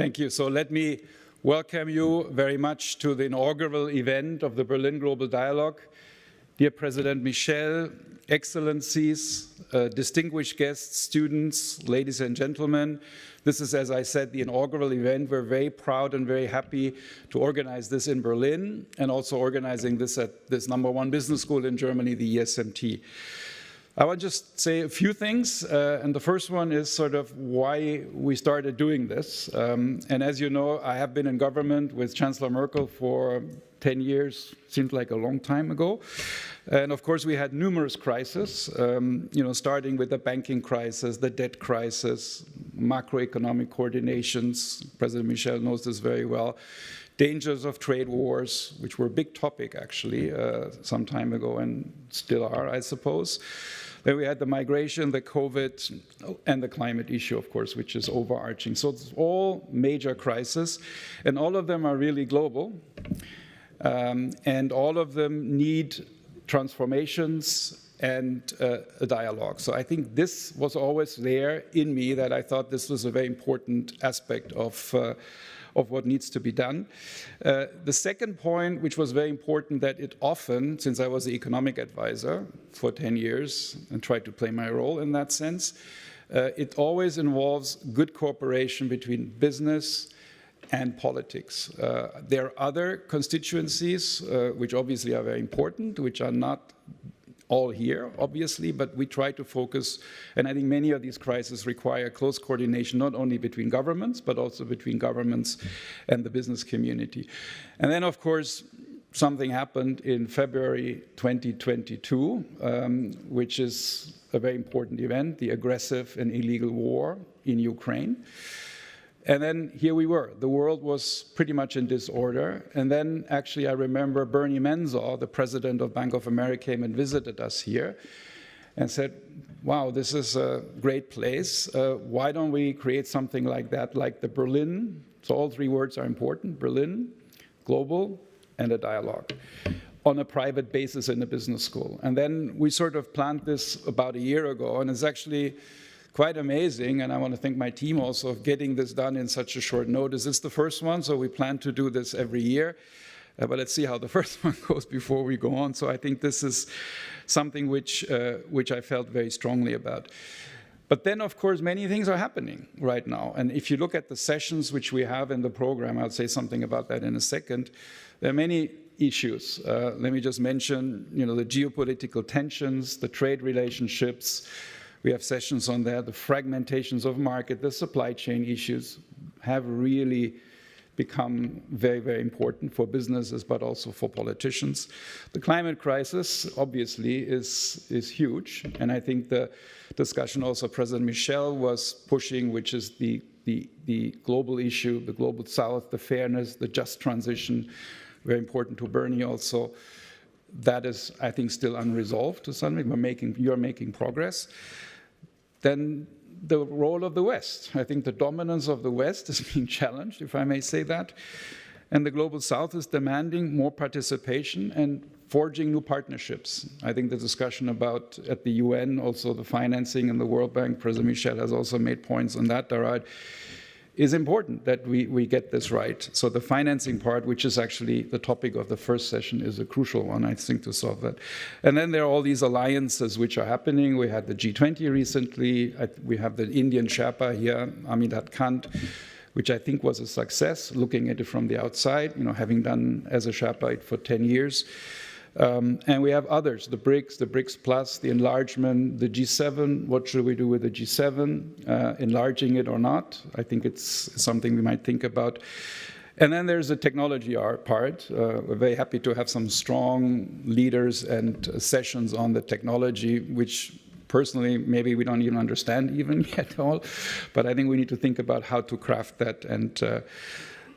Thank you. So let me welcome you very much to the inaugural event of the Berlin Global Dialogue. Dear President Michel, Excellencies, distinguished guests, students, ladies and gentlemen, this is, as I said, the inaugural event. We're very proud and very happy to organize this in Berlin and also organizing this at this #1 business school in Germany, the ESMT. I want to just say a few things, and the first one is sort of why we started doing this. And as you know, I have been in government with Chancellor Merkel for 10 years, seems like a long time ago. And of course, we had numerous crises, starting with the banking crisis, the debt crisis, macroeconomic coordinations. President Michel knows this very well. Dangers of trade wars, which were a big topic, actually, some time ago and still are, I suppose. Then we had the migration, the COVID, and the climate issue, of course, which is overarching. So it's all major crises, and all of them are really global. And all of them need transformations and a dialogue. So I think this was always there in me, that I thought this was a very important aspect of what needs to be done. The second point, which was very important, that it often, since I was the economic advisor for 10 years and tried to play my role in that sense, it always involves good cooperation between business and politics. There are other constituencies which obviously are very important, which are not all here, obviously, but we try to focus, and I think many of these crises require close coordination, not only between governments, but also between governments and the business community. And then, of course, something happened in February 2022, which is a very important event, the aggressive and illegal war in Ukraine. And then here we were. The world was pretty much in disorder. And then actually I remember Bernie Menzel, the president of Bank of America, came and visited us here and said, wow, this is a great place. Why don't we create something like that, like the Berlin? So all three words are important: Berlin, global, and a dialogue on a private basis in a business school. And then we sort of planned this about a year ago, and it's actually quite amazing, and I want to thank my team also of getting this done in such a short notice. This is the first one, so we plan to do this every year. But let's see how the first one goes before we go on. So I think this is something which I felt very strongly about. But then, of course, many things are happening right now. And if you look at the sessions which we have in the program, I'll say something about that in a second, there are many issues. Let me just mention, the geopolitical tensions, the trade relationships. We have sessions on that. The fragmentations of market, the supply chain issues have really become very, very important for businesses, but also for politicians. The climate crisis, obviously, is huge. And I think the discussion also President Michel was pushing, which is the global issue, the global south, the fairness, the just transition, very important to Bernie also. That is, I think, still unresolved to some degree. You're making progress. Then the role of the West. I think the dominance of the West is being challenged, if I may say that. And the Global South is demanding more participation and forging new partnerships. I think the discussion about, at the UN, also the financing in the World Bank, President Michel has also made points on that, is important that we get this right. So the financing part, which is actually the topic of the first session, is a crucial one, I think, to solve that. And then there are all these alliances which are happening. We had the G20 recently. We have the Indian Sherpa here, Amitabh Kant, which I think was a success, looking at it from the outside, having done as a Sherpa for 10 years. And we have others, the BRICS Plus, the enlargement, the G7. What should we do with the G7? Enlarging it or not? I think it's something we might think about. And then there's the technology part. We're very happy to have some strong leaders and sessions on the technology, which personally maybe we don't even understand even yet all. But I think we need to think about how to craft that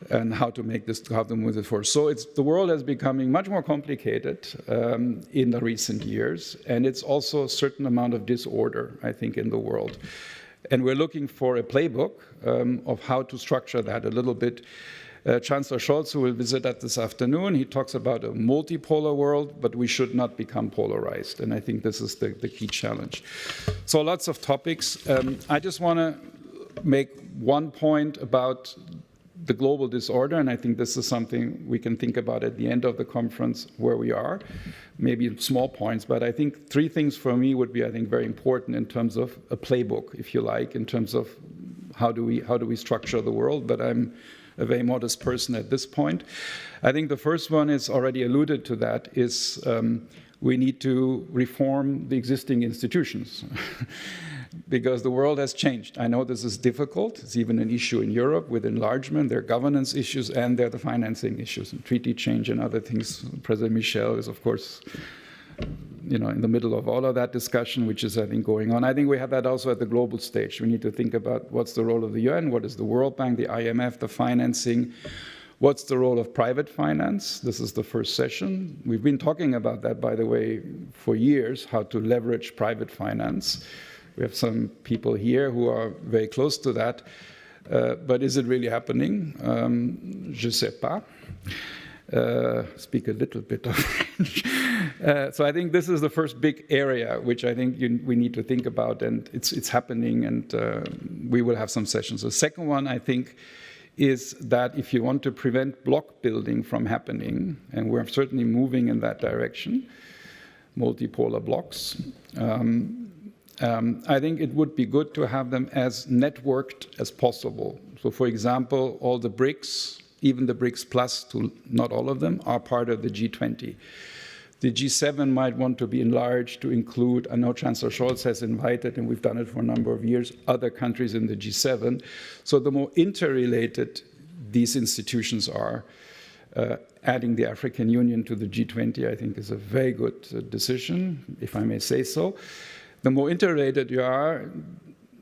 and how to make this, how to move it forward. So the world is becoming much more complicated in the recent years, and it's also a certain amount of disorder, I think, in the world. And we're looking for a playbook of how to structure that a little bit. Chancellor Scholz, who will visit us this afternoon, he talks about a multipolar world, but we should not become polarized. And I think this is the key challenge. So lots of topics. I just want to make one point about the global disorder, and I think this is something we can think about at the end of the conference where we are, maybe small points, but I think 3 things for me would be, I think, very important in terms of a playbook, if you like, in terms of how do we structure the world, but I'm a very modest person at this point. I think the first one is already alluded to that, is we need to reform the existing institutions because the world has changed. I know this is difficult. It's even an issue in Europe with enlargement. There are governance issues and there are the financing issues and treaty change and other things. President Michel is, of course, in the middle of all of that discussion, which is, I think, going on. I think we have that also at the global stage. We need to think about what's the role of the UN, what is the World Bank, the IMF, the financing, what's the role of private finance. This is the first session. We've been talking about that, by the way, for years, how to leverage private finance. We have some people here who are very close to that, but is it really happening? Je sais pas. Speak a little bit of French. So I think this is the first big area which I think we need to think about, and it's happening, and we will have some sessions. The second one, I think, is that if you want to prevent block building from happening, and we're certainly moving in that direction, multipolar blocks, I think it would be good to have them as networked as possible. So for example, all the BRICS, even the BRICS Plus, to not all of them, are part of the G20. The G7 might want to be enlarged to include, I know Chancellor Scholz has invited, and we've done it for a number of years, other countries in the G7. So the more interrelated these institutions are, adding the African Union to the G20, I think, is a very good decision, if I may say so. The more interrelated you are,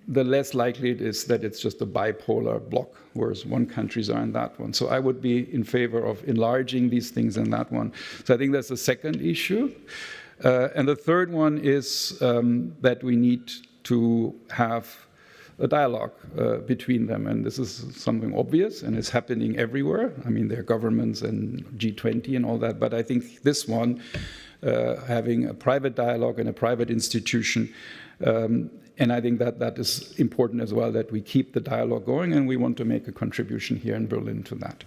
the less likely it is that it's just a bipolar block, whereas one countries are in that one. So I would be in favor of enlarging these things in that one. So I think that's the second issue. And the third one is that we need to have a dialogue between them. And this is something obvious, and it's happening everywhere. I mean, there are governments and G20 and all that, but I think this one, having a private dialogue and a private institution, and I think that is important as well, that we keep the dialogue going, and we want to make a contribution here in Berlin to that.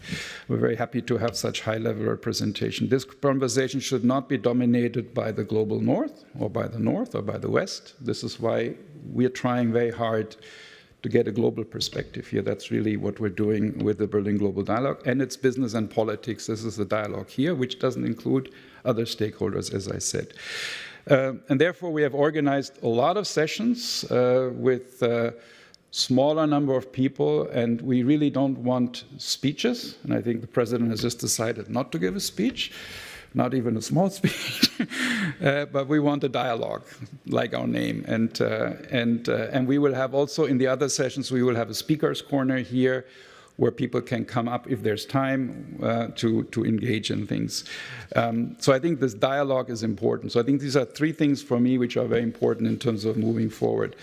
We're very happy to have such high-level representation. This conversation should not be dominated by the global north or by the west. This is why we're trying very hard to get a global perspective here. That's really what we're doing with the Berlin Global Dialogue, and it's business and politics. This is the dialogue here, which doesn't include other stakeholders, as I said. And therefore, we have organized a lot of sessions with a smaller number of people, and we really don't want speeches. And I think the president has just decided not to give a speech, not even a small speech, but we want a dialogue, like our name. And we will have also, in the other sessions, we will have a speaker's corner here, where people can come up if there's time to engage in things. So I think this dialogue is important. So I think these are 3 things for me which are very important in terms of moving forward.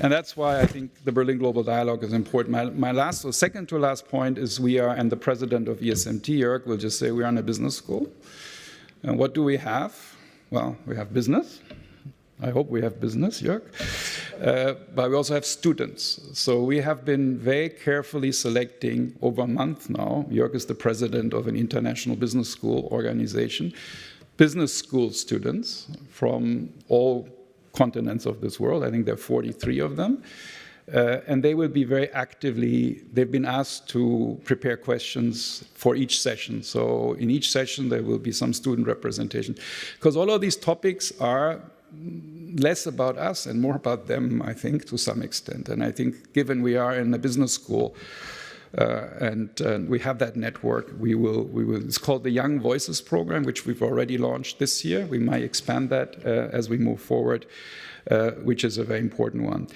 And that's why I think the Berlin Global Dialogue is important. My last, or second to last point is we are, and the president of ESMT, Jörg, will just say we are in a business school. And what do we have? Well, we have business. I hope we have business, Jörg. But we also have students. So we have been very carefully selecting over a month now. Jörg is the president of an international business school organization. Business school students from all continents of this world. I think there are 43 of them. And they will be very actively, they've been asked to prepare questions for each session. So in each session, there will be some student representation. Because all of these topics are less about us and more about them, I think, to some extent. And I think given we are in a business school and we have that network, we will, it's called the Young Voices Program, which we've already launched this year. We might expand that as we move forward, which is a very important one.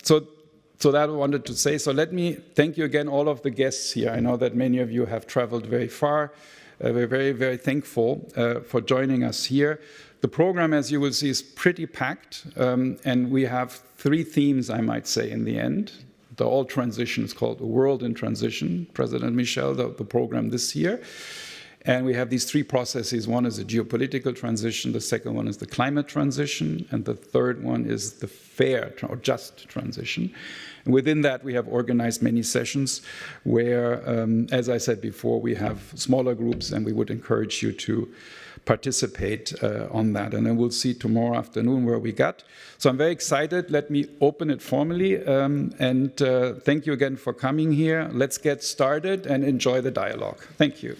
So that I wanted to say. So let me thank you again, all of the guests here. I know that many of you have traveled very far. We're very, very thankful for joining us here. The program, as you will see, is pretty packed, and we have 3 themes, I might say, in the end. The All Transition is called A World in Transition, President Michel, the program this year. And we have these three processes. One is the geopolitical transition, the second one is the climate transition, and the third one is the fair or just transition. And within that, we have organized many sessions where, as I said before, we have smaller groups, and we would encourage you to participate on that. And then we'll see tomorrow afternoon where we got. So I'm very excited. Let me open it formally. And thank you again for coming here. Let's get started and enjoy the dialogue. Thank you.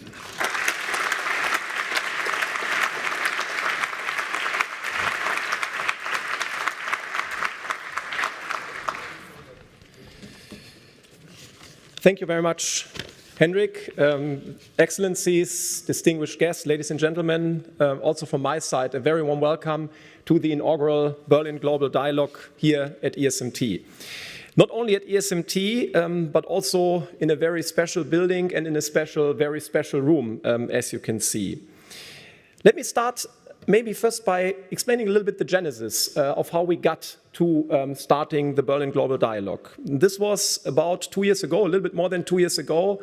Thank you very much, Henrik. Excellencies, distinguished guests, ladies and gentlemen, also from my side, a very warm welcome to the inaugural Berlin Global Dialogue here at ESMT. Not only at ESMT, but also in a very special building and in a very special room, as you can see. Let me start maybe first by explaining a little bit the genesis of how we got to starting the Berlin Global Dialogue. This was about 2 years ago, a little bit more than 2 years ago,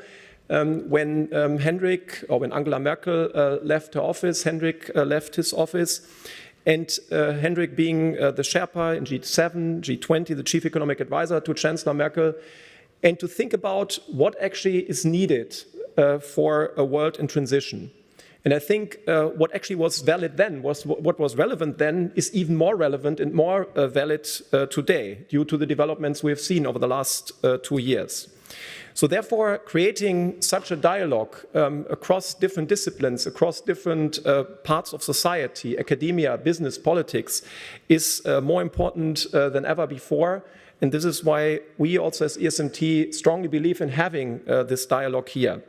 when when Angela Merkel left her office, Henrik left his office, and Henrik being the Sherpa in G7, G20, the chief economic advisor to Chancellor Merkel, and to think about what actually is needed for a world in transition. And I think what actually was valid then, what was relevant then, is even more relevant and more valid today due to the developments we have seen over the last 2 years. So therefore, creating such a dialogue across different disciplines, across different parts of society, academia, business, politics, is more important than ever before. And this is why we also as ESMT strongly believe in having this dialogue here.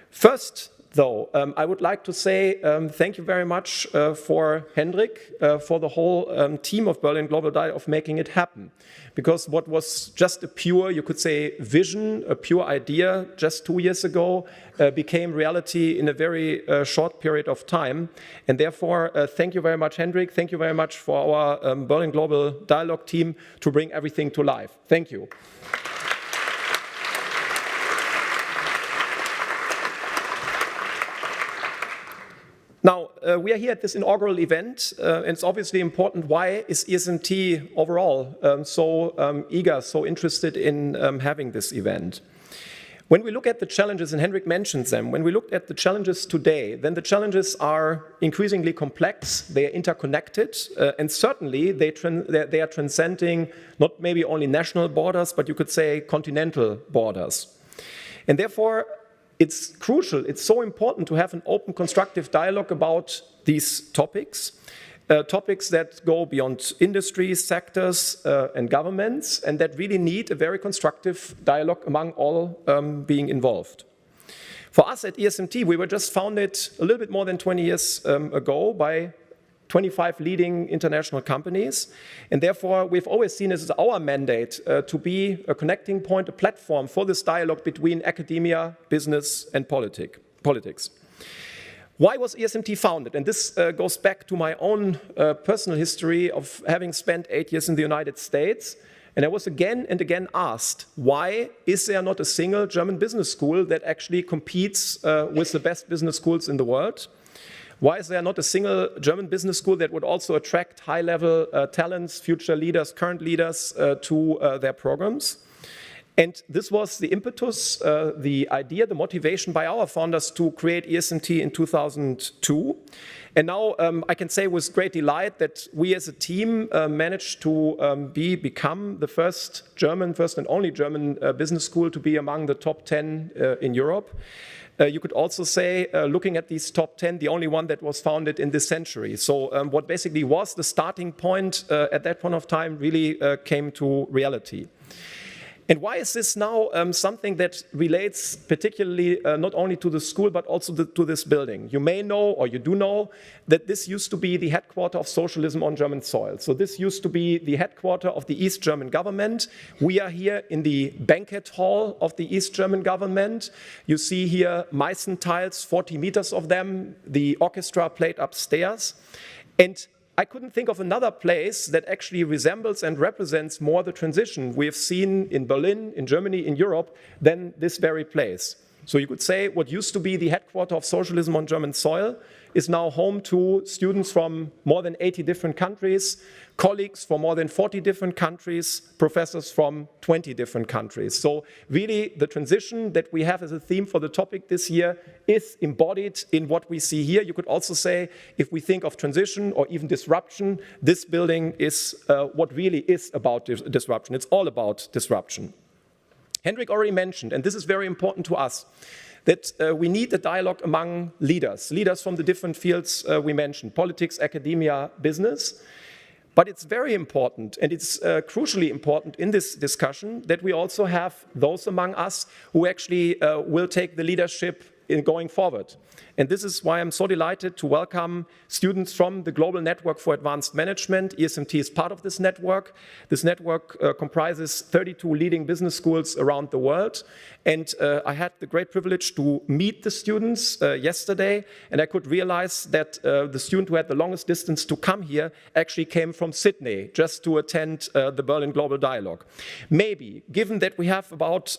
First, though, I would like to say thank you very much for Henrik, for the whole team of Berlin Global Dialogue of making it happen. Because what was just a pure, you could say, vision, a pure idea just 2 years ago became reality in a very short period of time. And therefore, thank you very much, Henrik. Thank you very much for our Berlin Global Dialogue team to bring everything to life. Thank you. Now, we are here at this inaugural event, and it's obviously important. Why is ESMT overall so eager, so interested in having this event? When we look at the challenges, and Henrik mentions them, when we look at the challenges today, then the challenges are increasingly complex, they are interconnected, and certainly they are transcending not maybe only national borders, but you could say continental borders. And therefore, it's crucial, it's so important to have an open, constructive dialogue about these topics, topics that go beyond industries, sectors, and governments, and that really need a very constructive dialogue among all being involved. For us at ESMT, we were just founded a little bit more than 20 years ago by 25 leading international companies, and therefore we've always seen it as our mandate to be a connecting point, a platform for this dialogue between academia, business, and politics. Why was ESMT founded? And this goes back to my own personal history of having spent 8 years in the United States, and I was again and again asked, why is there not a single German business school that actually competes with the best business schools in the world? Why is there not a single German business school that would also attract high-level talents, future leaders, current leaders to their programs? And this was the impetus, the idea, the motivation by our founders to create ESMT in 2002. And now I can say with great delight that we as a team managed to become the first and only German business school to be among the top 10 in Europe. You could also say, looking at these top 10, the only one that was founded in this century. So what basically was the starting point at that point of time really came to reality. And why is this now something that relates particularly not only to the school, but also to this building? You may know, or you do know, that this used to be the headquarters of socialism on German soil. So this used to be the headquarters of the East German government. We are here in the banquet hall of the East German government. You see here Meissen tiles, 40 meters of them, the orchestra played upstairs. And I couldn't think of another place that actually resembles and represents more the transition we have seen in Berlin, in Germany, in Europe, than this very place. So you could say what used to be the headquarters of socialism on German soil is now home to students from more than 80 different countries, colleagues from more than 40 different countries, professors from 20 different countries. So really the transition that we have as a theme for the topic this year is embodied in what we see here. You could also say, if we think of transition or even disruption, this building is what really is about disruption. It's all about disruption. Hendrik already mentioned, and this is very important to us, that we need a dialogue among leaders from the different fields we mentioned, politics, academia, business. But it's very important, and it's crucially important in this discussion, that we also have those among us who actually will take the leadership in going forward. And this is why I'm so delighted to welcome students from the Global Network for Advanced Management. ESMT is part of this network. This network comprises 32 leading business schools around the world. And I had the great privilege to meet the students yesterday, and I could realize that the student who had the longest distance to come here actually came from Sydney just to attend the Berlin Global Dialogue. Maybe, given that we have about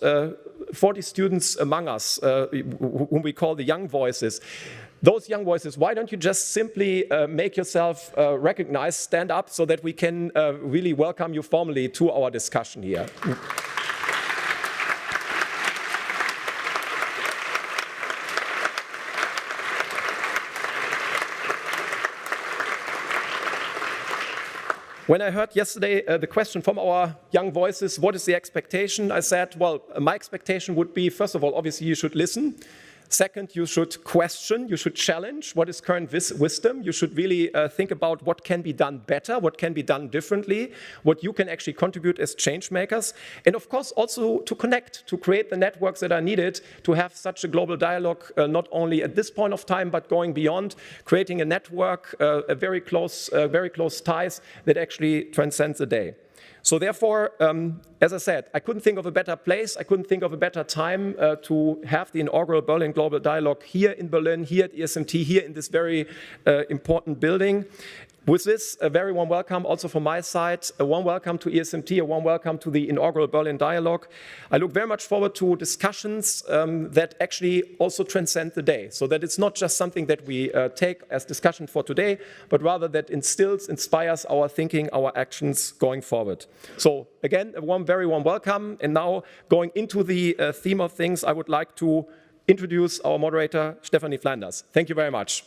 40 students among us, whom we call the young voices, those young voices, why don't you just simply make yourself recognized, stand up, so that we can really welcome you formally to our discussion here. When I heard yesterday the question from our young voices, what is the expectation? I said, well, my expectation would be, first of all, obviously you should listen. Second, you should question, you should challenge what is current wisdom. You should really think about what can be done better, what can be done differently, what you can actually contribute as change makers. And of course, also to connect, to create the networks that are needed to have such a global dialogue, not only at this point of time, but going beyond, creating a network, a very close ties that actually transcends the day. So therefore, as I said, I couldn't think of a better place, I couldn't think of a better time to have the inaugural Berlin Global Dialogue here in Berlin, here at ESMT, here in this very important building. With this, a very warm welcome also from my side, a warm welcome to ESMT, a warm welcome to the inaugural Berlin Dialogue. I look very much forward to discussions that actually also transcend the day, so that it's not just something that we take as discussion for today, but rather that inspires our thinking, our actions going forward. So again, a very warm welcome. And now going into the theme of things, I would like to introduce our moderator, Stephanie Flanders. Thank you very much.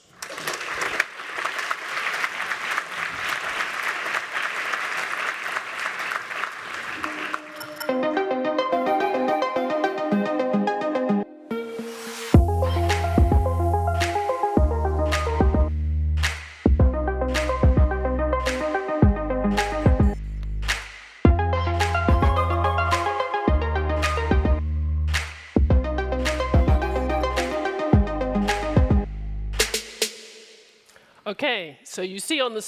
Okay, so you see on the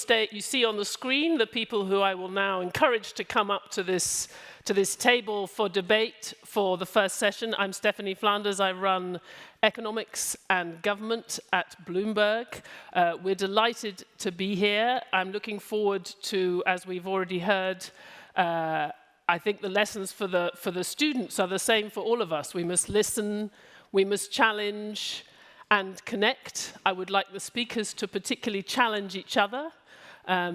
screen the people who I will now encourage to come up to this table for debate for the first session. I'm Stephanie Flanders. I run economics and government at Bloomberg. We're delighted to be here. I'm looking forward to, as we've already heard, I think the lessons for the students are the same for all of us. We must listen, we must challenge, and connect. I would like the speakers to particularly challenge each other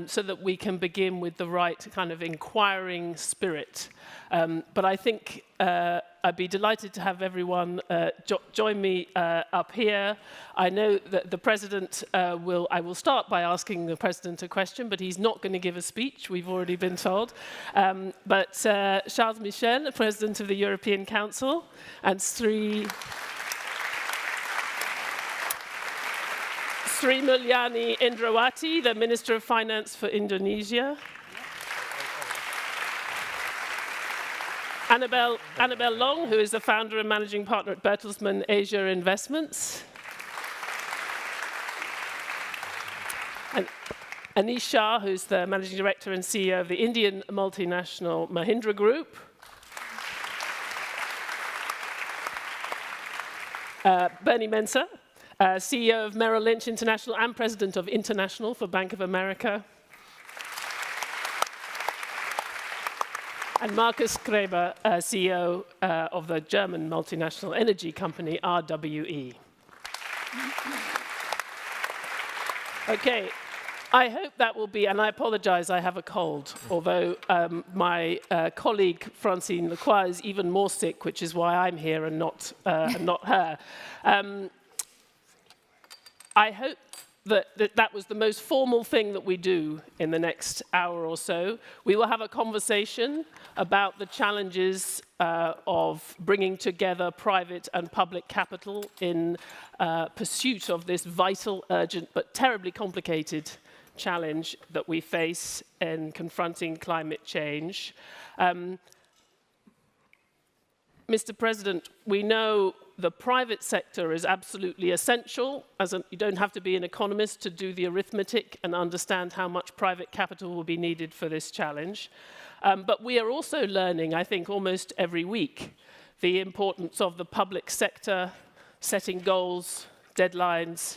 so that we can begin with the right kind of inquiring spirit. But I think I'd be delighted to have everyone join me up here. I know that the President I will start by asking the President a question, but he's not going to give a speech, we've already been told. But Charles Michel, the President of the European Council, and Sri Mulyani Indrawati, the Minister of Finance for Indonesia. Annabelle Long, who is the founder and managing partner at Bertelsmann Asia Investments. And Anish Shah, who's the managing director and CEO of the Indian multinational Mahindra Group. Bernie Mensah, CEO of Merrill Lynch International and President of International for Bank of America. And Markus Gräber, CEO of the German multinational energy company RWE. Okay, I hope that will be, and I apologize, I have a cold, although my colleague Francine Lacroix is even more sick, which is why I'm here and not her. I hope that was the most formal thing that we do in the next hour or so. We will have a conversation about the challenges of bringing together private and public capital in pursuit of this vital, urgent, but terribly complicated challenge that we face in confronting climate change. Mr. President, we know the private sector is absolutely essential. You don't have to be an economist to do the arithmetic and understand how much private capital will be needed for this challenge. But we are also learning, I think, almost every week, the importance of the public sector setting goals, deadlines,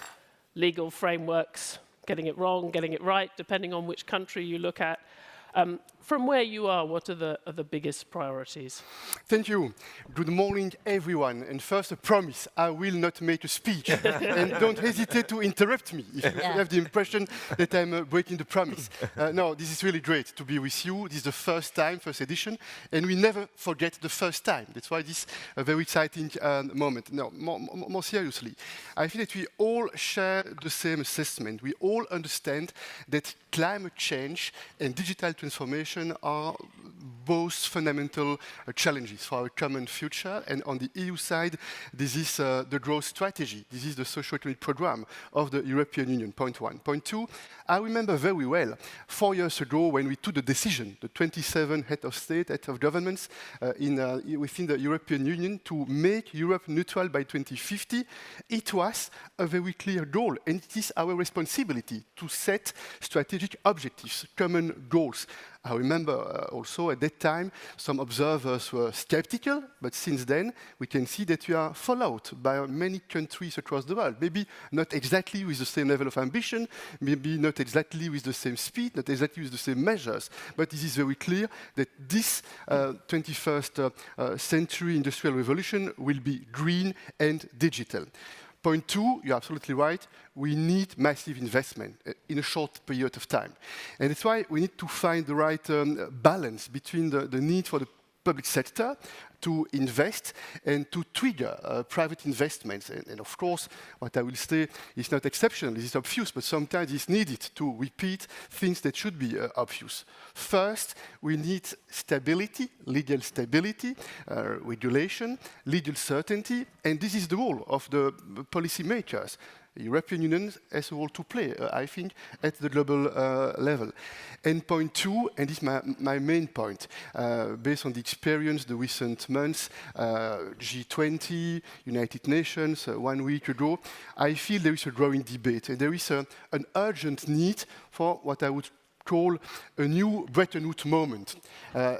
legal frameworks, getting it wrong, getting it right, depending on which country you look at. From where you are, what are the biggest priorities? Thank you. Good morning, everyone. And first, a promise, I will not make a speech. And don't hesitate to interrupt me if you have the impression that I'm breaking the promise. No, this is really great to be with you. This is the first time, first edition, and we never forget the first time. That's why this is a very exciting moment. No, more seriously, I think that we all share the same assessment. We all understand that climate change and digital transformation are both fundamental challenges for our common future. And on the EU side, this is the growth strategy. This is the socio-economic program of the European Union, point one. Point two, I remember very well 4 years ago when we took the decision, the 27 head of state, head of governments within the European Union to make Europe neutral by 2050. It was a very clear goal, and it is our responsibility to set strategic objectives, common goals. I remember also at that time some observers were skeptical, but since then we can see that we are followed by many countries across the world. Maybe not exactly with the same level of ambition, maybe not exactly with the same speed, not exactly with the same measures, but it is very clear that this 21st century industrial revolution will be green and digital. Point two, you're absolutely right, we need massive investment in a short period of time. And that's why we need to find the right balance between the need for the public sector to invest and to trigger private investments. And of course, what I will say is not exceptional, this is obvious, but sometimes it's needed to repeat things that should be obvious. First, we need stability, legal stability, regulation, legal certainty, and this is the role of the policymakers. The European Union has a role to play, I think, at the global level. And point two, and this is my main point, based on the experience, the recent months, G20, United Nations, 1 week ago, I feel there is a growing debate, and there is an urgent need for what I would call a new Bretton Woods moment.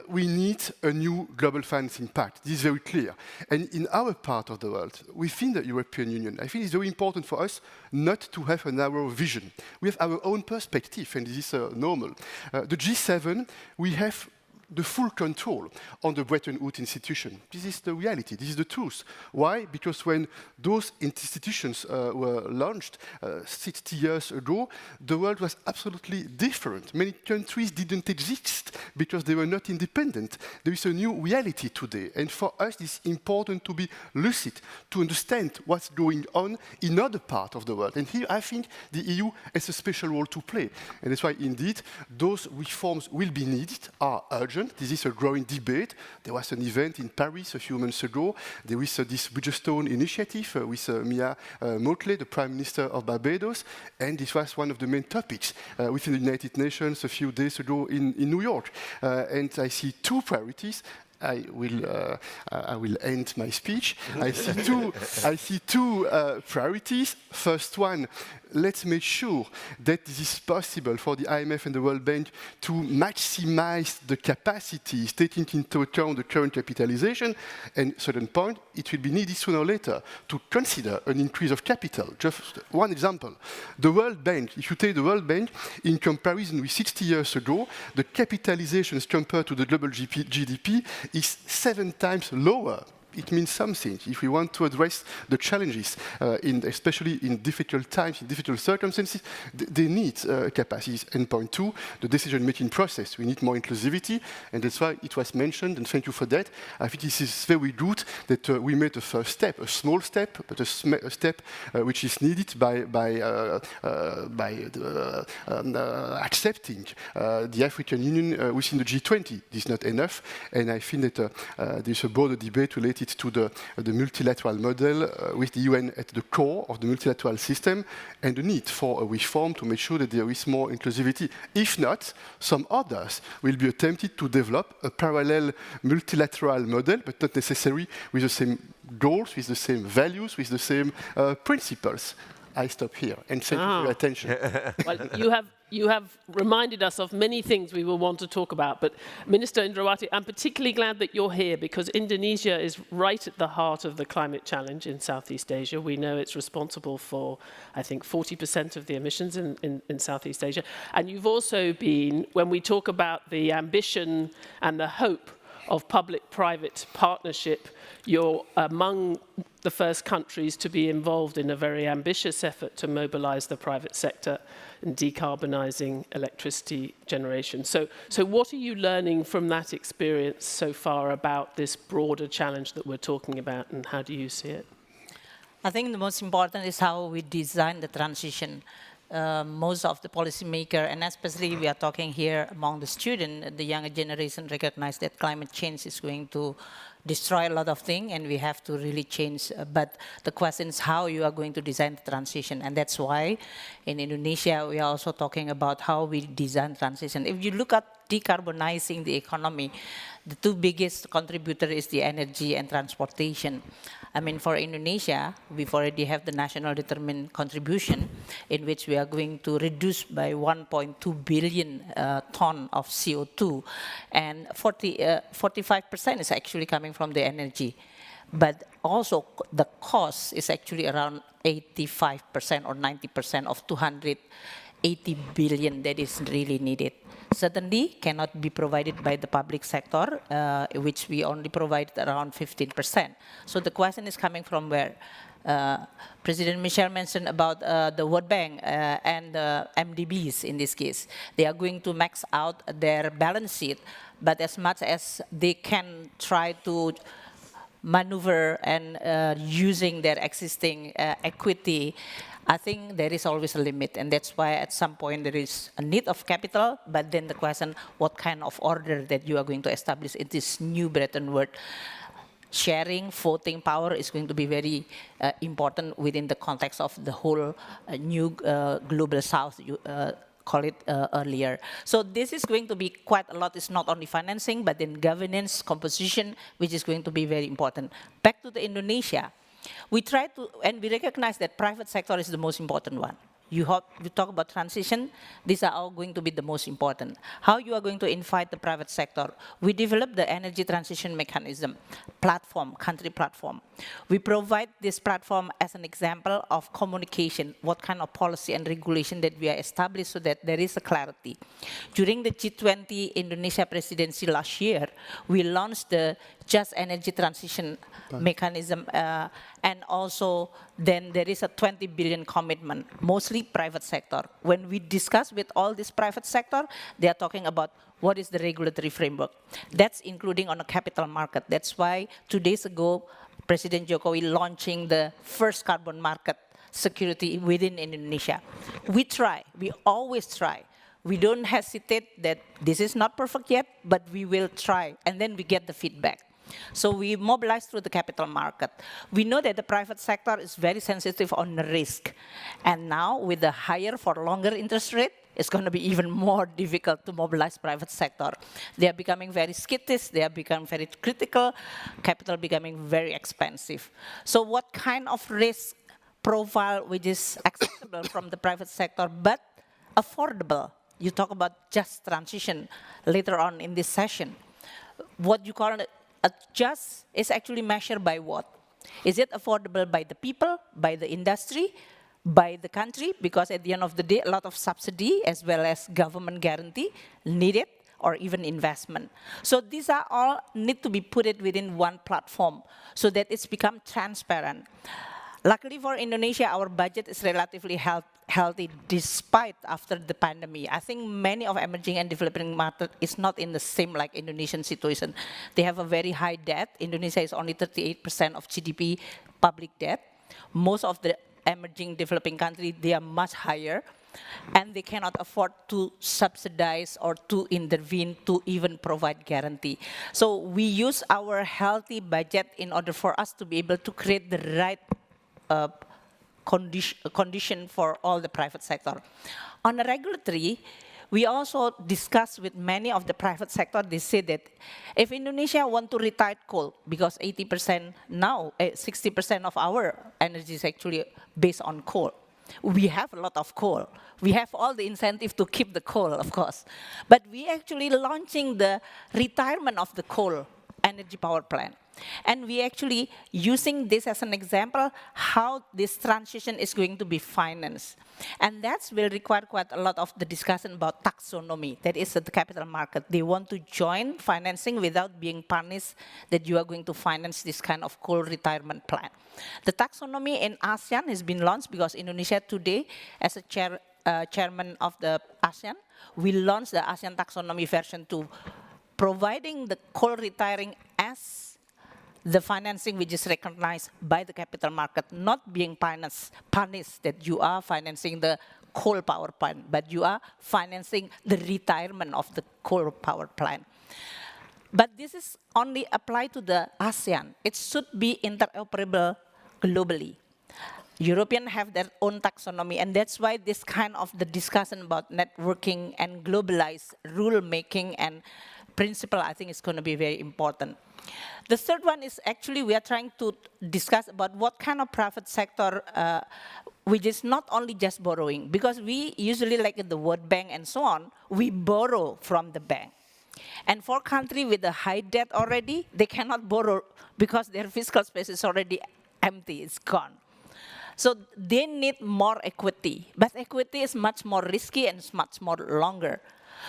We need a new global financing pact. This is very clear. And in our part of the world, within the European Union, I think it's very important for us not to have a narrow vision. We have our own perspective, and this is normal. The G7, we have the full control on the Bretton Woods institution. This is the reality, this is the truth. Why? Because when those institutions were launched 60 years ago, the world was absolutely different. Many countries didn't exist because they were not independent. There is a new reality today. And for us, it's important to be lucid, to understand what's going on in other parts of the world. And here, I think the EU has a special role to play. And that's why, indeed, those reforms will be needed, are urgent. This is a growing debate. There was an event in Paris a few months ago. There is this Bridgestone initiative with Mia Mottley, the Prime Minister of Barbados, and this was one of the main topics within the United Nations a few days ago in New York. And I see two priorities. I will end my speech. I see two priorities. First one, let's make sure that this is possible for the IMF and the World Bank to maximize the capacities, taking into account the current capitalization. And second point, it will be needed sooner or later to consider an increase of capital. Just one example. The World Bank, if you take the World Bank, in comparison with 60 years ago, the capitalization compared to the global GDP is 7 times lower. It means something. If we want to address the challenges, especially in difficult times, in difficult circumstances, they need capacities. And point two, the decision-making process. We need more inclusivity, and that's why it was mentioned, and thank you for that. I think this is very good that we made a first step, a small step, but a step which is needed by accepting the African Union within the G20. This is not enough, and I think that there's a broader debate related to the multilateral model with the UN at the core of the multilateral system and the need for a reform to make sure that there is more inclusivity. If not, some others will be attempted to develop a parallel multilateral model, but not necessarily with the same goals, with the same values, with the same principles. I stop here, and thank you for your attention. Well, you have reminded us of many things we will want to talk about, but Minister Indrawati, I'm particularly glad that you're here because Indonesia is right at the heart of the climate challenge in Southeast Asia. We know it's responsible for, I think, 40% of the emissions in Southeast Asia. And you've also been, when we talk about the ambition and the hope of public-private partnership, you're among the first countries to be involved in a very ambitious effort to mobilize the private sector in decarbonizing electricity generation. So what are you learning from that experience so far about this broader challenge that we're talking about, and how do you see it? I think the most important is how we design the transition. Most of the policymakers, and especially we are talking here among the students, the younger generation recognize that climate change is going to destroy a lot of things and we have to really change. But the question is how you are going to design the transition. And that's why in Indonesia, we are also talking about how we design transition. If you look at decarbonizing the economy, the two biggest contributors is the energy and transportation. I mean, for Indonesia, we've already have the national determined contribution in which we are going to reduce by 1.2 billion ton of CO2, and 45% is actually coming from the energy. But also the cost is actually around 85% or 90% of 280 billion that is really needed. Certainly cannot be provided by the public sector, which we only provide around 15%. So the question is coming from where? President Michel mentioned about the World Bank and the MDBs in this case. They are going to max out their balance sheet, but as much as they can try to maneuver and using their existing equity, I think there is always a limit, and that's why at some point there is a need of capital, but then the question, what kind of order that you are going to establish in this new Bretton Woods? Sharing voting power is going to be very important within the context of the whole new global south, you call it earlier. So this is going to be quite a lot. It's not only financing, but then governance, composition, which is going to be very important. Back to the Indonesia. We try to, and we recognize that private sector is the most important one. You talk about transition, these are all going to be the most important. How you are going to invite the private sector? We developed the energy transition mechanism, platform, country platform. We provide this platform as an example of communication, what kind of policy and regulation that we are established so that there is a clarity. During the G20 Indonesia presidency last year, we launched the Just Energy Transition mechanism, and also then there is a 20 billion commitment, mostly private sector. When we discuss with all this private sector, they are talking about what is the regulatory framework. That's including on the capital market. That's why 2 days ago, President Jokowi launching the first carbon market security within Indonesia. We try, we always try. We don't hesitate that this is not perfect yet, but we will try, and then we get the feedback. So we mobilize through the capital market. We know that the private sector is very sensitive on the risk. And now with the higher for longer interest rate, it's going to be even more difficult to mobilize private sector. They are becoming very skittish, they are becoming very critical, capital becoming very expensive. So what kind of risk profile which is acceptable from the private sector but affordable? You talk about just transition later on in this session. What you call a just is actually measured by what? Is it affordable by the people, by the industry, by the country? Because at the end of the day, a lot of subsidy as well as government guarantee needed, or even investment. So these are all need to be put it within one platform so that it's become transparent. Luckily for Indonesia, our budget is relatively healthy despite after the pandemic. I think many of emerging and developing markets is not in the same like Indonesian situation. They have a very high debt. Indonesia is only 38% of GDP public debt. Most of the emerging developing countries, they are much higher, and they cannot afford to subsidize or to intervene to even provide guarantee. So we use our healthy budget in order for us to be able to create the right condition for all the private sector. On the regulatory, we also discuss with many of the private sector. They say that if Indonesia want to retire coal, because 80% now, 60% of our energy is actually based on coal. We have a lot of coal. We have all the incentive to keep the coal, of course. But we actually launching the retirement of the coal energy power plant. And we actually using this as an example how this transition is going to be financed. And that will require quite a lot of the discussion about taxonomy. That is the capital market. They want to join financing without being punished that you are going to finance this kind of coal retirement plan. The taxonomy in ASEAN has been launched because Indonesia today, as a chairman of the ASEAN, we launched the ASEAN taxonomy version 2, providing the coal retiring as the financing which is recognized by the capital market, not being punished that you are financing the coal power plant, but you are financing the retirement of the coal power plant. But this is only applied to the ASEAN. It should be interoperable globally. Europeans have their own taxonomy, and that's why this kind of the discussion about networking and globalized rule making and principle, I think is going to be very important. The third one is actually we are trying to discuss about what kind of private sector, which is not only just borrowing, because we usually like in the World Bank and so on, we borrow from the bank. And for countries with a high debt already, they cannot borrow because their fiscal space is already empty, it's gone. So they need more equity, but equity is much more risky and it's much more longer.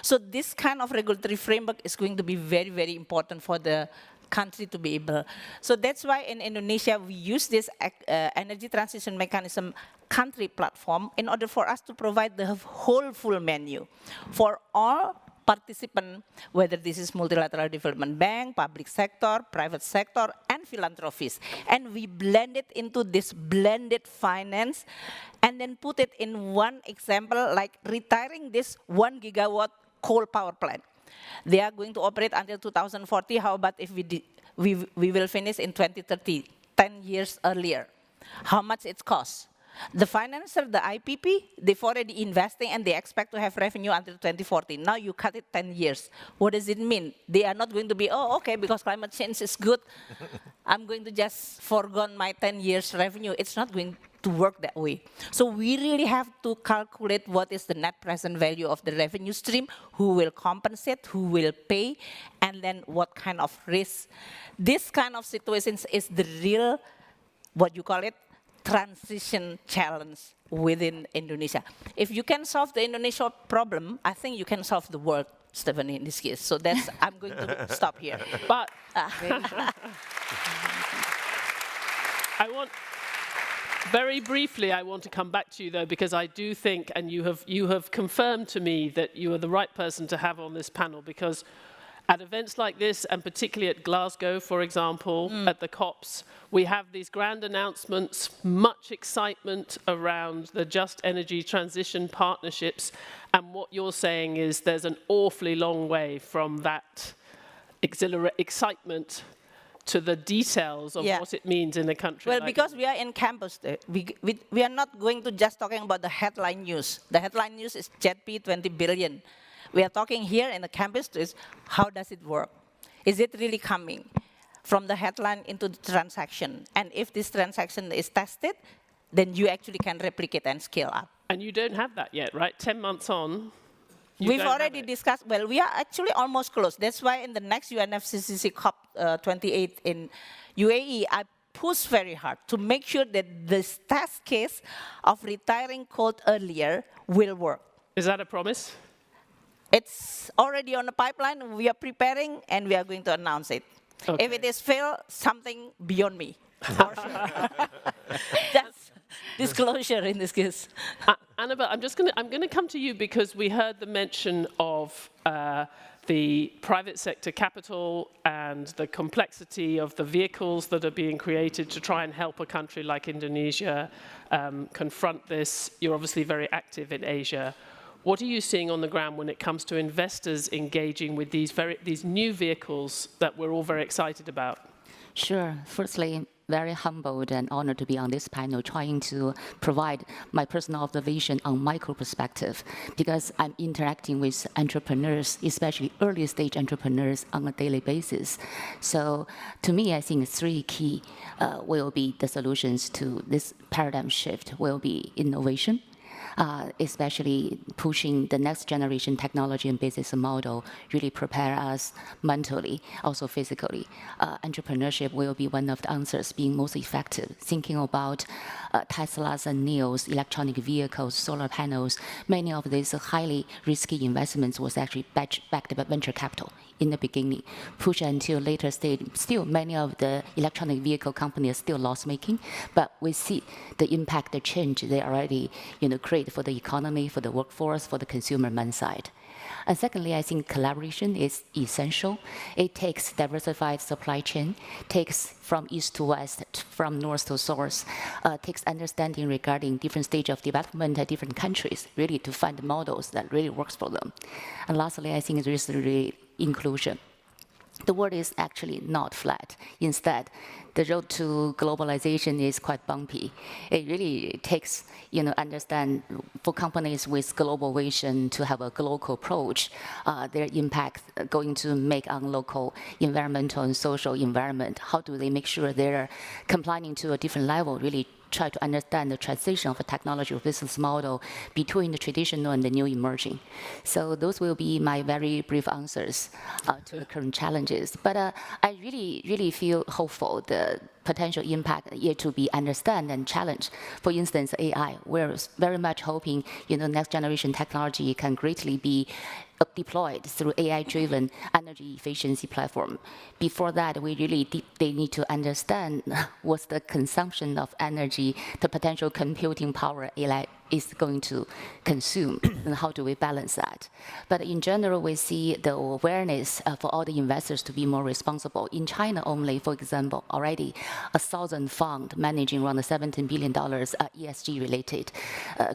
So this kind of regulatory framework is going to be very, very important for the country to be able. So that's why in Indonesia, we use this energy transition mechanism country platform in order for us to provide the whole full menu for all participants, whether this is multilateral development bank, public sector, private sector, and philanthropists. And we blend it into this blended finance and then put it in one example, like retiring this 1 gigawatt coal power plant. They are going to operate until 2040. How about if we will finish in 2030, 10 years earlier? How much it costs? The financer, the IPP, they've already investing and they expect to have revenue until 2040. Now you cut it 10 years. What does it mean? They are not going to be, oh, okay, because climate change is good, I'm going to just forego my 10 years revenue. It's not going to work that way. So we really have to calculate what is the net present value of the revenue stream, who will compensate, who will pay, and then what kind of risk. This kind of situations is the real, what you call it, transition challenge within Indonesia. If you can solve the Indonesia problem, I think you can solve the world, Stephanie, in this case. So that's, I'm going to stop here. But very briefly, I want to come back to you, though, because I do think, and you have confirmed to me that you are the right person to have on this panel, because at events like this, and particularly at Glasgow, for example, at the COPs, we have these grand announcements, much excitement around the just energy transition partnerships, and what you're saying is there's an awfully long way from that excitement to the details of what it means in a country Well, like because we are in campus, we are not going to just talking about the headline news. The headline news is JETP 20 billion. We are talking here in the campus is how does it work? Is it really coming from the headline into the transaction? And if this transaction is tested, then you actually can replicate and scale up. And you don't have that yet, right? 10 months on. We've already discussed, well, we are actually almost close. That's why in the next UNFCCC COP28 in UAE, I push very hard to make sure that this test case of retiring coal earlier will work. Is that a promise? It's already on the pipeline. We are preparing, and we are going to announce it. Okay. If it is failed, something beyond me, for sure. That's disclosure in this case. Annabelle, I'm going to come to you because we heard the mention of the private sector capital and the complexity of the vehicles that are being created to try and help a country like Indonesia confront this. You're obviously very active in Asia. What are you seeing on the ground when it comes to investors engaging with these new vehicles that we're all very excited about? Sure. Firstly, very humbled and honored to be on this panel trying to provide my personal observation on micro perspective because I'm interacting with entrepreneurs, especially early stage entrepreneurs on a daily basis. So to me, I think three key will be the solutions to this paradigm shift will be innovation, especially pushing the next generation technology and business model, really prepare us mentally, also physically. Entrepreneurship will be one of the answers being most effective. Thinking about Teslas and NIOs, electronic vehicles, solar panels, many of these highly risky investments was actually backed by venture capital in the beginning, push until later stage. Still, many of the electronic vehicle companies are still loss-making, but we see the impact, the change they already create for the economy, for the workforce, for the consumer man side. And secondly, I think collaboration is essential. It takes diversified supply chain, takes from east to west, from north to south, takes understanding regarding different stage of development at different countries, really to find models that really works for them. And lastly, I think there is really inclusion. The world is actually not flat. Instead, the road to globalization is quite bumpy. It really takes, understand for companies with global vision to have a global approach, their impact going to make on local environmental and social environment. How do they make sure they're complying to a different level, really try to understand the transition of a technology or business model between the traditional and the new emerging. So those will be my very brief answers to the current challenges. But I really feel hopeful the potential impact yet to be understood and challenged. For instance, AI, we're very much hoping next generation technology can greatly be deployed through AI-driven energy efficiency platform. Before that, they need to understand what's the consumption of energy, the potential computing power AI is going to consume, and how do we balance that? But in general, we see the awareness for all the investors to be more responsible. In China only, for example, already 1,000 funds managing around $17 billion ESG-related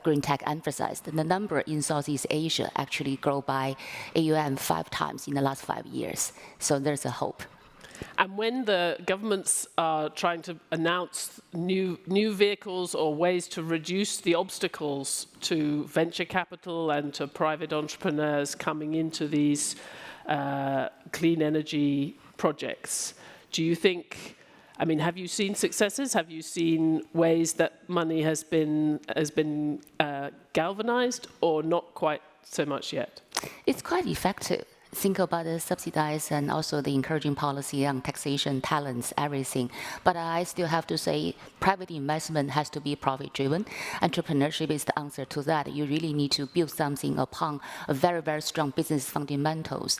green tech emphasized. The number in Southeast Asia actually grow by AUM 5 times in the last 5 years. So there's a hope. And when the governments are trying to announce new vehicles or ways to reduce the obstacles to venture capital and to private entrepreneurs coming into these clean energy projects, do you think, have you seen successes? Have you seen ways that money has been galvanized, or not quite so much yet? It's quite effective. Think about the subsidized and also the encouraging policy on taxation, talents, everything. But I still have to say private investment has to be profit-driven. Entrepreneurship is the answer to that. You really need to build something upon a very, very strong business fundamentals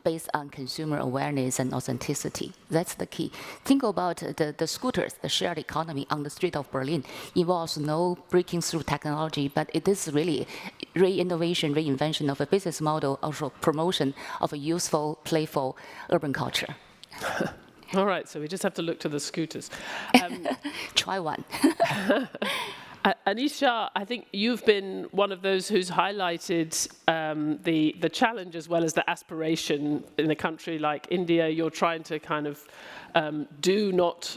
based on consumer awareness and authenticity. That's the key. Think about the scooters, the shared economy on the street of Berlin. Involves no breaking through technology, but it is really re-innovation, reinvention of a business model, also promotion of a useful, playful urban culture. All right, so we just have to look to the scooters. Try one. Anisha, I think you've been one of those who's highlighted the challenge as well as the aspiration in a country like India. You're trying to kind of do not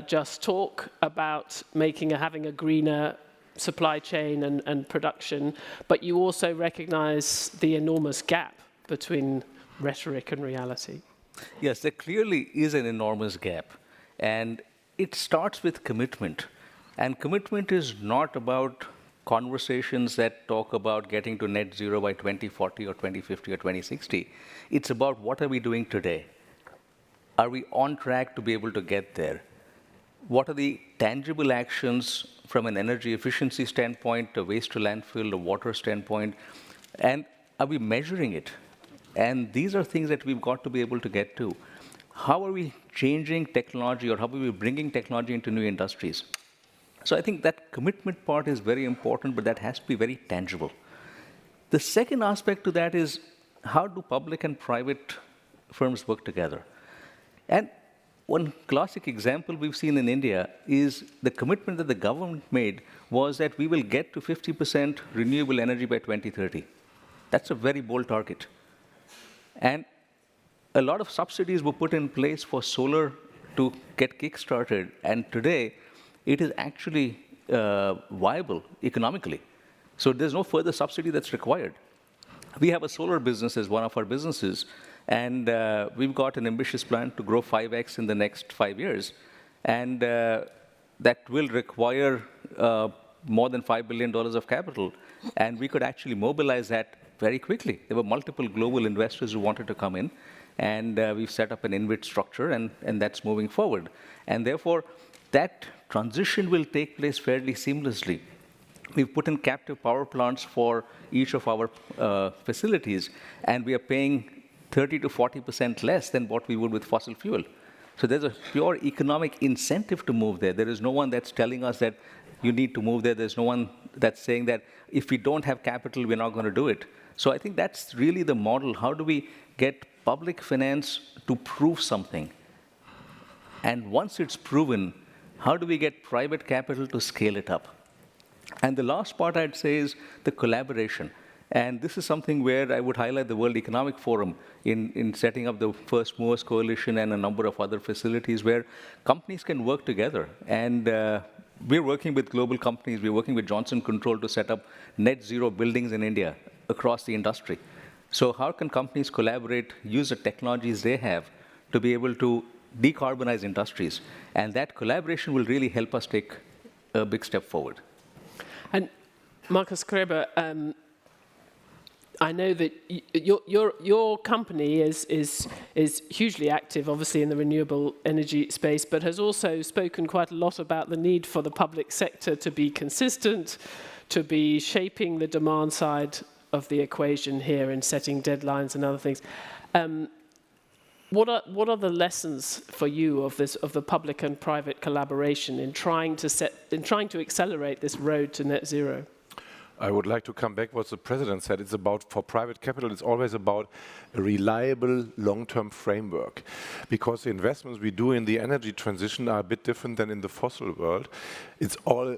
just talk about having a greener supply chain and production, but you also recognize the enormous gap between rhetoric and reality. Yes, there clearly is an enormous gap. And it starts with commitment. And commitment is not about conversations that talk about getting to net zero by 2040 or 2050 or 2060. It's about what are we doing today? Are we on track to be able to get there? What are the tangible actions from an energy efficiency standpoint, a waste to landfill, a water standpoint? And are we measuring it? And these are things that we've got to be able to get to. How are we changing technology, or how are we bringing technology into new industries? So I think that commitment part is very important, but that has to be very tangible. The second aspect to that is, how do public and private firms work together? And one classic example we've seen in India is the commitment that the government made was that we will get to 50% renewable energy by 2030. That's a very bold target. And a lot of subsidies were put in place for solar to get kick-started, and today it is actually viable economically. So there's no further subsidy that's required. We have a solar business as one of our businesses, and we've got an ambitious plan to grow 5x in the next 5 years. And that will require more than $5 billion of capital, and we could actually mobilize that very quickly. There were multiple global investors who wanted to come in, and we've set up an InvIT structure, and that's moving forward. And therefore, that transition will take place fairly seamlessly. We've put in captive power plants for each of our facilities, and we are paying 30 to 40% less than what we would with fossil fuel. So there's a pure economic incentive to move there. There is no one that's telling us that you need to move there. There's no one that's saying that if we don't have capital, we're not going to do it. So I think that's really the model. How do we get public finance to prove something? And once it's proven, how do we get private capital to scale it up? And the last part I'd say is the collaboration. And this is something where I would highlight the World Economic Forum in setting up the First Movers Coalition and a number of other facilities where companies can work together. And we're working with global companies. We're working with Johnson Control to set up net zero buildings in India across the industry. So how can companies collaborate, use the technologies they have to be able to decarbonize industries? And that collaboration will really help us take a big step forward. And Markus Kreber, I know that your company is hugely active, obviously, in the renewable energy space, but has also spoken quite a lot about the need for the public sector to be consistent, to be shaping the demand side of the equation here and setting deadlines and other things. What are the lessons for you of the public and private collaboration in trying to accelerate this road to net zero? I would like to come back what the President said. It's about, for private capital, it's always about a reliable long-term framework. Because the investments we do in the energy transition are a bit different than in the fossil world. It's all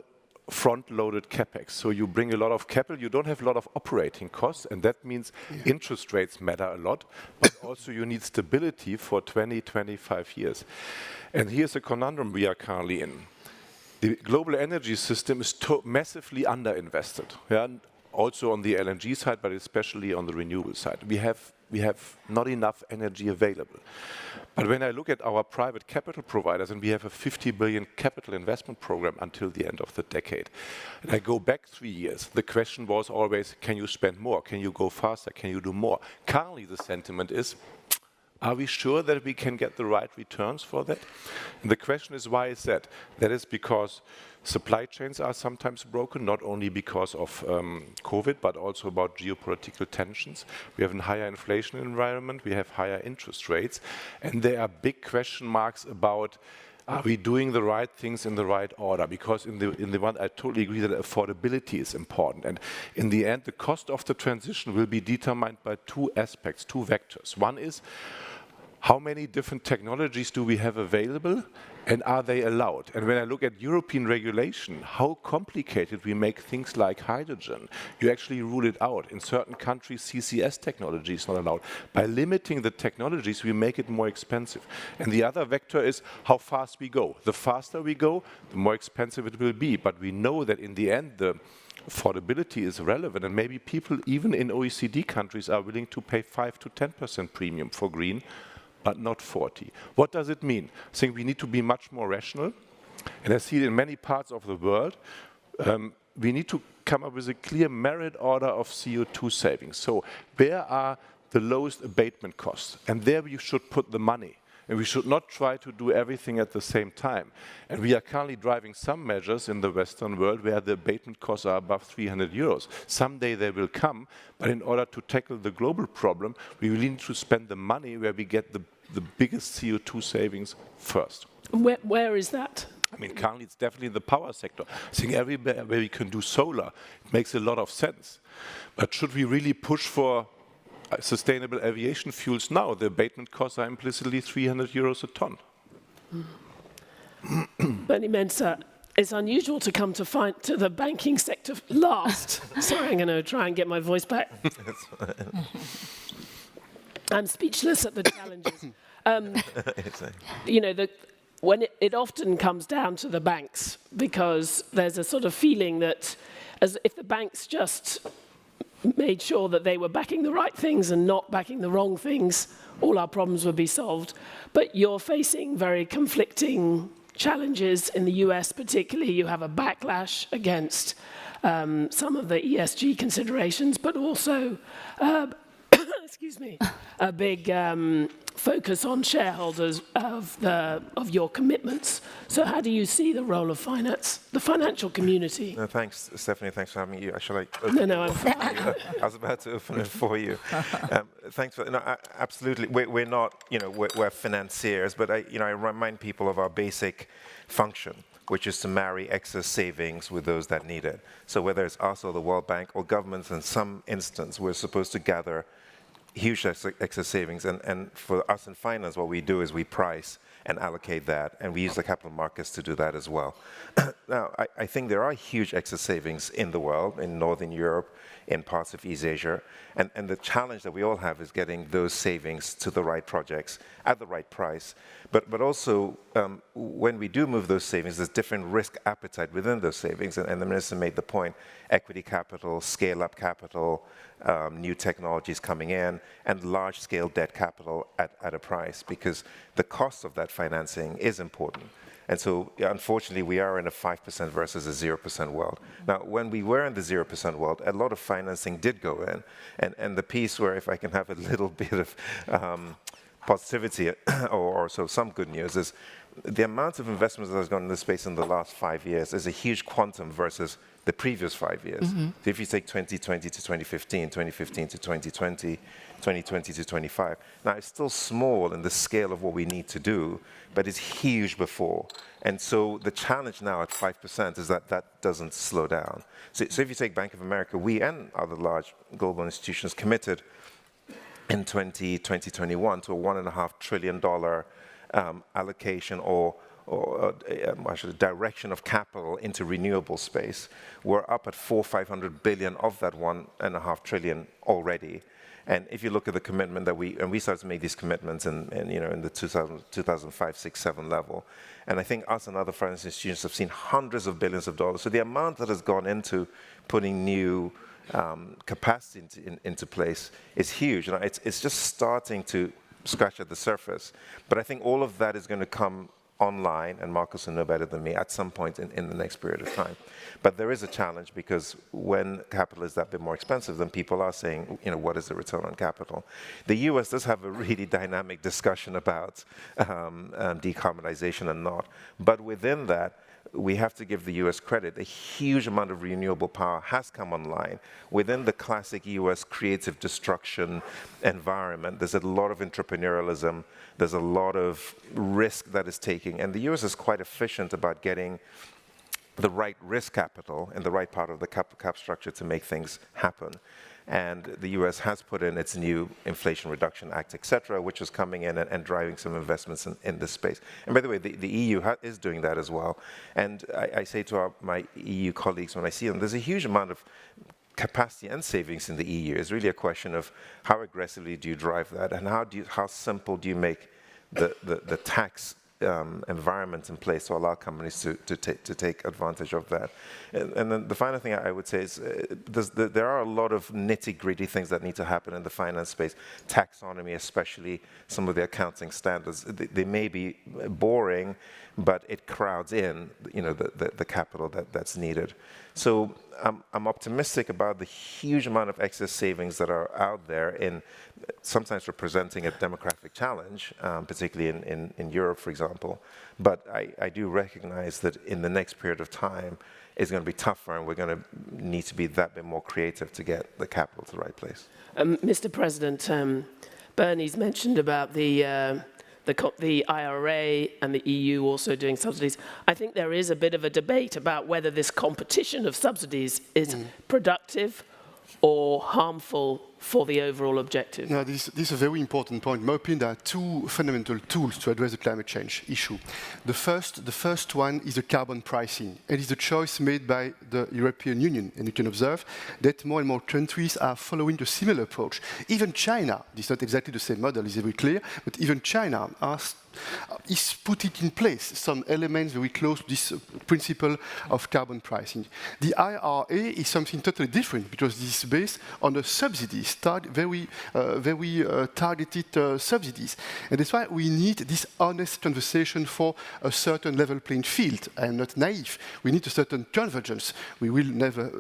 front-loaded capex. So you bring a lot of capital, you don't have a lot of operating costs, and that means interest rates matter a lot, but also you need stability for 20, 25 years. And here's a conundrum we are currently in. The global energy system is massively underinvested, also on the LNG side, but especially on the renewable side. We have not enough energy available. But when I look at our private capital providers, and we have a 50 billion capital investment program until the end of the decade, and I go back 3 years, the question was always, can you spend more? Can you go faster? Can you do more? Currently, the sentiment is, are we sure that we can get the right returns for that? And the question is, why is that? That is because supply chains are sometimes broken, not only because of COVID, but also about geopolitical tensions. We have a higher inflation environment, we have higher interest rates, and there are big question marks about, are we doing the right things in the right order? Because in the one, I totally agree that affordability is important. And in the end, the cost of the transition will be determined by two aspects, two vectors. One is, how many different technologies do we have available, and are they allowed? And when I look at European regulation, how complicated we make things like hydrogen, you actually rule it out. In certain countries, CCS technology is not allowed. By limiting the technologies, we make it more expensive. And the other vector is how fast we go. The faster we go, the more expensive it will be. But we know that in the end, the affordability is relevant, and maybe people, even in OECD countries, are willing to pay 5 to 10% premium for green, but not 40. What does it mean? I think we need to be much more rational, and I see it in many parts of the world. We need to come up with a clear merit order of CO2 savings. So where are the lowest abatement costs? And there we should put the money. And we should not try to do everything at the same time. And we are currently driving some measures in the Western world where the abatement costs are above 300 euros. Someday they will come, but in order to tackle the global problem, we really need to spend the money where we get the biggest CO2 savings first. Where is that? I mean, currently it's definitely in the power sector. I think everywhere where we can do solar, it makes a lot of sense. But should we really push for sustainable aviation fuels now? The abatement costs are implicitly 300 euros a ton. Bernie Mensa, it's unusual to come to the banking sector last. Sorry, I'm going to try and get my voice back. I'm speechless at the challenges. You know, when it often comes down to the banks, because there's a sort of feeling that as if the banks just made sure that they were backing the right things and not backing the wrong things, all our problems would be solved. But you're facing very conflicting challenges in the US particularly. You have a backlash against some of the ESG considerations, but also, excuse me, a big focus on shareholders of your commitments. So how do you see the role of finance, the financial community? No, thanks, Stephanie. Thanks for having me. Shall I No, I'm fine. I was about to open it for you. Thanks for absolutely. We're not, we're financiers, but I remind people of our basic function, which is to marry excess savings with those that need it. So whether it's us or the World Bank or governments, in some instance, we're supposed to gather huge excess savings, and for us in finance, what we do is we price and allocate that, and we use the capital markets to do that as well. Now, I think there are huge excess savings in the world, in Northern Europe, in parts of East Asia, and the challenge that we all have is getting those savings to the right projects at the right price. But also, when we do move those savings, there's different risk appetite within those savings, and the minister made the point, equity capital, scale-up capital, new technologies coming in, and large-scale debt capital at a price, because the cost of that financing is important. And so, unfortunately, we are in a 5% versus a 0% world. Now, when we were in the 0% world, a lot of financing did go in. And the piece where, if I can have a little bit of positivity or so some good news, is the amount of investments that has gone in this space in the last 5 years is a huge quantum versus the previous 5 years. So if you take 2020 to 2015, 2015 to 2020, 2020 to 25, now it's still small in the scale of what we need to do, but it's huge before. And so the challenge now at 5% is that that doesn't slow down. So if you take Bank of America, we and other large global institutions committed in 2021 to a $1.5 trillion allocation or direction of capital into renewable space. We're up at 500 billion of that 1.5 trillion already. And if you look at the commitment that we started to make these commitments in the 2005, 6, 7 level. And I think us and other financial institutions have seen hundreds of billions of dollars. So the amount that has gone into putting new capacity into place is huge. And it's just starting to scratch at the surface. But I think all of that is going to come online, and Marcus will know better than me, at some point in the next period of time. But there is a challenge, because when capital is that bit more expensive, then people are saying, what is the return on capital? The US does have a really dynamic discussion about decarbonization and not. But within that, we have to give the US credit. A huge amount of renewable power has come online. Within the classic US creative destruction environment, there's a lot of entrepreneurialism, there's a lot of risk that is taking, and the US is quite efficient about getting the right risk capital in the right part of the cap structure to make things happen. And the US has put in its new Inflation Reduction Act, etc., which is coming in and driving some investments in this space. And by the way, the EU is doing that as well. And I say to my EU colleagues when I see them, there's a huge amount of capacity and savings in the EU. It's really a question of how aggressively do you drive that, and how simple do you make the tax environment in place to allow companies to take advantage of that. And then the final thing I would say is there are a lot of nitty-gritty things that need to happen in the finance space, taxonomy especially, some of the accounting standards. They may be boring, but it crowds in, you know, the capital that's needed. So I'm optimistic about the huge amount of excess savings that are out there, in sometimes representing a demographic challenge, particularly in Europe, for example. But I do recognize that in the next period of time, it's going to be tougher, and we're going to need to be that bit more creative to get the capital to the right place. Mr. President, Bernie's mentioned about the IRA and the EU also doing subsidies. I think there is a bit of a debate about whether this competition of subsidies is productive or harmful for the overall objective. No, this is a very important point. In my opinion, there are two fundamental tools to address the climate change issue. The first one is the carbon pricing. It is a choice made by the European Union. And you can observe that more and more countries are following a similar approach. Even China, this is not exactly the same model, is very clear, but even China is putting in place some elements very close to this principle of carbon pricing. The IRA is something totally different, because this is based on the subsidies, very targeted subsidies. And that's why we need this honest conversation for a certain level playing field. I am not naive. We need a certain convergence. We will never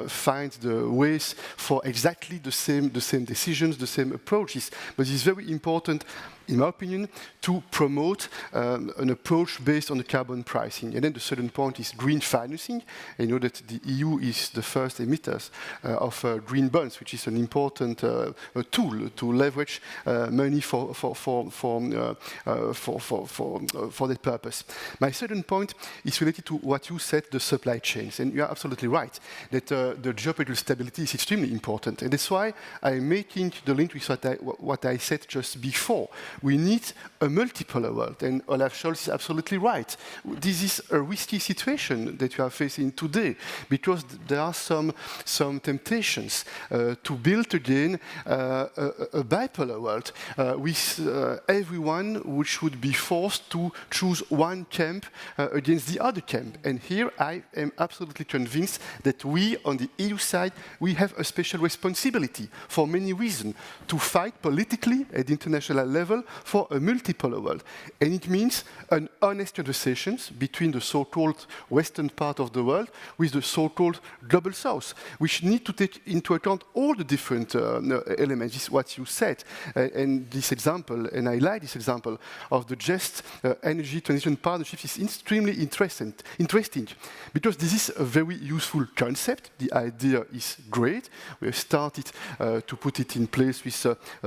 find the ways for exactly the same decisions, the same approaches. But it's very important, in my opinion, to promote an approach based on the carbon pricing. And then the second point is green financing. And you know that the EU is the first emitters of green bonds, which is an important tool to leverage money for that purpose. My second point is related to what you said, the supply chains. And you are absolutely right that the geopolitical stability is extremely important. And that's why I'm making the link with what I said just before. We need a multipolar world, and Olaf Scholz is absolutely right. This is a risky situation that we are facing today, because there are some temptations to build again a bipolar world with everyone which would be forced to choose one camp against the other camp. And here I am absolutely convinced that we, on the EU side, we have a special responsibility for many reasons to fight politically at the international level for a multipolar world. And it means an honest conversations between the so-called Western part of the world with the so-called Global South, which need to take into account all the different elements. This is what you said. And this example, and I like this example of the Just Energy Transition Partnership, is extremely interesting, because this is a very useful concept. The idea is great. We have started to put it in place with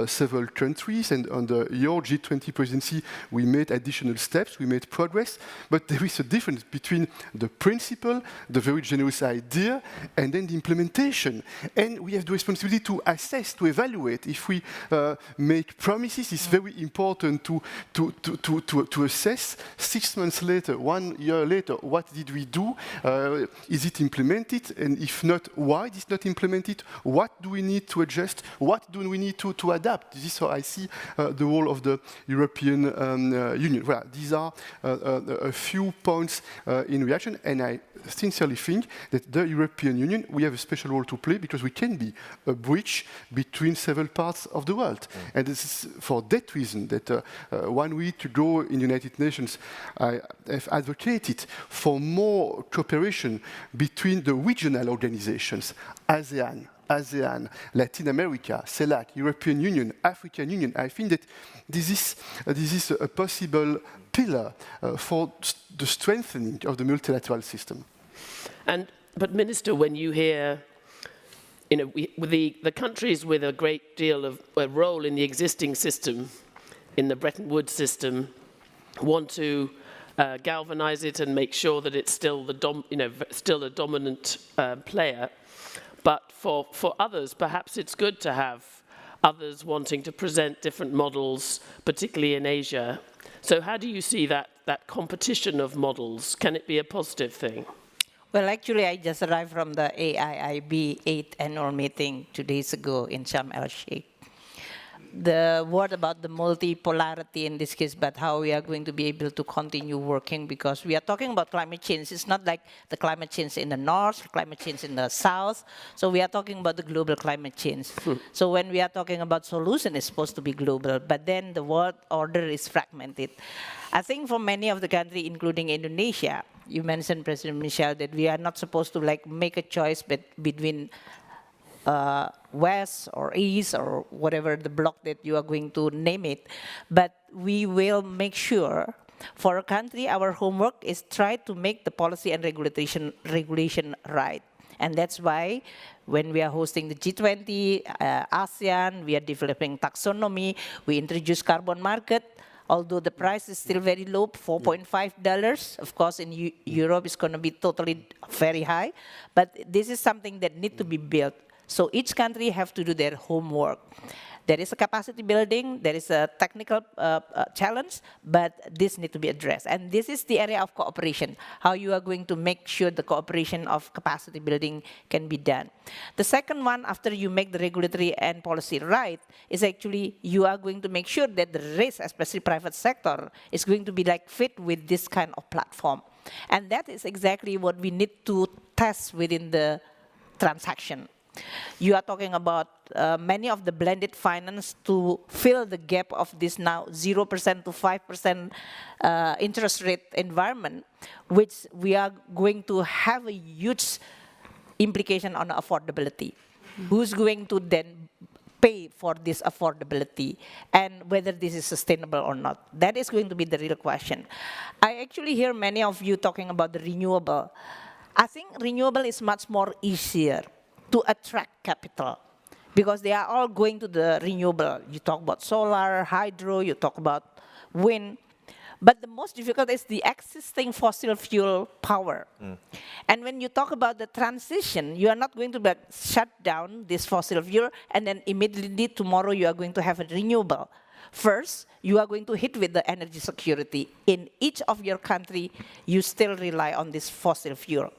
several countries, and under your G20 presidency, we made additional steps, we made progress, but there is a difference between the principle, the very generous idea, and then the implementation. And we have the responsibility to assess, to evaluate. If we make promises, it's very important to assess 6 months later, 1 year later, what did we do? Is it implemented? And if not, why is it not implemented? What do we need to adjust? What do we need to adapt? This is how I see the role of the European Union. Well, these are a few points in reaction, and I sincerely think that the European Union, we have a special role to play, because we can be a bridge between several parts of the world. And this is for that reason that 1 week ago in the United Nations, I have advocated for more cooperation between the regional organizations, ASEAN, Latin America, CELAC, European Union, African Union. I think that this is a possible pillar for the strengthening of the multilateral system. But Minister, when you hear, you know, the countries with a great deal of a role in the existing system, in the Bretton Woods system, want to galvanize it and make sure that it's still still a dominant player. But for others, perhaps it's good to have others wanting to present different models, particularly in Asia. So how do you see that competition of models? Can it be a positive thing? Well, actually, I just arrived from the AIIB 8th annual meeting 2 days ago in Sharm el-Sheikh. The word about the multipolarity in this case, but how we are going to be able to continue working, because we are talking about climate change. It's not like the climate change in the north, climate change in the south. So we are talking about the global climate change. So when we are talking about solution, it's supposed to be global, but then the world order is fragmented. I think for many of the countries, including Indonesia, you mentioned, President Michel, that we are not supposed to make a choice between West or East or whatever the block that you are going to name it. But we will make sure, for a country, our homework is try to make the policy and regulation right. And that's why when we are hosting the G20, ASEAN, we are developing taxonomy, we introduce carbon market. Although the price is still very low, $4.5. Of course, in Europe, it's going to be totally very high. But this is something that needs to be built. So each country have to do their homework. There is a capacity building, there is a technical challenge, but this needs to be addressed. And this is the area of cooperation, how you are going to make sure the cooperation of capacity building can be done. The second one, after you make the regulatory and policy right, is actually you are going to make sure that the risk, especially private sector, is going to be fit with this kind of platform. And that is exactly what we need to test within the transaction. You are talking about many of the blended finance to fill the gap of this now 0% to 5% interest rate environment, which we are going to have a huge implication on affordability. Who's going to then pay for this affordability and whether this is sustainable or not? That is going to be the real question. I actually hear many of you talking about the renewable. I think renewable is much more easier to attract capital, because they are all going to the renewable. You talk about solar, hydro, you talk about wind, but the most difficult is the existing fossil fuel power. And when you talk about the transition, you are not going to shut down this fossil fuel and then immediately tomorrow you are going to have a renewable. First, you are going to hit with the energy security. In each of your country, you still rely on this fossil fuel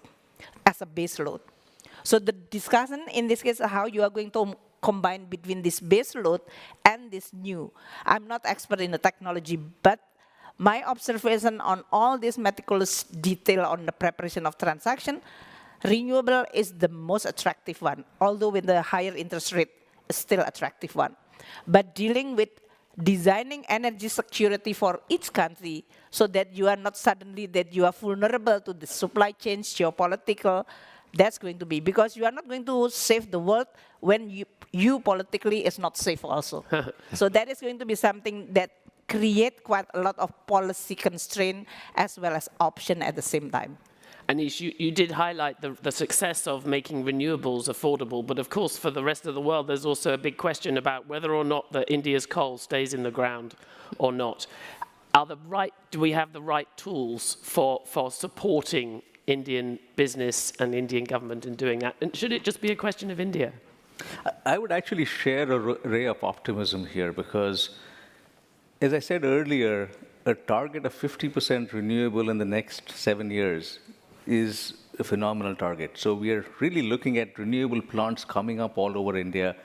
as a base load. So the discussion in this case is how you are going to combine between this base load and this new. I'm not expert in the technology, but my observation on all this meticulous detail on the preparation of transaction, renewable is the most attractive one, although with the higher interest rate, still attractive one. But dealing with designing energy security for each country so that you are not suddenly that you are vulnerable to the supply chain, geopolitical, that's going to be, because you are not going to save the world when you politically is not safe also. So that is going to be something that create quite a lot of policy constraint as well as option at the same time. Anish, you did highlight the success of making renewables affordable, but of course for the rest of the world there's also a big question about whether or not India's coal stays in the ground or not. Do we have the right tools for supporting Indian business and Indian government in doing that? And should it just be a question of India? I would actually share a ray of optimism here because, as I said earlier, a target of 50% renewable in the next 7 years is a phenomenal target. So we are really looking at renewable plants coming up all over India.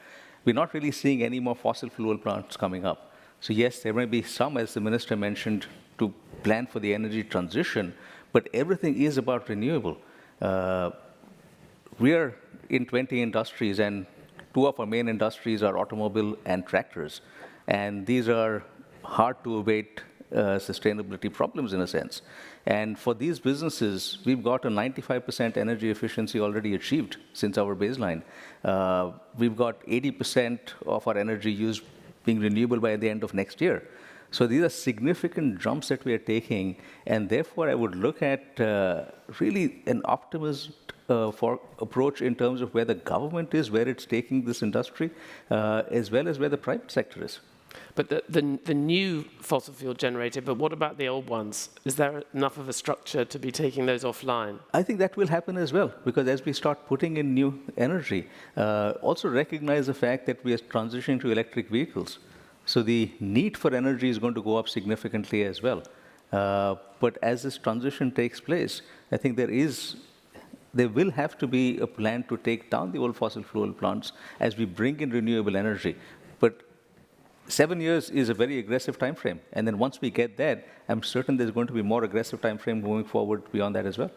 We're not really seeing any more fossil fuel plants coming up. So yes, there may be some, as the minister mentioned, to plan for the energy transition, but everything is about renewable. We are in 20 industries, and 2 of our main industries are automobile and tractors. And these are hard to abate sustainability problems in a sense. And for these businesses, we've got a 95% energy efficiency already achieved since our baseline. We've got 80% of our energy use being renewable by the end of next year. So these are significant jumps that we are taking, and therefore I would look at really an optimist approach in terms of where the government is, where it's taking this industry, as well as where the private sector is. But the new fossil fuel generator, but what about the old ones? Is there enough of a structure to be taking those offline? I think that will happen as well, because as we start putting in new energy, also recognize the fact that we are transitioning to electric vehicles. So the need for energy is going to go up significantly as well. But as this transition takes place, I think there will have to be a plan to take down the old fossil fuel plants as we bring in renewable energy. But 7 years is a very aggressive time frame. And then once we get that, I'm certain there's going to be more aggressive time frame moving forward beyond that as well.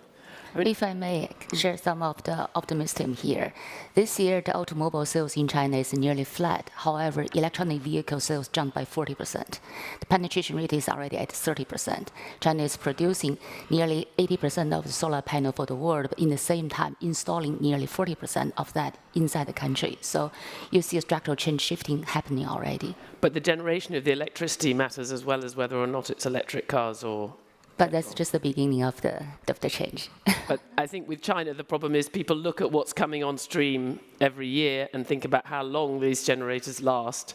If I may share some of the optimism here. This year, the automobile sales in China is nearly flat. However, electronic vehicle sales jumped by 40%. The penetration rate is already at 30%. China is producing nearly 80% of the solar panel for the world, but in the same time, installing nearly 40% of that inside the country. So you see a structural change shifting happening already. But the generation of the electricity matters as well as whether or not it's electric cars or... But that's just the beginning of the change. But I think with China, the problem is people look at what's coming on stream every year and think about how long these generators last.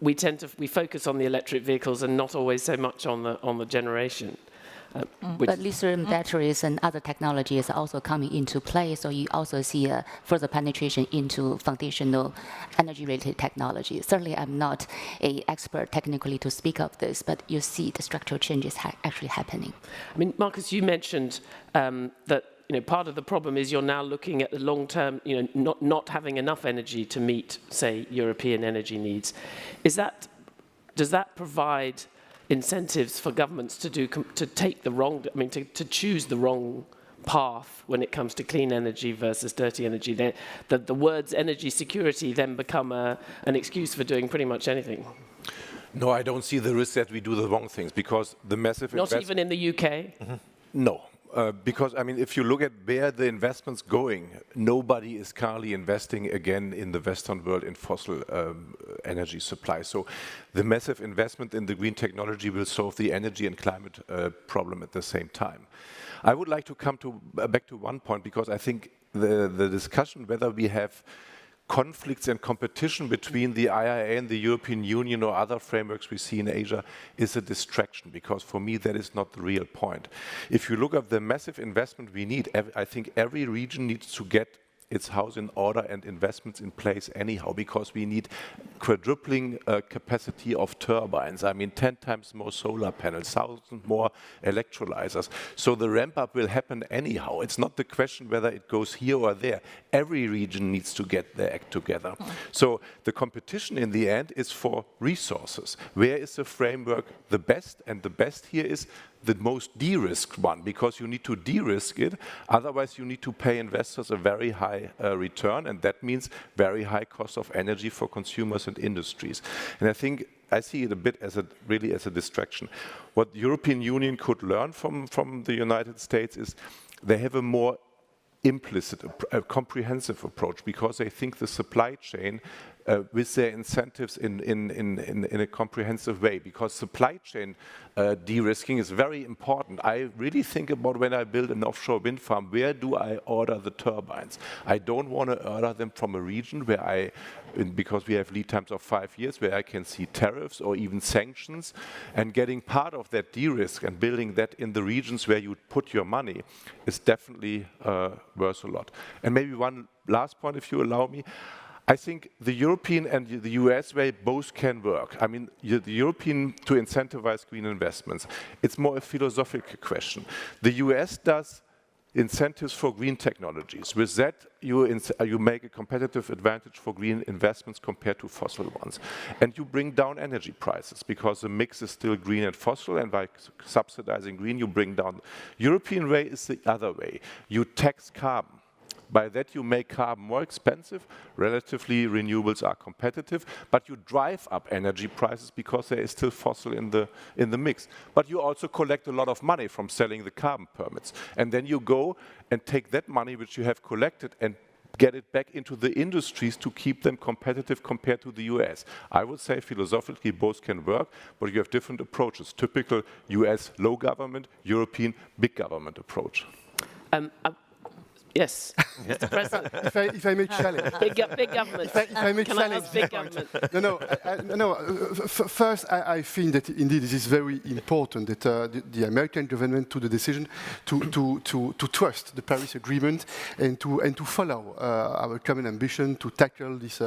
We focus on the electric vehicles and not always so much on the generation. But lithium batteries and other technologies are also coming into play, so you also see a further penetration into foundational energy-related technology. Certainly, I'm not an expert technically to speak of this, but you see the structural changes actually happening. I mean, Marcus, you mentioned that part of the problem is you're now looking at the long-term, not having enough energy to meet, say, European energy needs. Does that provide incentives for governments to choose the wrong path when it comes to clean energy versus dirty energy? The words energy security then become an excuse for doing pretty much anything. No, I don't see the risk that we do the wrong things, because the massive Not even in the UK? Mm-hmm. No. Because, I mean, if you look at where the investment's going, nobody is currently investing again in the Western world in fossil energy supply. So the massive investment in the green technology will solve the energy and climate problem at the same time. I would like to come back to one point, because I think the discussion whether we have conflicts and competition between the IIA and the European Union or other frameworks we see in Asia is a distraction, because for me that is not the real point. If you look at the massive investment we need, I think every region needs to get its house in order and investments in place anyhow, because we need quadrupling capacity of turbines. I mean, 10 times more solar panels, 1,000 more electrolyzers. So the ramp up will happen anyhow. It's not the question whether it goes here or there. Every region needs to get their act together. So the competition in the end is for resources. Where is the framework the best? And the best here is the most de-risked one, because you need to de-risk it. Otherwise, you need to pay investors a very high return, and that means very high cost of energy for consumers and industries. And I think I see it a bit as really as a distraction. What the European Union could learn from the United States is they have a more implicit, a comprehensive approach, because they think the supply chain with their incentives in a comprehensive way, because supply chain de-risking is very important. I really think about when I build an offshore wind farm, where do I order the turbines? I don't want to order them from a region where because we have lead times of 5 years, where I can see tariffs or even sanctions, and getting part of that de-risk and building that in the regions where you put your money is definitely worth a lot. And maybe one last point, if you allow me. I think the European and the US way both can work. I mean, the European to incentivize green investments, it's more a philosophical question. The US does incentives for green technologies. With that, you make a competitive advantage for green investments compared to fossil ones. And you bring down energy prices, because the mix is still green and fossil, and by subsidizing green, you bring down. European way is the other way. You tax carbon. By that, you make carbon more expensive. Relatively, renewables are competitive, but you drive up energy prices because there is still fossil in the mix. But you also collect a lot of money from selling the carbon permits. And then you go and take that money which you have collected and get it back into the industries to keep them competitive compared to the US. I would say philosophically both can work, but you have different approaches. Typical US low government, European big government approach. Yes, Mr. President. If I may challenge. Big government. If I may Can I challenge ask this big point. government? No. First, I think that indeed it is very important that the American government took the decision to trust the Paris Agreement and to follow our common ambition to tackle this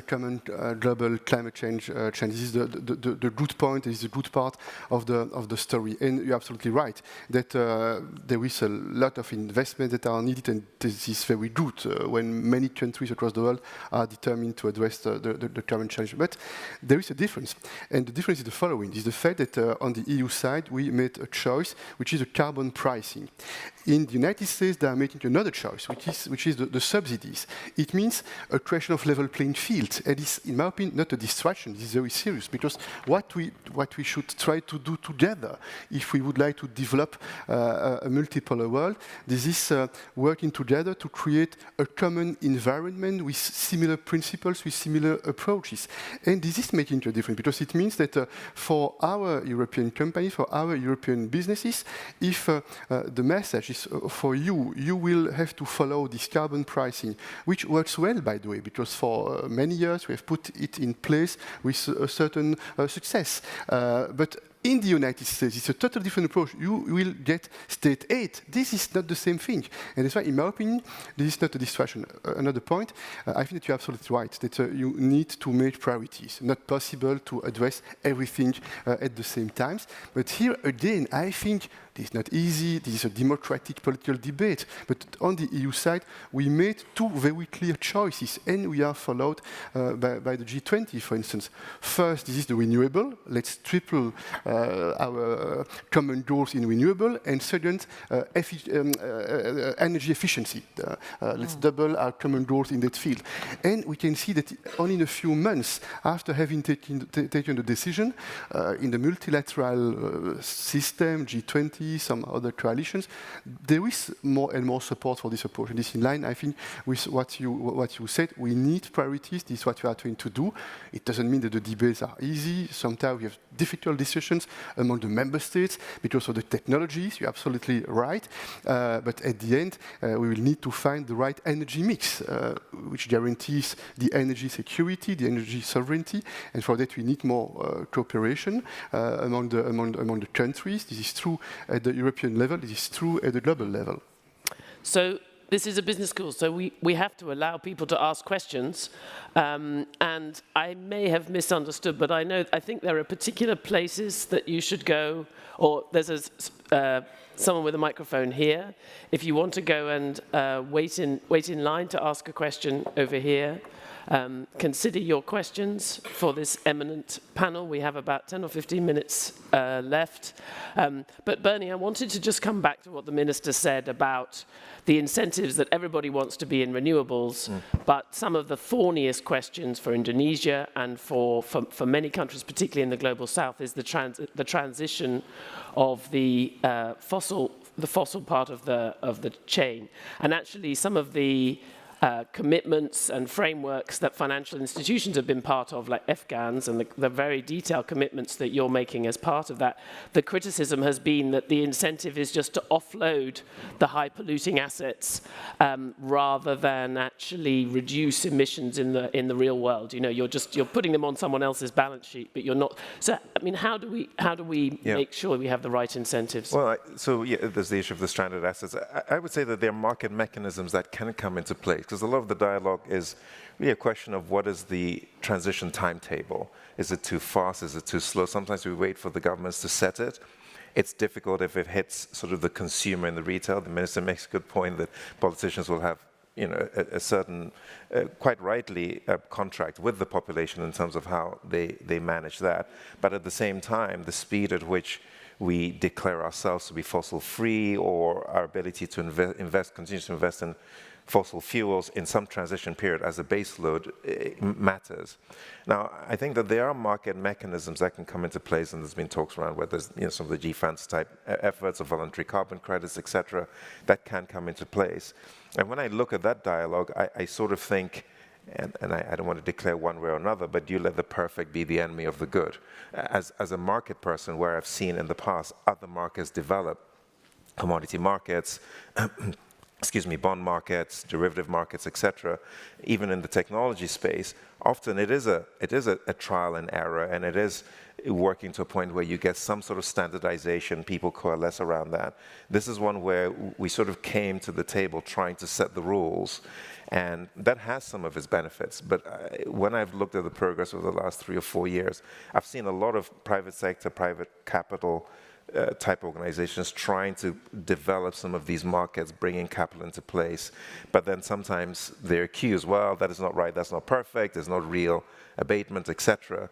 common global climate change. This is the good point. This is the good part of the story. And you're absolutely right that there is a lot of investment that are needed, and this is very good when many countries across the world are determined to address the current challenge. But there is a difference, and the difference is the following: is the fact that on the EU side we made a choice, which is a carbon pricing. In the United States, they are making another choice, which is the subsidies. It means a creation of level playing field, and it's, in my opinion, not a distraction. This is very serious, because what we should try to do together, if we would like to develop a multipolar world, this is working together to create a common environment with similar principles, with similar approaches. And this is making a difference, because it means that for our European companies, for our European businesses, if the message is for you will have to follow this carbon pricing, which works well, by the way, because for many years we have put it in place with a certain success. But in the United States, it's a totally different approach. You will get state aid. This is not the same thing. And that's why, in my opinion, this is not a distraction. Another point, I think that you're absolutely right, that you need to make priorities. Not possible to address everything at the same time. But here, again, I think this is not easy. This is a democratic political debate. But on the EU side, we made two very clear choices, and we are followed by the G20, for instance. First, this is the renewable. Let's triple our common goals in renewable. And second, energy efficiency. Let's double our common goals in that field. And we can see that only in a few months after having taken the decision in the multilateral system, G20, some other coalitions, there is more and more support for this approach. And this is in line, I think, with what you said. We need priorities. This is what we are trying to do. It doesn't mean that the debates are easy. Sometimes we have difficult discussions among the member states because of the technologies. You're absolutely right. But at the end, we will need to find the right energy mix, which guarantees the energy security, the energy sovereignty. And for that, we need more cooperation among the countries. This is true at the European level. This is true at the global level. So this is a business school, so we have to allow people to ask questions. And I may have misunderstood, but I think there are particular places that you should go, or there's someone with a microphone here. If you want to go and wait in line to ask a question over here, consider your questions for this eminent panel. We have about 10 or 15 minutes left. But Bernie, I wanted to just come back to what the minister said about the incentives that everybody wants to be in renewables, but some of the thorniest questions for Indonesia and for many countries, particularly in the global south, is the transition of the fossil part of the chain. And actually some of the commitments and frameworks that financial institutions have been part of, like FGANs, and the very detailed commitments that you're making as part of that, the criticism has been that the incentive is just to offload the high polluting assets rather than actually reduce emissions in the real world. You know, you're putting them on someone else's balance sheet, but you're not. So, I mean, how do we make sure we have the right incentives? Well, there's the issue of the stranded assets. I would say that there are market mechanisms that can come into play, because a lot of the dialogue is really a question of what is the transition timetable. Is it too fast? Is it too slow? Sometimes we wait for the governments to set it. It's difficult if it hits sort of the consumer and the retail. The minister makes a good point that politicians will have, you know, a certain, quite rightly, contract with the population in terms of how they manage that. But at the same time, the speed at which we declare ourselves to be fossil-free, or our ability to continue to invest in fossil fuels in some transition period as a base load matters. Now, I think that there are market mechanisms that can come into place, and there's been talks around where there's, you know, some of the GFANS type efforts of voluntary carbon credits, etc., that can come into place. And when I look at that dialogue, I sort of think, and I don't want to declare one way or another, but you let the perfect be the enemy of the good. As a market person, where I've seen in the past other markets develop, commodity markets, bond markets, derivative markets, etc., even in the technology space, often it is a trial and error, and it is working to a point where you get some sort of standardization, people coalesce around that. This is one where we sort of came to the table trying to set the rules, and that has some of its benefits. But when I've looked at the progress over the last 3 or 4 years, I've seen a lot of private sector, private capital type organizations trying to develop some of these markets, bringing capital into place. But then sometimes they're accused, well, that is not right, that's not perfect, there's not real abatement, etc.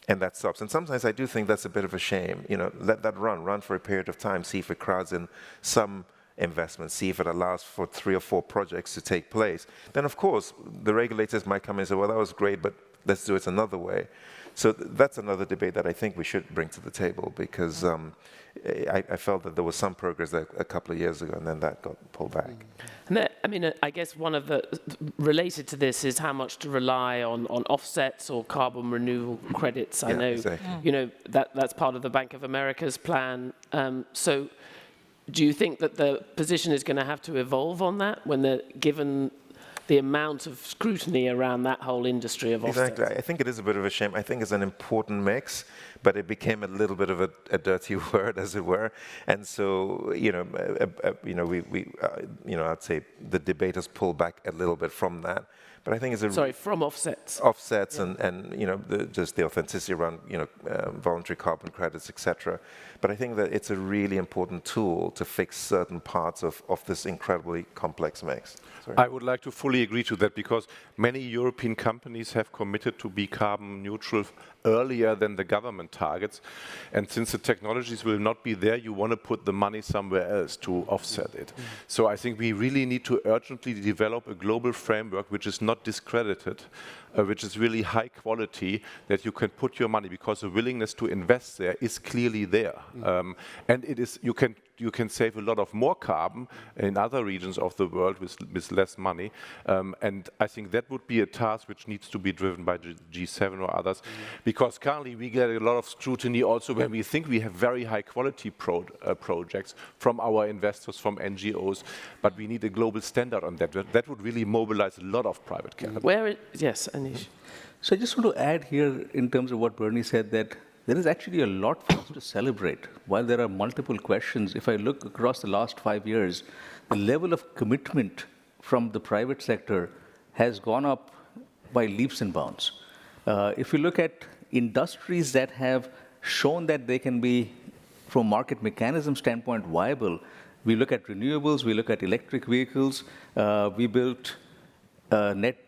And that stops. And sometimes I do think that's a bit of a shame. You know, let that run for a period of time, see if it crowds in some investment, see if it allows for 3 or 4 projects to take place. Then, of course, the regulators might come in and say, well, that was great, but let's do it another way. So that's another debate that I think we should bring to the table, because I felt that there was some progress there a couple of years ago, and then that got pulled back. And that, I mean, I guess one of the, related to this is how much to rely on offsets or carbon renewal credits. I know, exactly. You know, that's part of the Bank of America's plan. So do you think that the position is going to have to evolve on that when they're given the amount of scrutiny around that whole industry of offsets? Exactly. I think it is a bit of a shame. I think it's an important mix, but it became a little bit of a dirty word, as it were. And so, you know, I'd say the debate has pulled back a little bit from that. But I think it's from offsets. Offsets, yeah. and you know, just the authenticity around, you know, voluntary carbon credits, etc. But I think that it's a really important tool to fix certain parts of this incredibly complex mix. Sorry. I would like to fully agree to that, because many European companies have committed to be carbon neutral earlier than the government targets. And since the technologies will not be there, you want to put the money somewhere else to offset it. Mm-hmm. So I think we really need to urgently develop a global framework which is not discredited, which is really high quality, that you can put your money, because the willingness to invest there is clearly there. Mm-hmm. And it is, you can save a lot of more carbon in other regions of the world with less money. And I think that would be a task which needs to be driven by G7 or others. Mm-hmm. Because currently we get a lot of scrutiny also when we think we have very high quality projects from our investors, from NGOs, but we need a global standard on that. That would really mobilize a lot of private capital. Yes, Anish. So I just want to add here, in terms of what Bernie said, that there is actually a lot for us to celebrate. While there are multiple questions, if I look across the last 5 years, the level of commitment from the private sector has gone up by leaps and bounds. If you look at industries that have shown that they can be, from a market mechanism standpoint, viable, we look at renewables, we look at electric vehicles, we built net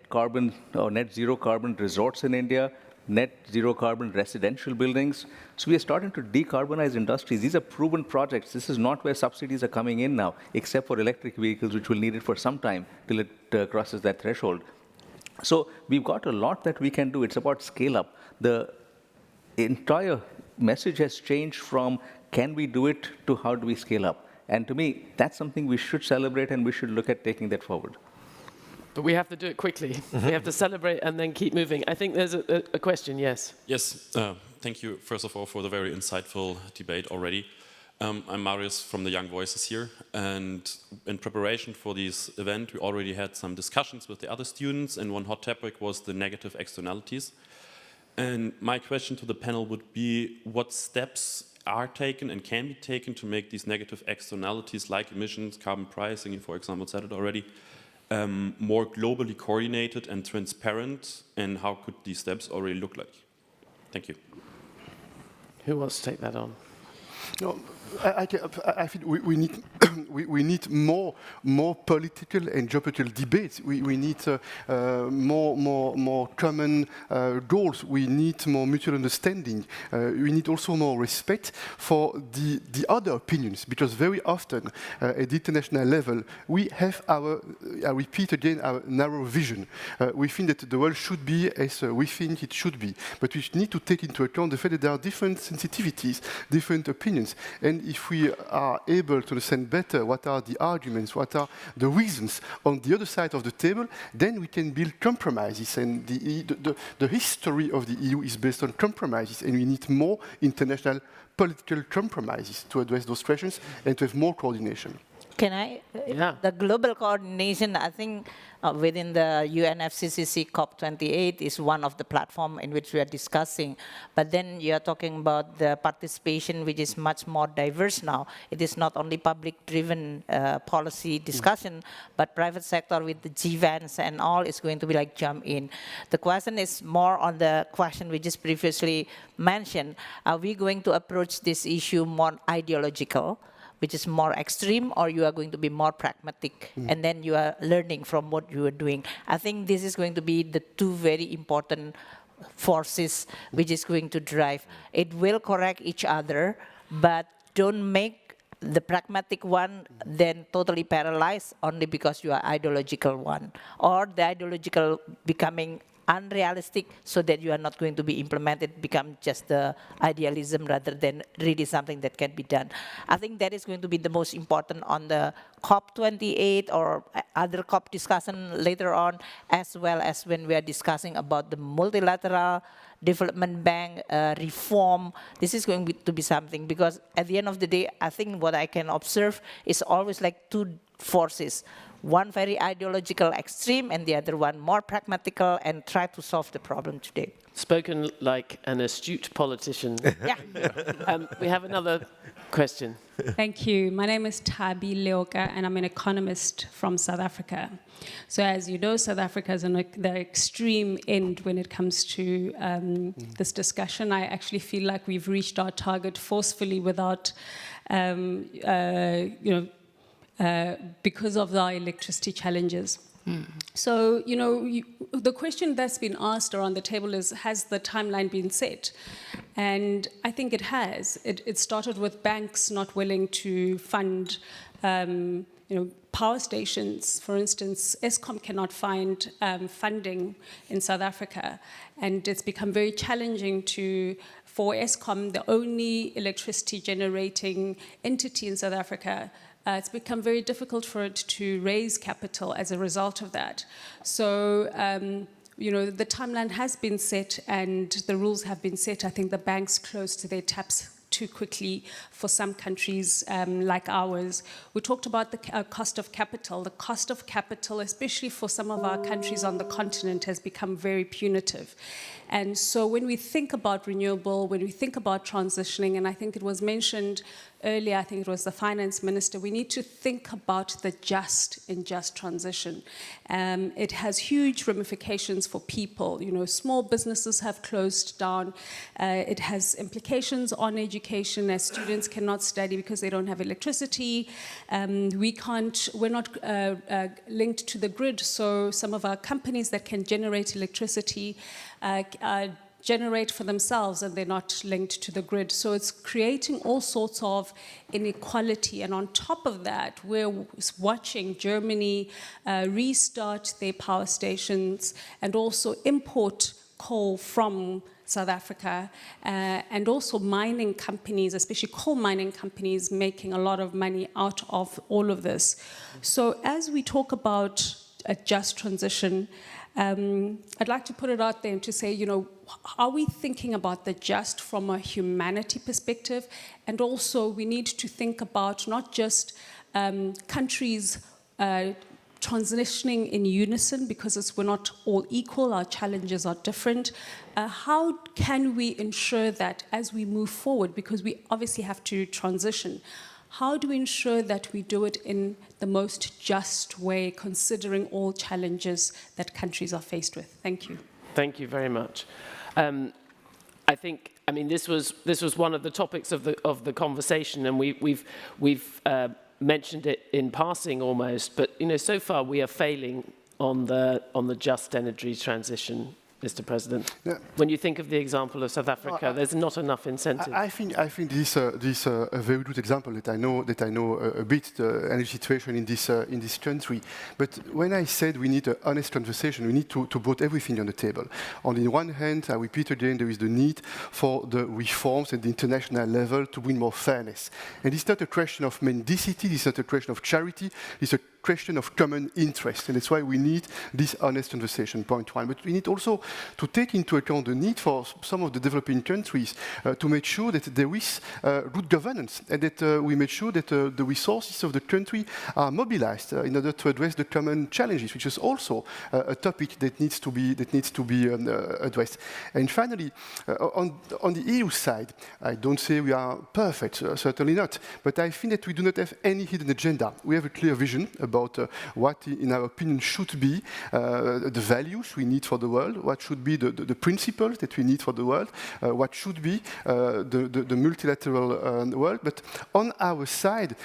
zero carbon resorts in India, net zero carbon residential buildings. So we are starting to decarbonize industries. These are proven projects. This is not where subsidies are coming in now, except for electric vehicles, which will need it for some time till it crosses that threshold. So we've got a lot that we can do. It's about scale up. The entire message has changed from can we do it to how do we scale up. And to me, that's something we should celebrate, and we should look at taking that forward. But we have to do it quickly. We have to celebrate and then keep moving. I think there's a question, yes. Yes, thank you, first of all, for the very insightful debate already. I'm Marius from the Young Voices here, and in preparation for this event, we already had some discussions with the other students, and one hot topic was the negative externalities. And my question to the panel would be, what steps are taken and can be taken to make these negative externalities, like emissions, carbon pricing, you, for example, said it already, more globally coordinated and transparent, and how could these steps already look like? Thank you. Who wants to take that on? No, I think we need we need more political and geopolitical debates. We need more common goals. We need more mutual understanding. We need also more respect for the other opinions, because very often at the international level we have our, I repeat again, our narrow vision. We think that the world should be as we think it should be, but we need to take into account the fact that there are different sensitivities, different opinions, and if we are able to understand better what are the arguments, what are the reasons on the other side of the table, then we can build compromises. And the history of the EU is based on compromises, and we need more international political compromises to address those questions and to have more coordination. Can I? Yeah. The global coordination, I think, within the UNFCCC COP28 is one of the platforms in which we are discussing. But then you are talking about the participation, which is much more diverse now. It is not only public-driven policy discussion, but private sector with the GVANs and all is going to be like jump in. The question is more on the question we just previously mentioned. Are we going to approach this issue more ideological, which is more extreme, or you are going to be more pragmatic, and then you are learning from what you are doing? I think this is going to be the two very important forces which is going to drive. It will correct each other, but don't make the pragmatic one then totally paralyzed only because you are ideological one, or the ideological becoming unrealistic so that you are not going to be implemented, become just the idealism rather than really something that can be done. I think that is going to be the most important on the COP28 or other COP discussion later on, as well as when we are discussing about the multilateral development bank reform. This is going to be something, because at the end of the day, I think what I can observe is always like two forces. One very ideological extreme and the other one more pragmatical and try to solve the problem today. Spoken like an astute politician. Yeah. We have another question. Thank you. My name is Tabi Leoka, and I'm an economist from South Africa. So as you know, South Africa is on the extreme end when it comes to this discussion. I actually feel like we've reached our target forcefully without, because of our electricity challenges. So, the question that's been asked around the table is, has the timeline been set? And I think it has. It started with banks not willing to fund, power stations. For instance, ESCOM cannot find funding in South Africa. And it's become very challenging for ESCOM, the only electricity generating entity in South Africa. It's become very difficult for it to raise capital as a result of that. So, the timeline has been set and the rules have been set. I think the banks closed their taps too quickly for some countries like ours. We talked about the cost of capital. The cost of capital, especially for some of our countries on the continent, has become very punitive. And so when we think about renewable, when we think about transitioning, and I think it was mentioned earlier, I think it was the finance minister, we need to think about the just transition. It has huge ramifications for people. Small businesses have closed down. It has implications on education, as students cannot study because they don't have electricity. We're not linked to the grid, so some of our companies that can generate electricity generate for themselves and they're not linked to the grid. So it's creating all sorts of inequality. And on top of that, we're watching Germany restart their power stations and also import coal from South Africa, and also mining companies, especially coal mining companies, making a lot of money out of all of this. So as we talk about a just transition, I'd like to put it out there and to say, are we thinking about the just from a humanity perspective? And also we need to think about not just countries transitioning in unison, because we're not all equal, our challenges are different. How can we ensure that as we move forward, because we obviously have to transition, how do we ensure that we do it in the most just way, considering all challenges that countries are faced with? Thank you. Thank you very much. I think, this was one of the topics of the conversation, and we've mentioned it in passing almost. But so far we are failing on the just energy transition, Mr. President. Yeah. When you think of the example of South Africa, there's not enough incentive. I think this is a very good example that I know a bit the energy situation in this country. But when I said we need an honest conversation, we need to put everything on the table. On the one hand, I repeat again, there is the need for the reforms at the international level to bring more fairness. And it's not a question of mendicity, it's not a question of charity, it's a question of common interest, and that's why we need this honest conversation, point one. But we need also to take into account the need for some of the developing countries to make sure that there is good governance, and that we make sure that the resources of the country are mobilized in order to address the common challenges, which is also a topic that needs to be addressed. And finally, on the EU side, I don't say we are perfect, certainly not, but I think that we do not have any hidden agenda. We have a clear vision about what, in our opinion, should be the values we need for the world, what should be the principles that we need for the world, what should be the multilateral world. But on our side,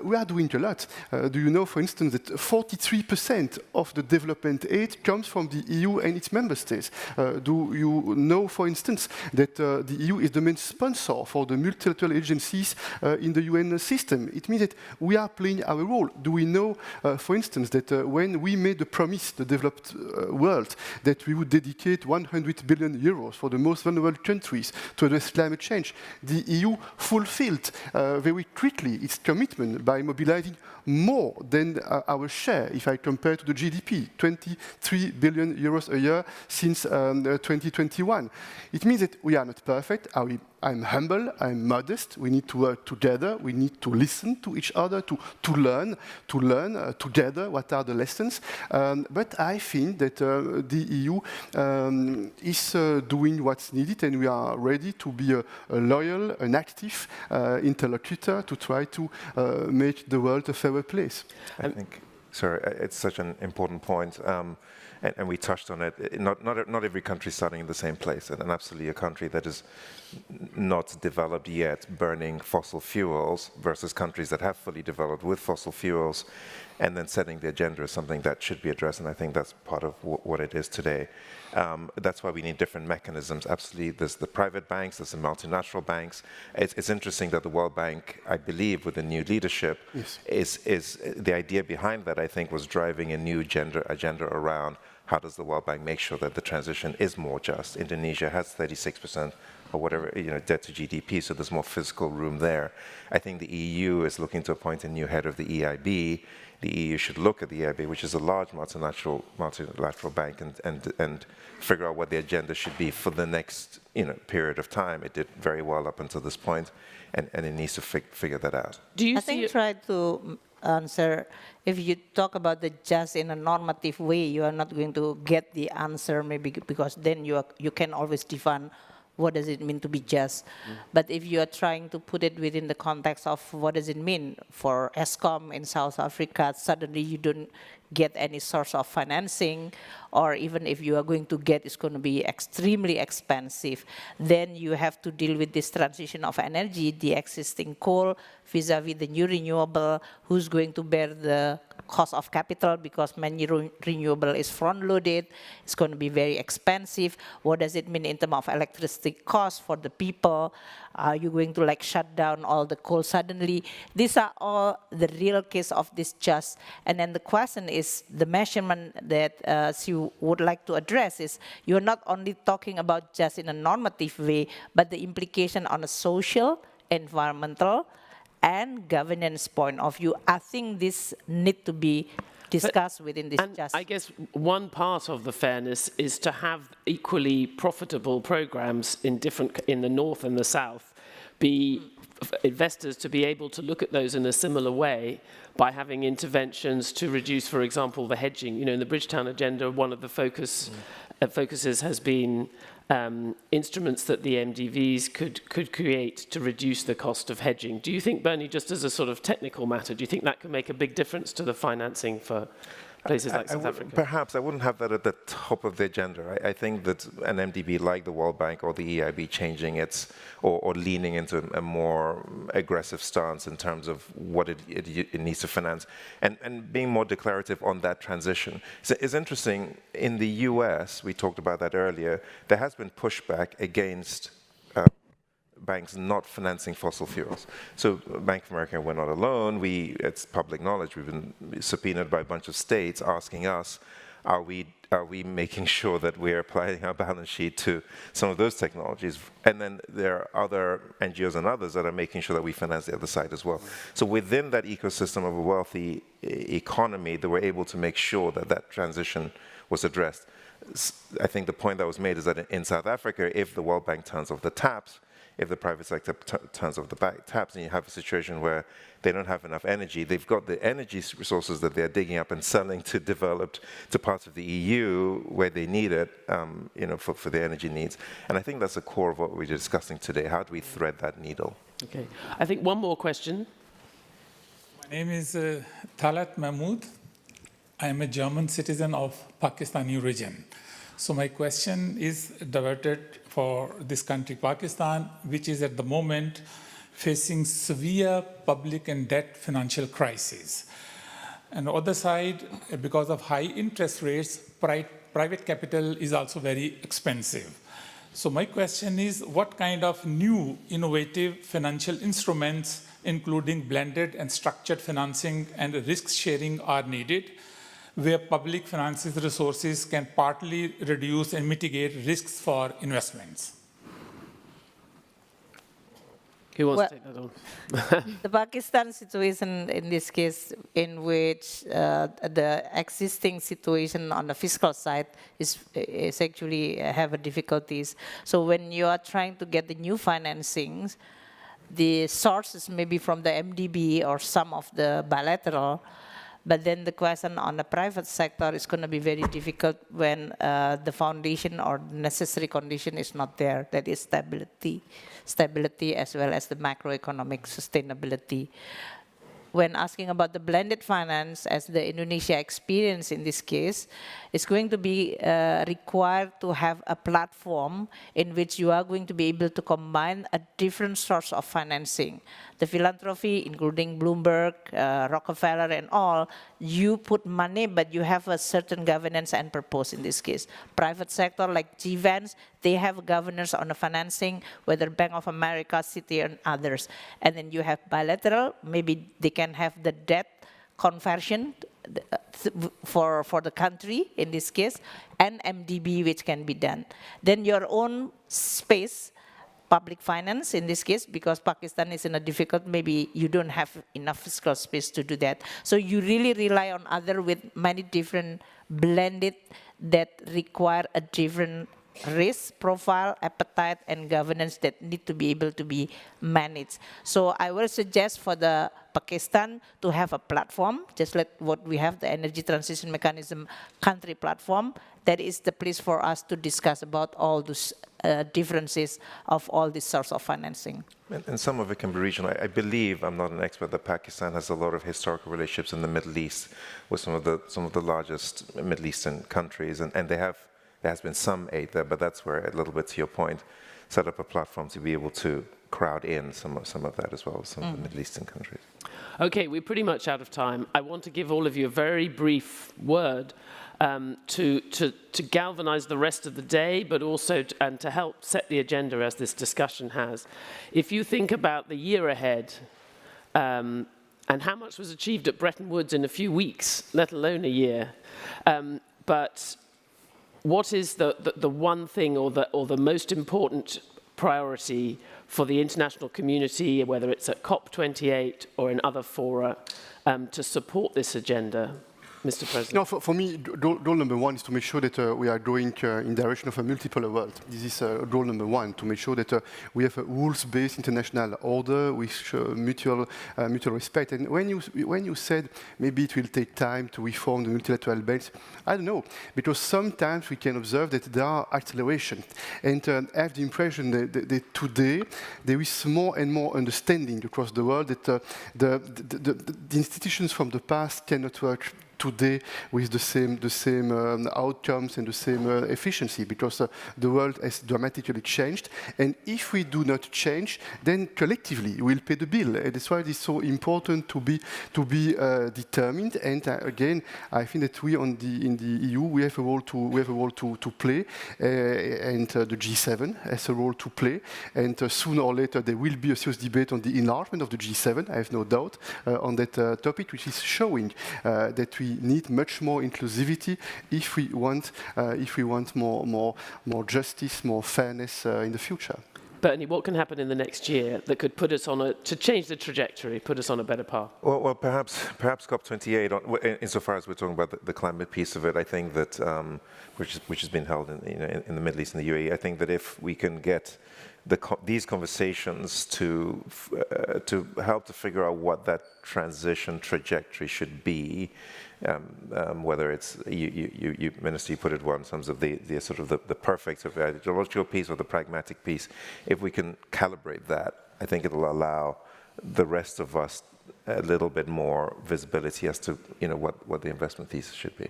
we are doing a lot. Do you know, for instance, that 43% of the development aid comes from the EU and its member states? Do you know, for instance, that the EU is the main sponsor for the multilateral agencies in the UN system? It means that we are playing our role. Do we know, for instance, that when we made the promise, the developed world, that we would dedicate 100 billion euros for the most vulnerable countries to address climate change, the EU fulfilled very quickly its commitment by mobilizing more than our share, if I compare to the GDP, 23 billion euros a year since 2021. It means that we are not perfect. I'm humble, I'm modest. We need to work together. We need to listen to each other, to learn together what are the lessons. But I think that the EU is doing what's needed, and we are ready to be a loyal, an active interlocutor to try to make the world a fairer place. I think, sorry, it's such an important point. And we touched on it. Not every country is starting in the same place, and absolutely a country that is not developed yet burning fossil fuels versus countries that have fully developed with fossil fuels, and then setting the agenda is something that should be addressed, and I think that's part of what it is today. That's why we need different mechanisms. Absolutely, there's the private banks, there's the multinational banks. It's interesting that the World Bank, I believe, with the new leadership, yes, is the idea behind that, I think, was driving a new agenda around how does the World Bank make sure that the transition is more just. Indonesia has 36% or whatever, debt to GDP, so there's more fiscal room there. I think the EU is looking to appoint a new head of the EIB. The EU should look at the EIB, which is a large multilateral bank, and figure out what the agenda should be for the next period of time. It did very well up until this point, and it needs to figure that out. Do you try to answer, if you talk about the just in a normative way, you are not going to get the answer, maybe because then you can always define what does it mean to be just. But if you are trying to put it within the context of what does it mean for ESCOM in South Africa, suddenly you don't get any source of financing, or even if you are going to get, it's going to be extremely expensive. Then you have to deal with this transition of energy, the existing coal vis-a-vis the new renewable, who's going to bear the cost of capital, because many renewable is front-loaded. It's going to be very expensive. What does it mean in terms of electricity costs for the people? Are you going to shut down all the coal suddenly? These are all the real case of this just. And then the question is, the measurement that you would like to address is, you're not only talking about just in a normative way, but the implication on a social, environmental, and governance point of view. I think this need to be discussed within this just. I guess one part of the fairness is to have equally profitable programs in the north and the south, investors to be able to look at those in a similar way by having interventions to reduce, for example, the hedging. In the Bridgetown Agenda, one of the focuses has been instruments that the MDVs could create to reduce the cost of hedging. Do you think, Bernie, just as a sort of technical matter, do you think that could make a big difference to the financing for places like South Africa? Perhaps. I wouldn't have that at the top of the agenda. I think that an MDB like the World Bank or the EIB changing its, or leaning into a more aggressive stance in terms of what it needs to finance, and being more declarative on that transition. So it's interesting, in the US, we talked about that earlier, there has been pushback against banks not financing fossil fuels. So Bank of America, we're not alone. It's public knowledge. We've been subpoenaed by a bunch of states asking us, are we making sure that we're applying our balance sheet to some of those technologies? And then there are other NGOs and others that are making sure that we finance the other side as well. So within that ecosystem of a wealthy economy, they were able to make sure that that transition was addressed. I think the point that was made is that in South Africa, if the World Bank turns off the taps, if the private sector turns off the taps, and you have a situation where they don't have enough energy, they've got the energy resources that they're digging up and selling to parts of the EU where they need it, for their energy needs. And I think that's the core of what we're discussing today. How do we thread that needle? Okay, I think one more question. My name is Talat Mahmood. I am a German citizen of Pakistani origin. So my question is diverted for this country, Pakistan, which is at the moment facing severe public and debt financial crisis. And on the other side, because of high interest rates, private capital is also very expensive. So my question is, what kind of new innovative financial instruments, including blended and structured financing and risk sharing, are needed, where public finances resources can partly reduce and mitigate risks for investments? Who wants to take that on? The Pakistan situation in this case, in which the existing situation on the fiscal side is actually have difficulties. So when you are trying to get the new financings, the sources may be from the MDB or some of the bilateral. But then the question on the private sector is going to be very difficult when the foundation or necessary condition is not there. That is stability as well as the macroeconomic sustainability. When asking about the blended finance, as the Indonesia experience in this case, it's going to be required to have a platform in which you are going to be able to combine a different source of financing. The philanthropy, including Bloomberg, Rockefeller and all, you put money, but you have a certain governance and purpose in this case. Private sector like GVANs, they have governance on the financing, whether Bank of America, Citi and others. And then you have bilateral, maybe they can have the debt conversion for the country in this case, and MDB which can be done. Then your own space, public finance in this case, because Pakistan is in a difficult, maybe you don't have enough fiscal space to do that. So you really rely on other with many different blended that require a different risk profile, appetite, and governance that need to be able to be managed. So I will suggest for the Pakistan to have a platform, just like what we have, the energy transition mechanism country platform. That is the place for us to discuss about all those differences of all these sorts of financing. And some of it can be regional. I believe, I'm not an expert, that Pakistan has a lot of historical relationships in the Middle East with some of the largest Middle Eastern countries, and there has been some aid there, but that's where, a little bit to your point, set up a platform to be able to crowd in some of that as well, some of the Middle Eastern countries. Okay, we're pretty much out of time. I want to give all of you a very brief word to galvanize the rest of the day, but also to help set the agenda as this discussion has. If you think about the year ahead, and how much was achieved at Bretton Woods in a few weeks, let alone a year, but what is the one thing or the most important priority for the international community, whether it's at COP28 or in other fora, to support this agenda? Mr. President. No, for me, goal number one is to make sure that we are going in direction of a multipolar world. This is goal number one, to make sure that we have a rules-based international order with mutual respect. And when you said maybe it will take time to reform the multilateral banks, I don't know, because sometimes we can observe that there are acceleration. And I have the impression that today there is more and more understanding across the world that the institutions from the past cannot work today with the same outcomes and the same efficiency, because the world has dramatically changed. And if we do not change, then collectively we'll pay the bill. And that's why it is so important to be determined. And again, I think that we in the EU we have a role to play, and the G7 has a role to play. And sooner or later there will be a serious debate on the enlargement of the G7. I have no doubt on that topic, which is showing that we we need much more inclusivity if we want more justice, more fairness in the future. Bernie, what can happen in the next year that could put us on to change the trajectory, put us on a better path? Well, perhaps COP28, insofar as we're talking about the climate piece of it, I think that, which has been held in the Middle East and the UAE, I think that if we can get these conversations to help to figure out what that transition trajectory should be, whether it's Minister, you put it well in terms of the sort of the perfect sort of ideological piece or the pragmatic piece. If we can calibrate that, I think it will allow the rest of us a little bit more visibility as to what the investment thesis should be.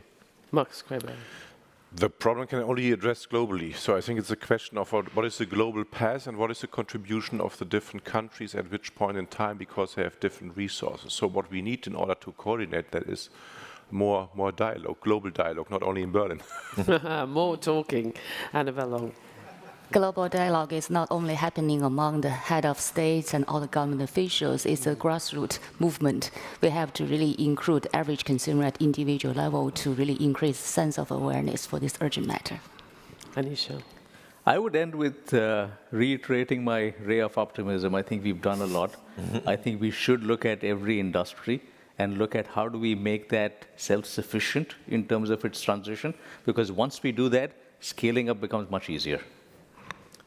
Markus Kreber. The problem can only address globally. So I think it's a question of what is the global path and what is the contribution of the different countries at which point in time, because they have different resources. So what we need in order to coordinate that is more dialogue, global dialogue, not only in Berlin. More talking. Anna Vallon. Global dialogue is not only happening among the head of states and all the government officials, it's a grassroots movement. We have to really include average consumer at individual level to really increase sense of awareness for this urgent matter. Anisha. I would end with reiterating my ray of optimism. I think we've done a lot. I think we should look at every industry and look at how do we make that self-sufficient in terms of its transition, because once we do that, scaling up becomes much easier.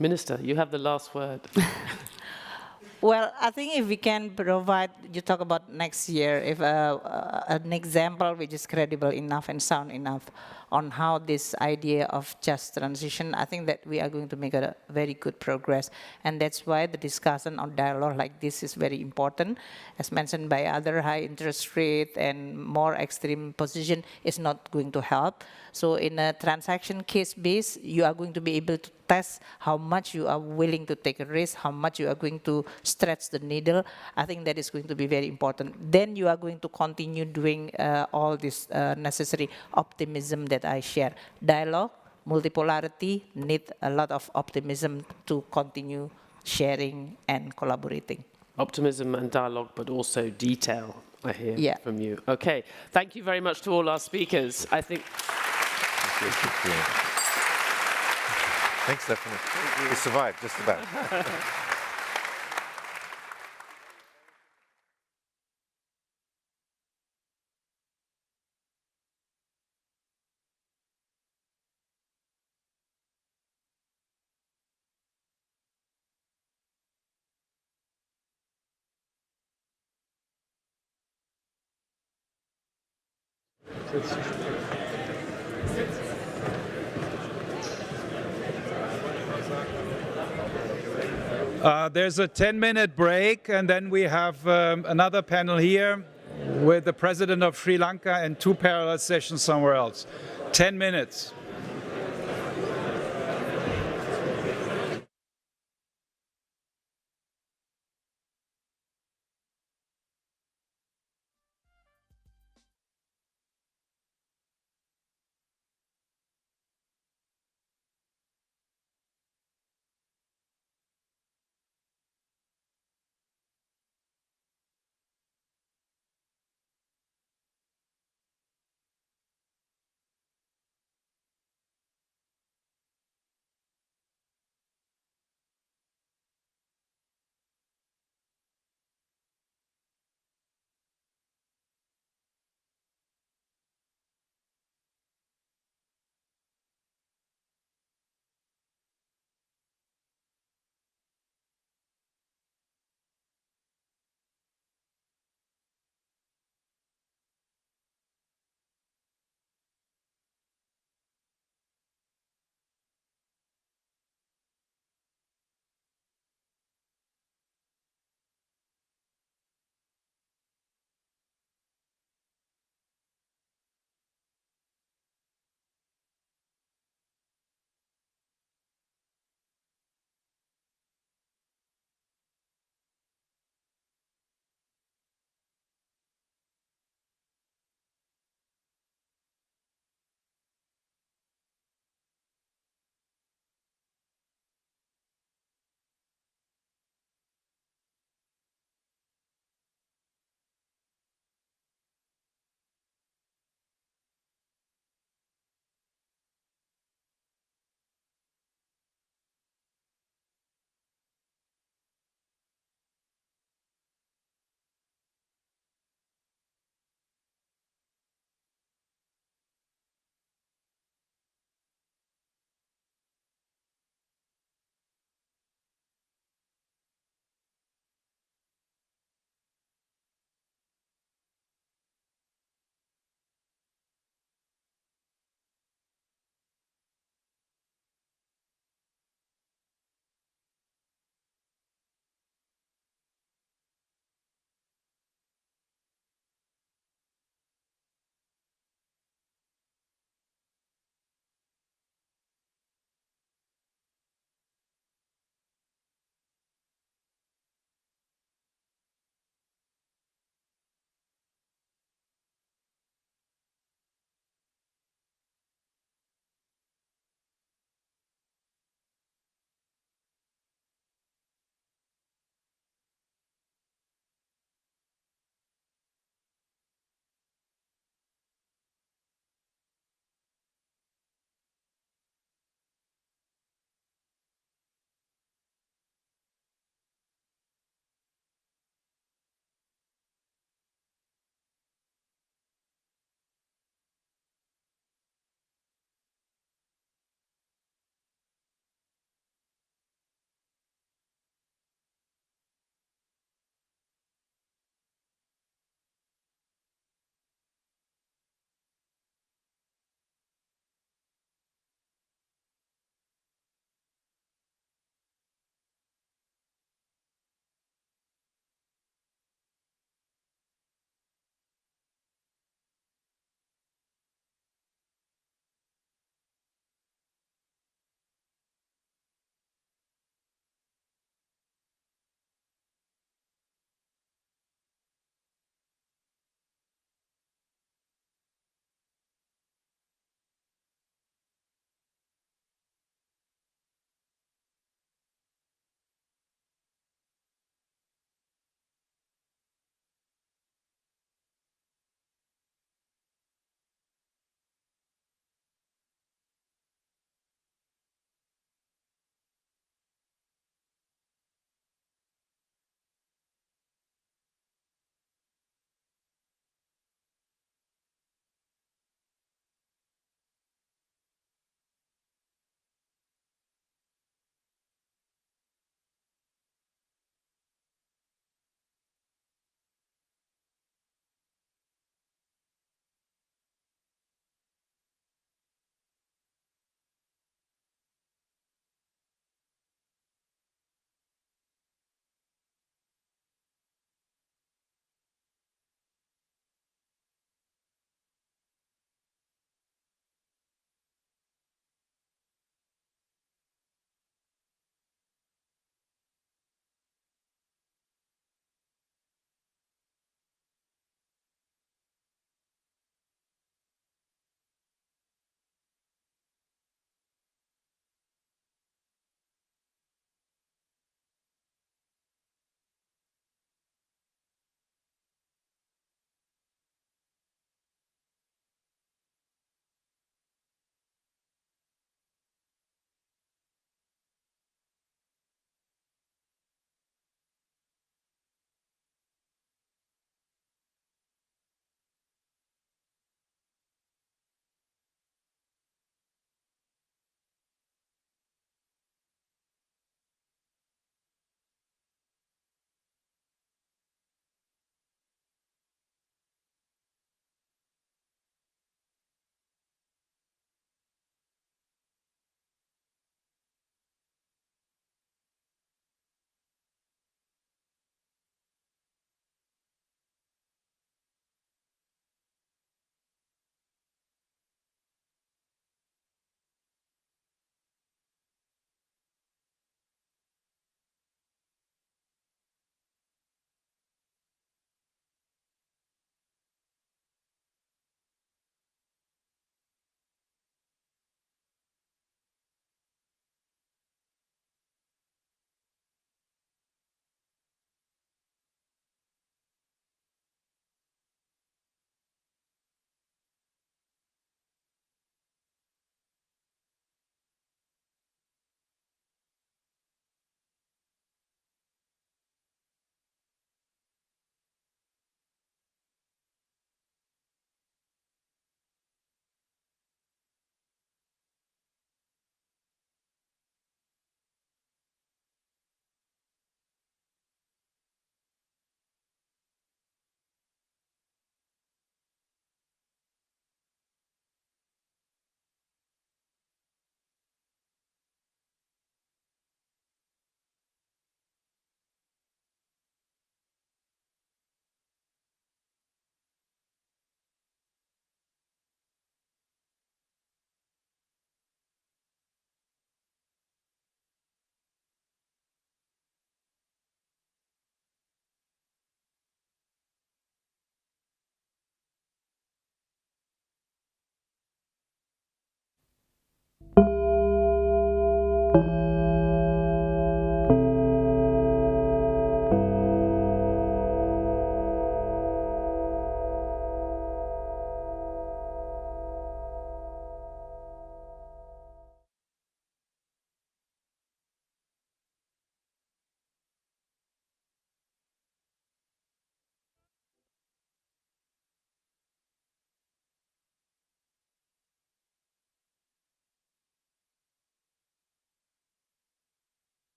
Minister, you have the last word. Well, I think if we can provide, you talk about next year, if an example which is credible enough and sound enough on how this idea of just transition, I think that we are going to make a very good progress. And that's why the discussion on dialogue like this is very important. As mentioned by other, high interest rate and more extreme position is not going to help. So in a transaction case base, you are going to be able to test how much you are willing to take a risk, how much you are going to stretch the needle. I think that is going to be very important. Then you are going to continue doing all this necessary optimism that I share. Dialogue, multipolarity, need a lot of optimism to continue sharing and collaborating. Optimism and dialogue, but also detail, I hear from you. Okay, thank you very much to all our speakers. I think... Thanks, Stephanie. We survived, just about. There's a 10-minute break, and then we have another panel here with the President of Sri Lanka and 2 parallel sessions somewhere else. 10 minutes.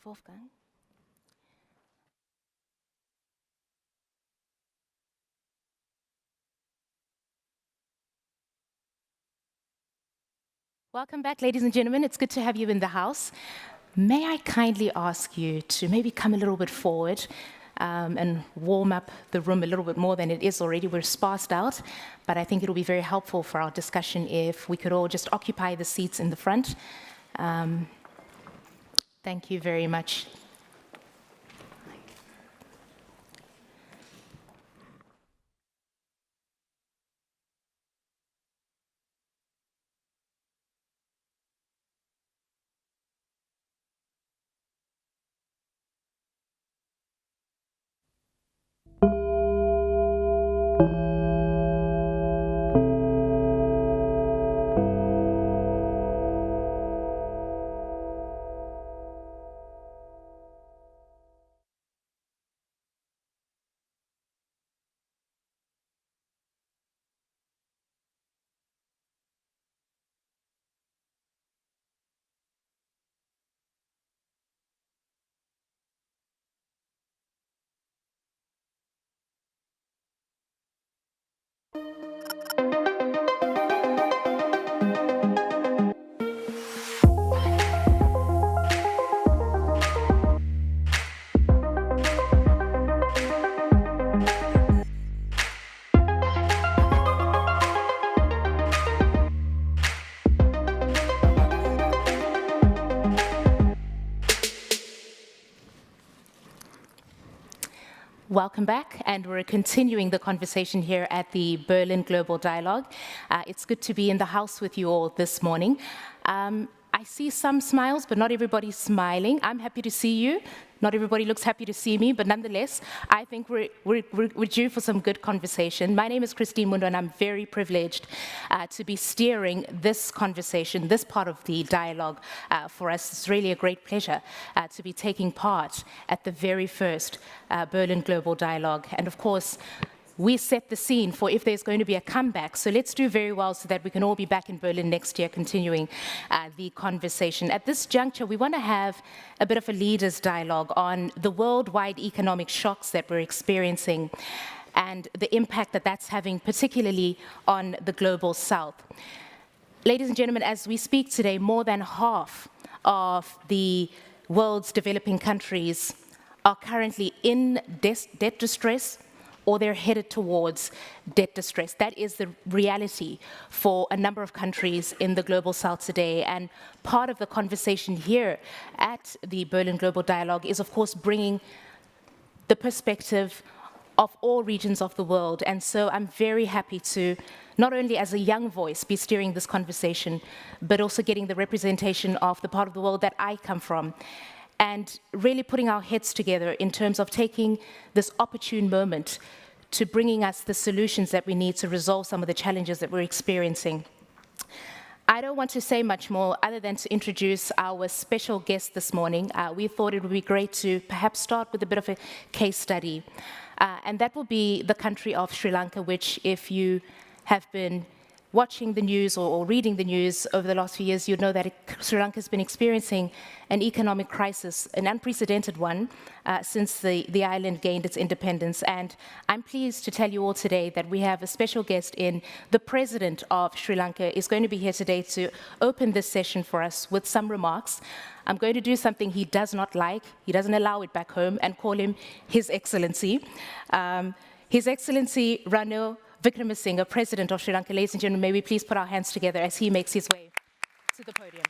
Wolfgang. Welcome back, ladies and gentlemen. It's good to have you in the house. May I kindly ask you to maybe come a little bit forward and warm up the room a little bit more than it is already. We're sparsed out, but I think it'll be very helpful for our discussion if we could all just occupy the seats in the front. Thank you very much. Welcome back, and we're continuing the conversation here at the Berlin Global Dialogue. It's good to be in the house with you all this morning. I see some smiles, but not everybody's smiling. I'm happy to see you. Not everybody looks happy to see me, but nonetheless, I think we're due for some good conversation. My name is Christine Mundo, and I'm very privileged to be steering this conversation, this part of the dialogue for us. It's really a great pleasure to be taking part at the very first Berlin Global Dialogue. And of course, we set the scene for if there's going to be a comeback. So let's do very well so that we can all be back in Berlin next year continuing the conversation. At this juncture, we want to have a bit of a leaders' dialogue on the worldwide economic shocks that we're experiencing and the impact that that's having, particularly on the global south. Ladies and gentlemen, as we speak today, more than half of the world's developing countries are currently in debt distress, or they're headed towards debt distress. That is the reality for a number of countries in the global south today. And part of the conversation here at the Berlin Global Dialogue is, of course, bringing the perspective of all regions of the world. And so I'm very happy to, not only as a young voice, be steering this conversation, but also getting the representation of the part of the world that I come from, and really putting our heads together in terms of taking this opportune moment to bringing us the solutions that we need to resolve some of the challenges that we're experiencing. I don't want to say much more other than to introduce our special guest this morning. We thought it would be great to perhaps start with a bit of a case study. And that will be the country of Sri Lanka, which, if you have been watching the news or reading the news over the last few years, you'd know that Sri Lanka has been experiencing an economic crisis, an unprecedented one, since the island gained its independence. And I'm pleased to tell you all today that we have a special guest in. The president of Sri Lanka is going to be here today to open this session for us with some remarks. I'm going to do something he does not like. He doesn't allow it back home, and call him His Excellency. His Excellency Ranil Wickremesinghe, President of Sri Lanka. Ladies and gentlemen, may we please put our hands together as he makes his way to the podium.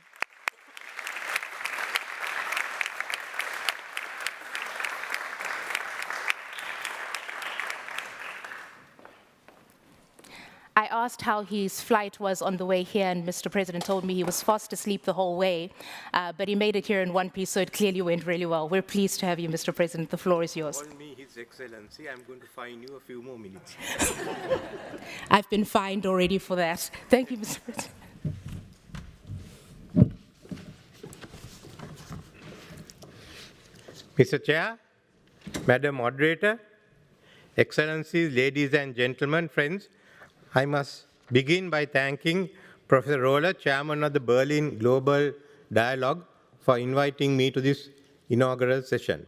I asked how his flight was on the way here, and Mr. President told me he was fast asleep the whole way, but he made it here in one piece, so it clearly went really well. We're pleased to have you, Mr. President. The floor is yours. Call me His Excellency. I'm going to fine you a few more minutes. I've been fined already for that. Thank you, Mr. President. Mr. Chair, Madam Moderator, Excellencies, ladies and gentlemen, friends, I must begin by thanking Professor Roller, Chairman of the Berlin Global Dialogue, for inviting me to this inaugural session.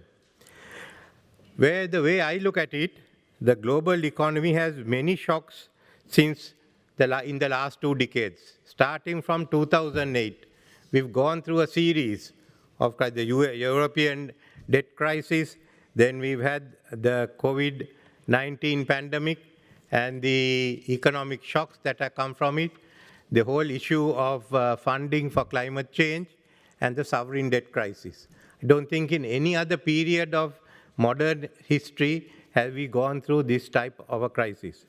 Where the way I look at it, the global economy has many shocks since in the last 2 decades. Starting from 2008, we've gone through a series of the European debt crisis, then we've had the COVID-19 pandemic and the economic shocks that have come from it, the whole issue of funding for climate change, and the sovereign debt crisis. I don't think in any other period of modern history have we gone through this type of a crisis.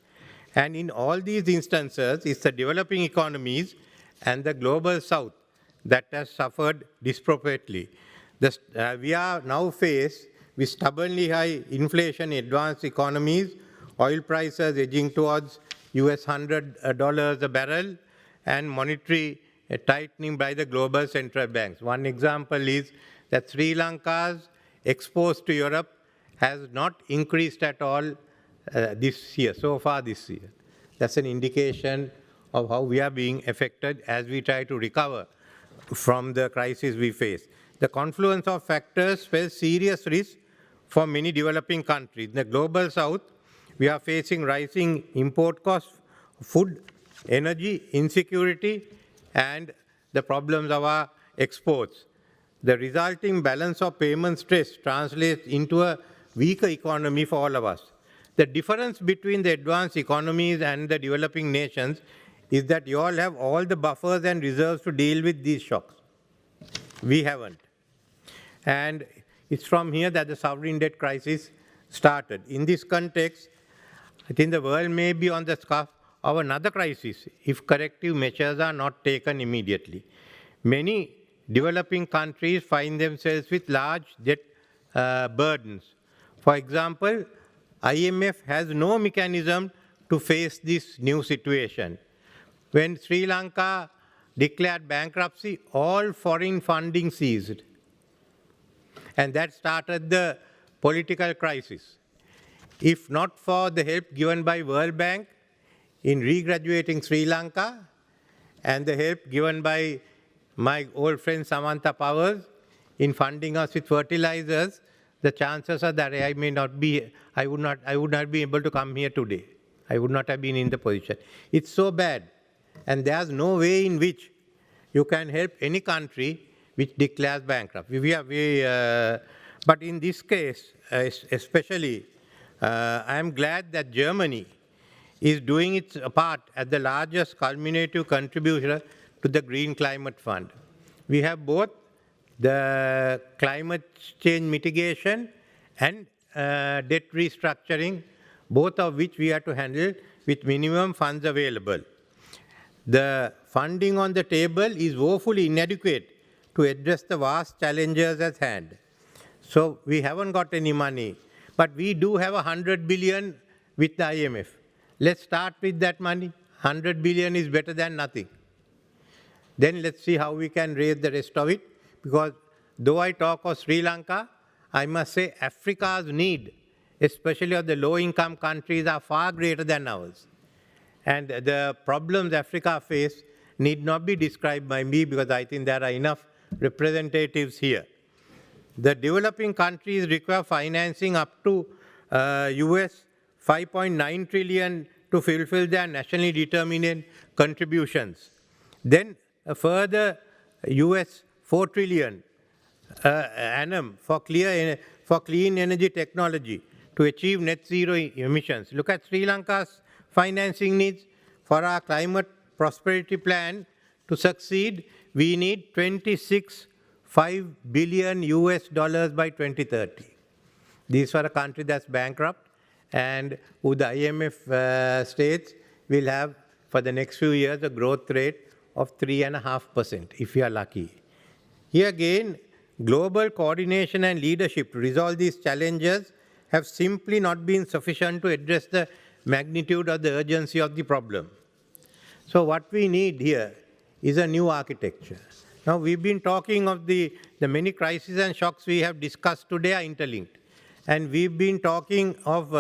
And in all these instances, it's the developing economies and the global south that has suffered disproportionately. We are now faced with stubbornly high inflation in advanced economies, oil prices edging towards US $100 a barrel, and monetary tightening by the global central banks. One example is that Sri Lanka's exports to Europe has not increased at all this year, so far this year. That's an indication of how we are being affected as we try to recover from the crisis we face. The confluence of factors spells serious risk for many developing countries. In the global south, we are facing rising import costs, food, energy, insecurity, and the problems of our exports. The resulting balance of payment stress translates into a weaker economy for all of us. The difference between the advanced economies and the developing nations is that you all have all the buffers and reserves to deal with these shocks. We haven't. And it's from here that the sovereign debt crisis started. In this context, I think the world may be on the cusp of another crisis if corrective measures are not taken immediately. Many developing countries find themselves with large debt burdens. For example, IMF has no mechanism to face this new situation. When Sri Lanka declared bankruptcy, all foreign funding ceased. And that started the political crisis. If not for the help given by World Bank in regraduating Sri Lanka and the help given by my old friend Samantha Powers in funding us with fertilizers, the chances are that I would not be able to come here today. I would not have been in the position. It's so bad. And there's no way in which you can help any country which declares bankruptcy. But in this case, especially, I am glad that Germany is doing its part as the largest culminative contributor to the Green Climate Fund. We have both the climate change mitigation and debt restructuring, both of which we have to handle with minimum funds available. The funding on the table is woefully inadequate to address the vast challenges at hand. So we haven't got any money, but we do have 100 billion with the IMF. Let's start with that money. 100 billion is better than nothing. Then let's see how we can raise the rest of it, because though I talk of Sri Lanka, I must say Africa's need, especially of the low-income countries, are far greater than ours. And the problems Africa faces need not be described by me, because I think there are enough representatives here. The developing countries require financing up to US 5.9 trillion to fulfill their nationally determined contributions. Then a further US 4 trillion annum for clean energy technology to achieve net zero emissions. Look at Sri Lanka's financing needs. For our climate prosperity plan to succeed, we need 26.5 billion US dollars by 2030. These are a country that's bankrupt, and who the IMF states will have, for the next few years, a growth rate of 3.5%, if we are lucky. Here again, global coordination and leadership to resolve these challenges have simply not been sufficient to address the magnitude of the urgency of the problem. So what we need here is a new architecture. Now, we've been talking of the many crises and shocks we have discussed today are interlinked. And we've been talking of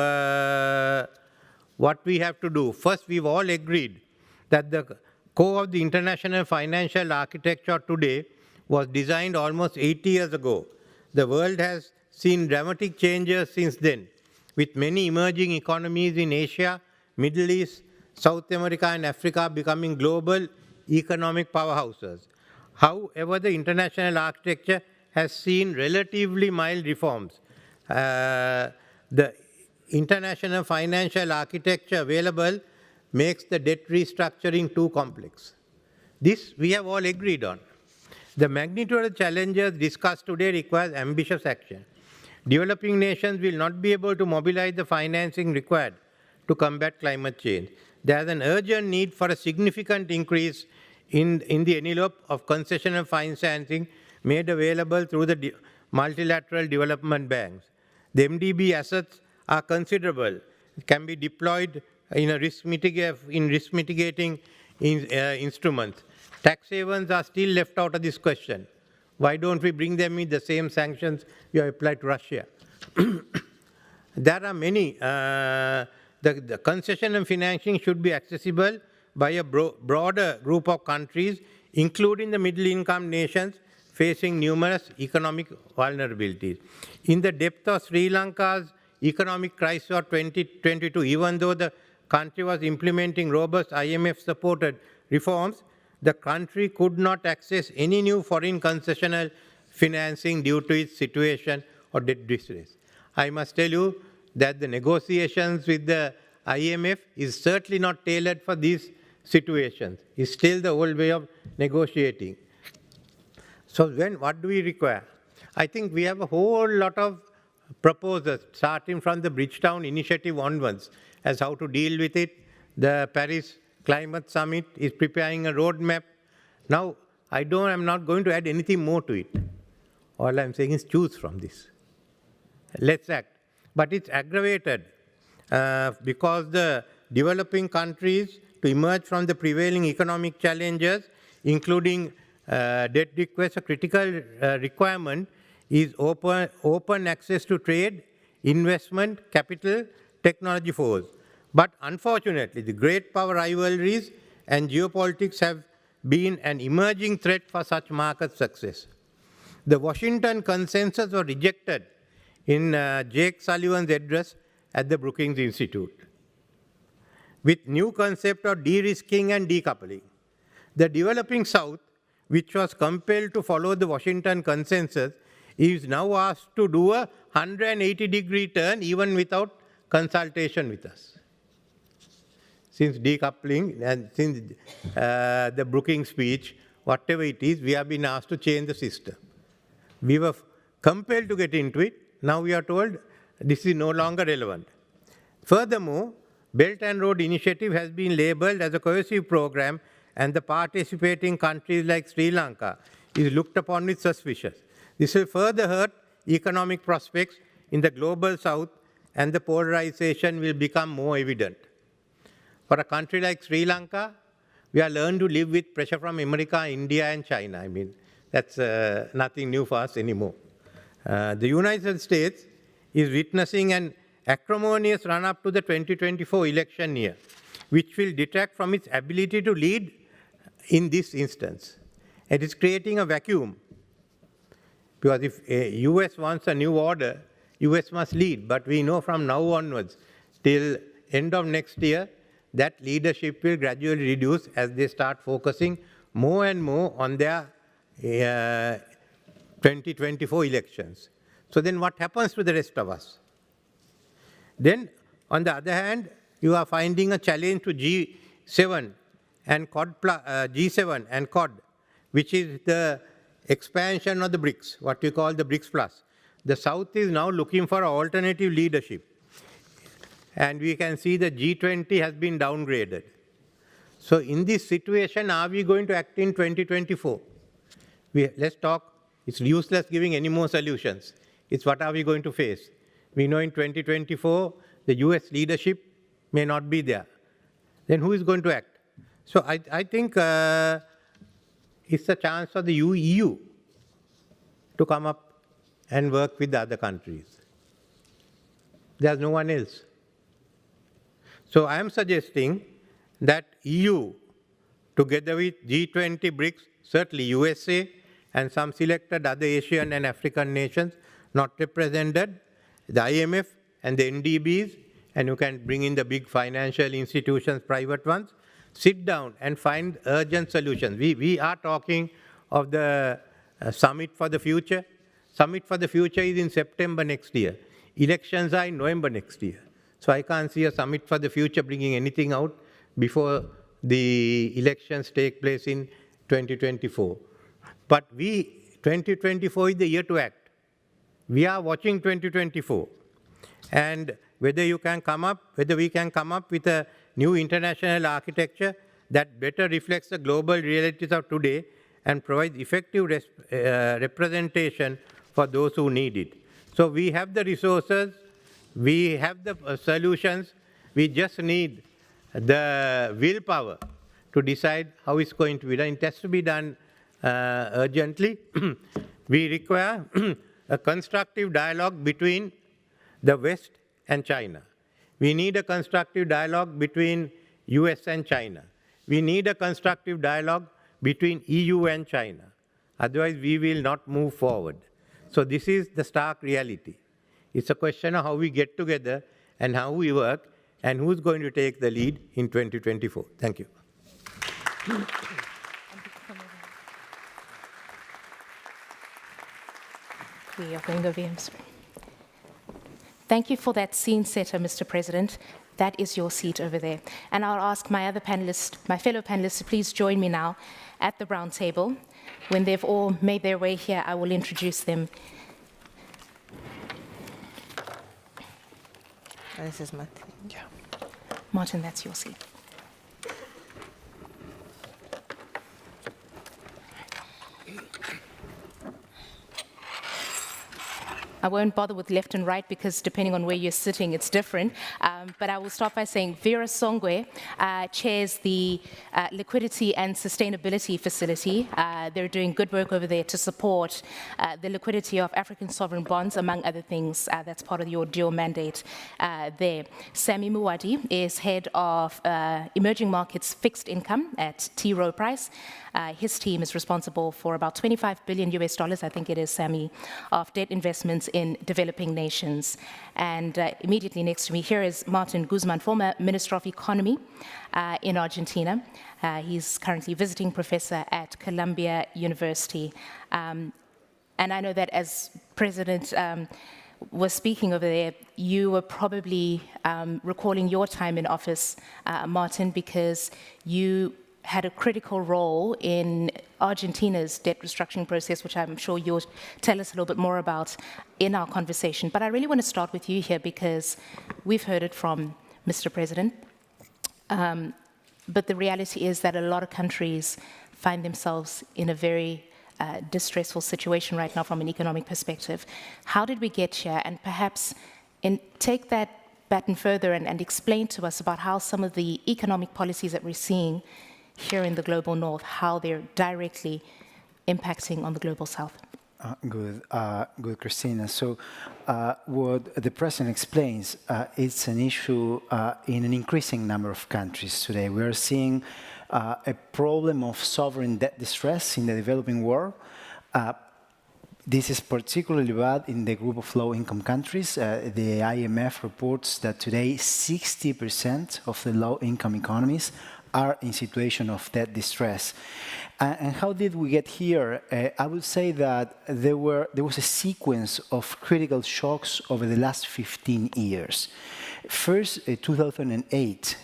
what we have to do. First, we've all agreed that the core of the international financial architecture today was designed almost 80 years ago. The world has seen dramatic changes since then, with many emerging economies in Asia, Middle East, South America, and Africa becoming global economic powerhouses. However, the international architecture has seen relatively mild reforms. The international financial architecture available makes the debt restructuring too complex. This we have all agreed on. The magnitude of the challenges discussed today requires ambitious action. Developing nations will not be able to mobilize the financing required to combat climate change. There is an urgent need for a significant increase in the envelope of concessional financing made available through the multilateral development banks. The MDB assets are considerable, can be deployed in risk mitigating instruments. Tax havens are still left out of this question. Why don't we bring them in the same sanctions we have applied to Russia? There are many. The concession and financing should be accessible by a broader group of countries, including the middle-income nations facing numerous economic vulnerabilities. In the depth of Sri Lanka's economic crisis of 2022, even though the country was implementing robust IMF-supported reforms, the country could not access any new foreign concessional financing due to its situation or debt distress. I must tell you that the negotiations with the IMF is certainly not tailored for these situations. It's still the old way of negotiating. So what do we require? I think we have a whole lot of proposals, starting from the Bridgetown Initiative onwards, as how to deal with it. The Paris Climate Summit is preparing a roadmap. Now, I'm not going to add anything more to it. All I'm saying is choose from this. Let's act. But it's aggravated because the developing countries, to emerge from the prevailing economic challenges, including debt requests, a critical requirement is open access to trade, investment, capital, technology force. But unfortunately, the great power rivalries and geopolitics have been an emerging threat for such market success. The Washington consensus was rejected in Jake Sullivan's address at the Brookings Institute, with new concept of de-risking and decoupling. The developing South, which was compelled to follow the Washington consensus, is now asked to do a 180-degree turn even without consultation with us. Since decoupling and since the Brookings speech, whatever it is, we have been asked to change the system. We were compelled to get into it. Now we are told this is no longer relevant. Furthermore, Belt and Road Initiative has been labeled as a cohesive program, and the participating countries like Sri Lanka is looked upon with suspicion. This will further hurt economic prospects in the global South, and the polarization will become more evident. For a country like Sri Lanka, we have learned to live with pressure from America, India, and China. I mean, that's nothing new for us anymore. The United States is witnessing an acrimonious run-up to the 2024 election year, which will detract from its ability to lead in this instance. It is creating a vacuum, because if US wants a new order, US must lead. But we know from now onwards till end of next year, that leadership will gradually reduce as they start focusing more and more on their 2024 elections. So then what happens to the rest of us? Then, on the other hand, you are finding a challenge to G7 and G7 and Quad, which is the expansion of the BRICS, what we call the BRICS Plus. The South is now looking for alternative leadership. And we can see the G20 has been downgraded. So in this situation, are we going to act in 2024? Let's talk. It's useless giving any more solutions. It's what are we going to face? We know in 2024, the US leadership may not be there. Then who is going to act? So I think it's a chance for the EU to come up and work with the other countries. There's no one else. So I am suggesting that EU, together with G20 BRICS, certainly USA, and some selected other Asian and African nations not represented, the IMF and the NDBs, and you can bring in the big financial institutions, private ones, sit down and find urgent solutions. We are talking of the Summit for the Future. Summit for the Future is in September next year. Elections are in November next year. So I can't see a Summit for the Future bringing anything out before the elections take place in 2024. But 2024 is the year to act. We are watching 2024. And whether we can come up with a new international architecture that better reflects the global realities of today and provides effective representation for those who need it. So we have the resources, we have the solutions, we just need the willpower to decide how it's going to be done. It has to be done urgently. We require a constructive dialogue between the West and China. We need a constructive dialogue between US and China. We need a constructive dialogue between EU and China. Otherwise, we will not move forward. So this is the stark reality. It's a question of how we get together and how we work and who's going to take the lead in 2024. Thank you. We are going over here. Thank you for that scene setter, Mr. President. That is your seat over there. And I'll ask my other panelists, my fellow panelists, to please join me now at the round table. When they've all made their way here, I will introduce them. This is Martin. Yeah. Martin, that's your seat. I won't bother with left and right because depending on where you're sitting, it's different. But I will start by saying Vera Songwe chairs the Liquidity and Sustainability Facility. They're doing good work over there to support the liquidity of African sovereign bonds, among other things. That's part of your dual mandate there. Sami Muwadi is head of emerging markets fixed income at T. Rowe Price. His team is responsible for about $25 billion US, I think it is, Sami, of debt investments in developing nations. And immediately next to me here is Martin Guzman, former Minister of Economy in Argentina. He's currently visiting professor at Columbia University. And I know that as President was speaking over there, you were probably recalling your time in office, Martin, because you had a critical role in Argentina's debt restructuring process, which I'm sure you'll tell us a little bit more about in our conversation. But I really want to start with you here because we've heard it from Mr. President. But the reality is that a lot of countries find themselves in a very distressful situation right now from an economic perspective. How did we get here? And perhaps take that baton further and explain to us about how some of the economic policies that we're seeing here in the global north, how they're directly impacting on the global south. Good, Christina. So what the President explains, it's an issue in an increasing number of countries today. We are seeing a problem of sovereign debt distress in the developing world. This is particularly bad in the group of low-income countries. The IMF reports that today 60% of the low-income economies are in situation of debt distress. And how did we get here? I would say that there was a sequence of critical shocks over the last 15 years. First, 2008,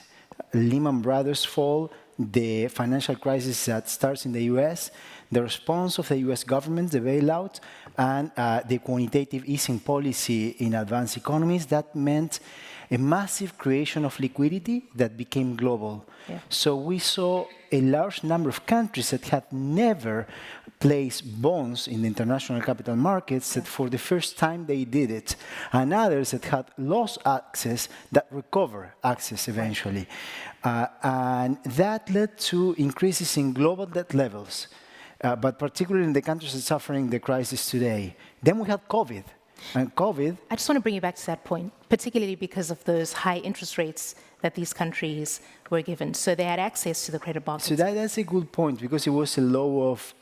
Lehman Brothers fall, the financial crisis that starts in the US, the response of the US government, the bailout, and the quantitative easing policy in advanced economies, that meant a massive creation of liquidity that became global. Yeah. So we saw a large number of countries that had never placed bonds in the international capital markets that for the first time they did it, and others that had lost access that recover access eventually. And that led to increases in global debt levels, but particularly in the countries that are suffering the crisis today. Then we had COVID. And COVID... I just want to bring you back to that point, particularly because of those high interest rates that these countries were given. So they had access to the credit markets. So that's a good point, because it was a law of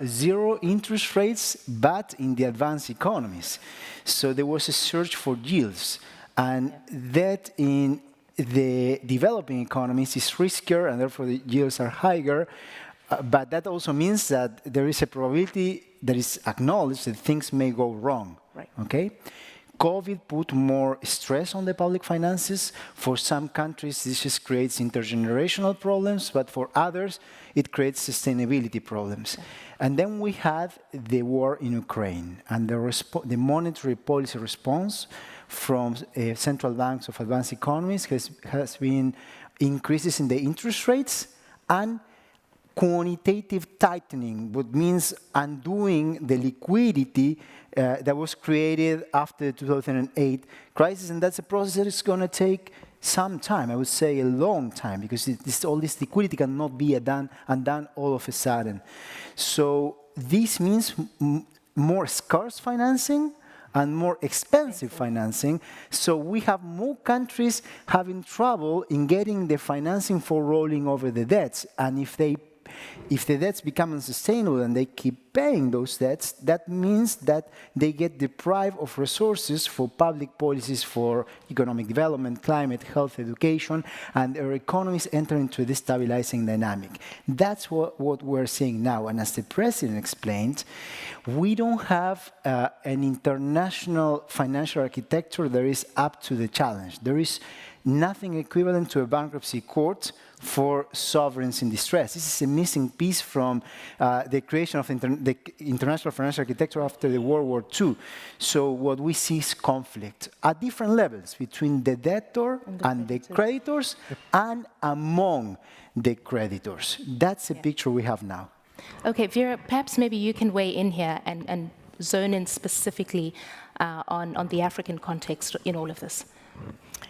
zero interest rates, but in the advanced economies. So there was a search for yields. And that in the developing economies is riskier, and therefore the yields are higher. But that also means that there is a probability that is acknowledged that things may go wrong. Right. Okay? COVID put more stress on the public finances. For some countries, this just creates intergenerational problems, but for others, it creates sustainability problems. And then we had the war in Ukraine, and the monetary policy response from central banks of advanced economies has been increases in the interest rates and quantitative tightening, which means undoing the liquidity that was created after the 2008 crisis, and that's a process that is going to take some time, I would say a long time, because all this liquidity cannot be undone all of a sudden. So this means more scarce financing and more expensive financing. So we have more countries having trouble in getting the financing for rolling over the debts, and if the debts become unsustainable and they keep paying those debts, that means that they get deprived of resources for public policies for economic development, climate, health, education, and their economies enter into a destabilizing dynamic. That's what we're seeing now. And as the President explained, we don't have an international financial architecture that is up to the challenge. There is nothing equivalent to a bankruptcy court for sovereigns in distress. This is a missing piece from the creation of the international financial architecture after the World War II. So what we see is conflict at different levels between the debtor and the creditors and among the creditors. That's the picture we have now. Okay, Vera, perhaps maybe you can weigh in here and zone in specifically on the African context in all of this.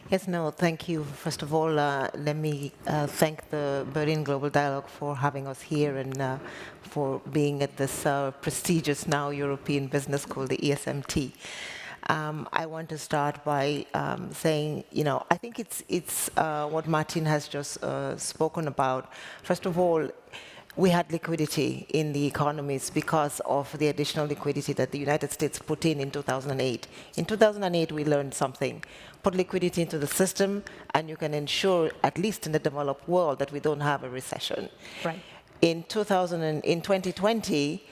Yes, no, thank you. First of all, let me thank the Berlin Global Dialogue for having us here and for being at this prestigious now European business school, the ESMT. I want to start by saying, I think it's what Martin has just spoken about. First of all, we had liquidity in the economies because of the additional liquidity that the United States put in 2008. In 2008, we learned something. Put liquidity into the system, and you can ensure, at least in the developed world, that we don't have a recession. Right. In 2020,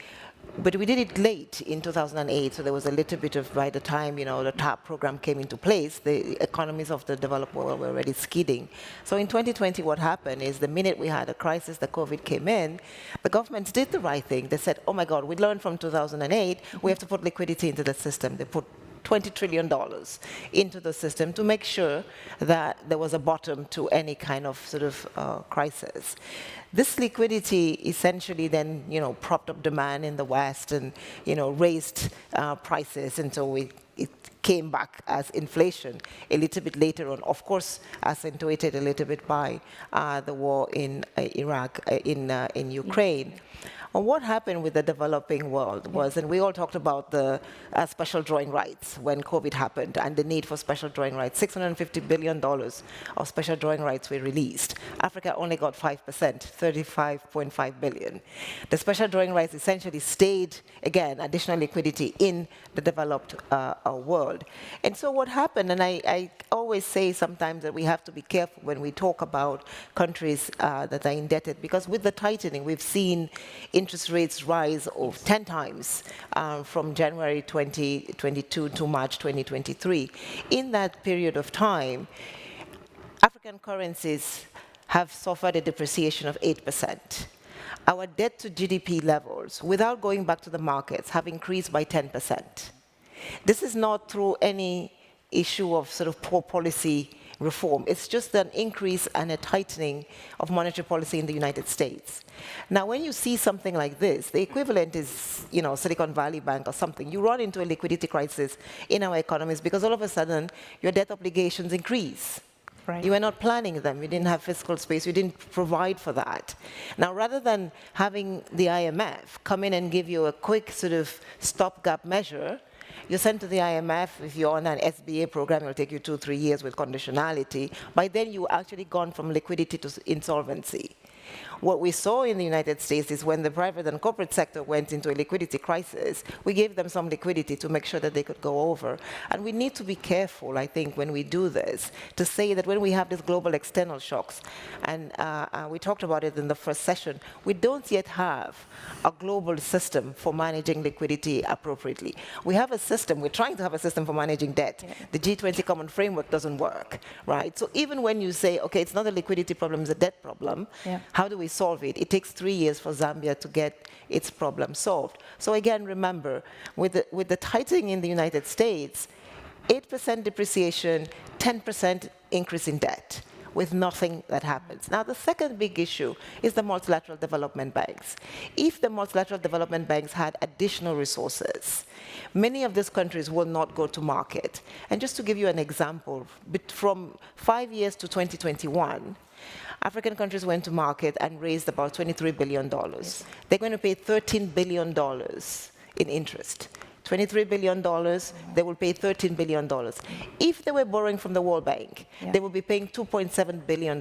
but we did it late in 2008, so there was a little bit of, by the time, the TAP program came into place, the economies of the developed world were already skidding. So in 2020, what happened is the minute we had a crisis, the COVID came in, the governments did the right thing. They said, oh my God, we learned from 2008, we have to put liquidity into the system. They put $20 trillion into the system to make sure that there was a bottom to any kind of sort of crisis. This liquidity essentially then, propped up demand in the West and, raised prices, and so it came back as inflation a little bit later on, of course, accentuated a little bit by the war in Iraq, in Ukraine. And what happened with the developing world was, and we all talked about the special drawing rights when COVID happened and the need for special drawing rights. $650 billion of special drawing rights were released. Africa only got 5%, $35.5 billion. The special drawing rights essentially stayed, again, additional liquidity in the developed world. And so what happened, and I always say sometimes that we have to be careful when we talk about countries that are indebted, because with the tightening, we've seen interest rates rise of 10 times from January 2022 to March 2023. In that period of time, African currencies have suffered a depreciation of 8%. Our debt to GDP levels, without going back to the markets, have increased by 10%. This is not through any issue of sort of poor policy reform. It's just an increase and a tightening of monetary policy in the United States. Now, when you see something like this, the equivalent is, Silicon Valley Bank or something. You run into a liquidity crisis in our economies because all of a sudden your debt obligations increase. Right. You were not planning them. You didn't have fiscal space. You didn't provide for that. Now, rather than having the IMF come in and give you a quick sort of stopgap measure, You send to the IMF, if you're on an SBA program, it'll take you 2-3 years with conditionality. By then, you actually gone from liquidity to insolvency. What we saw in the United States is when the private and corporate sector went into a liquidity crisis, we gave them some liquidity to make sure that they could go over. And we need to be careful, I think, when we do this, to say that when we have these global external shocks, and we talked about it in the first session, we don't yet have a global system for managing liquidity appropriately. We have a system, we're trying to have a system for managing debt. Yeah. The G20 Common Framework doesn't work, right? So even when you say, okay, it's not a liquidity problem, it's a debt problem, yeah. How do we solve it? It takes 3 years for Zambia to get its problem solved. So again, remember, with the tightening in the United States, 8% depreciation, 10% increase in debt, with nothing that happens. Now, the second big issue is the multilateral development banks. If the multilateral development banks had additional resources, many of these countries will not go to market. And just to give you an example, from 5 years to 2021, African countries went to market and raised about $23 billion. Yes. They're going to pay $13 billion in interest. $23 billion, they will pay $13 billion. If they were borrowing from the World Bank, yeah. They will be paying $2.7 billion.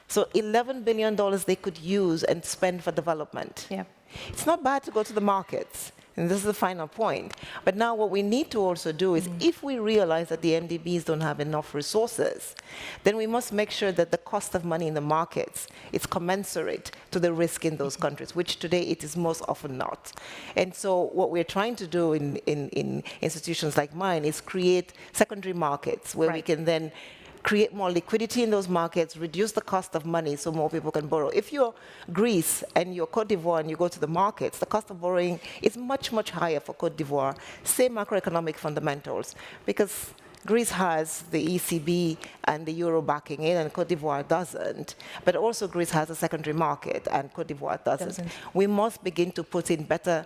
So $11 billion they could use and spend for development. Yeah. It's not bad to go to the markets. And this is the final point. But now what we need to also do is, if we realize that the MDBs don't have enough resources, then we must make sure that the cost of money in the markets is commensurate to the risk in those countries, which today it is most often not. And so what we're trying to do in institutions like mine is create secondary markets where we can then create more liquidity in those markets, reduce the cost of money so more people can borrow. If you're Greece and you're Cote d'Ivoire and you go to the markets, the cost of borrowing is much, much higher for Cote d'Ivoire. Same macroeconomic fundamentals, because Greece has the ECB and the euro backing it, and Cote d'Ivoire doesn't. But also Greece has a secondary market, and Cote d'Ivoire doesn't. We must begin to put in better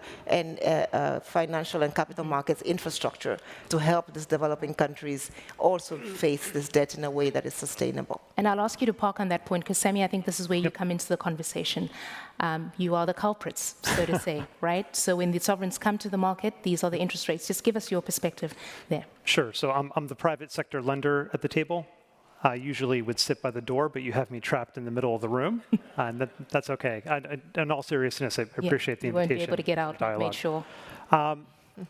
financial and capital markets infrastructure to help these developing countries also face this debt in a way that is sustainable. And I'll ask you to park on that point, because Sammy, I think this is where you come into the conversation. You are the culprits, so to say, right? So when the sovereigns come to the market, these are the interest rates. Just give us your perspective there. Sure. So I'm the private sector lender at the table. I usually would sit by the door, but you have me trapped in the middle of the room, and that's okay. In all seriousness, I appreciate the invitation. You won't be able to get out, I've made sure.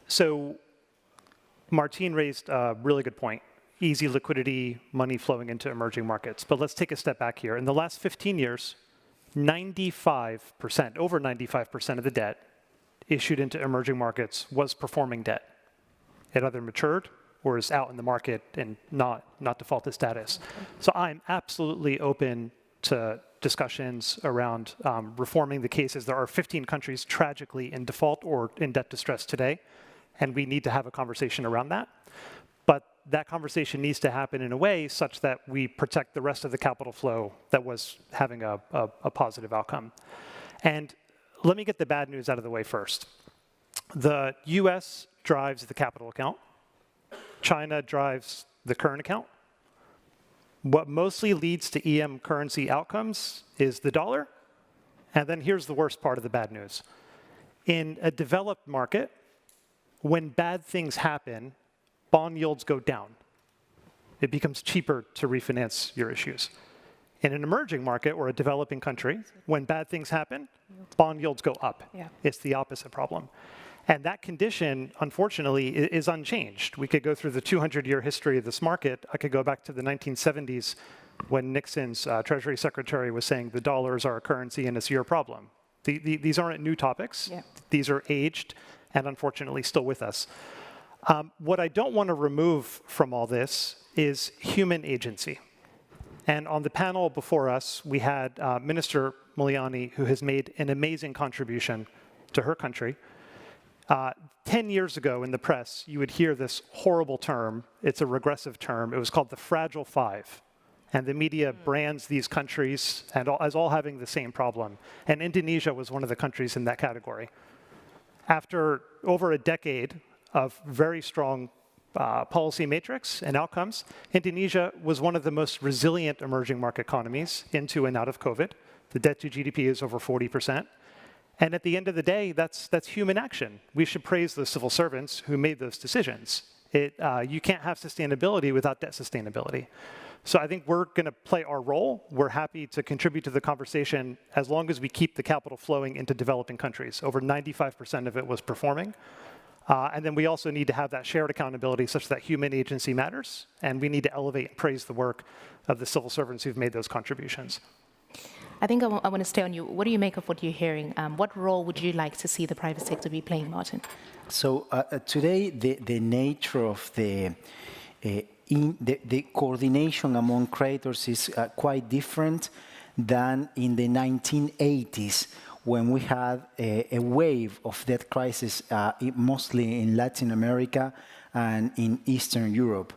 So Martine raised a really good point. Easy liquidity, money flowing into emerging markets. But let's take a step back here. In the last 15 years, 95%, over 95% of the debt issued into emerging markets was performing debt. It either matured or is out in the market and not defaulted status. So I'm absolutely open to discussions around reforming the cases. There are 15 countries tragically in default or in debt distress today, and we need to have a conversation around that. But that conversation needs to happen in a way such that we protect the rest of the capital flow that was having a positive outcome. And let me get the bad news out of the way first. The US drives the capital account. China drives the current account. What mostly leads to EM currency outcomes is the dollar. And then here's the worst part of the bad news. In a developed market, when bad things happen, bond yields go down. It becomes cheaper to refinance your issues. In an emerging market or a developing country, when bad things happen, bond yields go up. Yeah. It's the opposite problem. And that condition, unfortunately, is unchanged. We could go through the 200-year history of this market. I could go back to the 1970s when Nixon's Treasury Secretary was saying the dollar is our currency and it's your problem. These aren't new topics. Yeah. These are aged and unfortunately still with us. What I don't want to remove from all this is human agency. And on the panel before us, we had Minister Muliani, who has made an amazing contribution to her country. 10 years ago in the press, you would hear this horrible term. It's a regressive term. It was called the Fragile Five. And the media brands these countries as all having the same problem. And Indonesia was one of the countries in that category. After over a decade of very strong policy matrix and outcomes, Indonesia was one of the most resilient emerging market economies into and out of COVID. The debt to GDP is over 40%. And at the end of the day, that's human action. We should praise the civil servants who made those decisions. You can't have sustainability without debt sustainability. So I think we're going to play our role. We're happy to contribute to the conversation as long as we keep the capital flowing into developing countries. Over 95% of it was performing. And then we also need to have that shared accountability such that human agency matters. And we need to elevate and praise the work of the civil servants who've made those contributions. I think I want to stay on you. What do you make of what you're hearing? What role would you like to see the private sector be playing, Martin? So today, the nature of the coordination among creditors is quite different than in the 1980s, when we had a wave of debt crisis, mostly in Latin America and in Eastern Europe.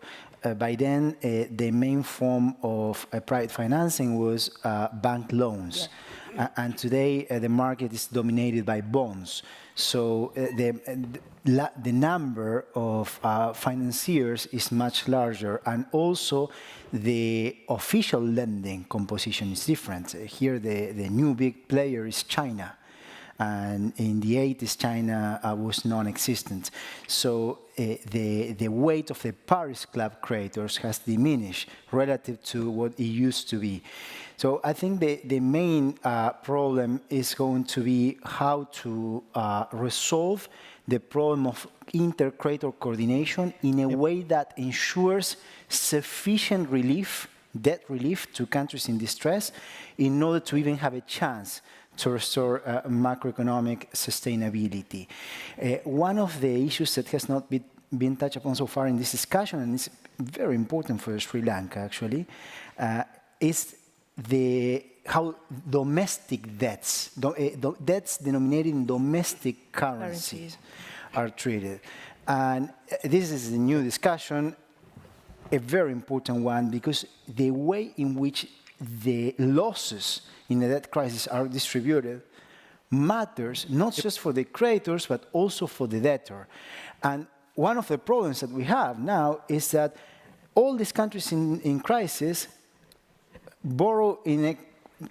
By then, the main form of private financing was bank loans. Yeah. And today, the market is dominated by bonds. So the number of financiers is much larger, and also the official lending composition is different. Here, the new big player is China. And in the 80s, China was non-existent. So the weight of the Paris Club creditors has diminished relative to what it used to be. So I think the main problem is going to be how to resolve the problem of inter-creditor coordination in a way that ensures sufficient relief, debt relief to countries in distress, in order to even have a chance to restore macroeconomic sustainability. One of the issues that has not been touched upon so far in this discussion, and is very important for Sri Lanka actually, is how domestic debts, debts denominated in domestic currencies are treated. And this is a new discussion, a very important one, because the way in which the losses in the debt crisis are distributed matters not just for the creditors, but also for the debtor. And one of the problems that we have now is that all these countries in crisis borrow in a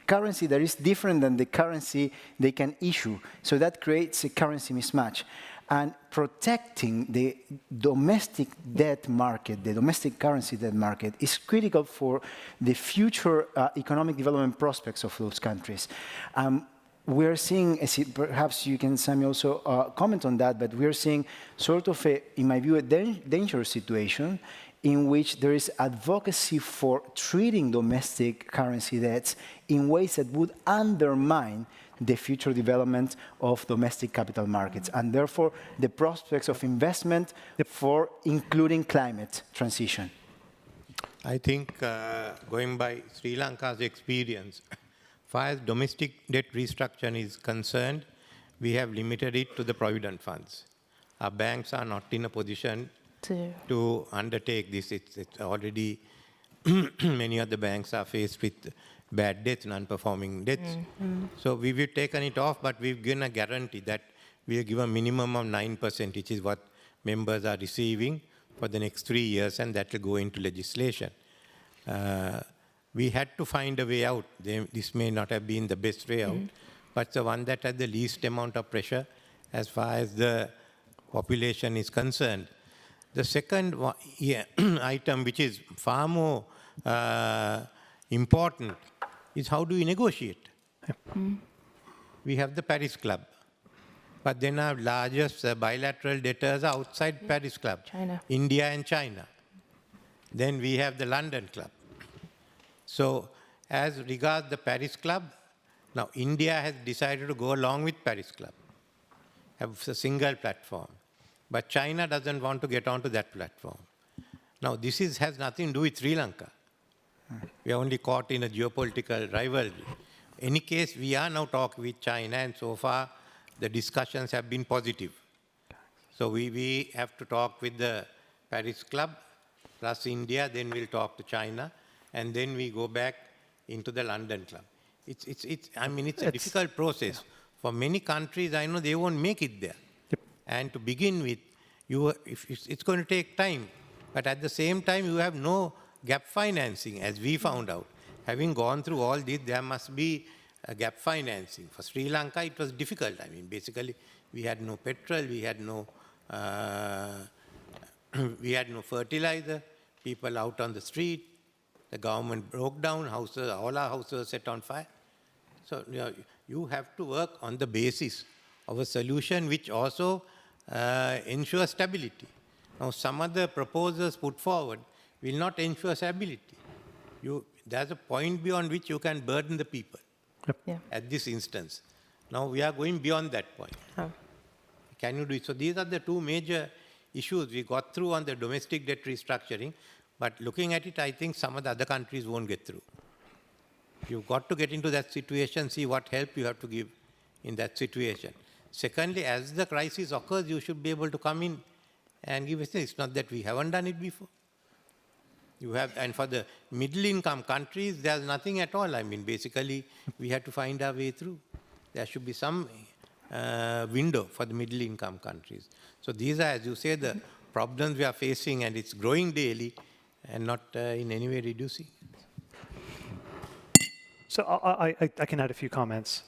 currency that is different than the currency they can issue. So that creates a currency mismatch. And protecting the domestic debt market, the domestic currency debt market, is critical for the future economic development prospects of those countries. We're seeing, perhaps you can, Sami, also comment on that, but we're seeing sort of, in my view, a dangerous situation in which there is advocacy for treating domestic currency debts in ways that would undermine the future development of domestic capital markets, and therefore the prospects of investment for including climate transition. I think going by Sri Lanka's experience, as far as domestic debt restructuring is concerned, we have limited it to the provident funds. Our banks are not in a position to undertake this. It's already, many of the banks are faced with bad debts, non-performing debts. So we've taken it off, but we've given a guarantee that we'll give a minimum of 9%, which is what members are receiving for the next 3 years, and that will go into legislation. We had to find a way out. This may not have been the best way out, but the one that had the least amount of pressure as far as the population is concerned. The second item, which is far more important, is how do we negotiate? We have the Paris Club, but then our largest bilateral debtors are outside Paris Club, India and China. Then we have the London Club. So as regards the Paris Club, now India has decided to go along with Paris Club, have a single platform. But China doesn't want to get onto that platform. Now this has nothing to do with Sri Lanka. We are only caught in a geopolitical rivalry. In any case, we are now talking with China, and so far the discussions have been positive. So we have to talk with the Paris Club plus India, then we'll talk to China, and then we go back into the London Club. I mean, it's a difficult process. For many countries, I know they won't make it there. And to begin with, it's going to take time. But at the same time, you have no gap financing, as we found out. Having gone through all this, there must be gap financing. For Sri Lanka, it was difficult. I mean, basically, we had no petrol, we had no fertilizer, people out on the street, the government broke down, houses, all our houses were set on fire. So you have to work on the basis of a solution which also ensures stability. Now, some other proposals put forward will not ensure stability. There's a point beyond which you can burden the people. Yep. Yeah. At this instance. Now we are going beyond that point. Oh. Can you do it? So these are the two major issues we got through on the domestic debt restructuring, but looking at it, I think some of the other countries won't get through. You've got to get into that situation, see what help you have to give in that situation. Secondly, as the crisis occurs, you should be able to come in and give assistance. It's not that we haven't done it before. You have, and for the middle-income countries, there's nothing at all. I mean, basically, we have to find our way through. There should be some window for the middle-income countries. So these are, as you say, the problems we are facing, and it's growing daily and not in any way reducing. So I can add a few comments.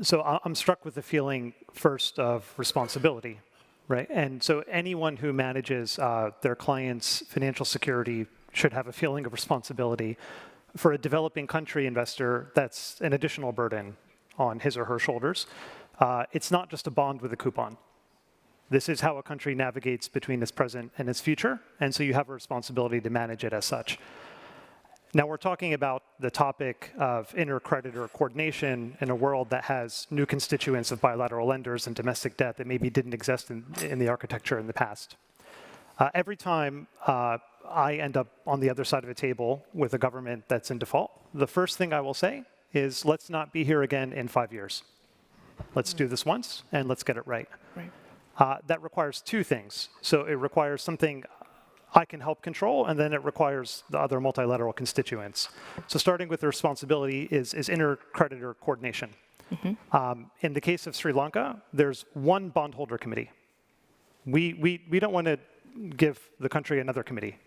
So I'm struck with the feeling first of responsibility, right? And so anyone who manages their client's financial security should have a feeling of responsibility. For a developing country investor, that's an additional burden on his or her shoulders. It's not just a bond with a coupon. This is how a country navigates between its present and its future, and so you have a responsibility to manage it as such. Now we're talking about the topic of inter-creditor coordination in a world that has new constituents of bilateral lenders and domestic debt that maybe didn't exist in the architecture in the past. Every time I end up on the other side of a table with a government that's in default, the first thing I will say is, let's not be here again in 5 years. Let's do this once, and let's get it right. That requires two things. So it requires something I can help control, and then it requires the other multilateral constituents. So starting with the responsibility is inter-creditor coordination. Mm-hmm. In the case of Sri Lanka, there's one bondholder committee. We don't want to give the country another committee.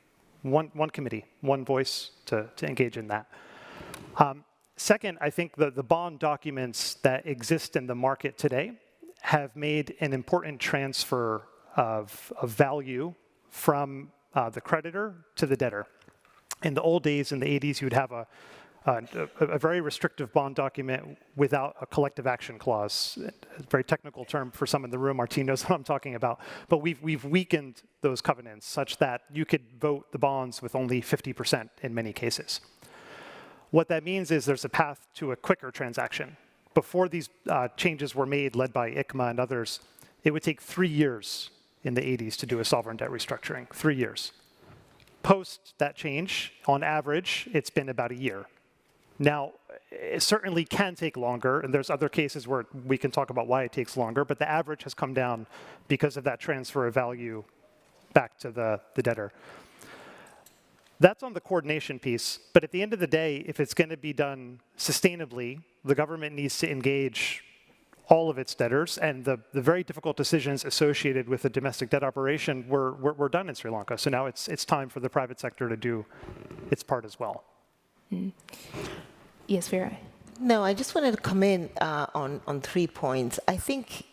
One committee, one voice to engage in that. Second, I think the bond documents that exist in the market today have made an important transfer of value from the creditor to the debtor. In the old days, in the 80s, you'd have a very restrictive bond document without a collective action clause. A very technical term for some in the room. Martin knows what I'm talking about. But we've weakened those covenants such that you could vote the bonds with only 50% in many cases. What that means is there's a path to a quicker transaction. Before these changes were made, led by ICMA and others, it would take 3 years in the 80s to do a sovereign debt restructuring, 3 years. Post that change, on average, it's been about a year. Now, it certainly can take longer, and there's other cases where we can talk about why it takes longer, but the average has come down because of that transfer of value back to the debtor. That's on the coordination piece, but at the end of the day, if it's going to be done sustainably, the government needs to engage all of its debtors, and the very difficult decisions associated with the domestic debt operation were done in Sri Lanka. So now it's time for the private sector to do its part as well. Mm. Yes, Vera. No, I just wanted to come in on 3 points. I think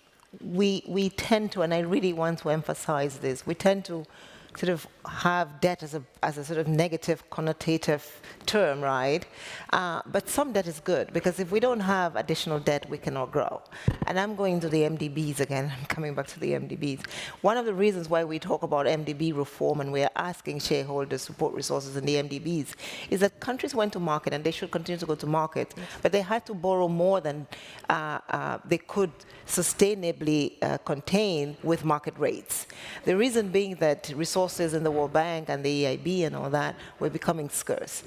we tend to, and I really want to emphasize this, we tend to sort of have debt as a sort of negative connotative term, right? But some debt is good, because if we don't have additional debt, we cannot grow. And I'm going to the MDBs again. I'm coming back to the MDBs. One of the reasons why we talk about MDB reform and we're asking shareholders to put resources in the MDBs is that countries went to market, and they should continue to go to market, but they had to borrow more than they could sustainably contain with market rates. The reason being that resources in the World Bank and the EIB and all that were becoming scarce.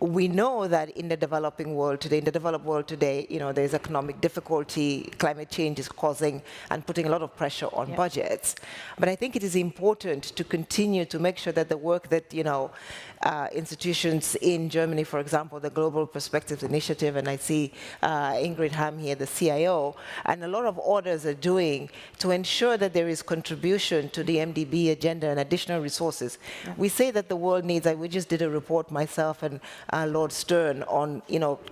We know that in the developing world today, in the developed world today, you know, there's economic difficulty, climate change is causing and putting a lot of pressure on budgets. But I think it is important to continue to make sure that the work that, you know, institutions in Germany, for example, the Global Perspectives Initiative, and I see Ingrid Ham here, the CIO, and a lot of others are doing to ensure that there is contribution to the MDB agenda and additional resources. We say that the world needs, we just did a report myself and Lord Stern on,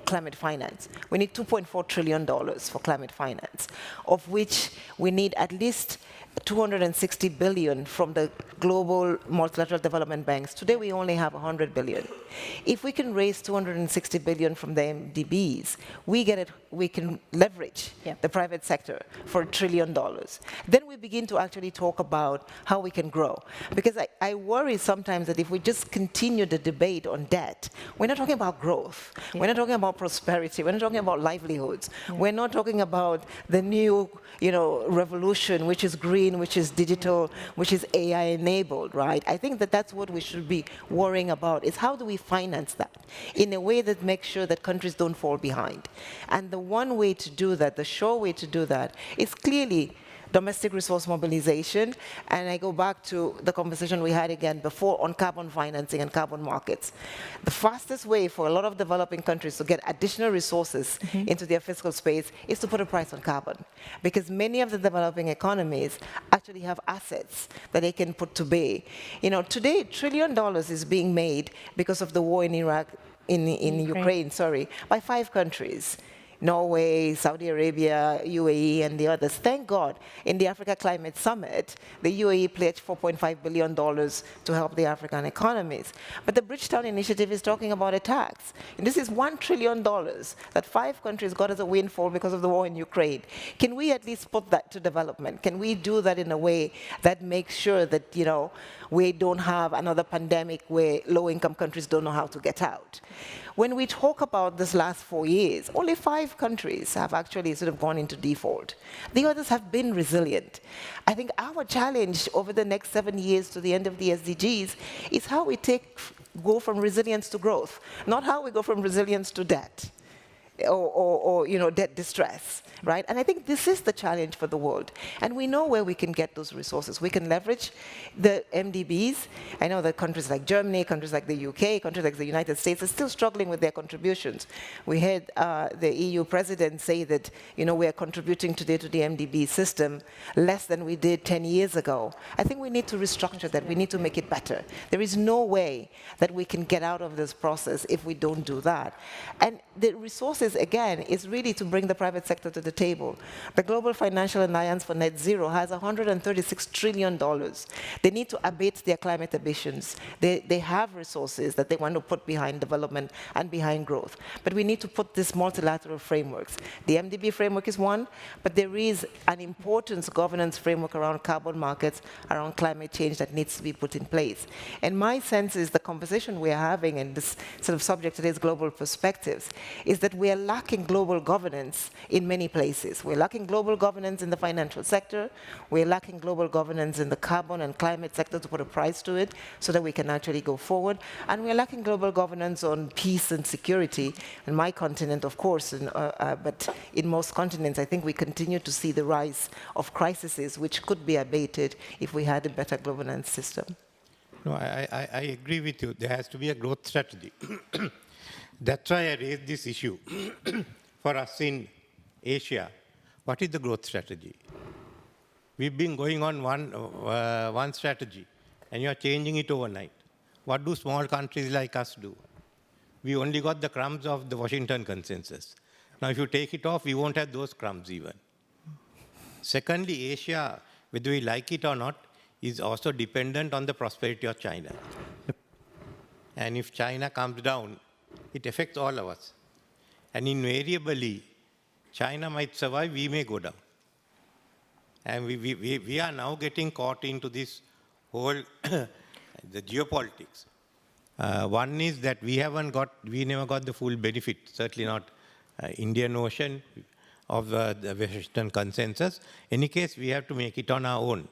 climate finance. We need $2.4 trillion for climate finance, of which we need at least 260 billion from the global multilateral development banks. Today we only have 100 billion. If we can raise 260 billion from the MDBs, we can leverage the private sector for $1 trillion. Then we begin to actually talk about how we can grow. Because I worry sometimes that if we just continue the debate on debt, we're not talking about growth. We're not talking about prosperity. We're not talking about livelihoods. We're not talking about the new, revolution, which is green, which is digital, which is AI-enabled, right? I think that that's what we should be worrying about, is how do we finance that in a way that makes sure that countries don't fall behind. And the one way to do that, the sure way to do that, is clearly domestic resource mobilization. And I go back to the conversation we had again before on carbon financing and carbon markets. The fastest way for a lot of developing countries to get additional resources into their fiscal space is to put a price on carbon. Because many of the developing economies actually have assets that they can put to bear. Today, $1 trillion is being made because of the war in Iraq, in Ukraine, by 5 countries. Norway, Saudi Arabia, UAE, and the others. Thank God, in the Africa Climate Summit, the UAE pledged $4.5 billion to help the African economies. But the Bridgetown Initiative is talking about a tax. And this is $1 trillion that 5 countries got as a windfall because of the war in Ukraine. Can we at least put that to development? Can we do that in a way that makes sure that, we don't have another pandemic where low-income countries don't know how to get out? When we talk about this last 4 years, only 5 countries have actually sort of gone into default. The others have been resilient. I think our challenge over the next 7 years to the end of the SDGs is how we go from resilience to growth, not how we go from resilience to debt. Or debt distress, right? And I think this is the challenge for the world. And we know where we can get those resources. We can leverage the MDBs. I know that countries like Germany, countries like the UK, countries like the United States are still struggling with their contributions. We heard the EU president say that, we are contributing today to the MDB system less than we did 10 years ago. I think we need to restructure that. We need to make it better. There is no way that we can get out of this process if we don't do that. And the resources, again, is really to bring the private sector to the table. The Global Financial Alliance for Net Zero has $136 trillion. They need to abate their climate emissions. They have resources that they want to put behind development and behind growth. But we need to put these multilateral frameworks. The MDB framework is one, but there is an important governance framework around carbon markets, around climate change that needs to be put in place. And my sense is the conversation we're having, and this sort of subject today is global perspectives, is that we are lacking global governance in many places. We're lacking global governance in the financial sector. We're lacking global governance in the carbon and climate sector to put a price to it so that we can actually go forward. And we're lacking global governance on peace and security. In my continent, of course, but in most continents, I think we continue to see the rise of crises which could be abated if we had a better governance system. No, I agree with you. There has to be a growth strategy. That's why I raised this issue. For us in Asia, what is the growth strategy? We've been going on one strategy, and you are changing it overnight. What do small countries like us do? We only got the crumbs of the Washington Consensus. Now, if you take it off, we won't have those crumbs even. Secondly, Asia, whether we like it or not, is also dependent on the prosperity of China. And if China comes down, it affects all of us. And invariably, China might survive, we may go down. And we are now getting caught into this whole the geopolitics. One is that we never got the full benefit, certainly not Indian Ocean, of the Washington Consensus. In any case, we have to make it on our own.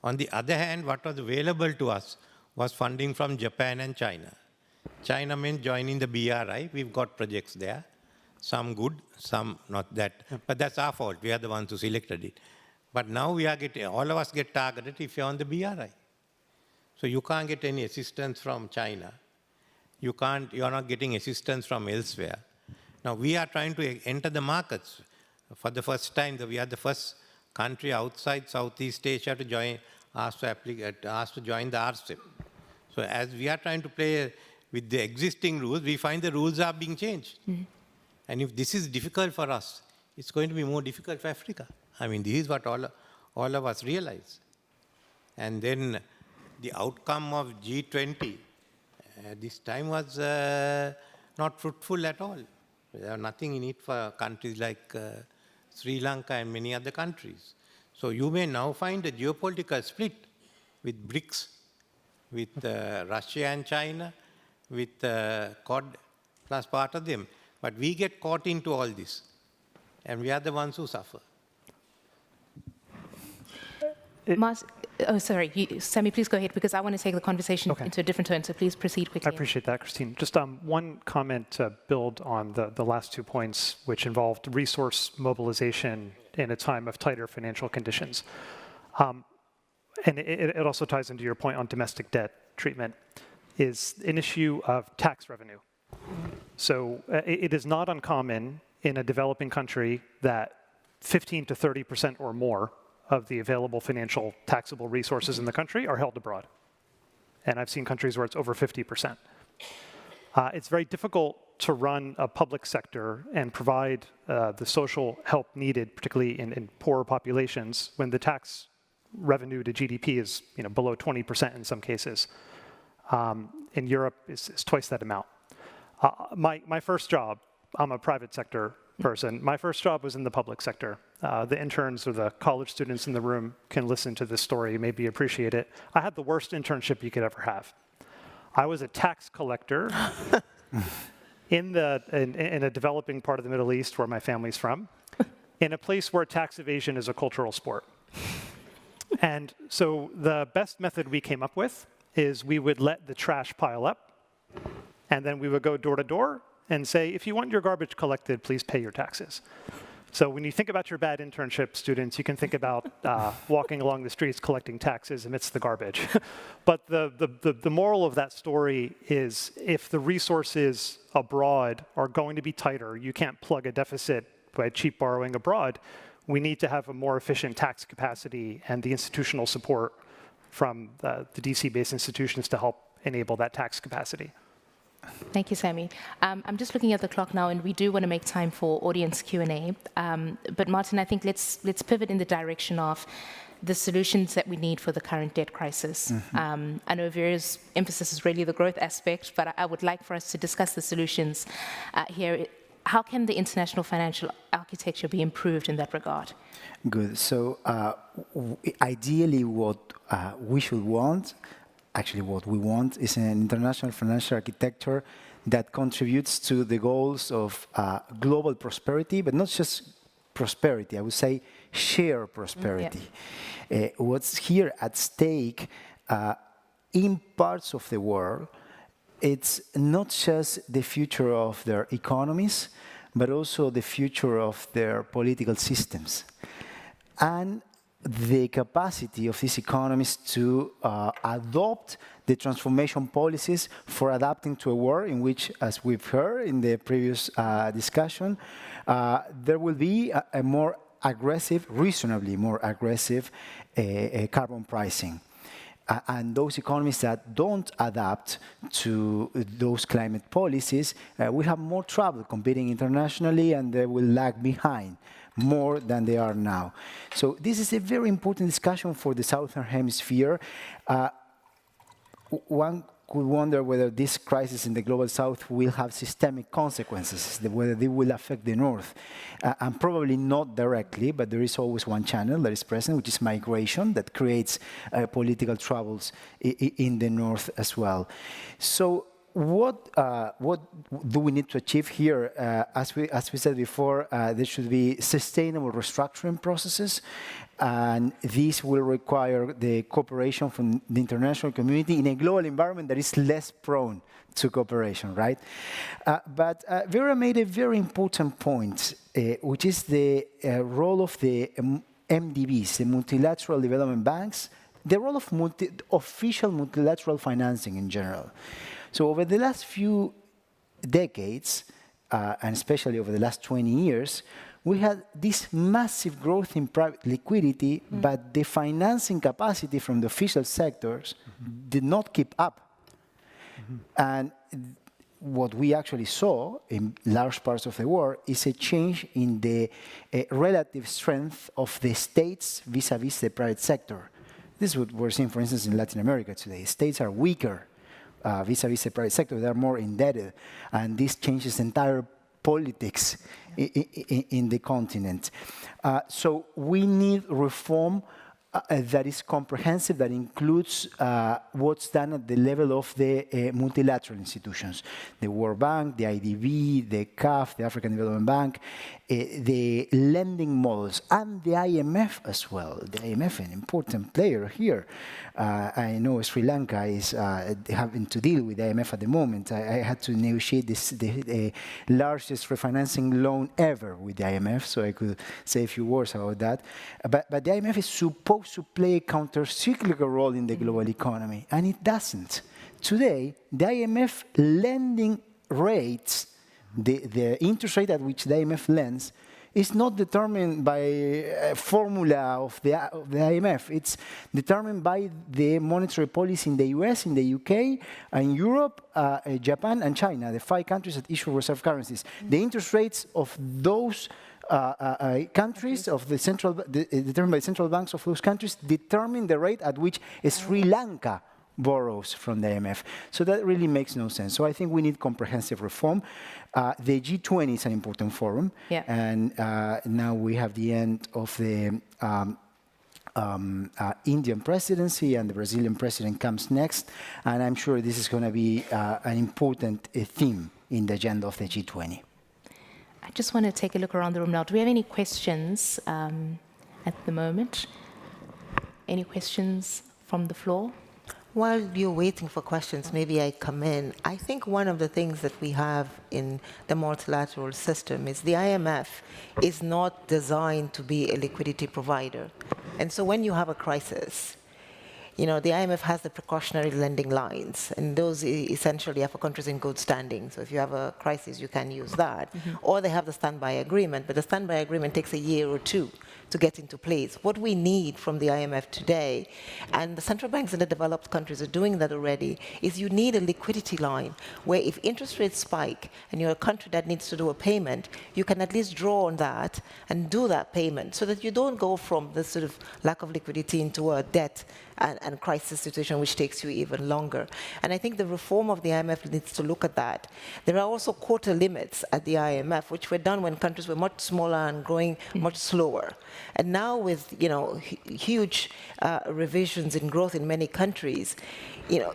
On the other hand, what was available to us was funding from Japan and China. China meant joining the BRI. We've got projects there. Some good, some not that. But that's our fault. We are the ones who selected it. But now we are getting, all of us get targeted if you're on the BRI. So you can't get any assistance from China. You're not getting assistance from elsewhere. Now we are trying to enter the markets. For the first time, we are the first country outside Southeast Asia to asked to join the RCEP. So as we are trying to play with the existing rules, we find the rules are being changed. And if this is difficult for us, it's going to be more difficult for Africa. I mean, this is what all of us realize. And then the outcome of G20 this time was not fruitful at all. There was nothing in it for countries like Sri Lanka and many other countries. So you may now find a geopolitical split with BRICS, with Russia and China, with Quad plus part of them. But we get caught into all this, and we are the ones who suffer. Oh, sorry, Sammy, please go ahead, because I want to take the conversation into a different tone, so please proceed quickly. I appreciate that, Christine. Just one comment to build on the last 2 points, which involved resource mobilization in a time of tighter financial conditions. And it also ties into your point on domestic debt treatment, is an issue of tax revenue. So it is not uncommon in a developing country that 15 to 30% or more of the available financial taxable resources in the country are held abroad. And I've seen countries where it's over 50%. It's very difficult to run a public sector and provide the social help needed, particularly in poorer populations, when the tax revenue to GDP is below 20% in some cases. In Europe, it's twice that amount. My first job, I'm a private sector person. My first job was in the public sector. The interns or the college students in the room can listen to this story, maybe appreciate it. I had the worst internship you could ever have. I was a tax collector in a developing part of the Middle East where my family's from, in a place where tax evasion is a cultural sport. And so the best method we came up with is we would let the trash pile up, and then we would go door to door and say, if you want your garbage collected, please pay your taxes. So when you think about your bad internship students, you can think about walking along the streets collecting taxes amidst the garbage. But the moral of that story is if the resources abroad are going to be tighter, you can't plug a deficit by cheap borrowing abroad. We need to have a more efficient tax capacity and the institutional support from the DC-based institutions to help enable that tax capacity. Thank you, Sammy. I'm just looking at the clock now, and we do want to make time for audience Q&A. But Martin, I think let's pivot in the direction of the solutions that we need for the current debt crisis. I know Vera's emphasis is really the growth aspect, but I would like for us to discuss the solutions here. How can the international financial architecture be improved in that regard? Good. So ideally what we should want, actually what we want, is an international financial architecture that contributes to the goals of global prosperity, but not just prosperity, I would say shared prosperity. What's here at stake in parts of the world, it's not just the future of their economies, but also the future of their political systems. And the capacity of these economies to adopt the transformation policies for adapting to a world in which, as we've heard in the previous discussion, there will be a more aggressive, reasonably more aggressive carbon pricing. And those economies that don't adapt to those climate policies will have more trouble competing internationally, and they will lag behind more than they are now. So this is a very important discussion for the Southern Hemisphere. One could wonder whether this crisis in the Global South will have systemic consequences, whether they will affect the North. And probably not directly, but there is always one channel that is present, which is migration, that creates political troubles in the North as well. So what do we need to achieve here? As we said before, there should be sustainable restructuring processes, and this will require the cooperation from the international community in a global environment that is less prone to cooperation, right? But Vera made a very important point, which is the role of the MDBs, the multilateral development banks, the role of official multilateral financing in general. So over the last few decades, and especially over the last 20 years, we had this massive growth in private liquidity, but the financing capacity from the official sectors did not keep up. And what we actually saw in large parts of the world is a change in the relative strength of the states vis-a-vis the private sector. This is what we're seeing, for instance, in Latin America today. States are weaker vis-a-vis the private sector. They're more indebted, and this changes entire politics in the continent. So we need reform that is comprehensive, that includes what's done at the level of the multilateral institutions, the World Bank, the IDB, the CAF, the African Development Bank, the lending models, and the IMF as well. The IMF, an important player here. I know Sri Lanka is having to deal with the IMF at the moment. I had to negotiate the largest refinancing loan ever with the IMF, so I could say a few words about that. But the IMF is supposed to play a counter-cyclical role in the global economy, and it doesn't. Today, the IMF lending rates, the interest rate at which the IMF lends, is not determined by a formula of the IMF. It's determined by the monetary policy in the US, in the UK, in Europe, Japan, and China, the 5 countries that issue reserve currencies. The interest rates of those countries, of the determined by central banks of those countries, determine the rate at which Sri Lanka borrows from the IMF. So that really makes no sense. So I think we need comprehensive reform. The G20 is an important forum, and now we have the end of the Indian presidency, and the Brazilian president comes next, and I'm sure this is going to be an important theme in the agenda of the G20. I just want to take a look around the room now. Do we have any questions at the moment? Any questions from the floor? While you're waiting for questions, maybe I come in. I think one of the things that we have in the multilateral system is the IMF is not designed to be a liquidity provider. And so when you have a crisis, you know, the IMF has the precautionary lending lines, and those essentially are for countries in good standing. So if you have a crisis, you can use that. Or they have the standby agreement, but the standby agreement takes a year or 2 to get into place. What we need from the IMF today, and the central banks in the developed countries are doing that already, is you need a liquidity line where if interest rates spike and you're a country that needs to do a payment, you can at least draw on that and do that payment so that you don't go from this sort of lack of liquidity into a debt and crisis situation which takes you even longer. And I think the reform of the IMF needs to look at that. There are also quota limits at the IMF, which were done when countries were much smaller and growing much slower. And now with, you know, huge revisions in growth in many countries, you know,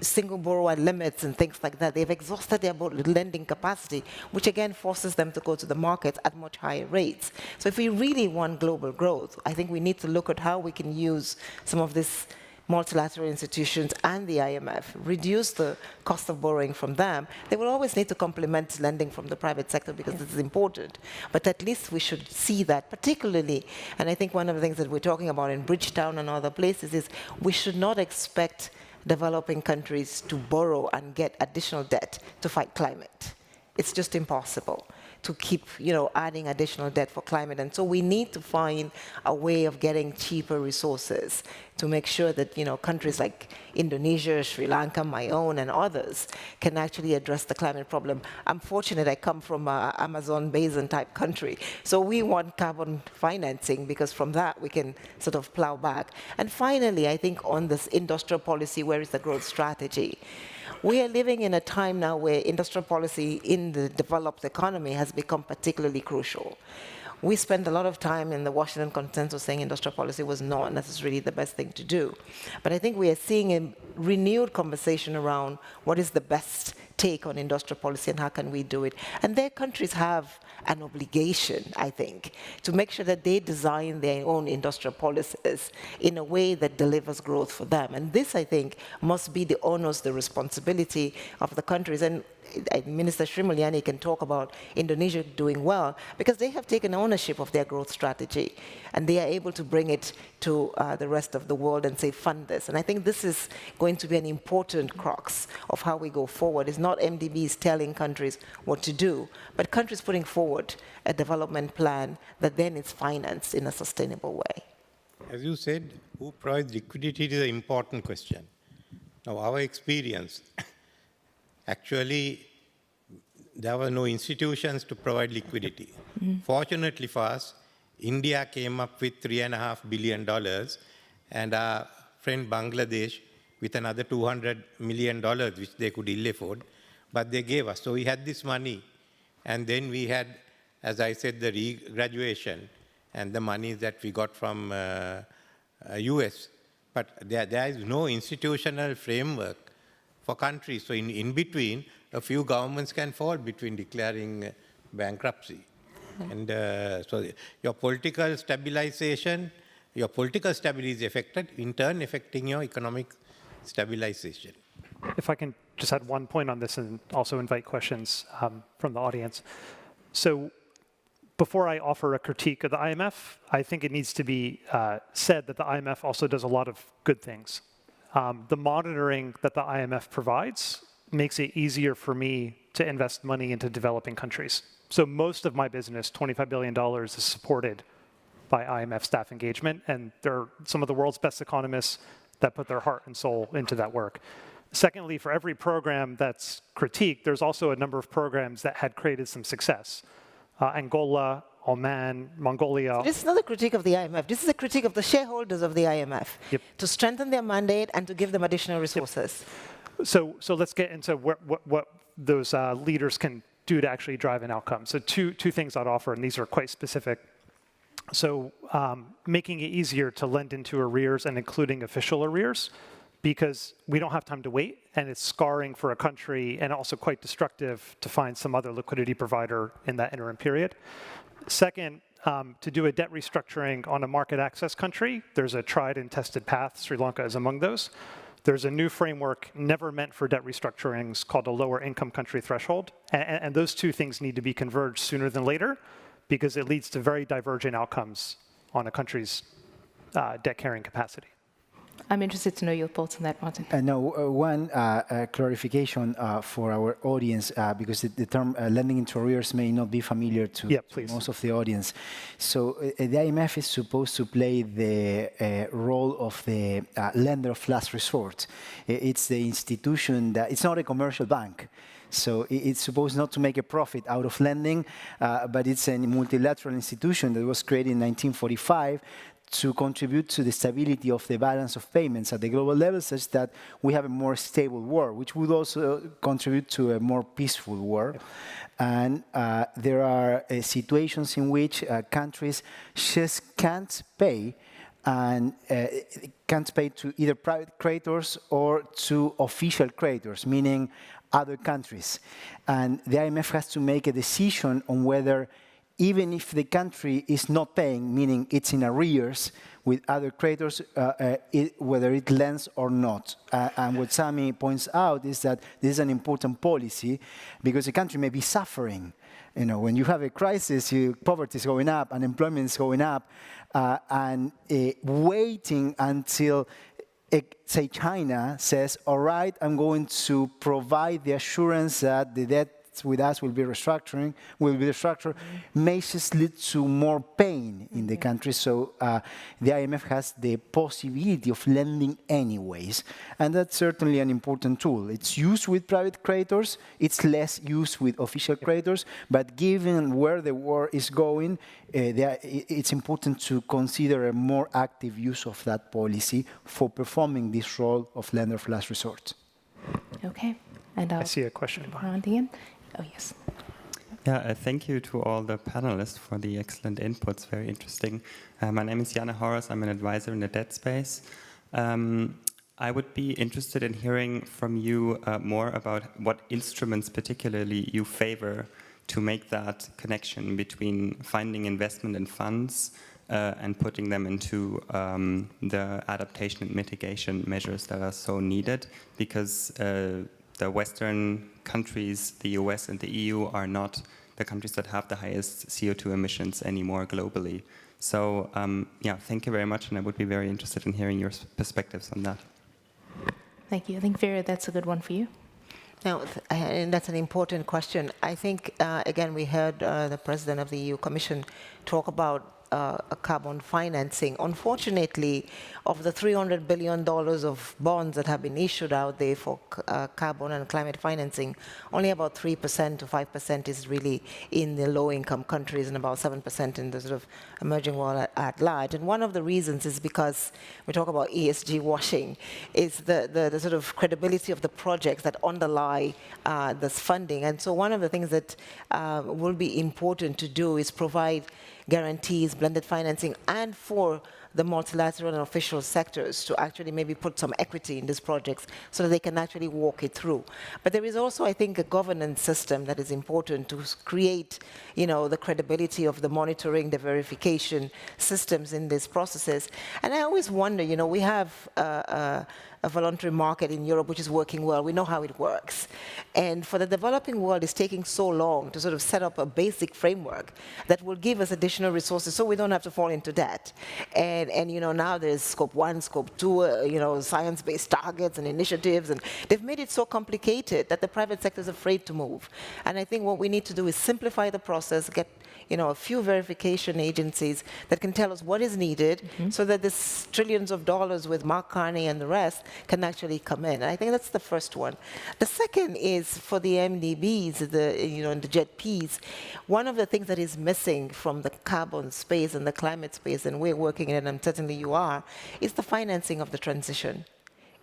single borrower limits and things like that, they've exhausted their lending capacity, which again forces them to go to the market at much higher rates. So if we really want global growth, I think we need to look at how we can use some of these multilateral institutions and the IMF, reduce the cost of borrowing from them. They will always need to complement lending from the private sector because this is important. But at least we should see that, particularly, and I think one of the things that we're talking about in Bridgetown and other places is we should not expect developing countries to borrow and get additional debt to fight climate. It's just impossible to keep, you know, adding additional debt for climate. And so we need to find a way of getting cheaper resources to make sure that, you know, countries like Indonesia, Sri Lanka, my own, and others can actually address the climate problem. I'm fortunate I come from an Amazon basin type country. So we want carbon financing because from that we can sort of plow back. And finally, I think on this industrial policy, where is the growth strategy? We are living in a time now where industrial policy in the developed economy has become particularly crucial. We spent a lot of time in the Washington Consensus saying industrial policy was not necessarily the best thing to do. But I think we are seeing a renewed conversation around what is the best take on industrial policy and how can we do it. And their countries have an obligation, I think, to make sure that they design their own industrial policies in a way that delivers growth for them. And this, I think, must be the onus, the responsibility of the countries. And Minister Sri Mulyani can talk about Indonesia doing well because they have taken ownership of their growth strategy and they are able to bring it to the rest of the world and say, fund this. And I think this is going to be an important crux of how we go forward. It's not MDBs telling countries what to do, but countries putting forward a development plan that then is financed in a sustainable way. As you said, who provides liquidity is an important question. Now, our experience actually there were no institutions to provide liquidity. Fortunately for us, India came up with $3.5 billion, and our friend Bangladesh with another $200 million, which they could ill afford, but they gave us. So we had this money, and then we had, as I said, the re-graduation and the money that we got from US. But there is no institutional framework for countries. So in between, a few governments can fall between declaring bankruptcy. And so your political stabilization, your political stability is affected, in turn affecting your economic stabilization. If I can just add one point on this and also invite questions from the audience. So before I offer a critique of the IMF, I think it needs to be said that the IMF also does a lot of good things. The monitoring that the IMF provides makes it easier for me to invest money into developing countries. So most of my business, $25 billion, is supported by IMF staff engagement, and there are some of the world's best economists that put their heart and soul into that work. Secondly, for every program that's critiqued, there's also a number of programs that had created some success. Angola, Oman, Mongolia. So this is not a critique of the IMF. This is a critique of the shareholders of the IMF to strengthen their mandate and to give them additional resources. So let's get into what those leaders can do to actually drive an outcome. So two things I'd offer, and these are quite specific. So making it easier to lend into arrears and including official arrears, because we don't have time to wait, and it's scarring for a country and also quite destructive to find some other liquidity provider in that interim period. Second, to do a debt restructuring on a market access country, there's a tried and tested path. Sri Lanka is among those. There's a new framework never meant for debt restructurings called a lower income country threshold. And those two things need to be converged sooner than later because it leads to very divergent outcomes on a country's debt carrying capacity. I'm interested to know your thoughts on that, Martin. One clarification for our audience, because the term lending into arrears may not be familiar to most of the audience. So the IMF is supposed to play the role of the lender of last resort. It's the institution that, it's not a commercial bank. So it's supposed not to make a profit out of lending, but it's a multilateral institution that was created in 1945 to contribute to the stability of the balance of payments at the global level such that we have a more stable world, which would also contribute to a more peaceful world. And there are situations in which countries just can't pay and can't pay to either private creditors or to official creditors, meaning other countries. And the IMF has to make a decision on whether, even if the country is not paying, meaning it's in arrears with other creditors, whether it lends or not. And what Sami points out is that this is an important policy because the country may be suffering. You know, when you have a crisis, poverty is going up, unemployment is going up, and waiting until, say, China says, all right, I'm going to provide the assurance that the debt with us will be restructured, may just lead to more pain in the country. So the IMF has the possibility of lending anyways. And that's certainly an important tool. It's used with private creditors. It's less used with official creditors. But given where the war is going, it's important to consider a more active use of that policy for performing this role of lender of last resort. Okay. And I see a question behind the end. Oh, yes. Yeah, thank you to all the panelists for the excellent inputs, very interesting. My name is Janne Horace, I'm an advisor in the debt space. I would be interested in hearing from you more about what instruments particularly you favor to make that connection between finding investment in funds and putting them into the adaptation and mitigation measures that are so needed, because the Western countries, the US and the EU, are not the countries that have the highest CO2 emissions anymore globally. So yeah, thank you very much, and I would be very interested in hearing your perspectives on that. Thank you. I think, Vera, that's a good one for you. Now, and that's an important question. I think, again, we heard the President of the EU Commission talk about carbon financing. Unfortunately, of the $300 billion of bonds that have been issued out there for carbon and climate financing, only about 3% to 5% is really in the low-income countries and about 7% in the sort of emerging world at large. And one of the reasons is because we talk about ESG washing, is the sort of credibility of the projects that underlie this funding. And so one of the things that will be important to do is provide guarantees, blended financing, and for the multilateral and official sectors to actually maybe put some equity in these projects so that they can actually walk it through. But there is also, I think, a governance system that is important to create, the credibility of the monitoring, the verification systems in these processes. And I always wonder, we have a voluntary market in Europe which is working well. We know how it works. And for the developing world, it's taking so long to sort of set up a basic framework that will give us additional resources so we don't have to fall into debt. And now there's scope 1, scope 2, science-based targets and initiatives, and they've made it so complicated that the private sector is afraid to move. And I think what we need to do is simplify the process, get a few verification agencies that can tell us what is needed so that this trillions of dollars with Mark Carney and the rest can actually come in. And I think that's the first one. The second is for the MDBs, and the JETPs. One of the things that is missing from the carbon space and the climate space, and we're working in it, and certainly you are, is the financing of the transition.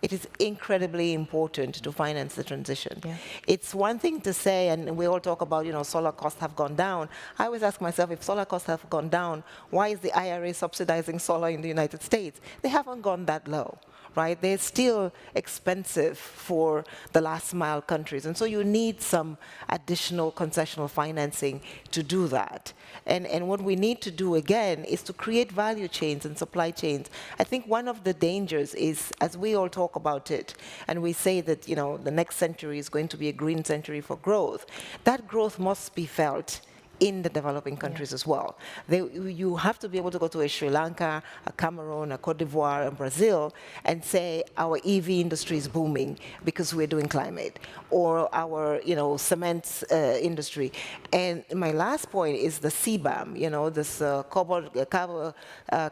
It is incredibly important to finance the transition. Yeah. It's one thing to say, and we all talk about, solar costs have gone down. I always ask myself, if solar costs have gone down, why is the IRA subsidizing solar in the United States? They haven't gone that low, right? They're still expensive for the last mile countries. And so you need some additional concessional financing to do that. And what we need to do, again, is to create value chains and supply chains. I think one of the dangers is, as we all talk about it, and we say that, the next century is going to be a green century for growth, that growth must be felt in the developing countries as well. You have to be able to go to a Sri Lanka, a Cameroon, a Cote d'Ivoire, and Brazil, and say our EV industry is booming because we're doing climate, or our cement industry. And my last point is the CBAM, this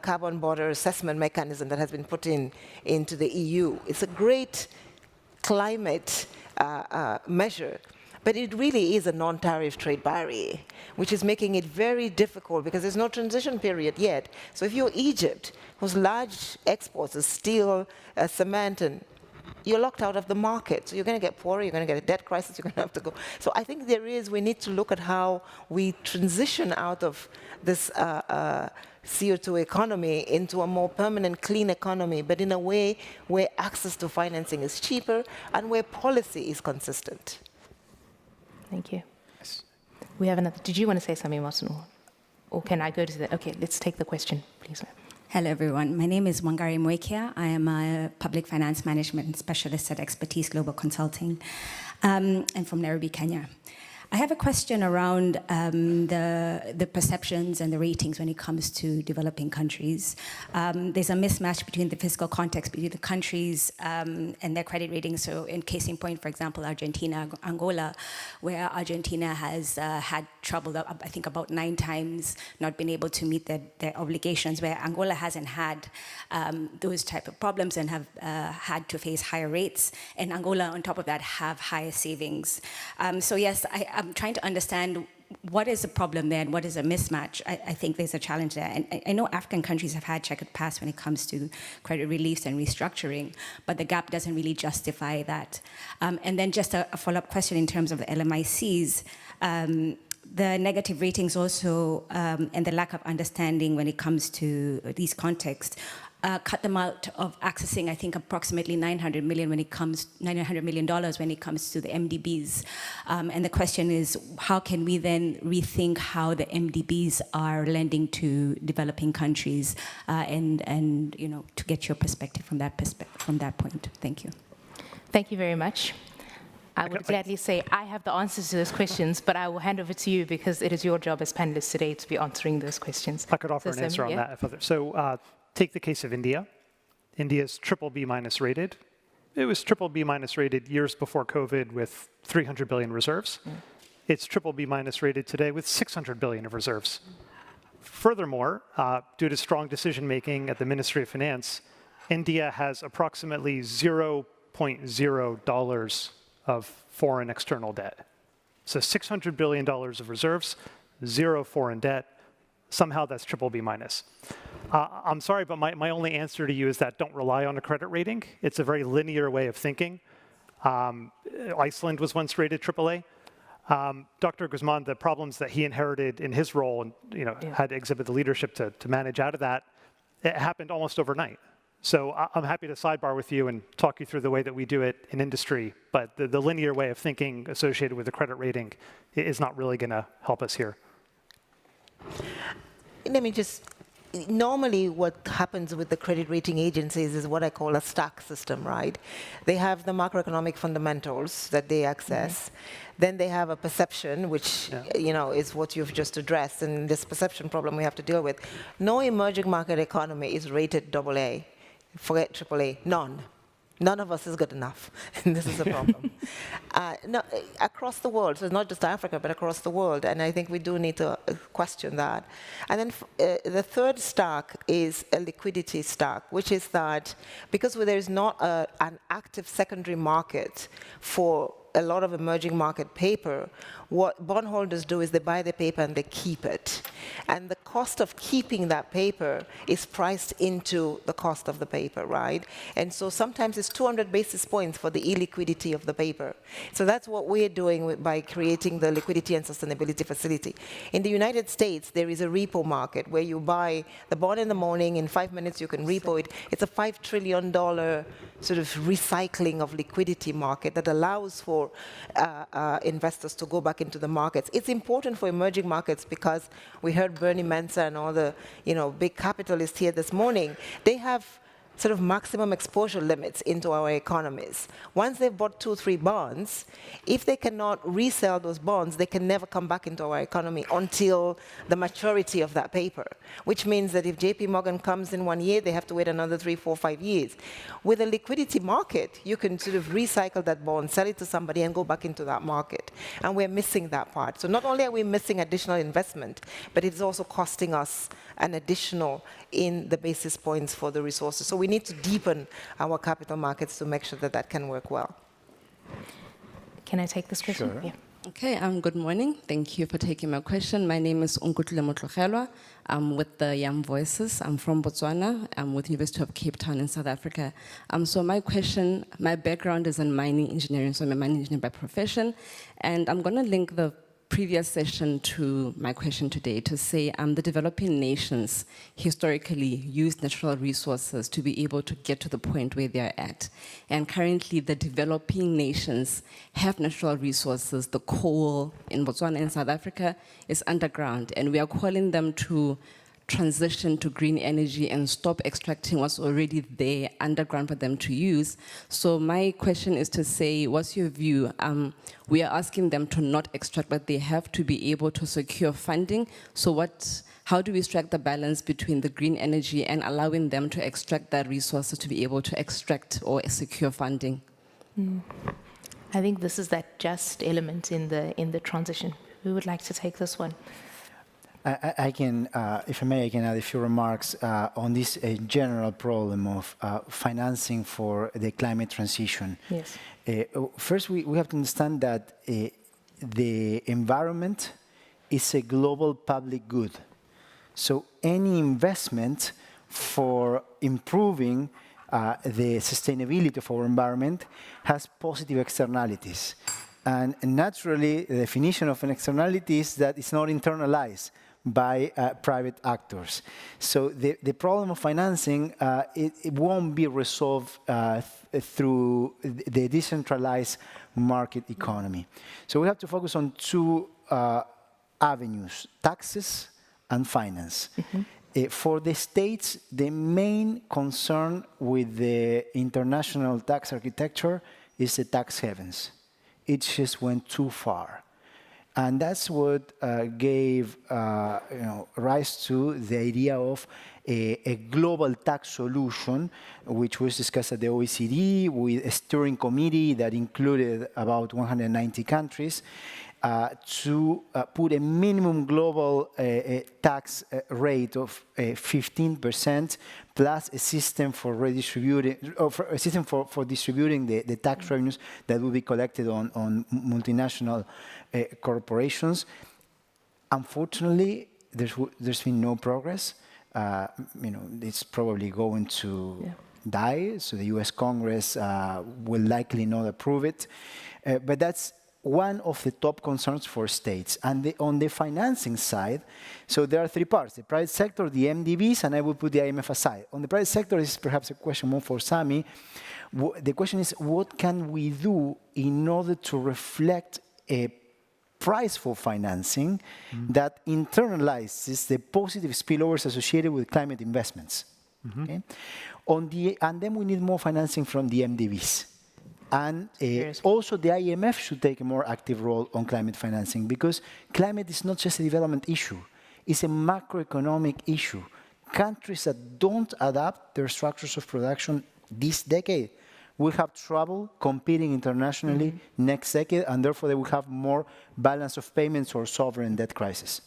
carbon border assessment mechanism that has been put into the EU. It's a great climate measure. But it really is a non-tariff trade barrier, which is making it very difficult because there's no transition period yet. So if you're Egypt, whose large exports are steel, cement, and you're locked out of the market. So you're going to get poorer, you're going to get a debt crisis, you're going to have to go. So I think we need to look at how we transition out of this CO2 economy into a more permanent, clean economy, but in a way where access to financing is cheaper and where policy is consistent. Thank you. We have another. Did you want to say something, Martin? Or can I go to the... Okay, let's take the question, please. Hello, everyone. My name is Wangari Moikia. I am a public finance management specialist at Expertise Global Consulting. I'm from Nairobi, Kenya. I have a question around the perceptions and the ratings when it comes to developing countries. There's a mismatch between the fiscal context between the countries and their credit ratings. So in case in point, for example, Argentina, Angola, where Argentina has had trouble, I think about 9 times, not been able to meet their obligations, where Angola hasn't had those type of problems and have had to face higher rates. And Angola, on top of that, have higher savings. So yes, I'm trying to understand what is the problem there and what is a mismatch. I think there's a challenge there. And I know African countries have had checkered past when it comes to credit reliefs and restructuring, but the gap doesn't really justify that. And then just a follow-up question in terms of the LMICs. The negative ratings also and the lack of understanding when it comes to these contexts cut them out of accessing, I think, approximately $900 million when it comes to the MDBs. And the question is, how can we then rethink how the MDBs are lending to developing countries, and to get your perspective from that point. Thank you. Thank you very much. I would gladly say I have the answers to those questions, but I will hand over to you because it is your job as panelists today to be answering those questions. I could offer an answer on that. So take the case of India. India's BBB- rated. It was BBB- rated years before COVID with 300 billion reserves. It's BBB- rated today with 600 billion of reserves. Furthermore, due to strong decision-making at the Ministry of Finance, India has approximately $0.0 of foreign external debt. So $600 billion of reserves, 0 foreign debt. Somehow that's BBB minus. I'm sorry, but my only answer to you is that don't rely on a credit rating. It's a very linear way of thinking. Iceland was once rated AAA. Dr. Guzman, the problems that he inherited in his role and had to exhibit the leadership to manage out of that, it happened almost overnight. So I'm happy to sidebar with you and talk you through the way that we do it in industry, but the linear way of thinking associated with the credit rating is not really going to help us here. Let me just, normally what happens with the credit rating agencies is what I call a stack system, right? They have the macroeconomic fundamentals that they access. Then they have a perception, which is what you've just addressed, and this perception problem we have to deal with. No emerging market economy is rated AA. Forget AAA, none. None of us is good enough, and this is a problem. No, across the world, so it's not just Africa, but across the world, and I think we do need to question that. And then the third stack is a liquidity stack, which is that because there is not an active secondary market for a lot of emerging market paper, what bondholders do is they buy the paper and they keep it. And the cost of keeping that paper is priced into the cost of the paper, right? And so sometimes it's 200 basis points for the illiquidity of the paper. So that's what we're doing by creating the liquidity and sustainability facility. In the United States, there is a repo market where you buy the bond in the morning, in 5 minutes you can repo it. It's a $5 trillion sort of recycling of liquidity market that allows for investors to go back into the markets. It's important for emerging markets because we heard Bernie Mensa and all the big capitalists here this morning. They have sort of maximum exposure limits into our economies. Once they've bought 2 or 3 bonds, if they cannot resell those bonds, they can never come back into our economy until the maturity of that paper, which means that if JP Morgan comes in 1 year, they have to wait another 3, 4, 5 years. With a liquidity market, you can sort of recycle that bond, sell it to somebody, and go back into that market. And we're missing that part. So not only are we missing additional investment, but it's also costing us an additional in the basis points for the resources. So we need to deepen our capital markets to make sure that that can work well. Can I take this question? Sure. Yeah. Okay, good morning. Thank you for taking my question. My name is Unkutle Motlogelwa. I'm with the Young Voices. I'm from Botswana. I'm with University of Cape Town in South Africa. So my question, my background is in mining engineering, so I'm a mining engineer by profession. And I'm going to link the previous session to my question today to say the developing nations historically use natural resources to be able to get to the point where they're at. And currently the developing nations have natural resources. The coal in Botswana and South Africa is underground, and we are calling them to transition to green energy and stop extracting what's already there underground for them to use. So my question is to say, what's your view? We are asking them to not extract, but they have to be able to secure funding. So how do we strike the balance between the green energy and allowing them to extract that resources to be able to extract or secure funding? I think this is that just element in the transition. Who would like to take this one? I can, if I may, I can add a few remarks on this general problem of financing for the climate transition. Yes. First, we have to understand that the environment is a global public good. So any investment for improving the sustainability of our environment has positive externalities. And naturally, the definition of an externality is that it's not internalized by private actors. So the problem of financing, it won't be resolved through the decentralized market economy. So we have to focus on 2 avenues, taxes and finance. For the states, the main concern with the international tax architecture is the tax havens. It just went too far. And that's what gave rise to the idea of a global tax solution, which was discussed at the OECD with a steering committee that included about 190 countries. to put a minimum global tax rate of 15% plus a system for redistributing, or a system for distributing the tax revenues that will be collected on multinational corporations. Unfortunately, there's been no progress. It's probably going to die, so the US Congress will likely not approve it. But that's one of the top concerns for states. And on the financing side, so there are three parts: the private sector, the MDBs, and I will put the IMF aside. On the private sector, this is perhaps a question more for Sami. The question is, what can we do in order to reflect a price for financing that internalizes the positive spillovers associated with climate investments? Okay? And then we need more financing from the MDBs. And also the IMF should take a more active role on climate financing, because climate is not just a development issue, it's a macroeconomic issue. Countries that don't adapt their structures of production this decade will have trouble competing internationally next decade, and therefore they will have more balance of payments or sovereign debt crisis.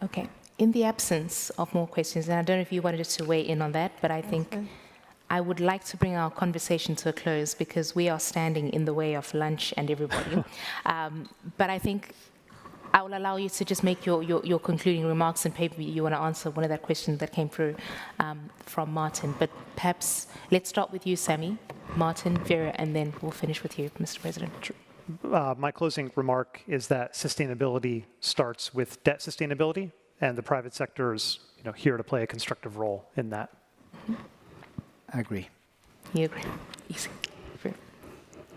Okay. In the absence of more questions, and I don't know if you wanted to weigh in on that, but I think I would like to bring our conversation to a close because we are standing in the way of lunch and everybody. But I think I will allow you to just make your concluding remarks, and maybe you want to answer one of that questions that came through from Martin. But perhaps let's start with you, Sami, Martin, Vera, and then we'll finish with you, Mr. President. My closing remark is that sustainability starts with debt sustainability, and the private sector is here to play a constructive role in that. I agree. You agree? Easy.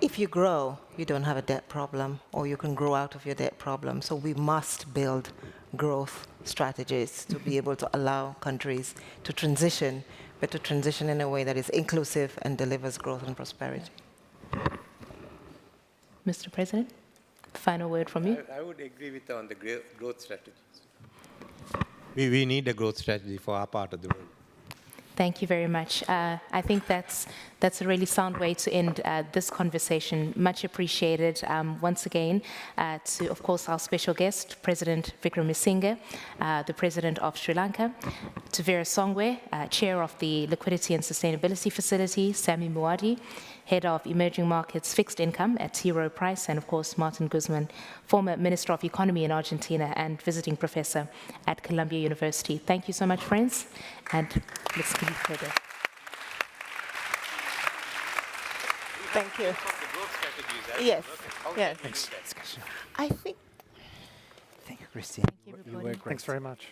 If you grow, you don't have a debt problem, or you can grow out of your debt problem. So we must build growth strategies to be able to allow countries to transition, but to transition in a way that is inclusive and delivers growth and prosperity. Mr. President, final word from you. I would agree with on the growth strategies. We need a growth strategy for our part of the world. Thank you very much. I think that's a really sound way to end this conversation. Much appreciated once again to, of course, our special guest, President Wickremesinghe, the President of Sri Lanka, to Vera Songwe, Chair of the Liquidity and Sustainability Facility, Sami Muadi, Head of Emerging Markets Fixed Income at T. Rowe Price, and of course Martin Guzman, former Minister of Economy in Argentina and visiting professor at Columbia University. Thank you so much, friends, and let's keep further. Thank you. Yes. Yes. Thanks. I think. Thank you, Christine. Thank you, You were great. Thanks very much.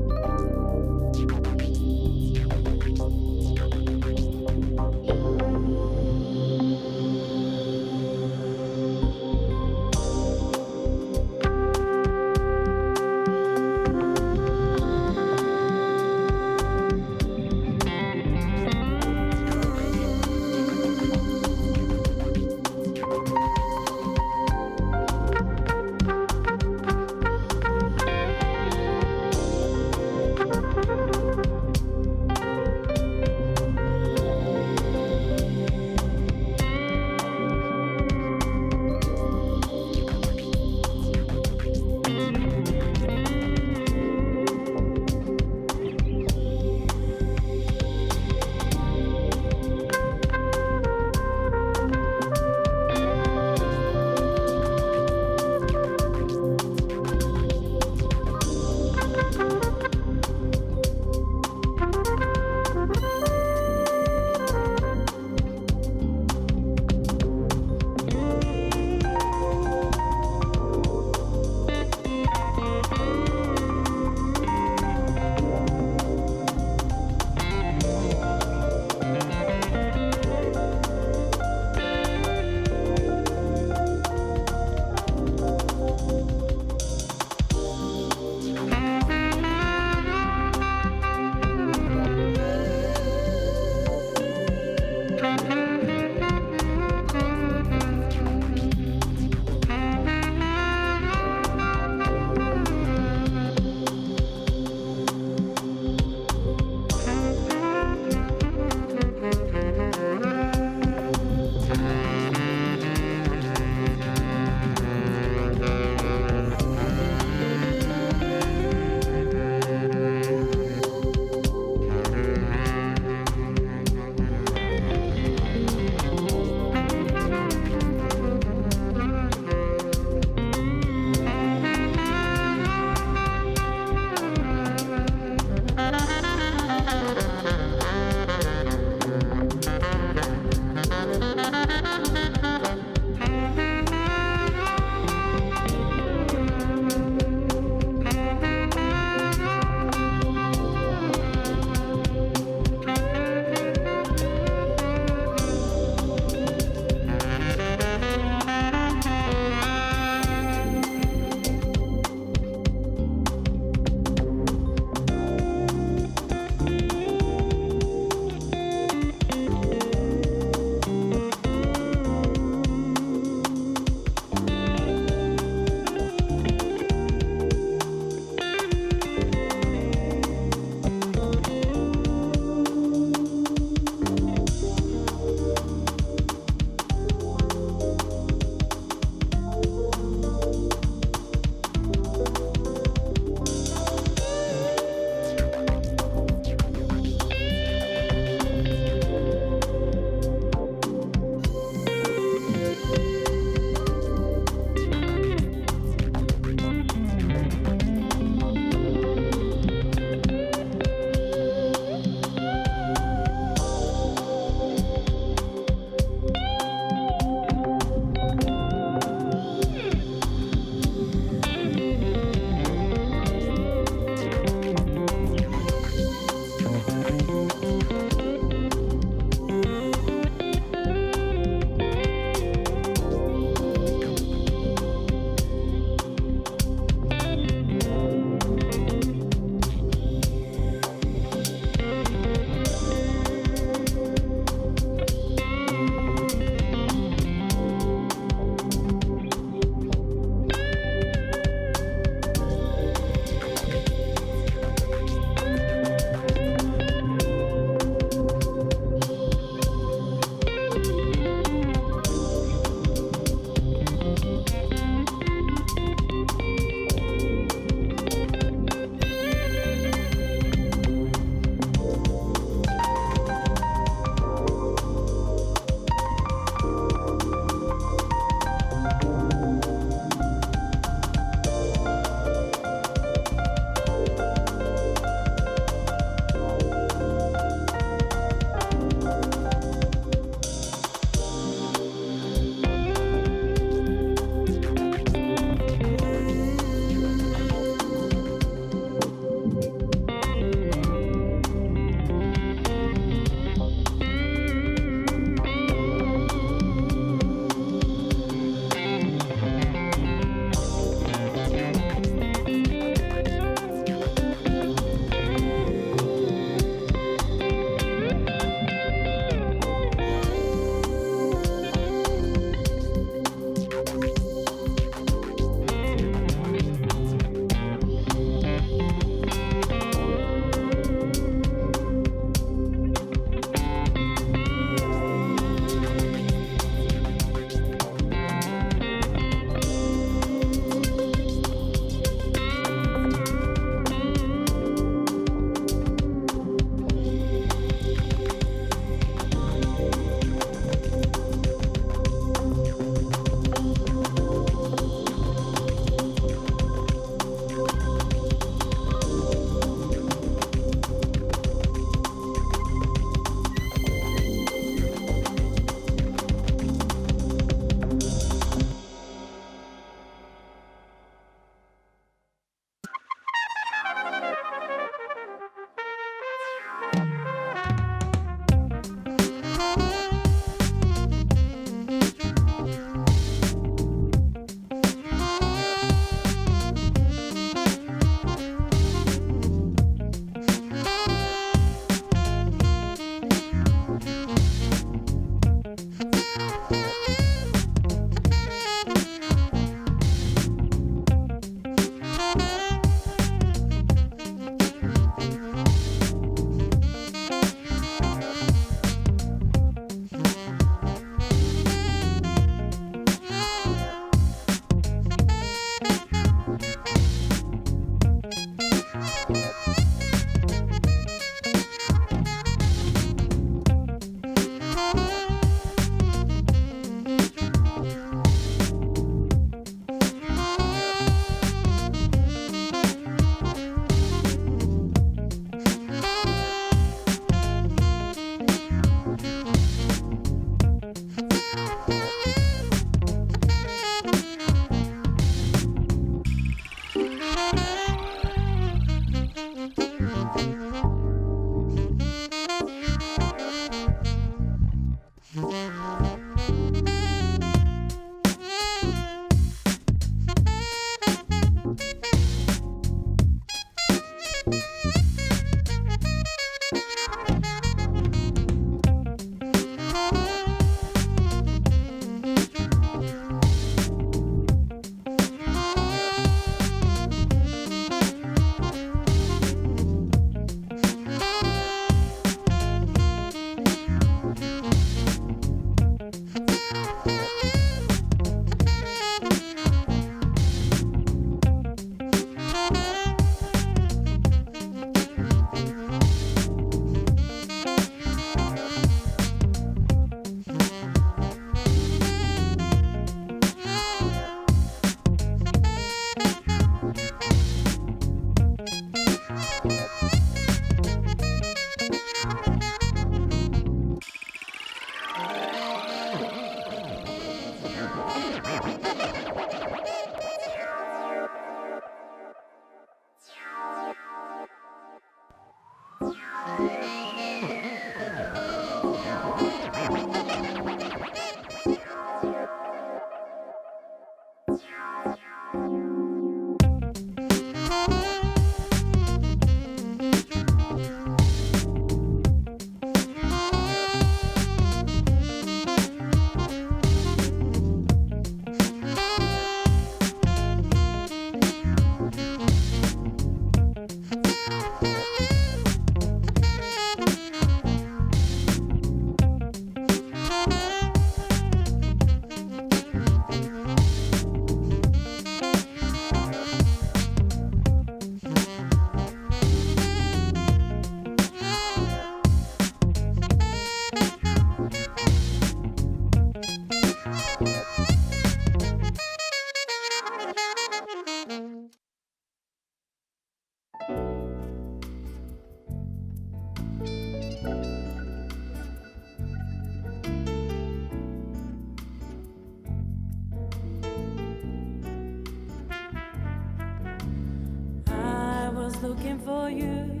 Looking for you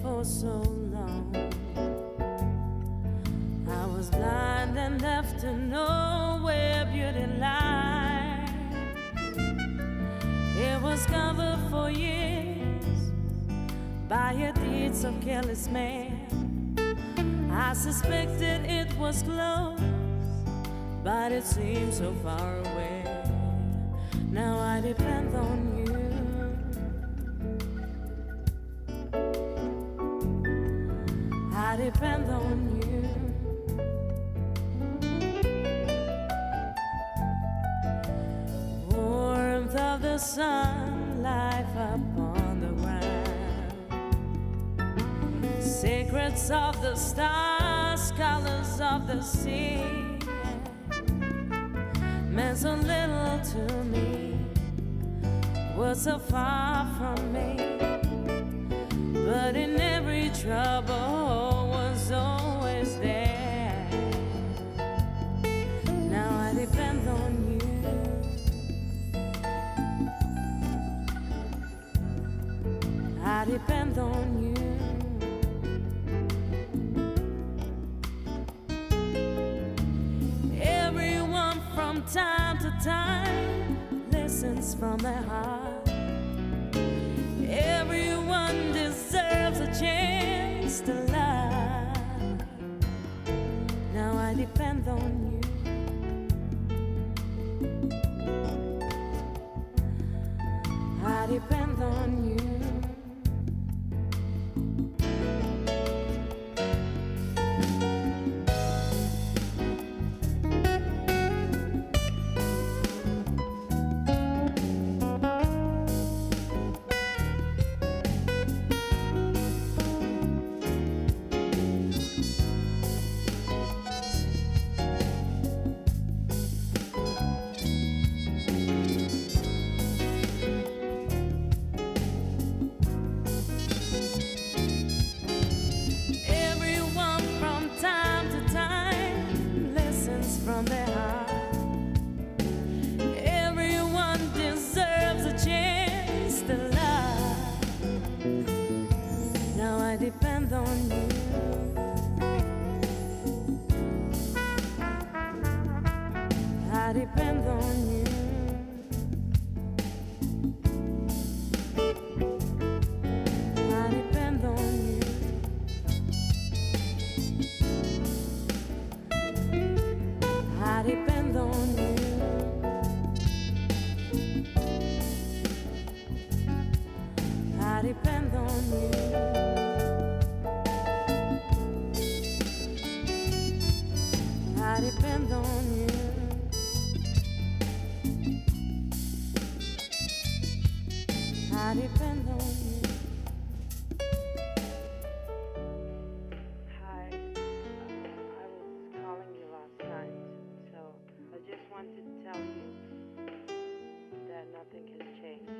for so long. I was blind and deaf to know where beauty lies. It was covered for years by your deeds of careless man. I suspected it was close, but it seems so far away. Now I depend on you. I depend on you. Warmth of the sun, life upon the ground, secrets of the stars, colors of the sea, meant so little to me, was so far from me, but in every trouble was always there. Now I depend on you. I depend on you. Everyone from time to time listens from their heart. Everyone deserves a chance to love. Now I depend on you. I depend on you. From their heart, everyone deserves a chance to love. Now I depend on you. I depend on you. I depend on you. I depend on you. I depend on you. I depend on you. I depend on you. Hi, I was calling you last night, so I just wanted to tell you that nothing has changed.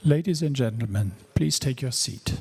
Ladies and gentlemen, please take your seat.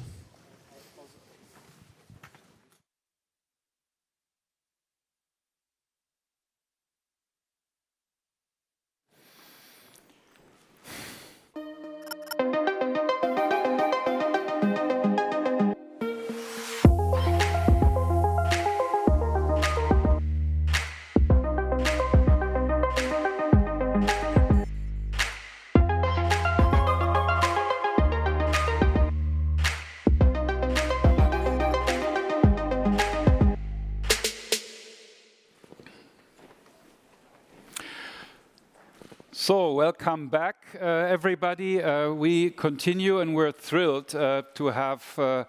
So, welcome back, everybody. We continue, and we're thrilled to have, for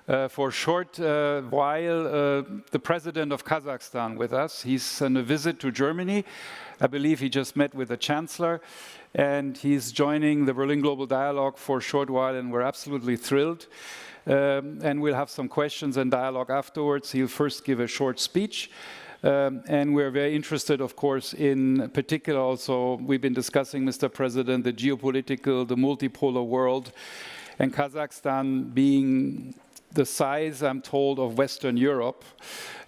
a short while, the President of Kazakhstan with us. He's on a visit to Germany. I believe he just met with the Chancellor, and he's joining the Berlin Global Dialogue for a short while, and we're absolutely thrilled. And we'll have some questions and dialogue afterwards. He'll first give a short speech. And we're very interested, of course, in particular also, we've been discussing, Mr. President, the geopolitical, the multipolar world, and Kazakhstan being the size, I'm told, of Western Europe,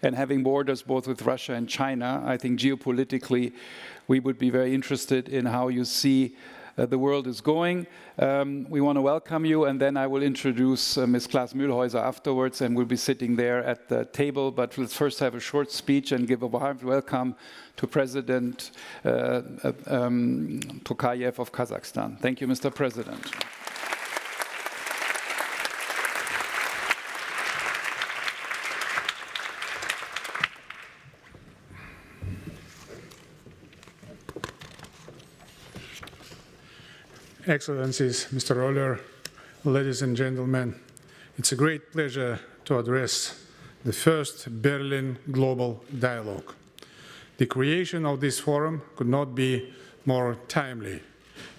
and having borders both with Russia and China. I think geopolitically, we would be very interested in how you see the world is going. We want to welcome you, and then I will introduce Ms. Klaas-Mühlhäuser afterwards, and we'll be sitting there at the table. But let's first have a short speech and give a warm welcome to President Tokayev of Kazakhstan. Thank you, Mr. President. Excellencies, Mr. Roller, ladies and gentlemen, it's a great pleasure to address the first Berlin Global Dialogue. The creation of this forum could not be more timely.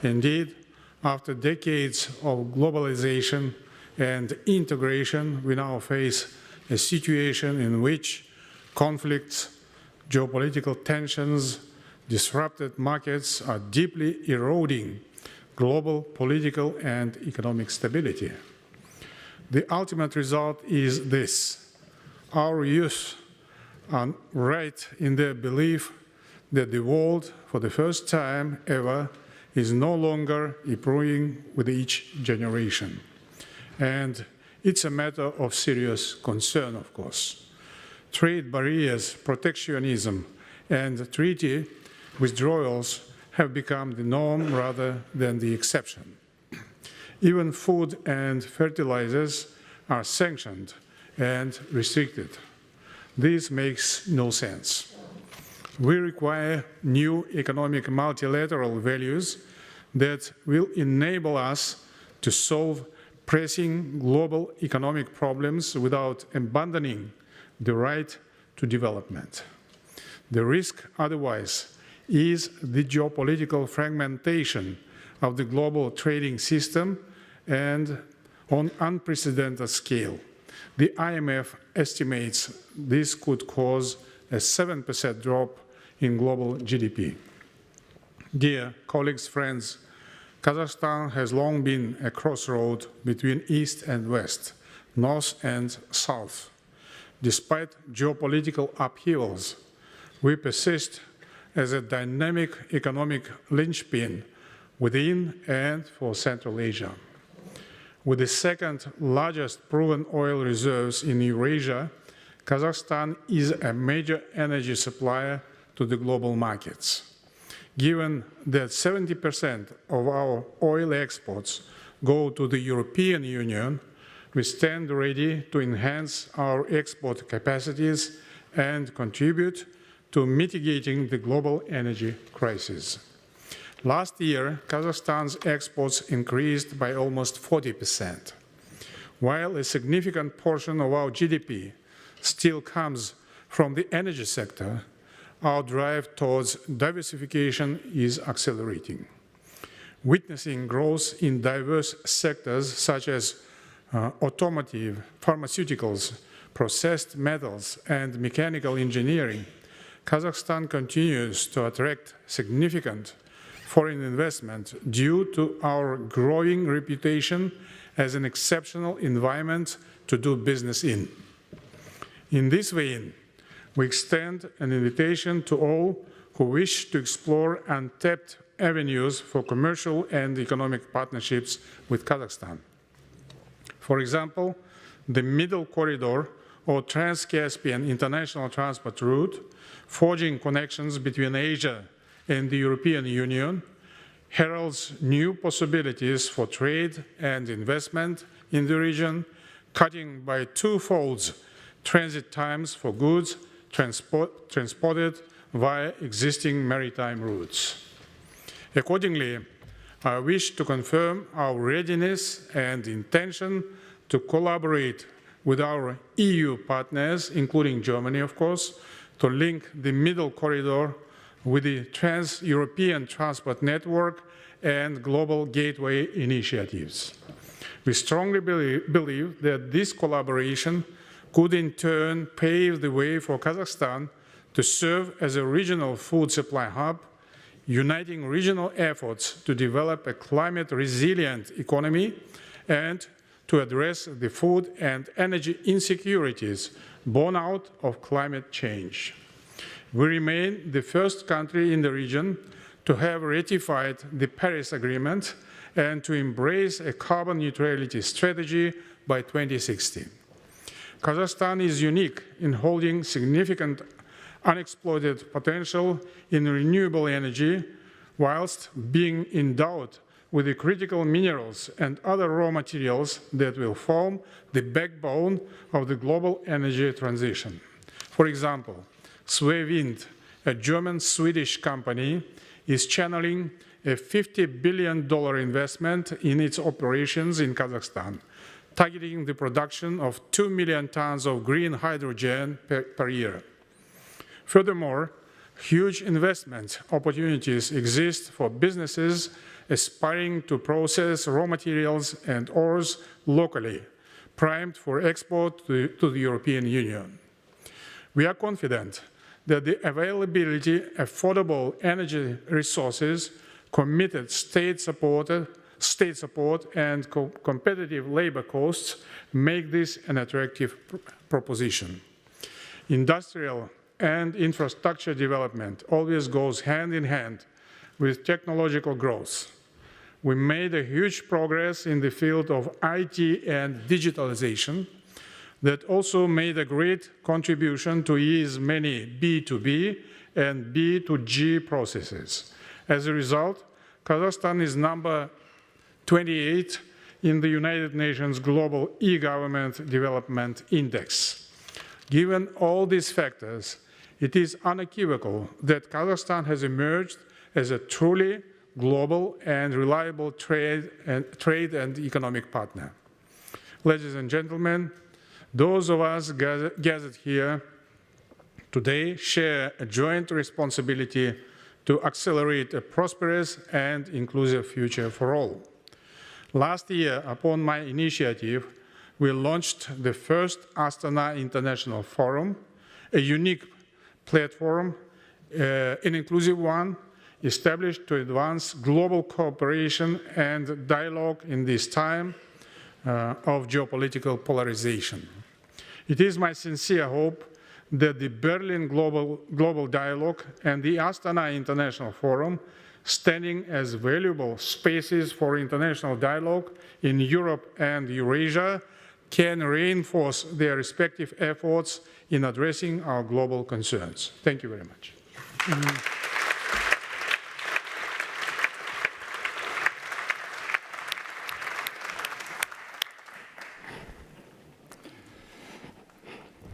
Indeed, after decades of globalization and integration, we now face a situation in which conflicts, geopolitical tensions, disrupted markets are deeply eroding global political and economic stability. The ultimate result is this: our youth are right in their belief that the world, for the first time ever, is no longer improving with each generation. And it's a matter of serious concern, of course. Trade barriers, protectionism, and treaty withdrawals have become the norm rather than the exception. Even food and fertilizers are sanctioned and restricted. This makes no sense. We require new economic multilateral values that will enable us to solve pressing global economic problems without abandoning the right to development. The risk otherwise is the geopolitical fragmentation of the global trading system and on unprecedented scale. The IMF estimates this could cause a 7% drop in global GDP. Dear colleagues, friends, Kazakhstan has long been a crossroad between East and West, North and South. Despite geopolitical upheavals, we persist as a dynamic economic linchpin within and for Central Asia. With the second largest proven oil reserves in Eurasia, Kazakhstan is a major energy supplier to the global markets. Given that 70% of our oil exports go to the European Union, we stand ready to enhance our export capacities and contribute to mitigating the global energy crisis. Last year, Kazakhstan's exports increased by almost 40%. While a significant portion of our GDP still comes from the energy sector, our drive towards diversification is accelerating. Witnessing growth in diverse sectors such as automotive, pharmaceuticals, processed metals, and mechanical engineering, Kazakhstan continues to attract significant foreign investment due to our growing reputation as an exceptional environment to do business in. In this vein, we extend an invitation to all who wish to explore untapped avenues for commercial and economic partnerships with Kazakhstan. For example, the Middle Corridor or Trans-Caspian International Transport Route, forging connections between Asia and the European Union, heralds new possibilities for trade and investment in the region, cutting by twofold transit times for goods transported via existing maritime routes. Accordingly, I wish to confirm our readiness and intention to collaborate with our EU partners, including Germany, of course, to link the Middle Corridor with the Trans-European Transport Network and Global Gateway initiatives. We strongly believe that this collaboration could in turn pave the way for Kazakhstan to serve as a regional food supply hub, uniting regional efforts to develop a climate-resilient economy and to address the food and energy insecurities born out of climate change. We remain the first country in the region to have ratified the Paris Agreement and to embrace a carbon neutrality strategy by 2060. Kazakhstan is unique in holding significant unexploited potential in renewable energy, whilst being endowed with the critical minerals and other raw materials that will form the backbone of the global energy transition. For example, Sway Wind, a German-Swedish company, is channeling a $50 billion investment in its operations in Kazakhstan, targeting the production of 2 million tons of green hydrogen per year. Furthermore, huge investment opportunities exist for businesses aspiring to process raw materials and ores locally, primed for export to the European Union. We are confident that the availability of affordable energy resources, committed state support, and competitive labor costs make this an attractive proposition. Industrial and infrastructure development always goes hand in hand with technological growth. We made a huge progress in the field of IT and digitalization that also made a great contribution to ease many B2B and B2G processes. As a result, Kazakhstan is number 28 in the United Nations Global E-Government Development Index. Given all these factors, it is unequivocal that Kazakhstan has emerged as a truly global and reliable trade and economic partner. Ladies and gentlemen, those of us gathered here today share a joint responsibility to accelerate a prosperous and inclusive future for all. Last year, upon my initiative, we launched the first Astana International Forum, a unique platform, an inclusive one, established to advance global cooperation and dialogue in this time of geopolitical polarization. It is my sincere hope that the Berlin Global Dialogue and the Astana International Forum, standing as valuable spaces for international dialogue in Europe and Eurasia, can reinforce their respective efforts in addressing our global concerns. Thank you very much.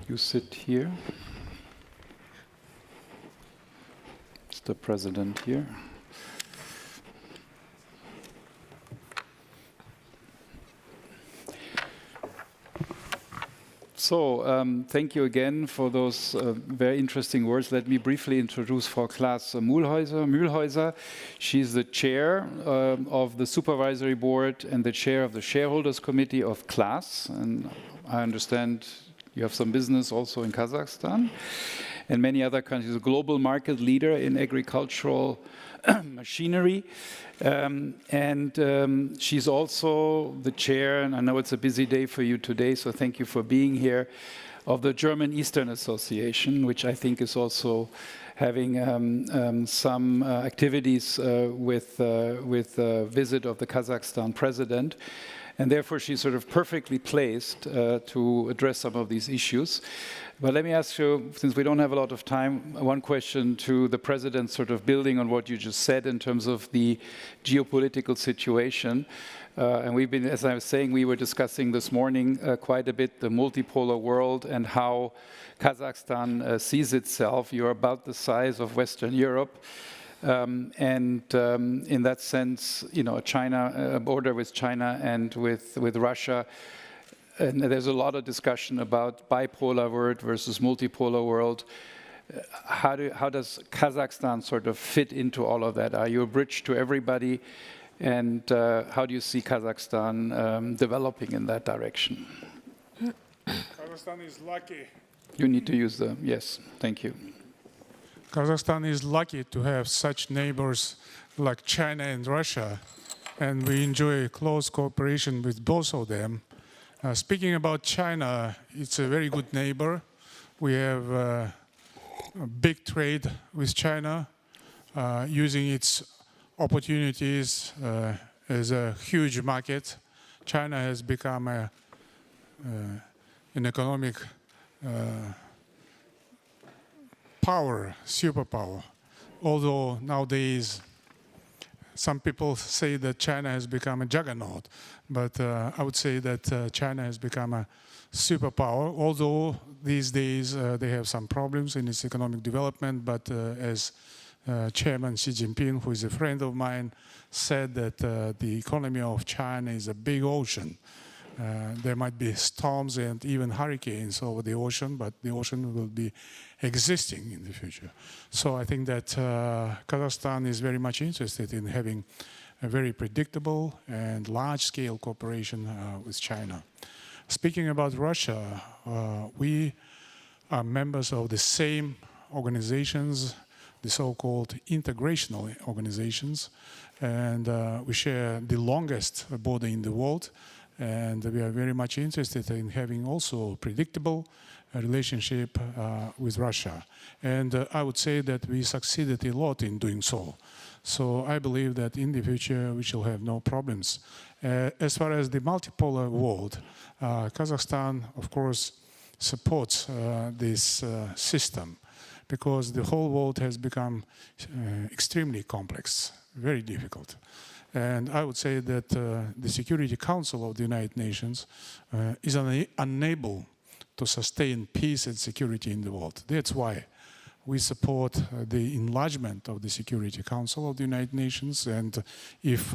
You sit here. Mr. President here. So, thank you again for those very interesting words. Let me briefly introduce Frau Klaas Mühlhäuser. She's the chair of the supervisory board and the chair of the shareholders committee of Klaas. And I understand you have some business also in Kazakhstan. and many other countries, a global market leader in agricultural machinery. She's also the chair, and I know it's a busy day for you today, so thank you for being here, of the German Eastern Association, which I think is also having some activities with the visit of the Kazakhstan president. And therefore, she's sort of perfectly placed to address some of these issues. But let me ask you, since we don't have a lot of time, one question to the president, sort of building on what you just said in terms of the geopolitical situation. And we've been, as I was saying, we were discussing this morning quite a bit the multipolar world and how Kazakhstan sees itself. You're about the size of Western Europe. In that sense, you know, a border with China and with Russia, and there's a lot of discussion about bipolar world versus multipolar world. How does Kazakhstan sort of fit into all of that? Are you a bridge to everybody? And how do you see Kazakhstan developing in that direction? Kazakhstan is lucky. You need to use the, yes, thank you. Kazakhstan is lucky to have such neighbors like China and Russia, and we enjoy close cooperation with both of them. Speaking about China, it's a very good neighbor. We have a big trade with China, using its opportunities as a huge market. China has become an economic power, superpower. Although nowadays some people say that China has become a juggernaut, but I would say that China has become a superpower, although these days they have some problems in its economic development, but as Chairman Xi Jinping, who is a friend of mine, said that the economy of China is a big ocean. There might be storms and even hurricanes over the ocean, but the ocean will be existing in the future. So I think that Kazakhstan is very much interested in having a very predictable and large-scale cooperation with China. Speaking about Russia, we are members of the same organizations, the so-called integrational organizations, and we share the longest border in the world. And we are very much interested in having also predictable relationship with Russia. And I would say that we succeeded a lot in doing so. So I believe that in the future we shall have no problems. As far as the multipolar world, Kazakhstan, of course, supports this system because the whole world has become extremely complex, very difficult. And I would say that the Security Council of the United Nations is unable to sustain peace and security in the world. That's why we support the enlargement of the Security Council of the United Nations. And if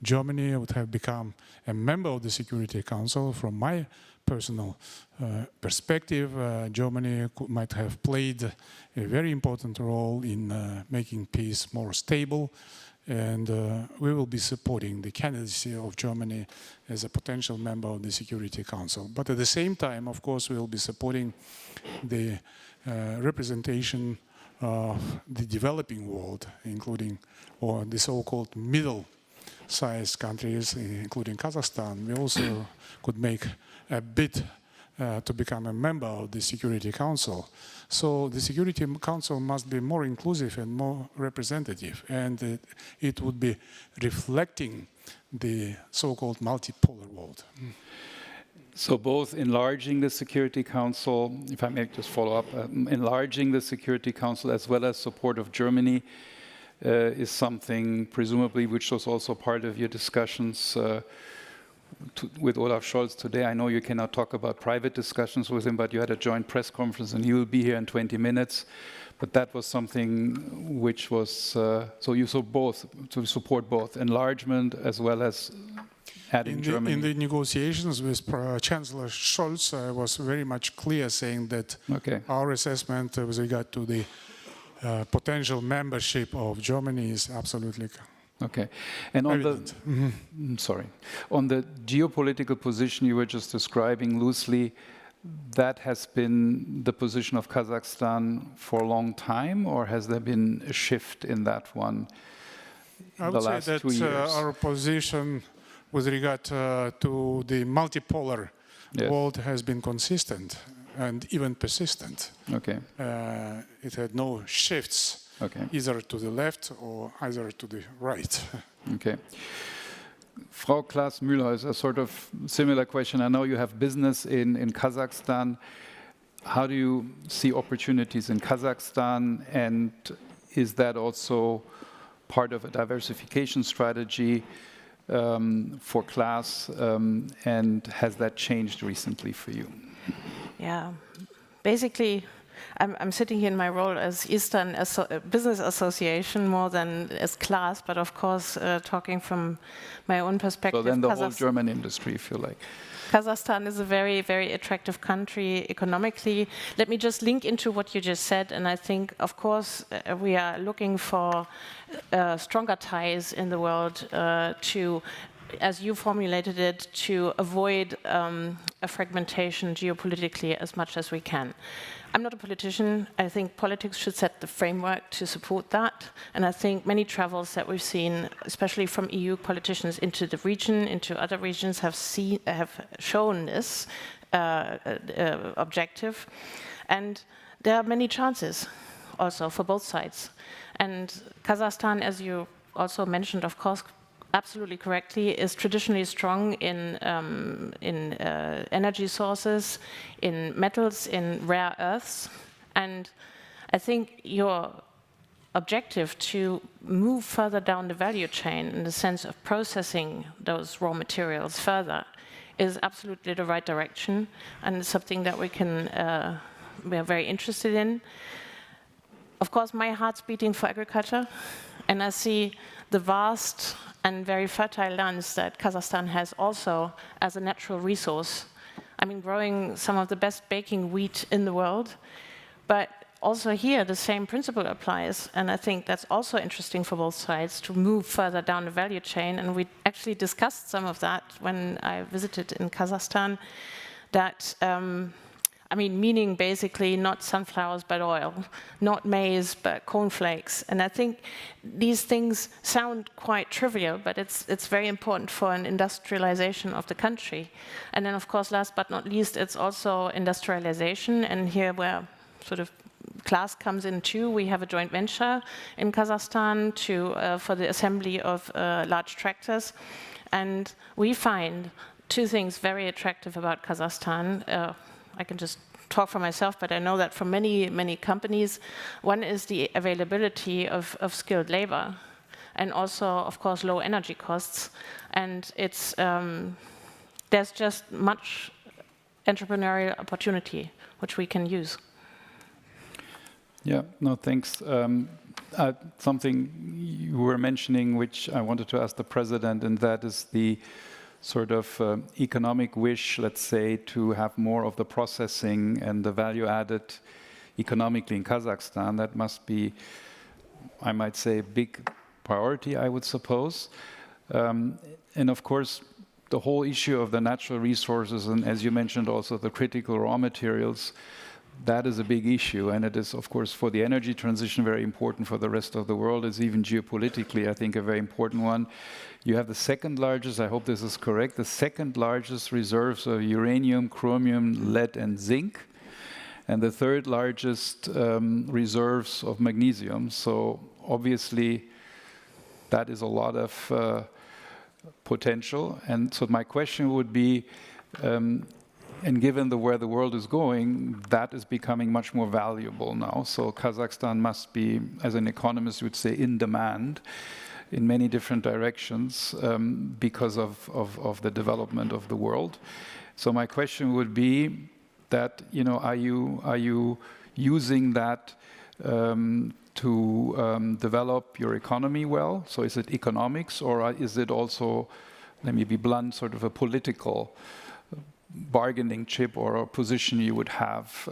Germany would have become a member of the Security Council, from my personal perspective, Germany might have played a very important role in making peace more stable. And we will be supporting the candidacy of Germany as a potential member of the Security Council. But at the same time, of course, we will be supporting the representation of the developing world, including or the so-called middle-sized countries, including Kazakhstan. We also could make a bid to become a member of the Security Council. So the Security Council must be more inclusive and more representative, and it would be reflecting the so-called multipolar world. So both enlarging the Security Council, if I may just follow up, enlarging the Security Council as well as support of Germany is something presumably which was also part of your discussions with Olaf Scholz today. I know you cannot talk about private discussions with him, but you had a joint press conference and he will be here in 20 minutes. But that was something which was, so you saw both, to support both enlargement as well as adding Germany. In the negotiations with Chancellor Scholz, I was very much clear saying that our assessment with regard to the potential membership of Germany is absolutely okay. And on the, sorry, on the geopolitical position you were just describing loosely, that has been the position of Kazakhstan for a long time, or has there been a shift in that one I the would say last that 2 years? our position with regard to the multipolar world has been consistent and even persistent. Okay. It had no shifts, either to the left or either to the right. Okay. Frau Klaas-Mühlhäuser, a sort of similar question. I know you have business in Kazakhstan. How do you see opportunities in Kazakhstan, and is that also part of a diversification strategy for Klaas, and has that changed recently for you? Yeah, basically, I'm sitting here in my role as Eastern Business Association more than as Klaas, but of course talking from my own perspective. So then the whole German industry, if you like. Kazakhstan is a very, very attractive country economically. Let me just link into what you just said, and I think, of course, we are looking for stronger ties in the world to, as you formulated it, to avoid a fragmentation geopolitically as much as we can. I'm not a politician. I think politics should set the framework to support that. And I think many travels that we've seen, especially from EU politicians into the region, into other regions, have shown this objective. And there are many chances also for both sides. And Kazakhstan, as you also mentioned, of course, absolutely correctly, is traditionally strong in energy sources, in metals, in rare earths. And I think your objective to move further down the value chain in the sense of processing those raw materials further is absolutely the right direction, and it's something that we are very interested in. Of course, my heart's beating for agriculture, and I see the vast and very fertile lands that Kazakhstan has also as a natural resource. I mean, growing some of the best baking wheat in the world, but also here the same principle applies, and I think that's also interesting for both sides to move further down the value chain, and we actually discussed some of that when I visited in Kazakhstan, that I mean, meaning basically not sunflowers but oil, not maize but cornflakes. And I think these things sound quite trivial, but it's very important for an industrialization of the country. And then, of course, last but not least, it's also industrialization. And here where sort of Klaas comes in too, we have a joint venture in Kazakhstan for the assembly of large tractors. And we find two things very attractive about Kazakhstan. I can just talk for myself, but I know that from many, many companies. One is the availability of skilled labor, and also, of course, low energy costs. And it's there's just much entrepreneurial opportunity which we can use. Yeah, no, thanks. Something you were mentioning, which I wanted to ask the President, and that is the sort of economic wish, let's say, to have more of the processing and the value added economically in Kazakhstan. That must be, I might say, a big priority, I would suppose. And of course, the whole issue of the natural resources, and as you mentioned also the critical raw materials, that is a big issue, and it is, of course, for the energy transition very important for the rest of the world. It's even geopolitically, I think, a very important one. You have the second largest, I hope this is correct, the second largest reserves of uranium, chromium, lead, and zinc, and the third largest reserves of magnesium. So obviously, that is a lot of potential. And so my question would be, and given where the world is going, that is becoming much more valuable now. So Kazakhstan must be, as an economist would say, in demand in many different directions because of the development of the world. So my question would be that, you know, are you using that to develop your economy well? So is it economics, or is it also, let me be blunt, sort of a political bargaining chip or a position you would have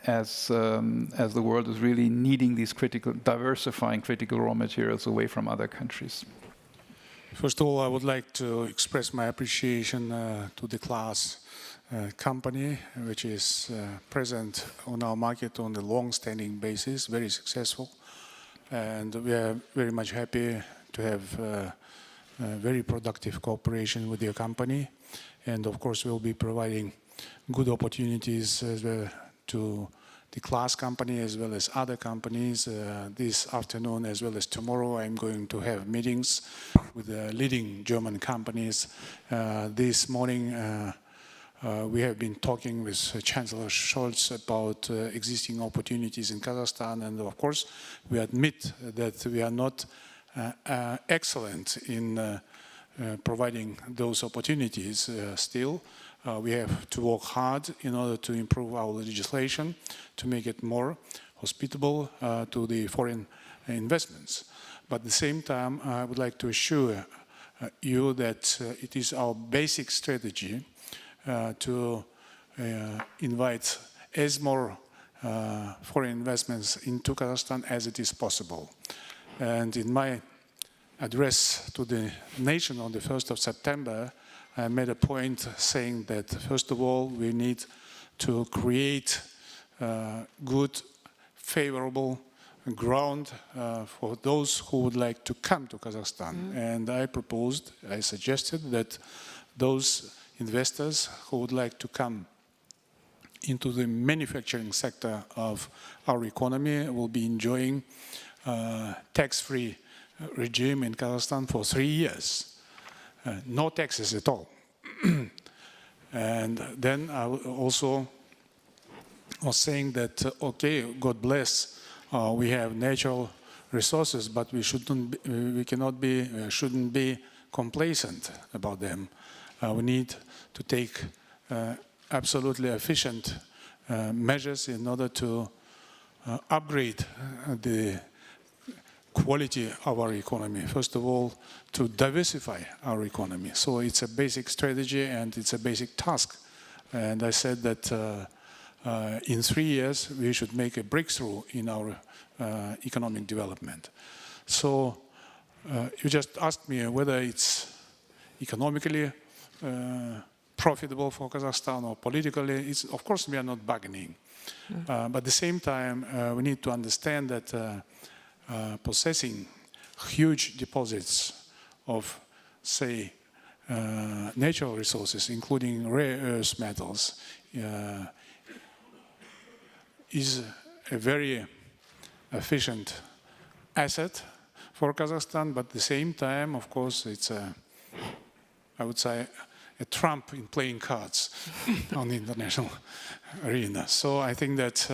as the world is really needing these diversifying critical raw materials away from other countries? First of all, I would like to express my appreciation to the Klaas company which is present on our market on a long-standing basis, very successful. And we are very much happy to have very productive cooperation with your company. And of course, we'll be providing good opportunities to the class company as well as other companies. This afternoon as well as tomorrow, I'm going to have meetings with the leading German companies. This morning, we have been talking with Chancellor Scholz about existing opportunities in Kazakhstan. And of course, we admit that we are not excellent in providing those opportunities still. We have to work hard in order to improve our legislation, to make it more hospitable to the foreign investments. But at the same time, I would like to assure you that it is our basic strategy to invite as more foreign investments into Kazakhstan as it is possible. And in my address to the nation on the 1st of September, I made a point saying that, first of all, we need to create good, favorable ground for those who would like to come to Kazakhstan. And I suggested that those investors who would like to come into the manufacturing sector of our economy will be enjoying tax-free regime in Kazakhstan for 3 years. No taxes at all. And then I also was saying that, okay, God bless, we have natural resources, but we shouldn't be complacent about them. We need to take absolutely efficient measures in order to upgrade the quality of our economy. First of all, to diversify our economy. So it's a basic strategy and it's a basic task. And I said that in 3 years, we should make a breakthrough in our economic development. So you just asked me whether it's economically profitable for Kazakhstan or politically. Of course, we are not bargaining. But at the same time, we need to understand that possessing huge deposits of, say, natural resources, including rare earth metals, is a very efficient asset for Kazakhstan, but at the same time, of course, it's I would say, a trump in playing cards on the international arena. So I think that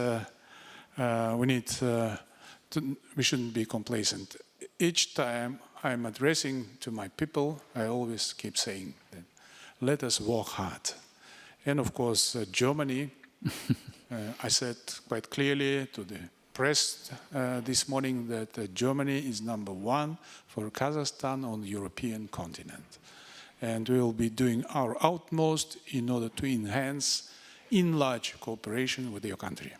we shouldn't be complacent. Each time I'm addressing to my people, I always keep saying that let us work hard. And of course, Germany, I said quite clearly to the press this morning that Germany is #1 for Kazakhstan on the European continent. And we will be doing our utmost in order to enlarge cooperation with your country.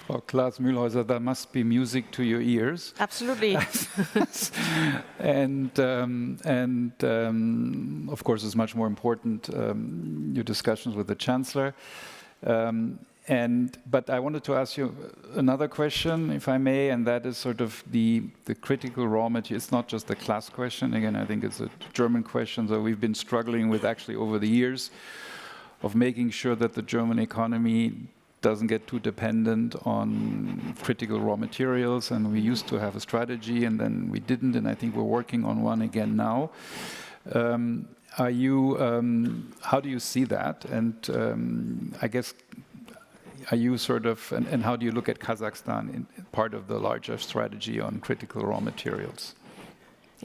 Frau Klaas-Mühlhäuser, that must be music to your ears. Absolutely. And of course, it's much more important, your discussions with the Chancellor. But I wanted to ask you another question, if I may, and that is sort of the critical raw material. It's not just a class question. Again, I think it's a German question that we've been struggling with actually over the years of making sure that the German economy doesn't get too dependent on critical raw materials. And we used to have a strategy, and then we didn't, and I think we're working on one again now. How do you see that? And I guess, are you sort of, and how do you look at Kazakhstan in part of the larger strategy on critical raw materials?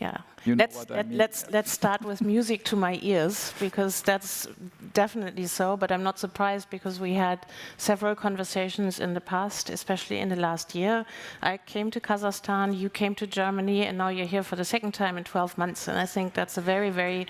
Yeah, You know what I mean. let's start with music to my ears, because that's definitely so, but I'm not surprised because we had several conversations in the past, especially in the last year. I came to Kazakhstan, you came to Germany, and now you're here for the second time in 12 months, and I think that's a very, very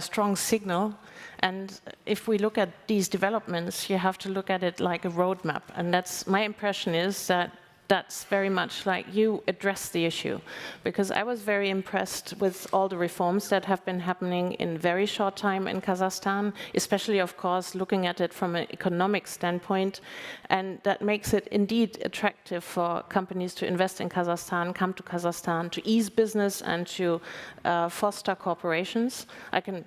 strong signal. And if we look at these developments, you have to look at it like a roadmap, and that's my impression is that that's very much like you address the issue, because I was very impressed with all the reforms that have been happening in very short time in Kazakhstan, especially, of course, looking at it from an economic standpoint, and that makes it indeed attractive for companies to invest in Kazakhstan, come to Kazakhstan, to ease business and to foster corporations. I can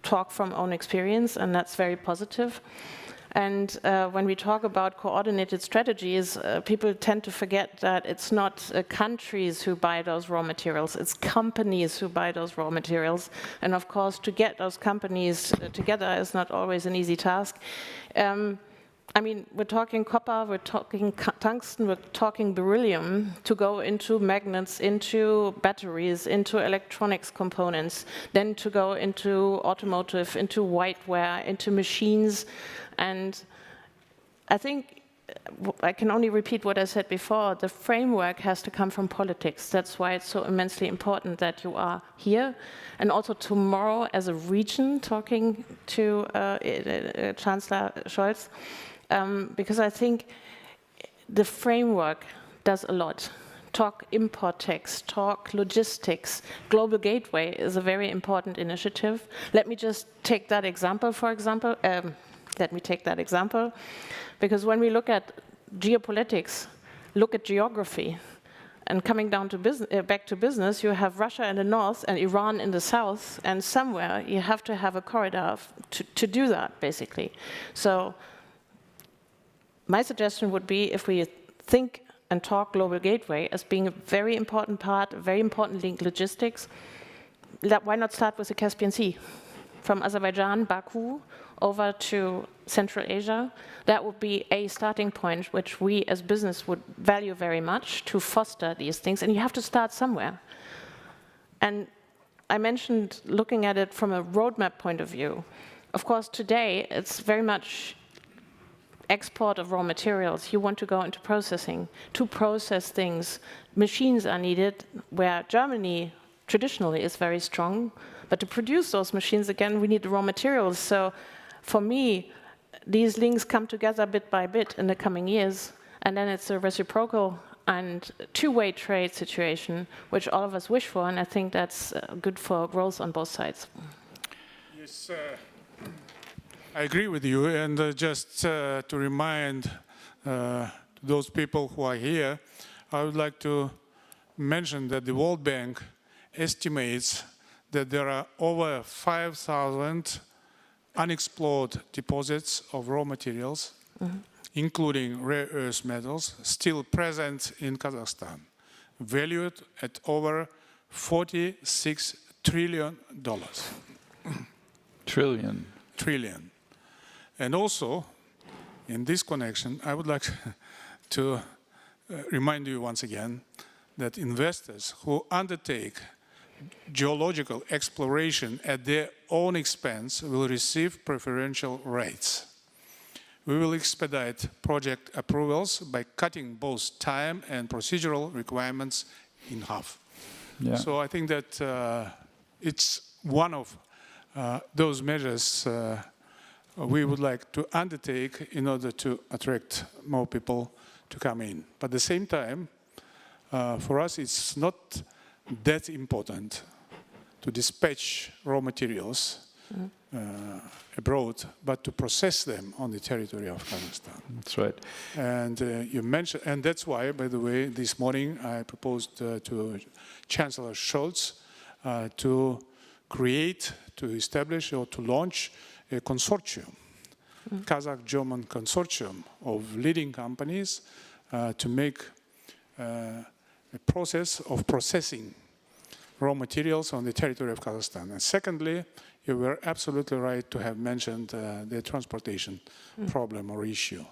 talk from own experience, and that's very positive. And when we talk about coordinated strategies, people tend to forget that it's not countries who buy those raw materials, it's companies who buy those raw materials. And of course, to get those companies together is not always an easy task. I mean, we're talking copper, we're talking tungsten, we're talking beryllium to go into magnets, into batteries, into electronics components, then to go into automotive, into whiteware, into machines. And I think I can only repeat what I said before. The framework has to come from politics. That's why it's so immensely important that you are here. And also tomorrow as a region talking to Chancellor Scholz, because I think the framework does a lot. Talk import tax, talk logistics. Global Gateway is a very important initiative. Let me just take that example, because when we look at geopolitics, look at geography, and coming down to back to business, you have Russia in the north and Iran in the south, and somewhere you have to have a corridor to do that, basically. So my suggestion would be, if we think and talk Global Gateway as being a very important part, a very important link, logistics, why not start with the Caspian Sea? From Azerbaijan, Baku, over to Central Asia. That would be a starting point which we as business would value very much to foster these things. And you have to start somewhere. And I mentioned looking at it from a roadmap point of view. Of course, today it's very much export of raw materials. You want to go into processing. To process things, machines are needed, where Germany traditionally is very strong. But to produce those machines, again, we need the raw materials. So for me, these links come together bit by bit in the coming years. And then it's a reciprocal and two-way trade situation, which all of us wish for. And I think that's good for growth on both sides. Yes, I agree with you. And just to remind those people who are here, I would like to mention that the World Bank estimates that there are over 5,000 unexplored deposits of raw materials, including rare earth metals, still present in Kazakhstan, valued at over $46 trillion. Trillion. And also, in this connection, I would like to remind you once again that investors who undertake geological exploration at their own expense will receive preferential rates. We will expedite project approvals by cutting both time and procedural requirements in half. Yeah. So I think that it's one of those measures we would like to undertake in order to attract more people to come in. But at the same time, for us, it's not that important to dispatch raw materials abroad, but to process them on the territory of Kazakhstan. That's right. And you mentioned, and that's why, by the way, this morning I proposed to Chancellor Scholz to create, to establish, or to launch a consortium, Kazakh-German consortium of leading companies to make a process of processing raw materials on the territory of Kazakhstan. And secondly, you were absolutely right to have mentioned the transportation problem or issue.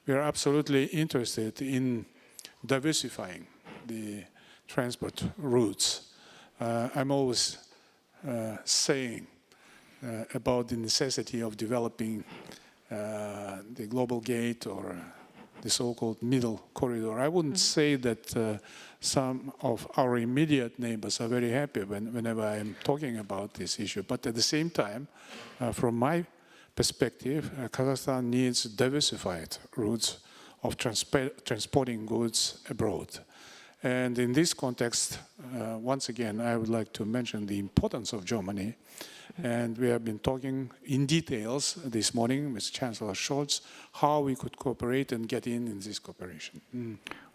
We are absolutely interested in diversifying the transport routes. I'm always saying about the necessity of developing the global gate or the so-called middle corridor. I wouldn't say that some of our immediate neighbors are very happy whenever I'm talking about this issue. But at the same time, from my perspective, Kazakhstan needs diversified routes of transporting goods abroad. And in this context, once again, I would like to mention the importance of Germany. And we have been talking in details this morning with Chancellor Scholz how we could cooperate and get in this cooperation.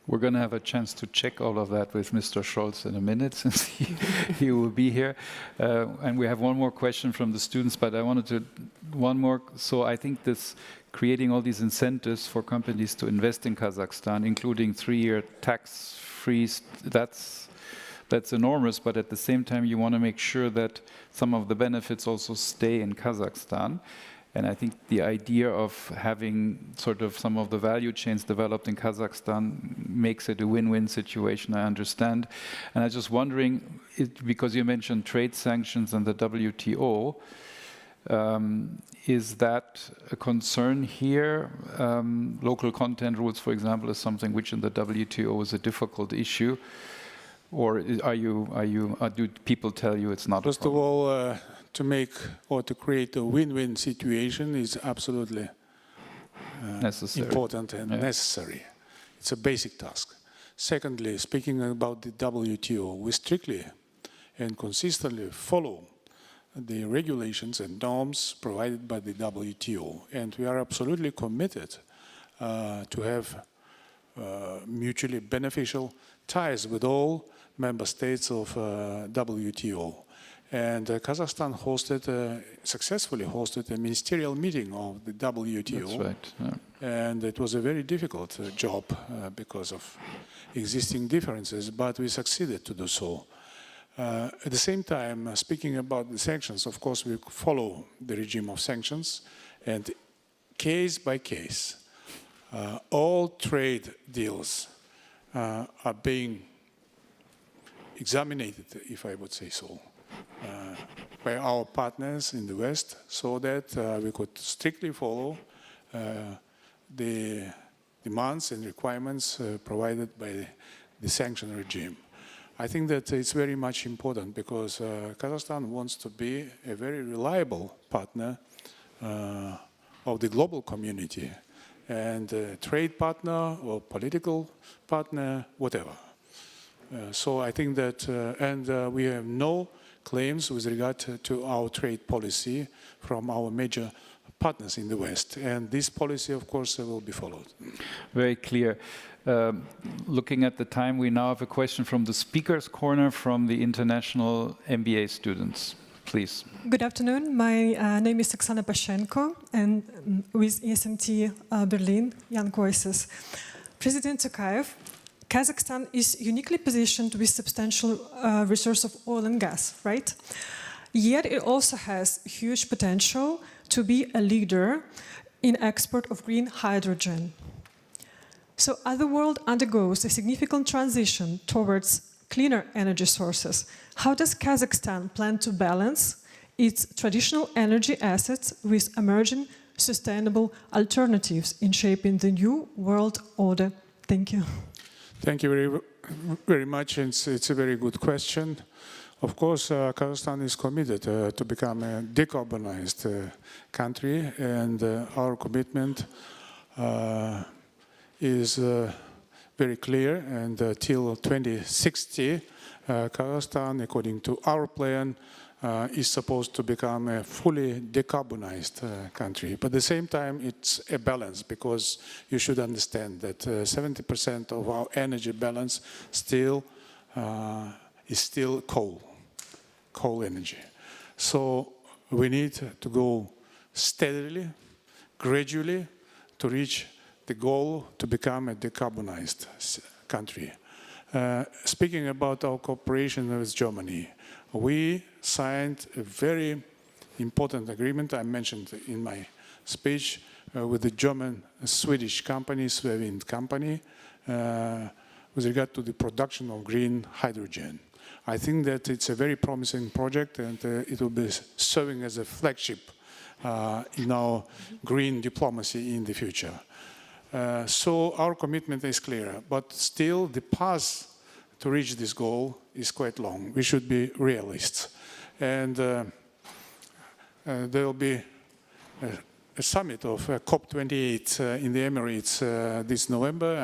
We're going to have a chance to check all of that with Mr. Scholz in a minute, since he will be here. And we have one more question from the students, but I wanted to, one more. So I think this creating all these incentives for companies to invest in Kazakhstan, including 3-year tax-free, that's enormous, but at the same time, you want to make sure that some of the benefits also stay in Kazakhstan. And I think the idea of having sort of some of the value chains developed in Kazakhstan makes it a win-win situation, I understand. And I was just wondering, because you mentioned trade sanctions and the WTO, is that a concern here? Local content rules, for example, is something which in the WTO is a difficult issue. Or do people tell you it's not? First of all, to make or to create a win-win situation is absolutely important and necessary. It's a basic task. Secondly, speaking about the WTO, we strictly and consistently follow the regulations and norms provided by the WTO. And we are absolutely committed to have mutually beneficial ties with all member states of WTO. And Kazakhstan successfully hosted a ministerial meeting of the WTO. That's right. Yeah. And it was a very difficult job because of existing differences, but we succeeded to do so. At the same time, speaking about the sanctions, of course, we follow the regime of sanctions, and case by case, all trade deals are being examined, if I would say so, by our partners in the West, so that we could strictly follow the demands and requirements provided by the sanction regime. I think that it's very much important because Kazakhstan wants to be a very reliable partner of the global community, and a trade partner or political partner, whatever. So I think that, and we have no claims with regard to our trade policy from our major partners in the West. And this policy, of course, will be followed. Very clear. Looking at the time, we now have a question from the speaker's corner from the international MBA students. Please. Good afternoon. My name is Oksana Pashenko, and with ESMT Berlin, Young Voices. President Tokayev, Kazakhstan is uniquely positioned with substantial resource of oil and gas, right? Yet it also has huge potential to be a leader in export of green hydrogen. So as the world undergoes a significant transition towards cleaner energy sources, how does Kazakhstan plan to balance its traditional energy assets with emerging sustainable alternatives in shaping the new world order? Thank you. Thank you very much. It's a very good question. Of course, Kazakhstan is committed to become a decarbonized country, and our commitment is very clear. And till 2060, Kazakhstan, according to our plan, is supposed to become a fully decarbonized country. But at the same time, it's a balance, because you should understand that 70% of our energy balance is still coal energy. So we need to go steadily, gradually, to reach the goal to become a decarbonized country. Speaking about our cooperation with Germany, we signed a very important agreement I mentioned in my speech with the German-Swedish company, Swevind company, with regard to the production of green hydrogen. I think that it's a very promising project, and it will be serving as a flagship in our green diplomacy in the future. So our commitment is clear, but still the path to reach this goal is quite long. We should be realists. And there will be summit of COP28 in the Emirates this November.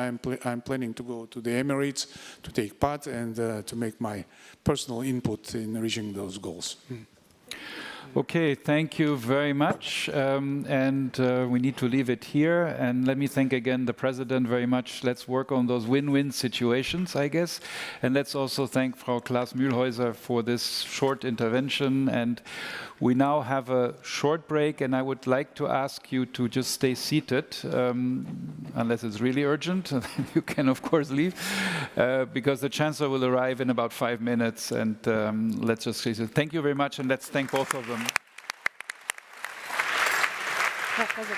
I'm planning to go to the Emirates to take part and to make my personal input in reaching those goals. Okay, thank you very much. We need to leave it here. And let me thank again the President very much. Let's work on those win-win situations, I guess. And let's also thank Frau Klaas-Mühlhäuser for this short intervention. And we now have a short break, and I would like to ask you to just stay seated, unless it's really urgent. You can, of course, leave, because the Chancellor will arrive in about 5 minutes. And let's just say thank you very much, and let's thank both of them. President.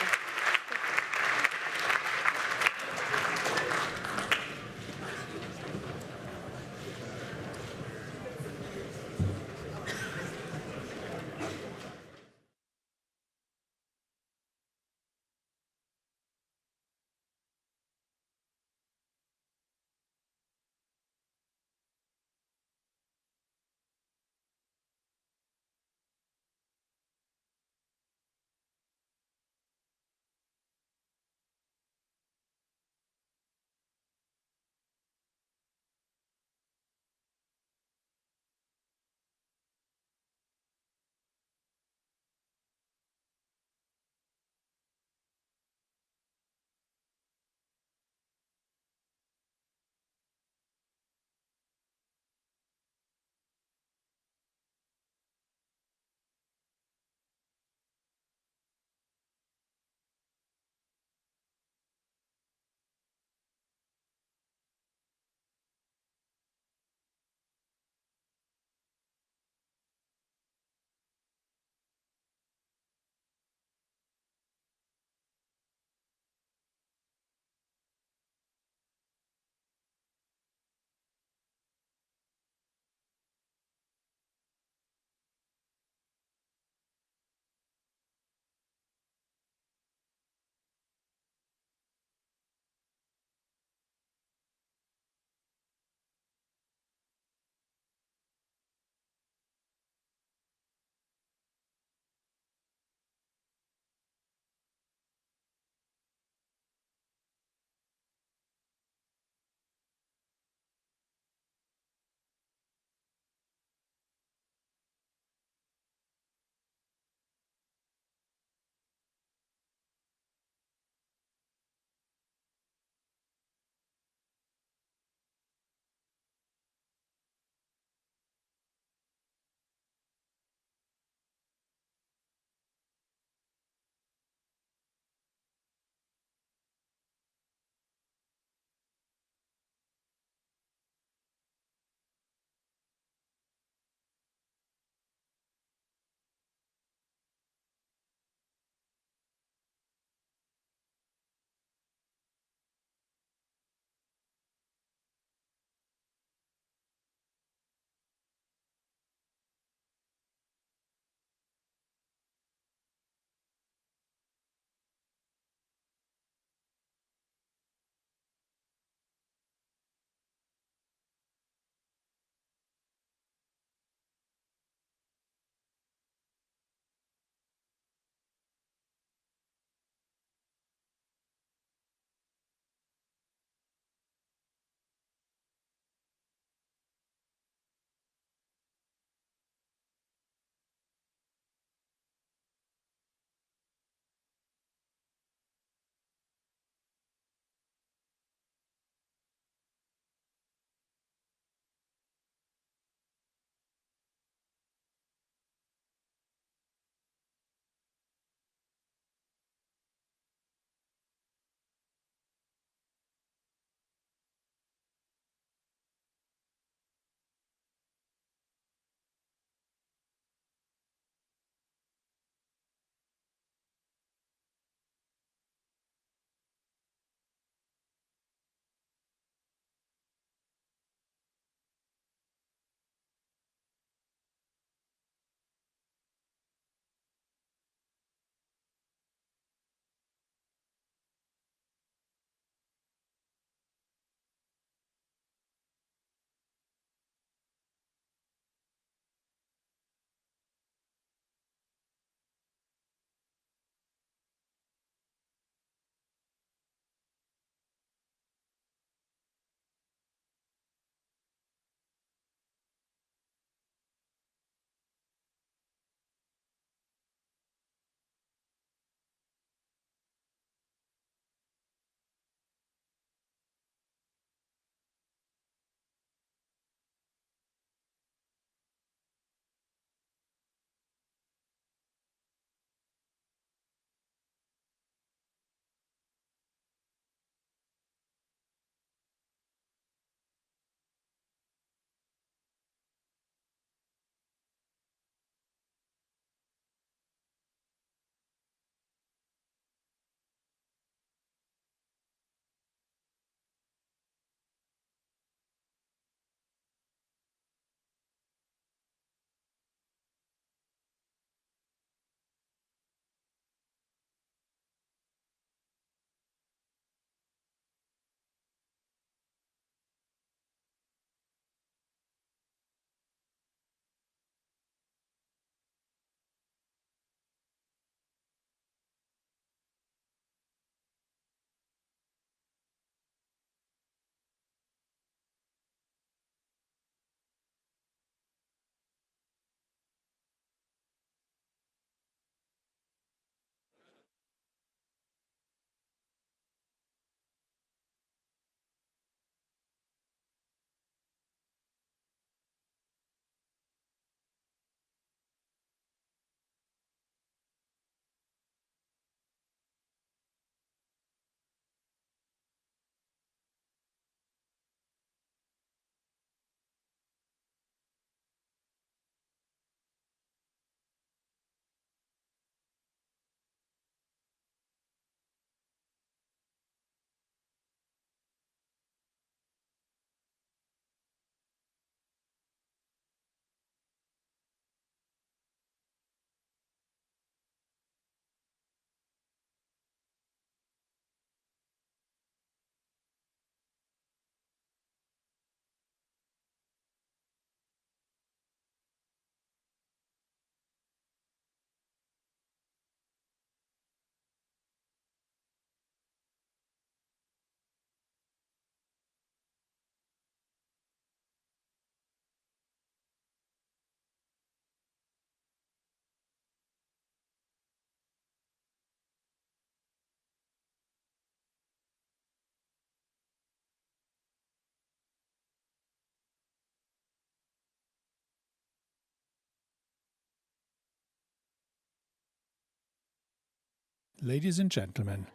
Ladies and gentlemen,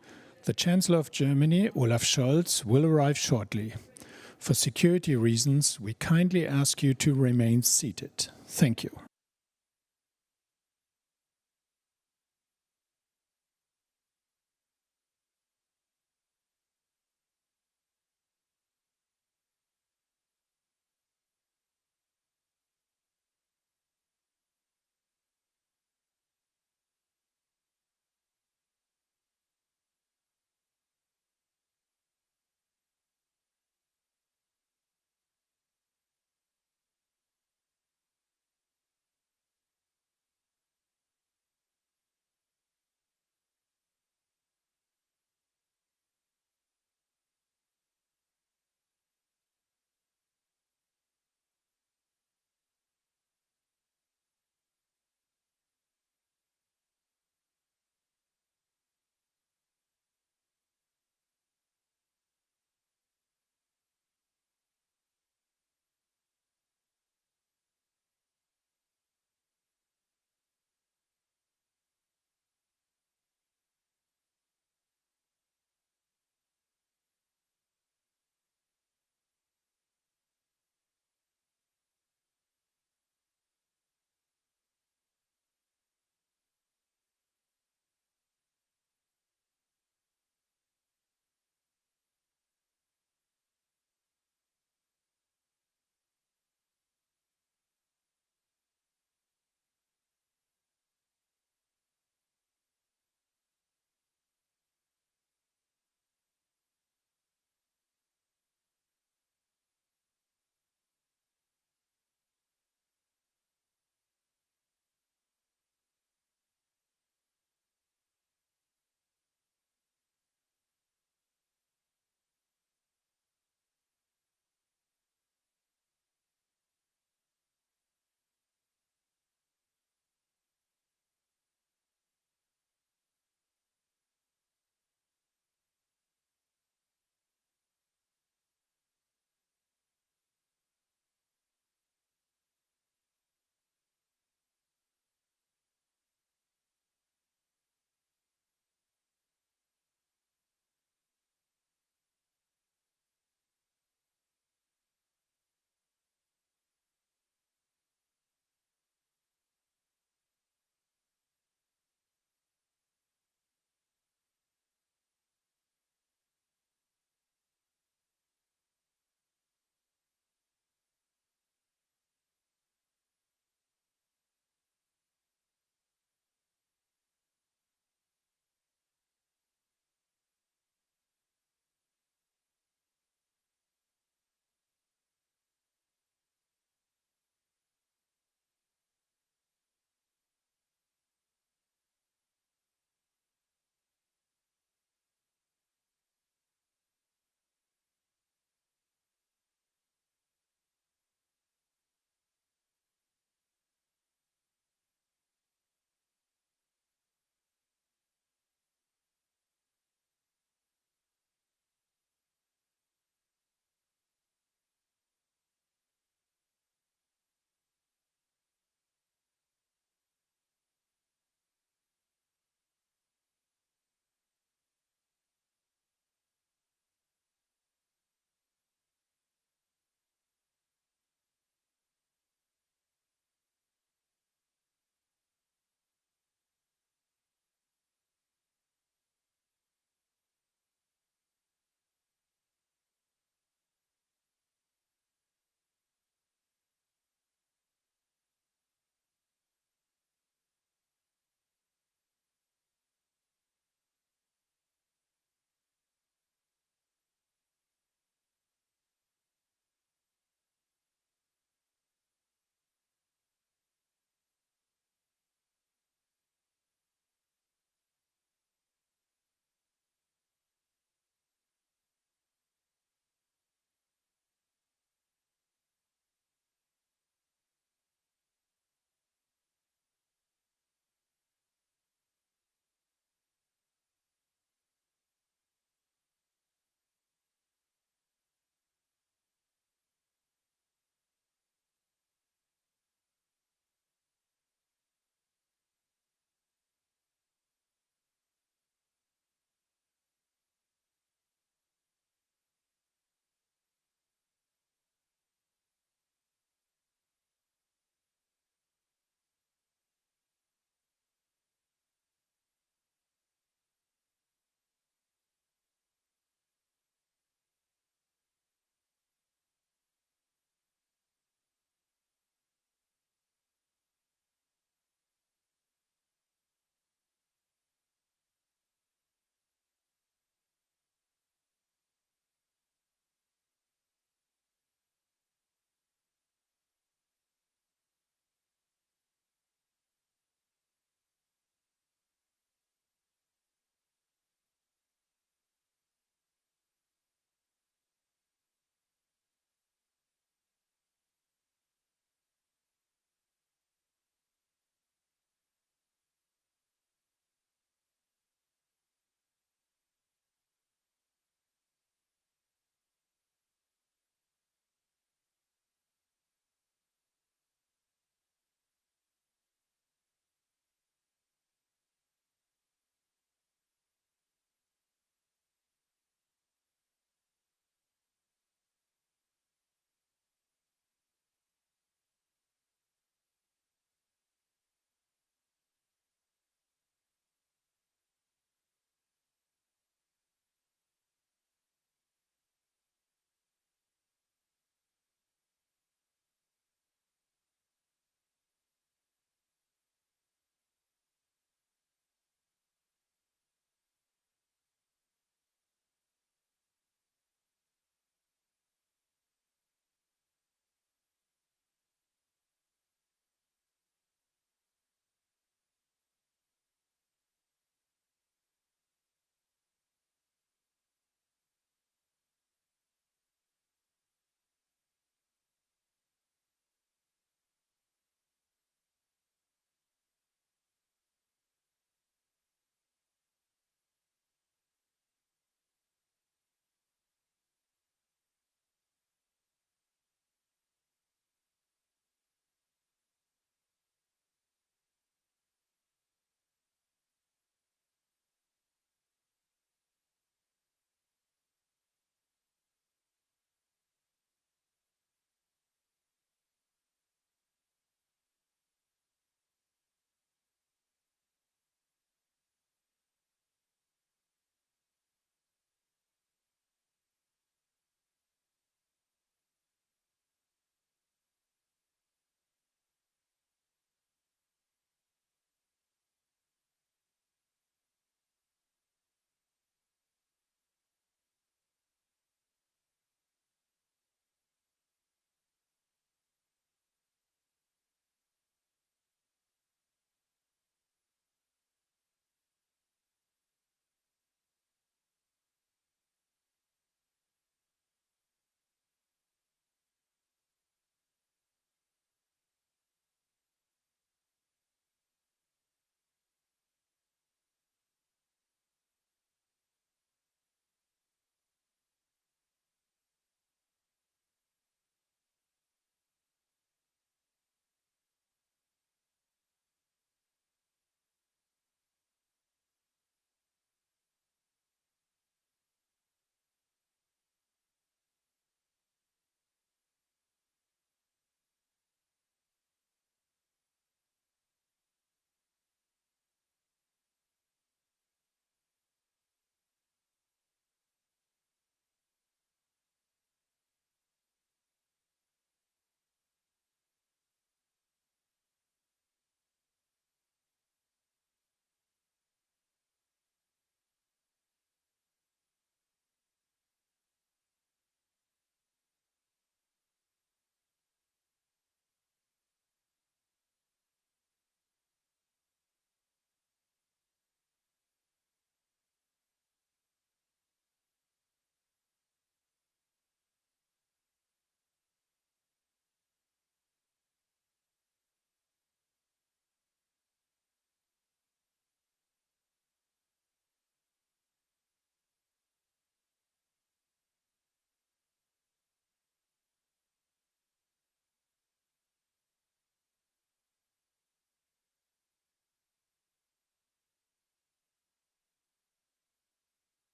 the Chancellor of Germany, Olaf Scholz, will arrive shortly. For security reasons, we kindly ask you to remain seated. Thank you.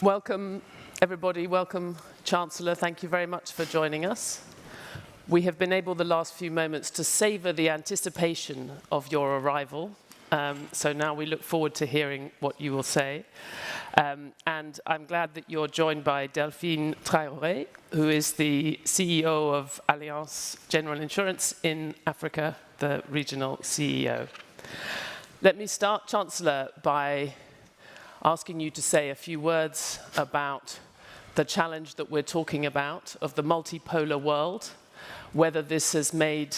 Welcome, everybody. Welcome, Chancellor. Thank you very much for joining us. We have been able the last few moments to savor the anticipation of your arrival. So now we look forward to hearing what you will say. And I'm glad that you're joined by Delphine Traoré, who is the CEO of Allianz General Insurance in Africa, the regional CEO. Let me start, Chancellor, by asking you to say a few words about the challenge that we're talking about of the multipolar world, whether this has made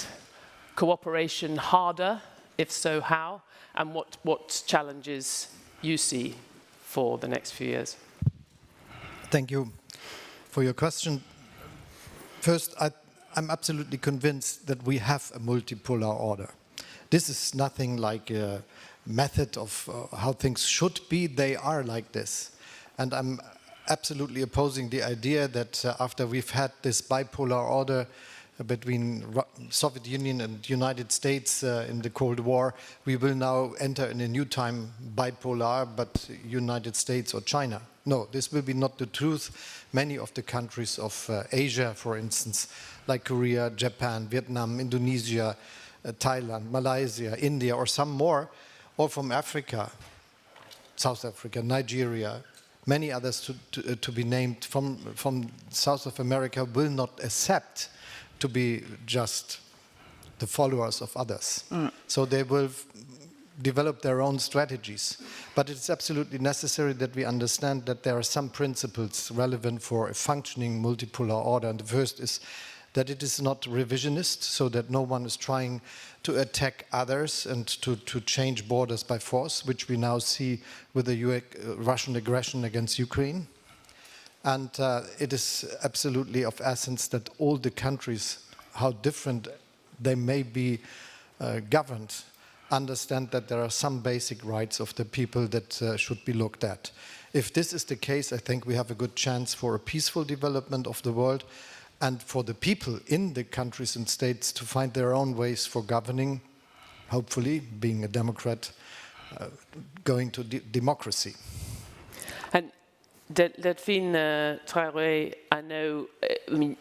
cooperation harder, if so how, and what challenges you see for the next few years. Thank you for your question. First, I'm absolutely convinced that we have a multipolar order. This is nothing like a method of how things should be. They are like this. And I'm absolutely opposing the idea that after we've had this bipolar order between Soviet Union and United States in the Cold War, we will now enter in a new time bipolar, but United States or China. No, this will be not the truth. Many of the countries of Asia, for instance, like Korea, Japan, Vietnam, Indonesia, Thailand, Malaysia, India, or some more, or from Africa, South Africa, Nigeria, many others to be named from South of America will not accept to be just the followers of others. So they will develop their own strategies. But it's absolutely necessary that we understand that there are some principles relevant for a functioning multipolar order. And the first is that it is not revisionist, so that no one is trying to attack others and to change borders by force, which we now see with the Russian aggression against Ukraine. And it is absolutely of essence that all the countries, how different they may be governed, understand that there are some basic rights of the people that should be looked at. If this is the case, I think we have a good chance for a peaceful development of the world, and for the people in the countries and states to find their own ways for governing, hopefully, being a Democrat, going to democracy. And Delphine Traoré, I know, I mean,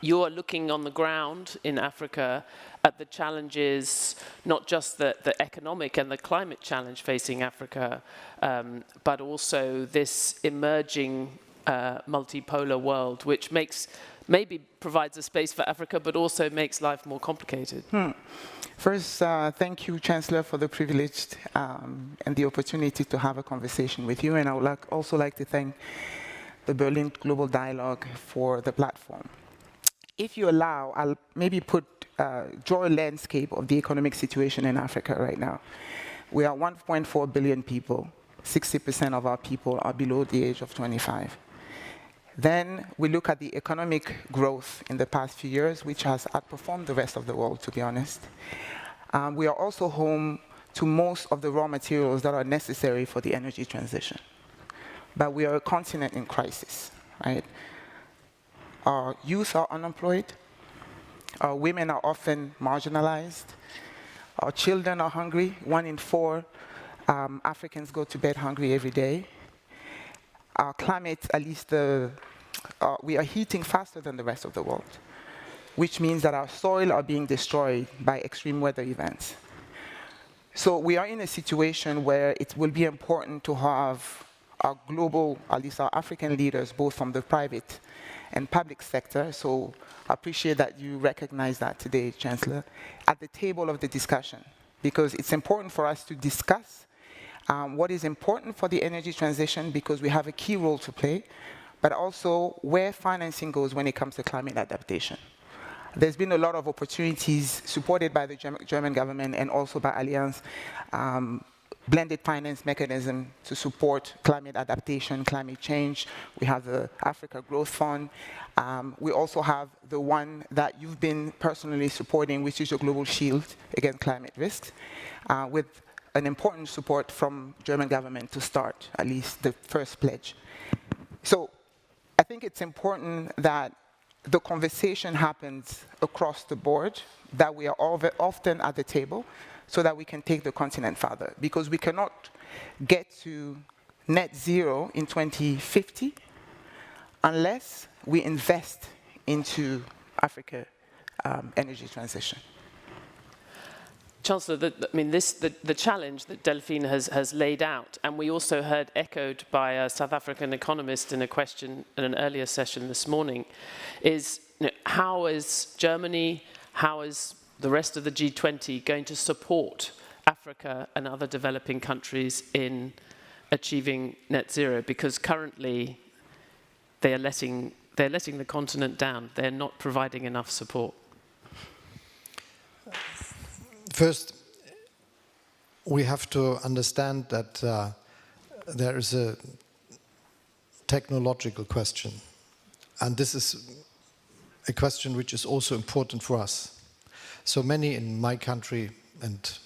you are looking on the ground in Africa at the challenges, not just the economic and the climate challenge facing Africa, but also this emerging multipolar world, which maybe provides a space for Africa, but also makes life more complicated. First, thank you, Chancellor, for the privilege and the opportunity to have a conversation with you. And I would also like to thank the Berlin Global Dialogue for the platform. If you allow, I'll maybe draw a landscape of the economic situation in Africa right now. We are 1.4 billion people. 60% of our people are below the age of 25. Then we look at the economic growth in the past few years, which has outperformed the rest of the world, to be honest. We are also home to most of the raw materials that are necessary for the energy transition. But we are a continent in crisis, right? Our youth are unemployed. Our women are often marginalized. Our children are hungry. 1 in 4 Africans go to bed hungry every day. Our climate, at least we are heating faster than the rest of the world, which means that our soil are being destroyed by extreme weather events. So we are in a situation where it will be important to have our global, at least our African leaders, both from the private and public sector, so I appreciate that you recognize that today, Chancellor, at the table of the discussion, because it's important for us to discuss what is important for the energy transition, because we have a key role to play, but also where financing goes when it comes to climate adaptation. There's been a lot of opportunities supported by the German government and also by Allianz blended finance mechanism to support climate adaptation, climate change. We have the Africa Growth Fund. We also have the one that you've been personally supporting, which is your Global Shield against climate risks, with an important support from German government to start, at least the first pledge. So I think it's important that the conversation happens across the board, that we are all often at the table, so that we can take the continent further. Because we cannot get to net zero in 2050 unless we invest into Africa energy transition. Chancellor, the challenge that Delphine has laid out, and we also heard echoed by a South African economist in a question in an earlier session this morning, is how is Germany, how is the rest of the G20 going to support Africa and other developing countries in achieving net zero? Because currently they're letting the continent down. They're not providing enough support. First, we have to understand that there is a technological question. And this is a question which is also important for us. So many in my country and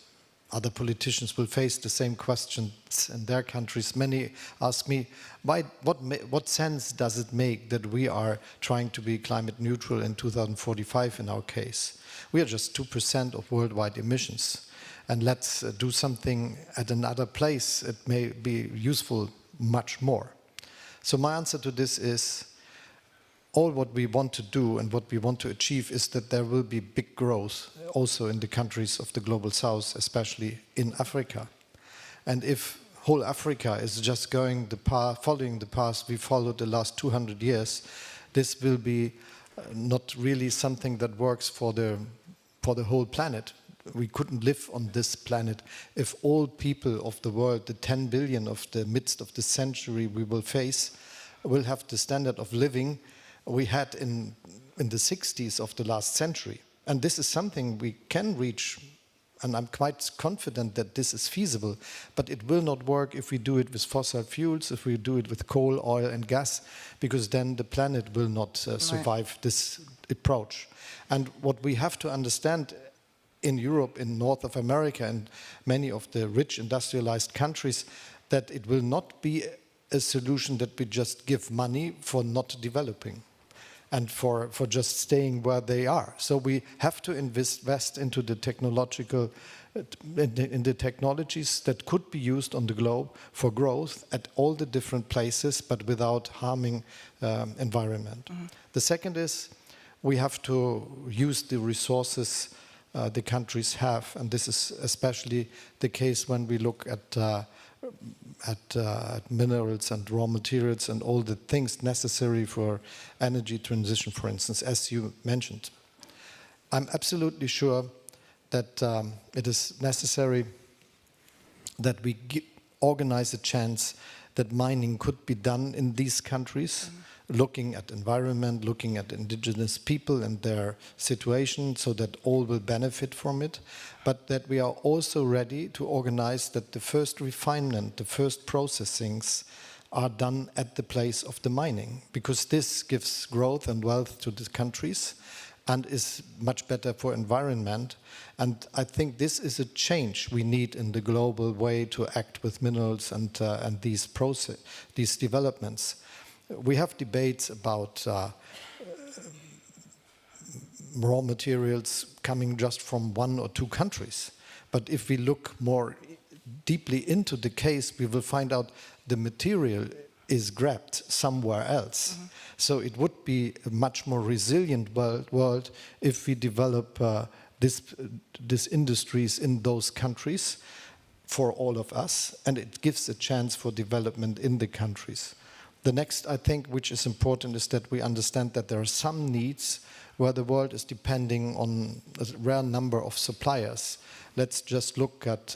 other politicians will face the same questions in their countries. Many ask me, what sense does it make that we are trying to be climate neutral in 2045 in our case? We are just 2% of worldwide emissions. And let's do something at another place. It may be useful much more. So my answer to this is, all what we want to do and what we want to achieve is that there will be big growth also in the countries of the global south, especially in Africa. And if whole Africa is just going following the path we followed the last 200 years, this will be not really something that works for the whole planet. We couldn't live on this planet if all people of the world, the 10 billion of the midst of the century we will face, will have the standard of living we had in the 60s of the last century. And this is something we can reach, and I'm quite confident that this is feasible, but it will not work if we do it with fossil fuels, if we do it with coal, oil and gas, because then the planet will not survive this approach. And what we have to understand in Europe, in North of America, and many of the rich industrialized countries, that it will not be a solution that we just give money for not developing and for just staying where they are. So we have to invest into the in the technologies that could be used on the globe for growth at all the different places, but without harming environment. Mm-hmm. The second is we have to use the resources the countries have, and this is especially the case when we look at minerals and raw materials and all the things necessary for energy transition, for instance, as you mentioned. I'm absolutely sure that it is necessary that we organize a chance that mining could be done in these countries, looking at environment, looking at indigenous people and their situation so that all will benefit from it, but that we are also ready to organize that the first refinement, the first processings are done at the place of the mining, because this gives growth and wealth to the countries and is much better for environment. And I think this is a change we need in the global way to act with minerals and these developments. We have debates about raw materials coming just from 1 or 2 countries. But if we look more deeply into the case, we will find out the material is grabbed somewhere else. Mm-hmm. So it would be a much more resilient world if we develop these industries in those countries for all of us, and it gives a chance for development in the countries. The next, I think, which is important, is that we understand that there are some needs where the world is depending on a rare number of suppliers. Let's just look at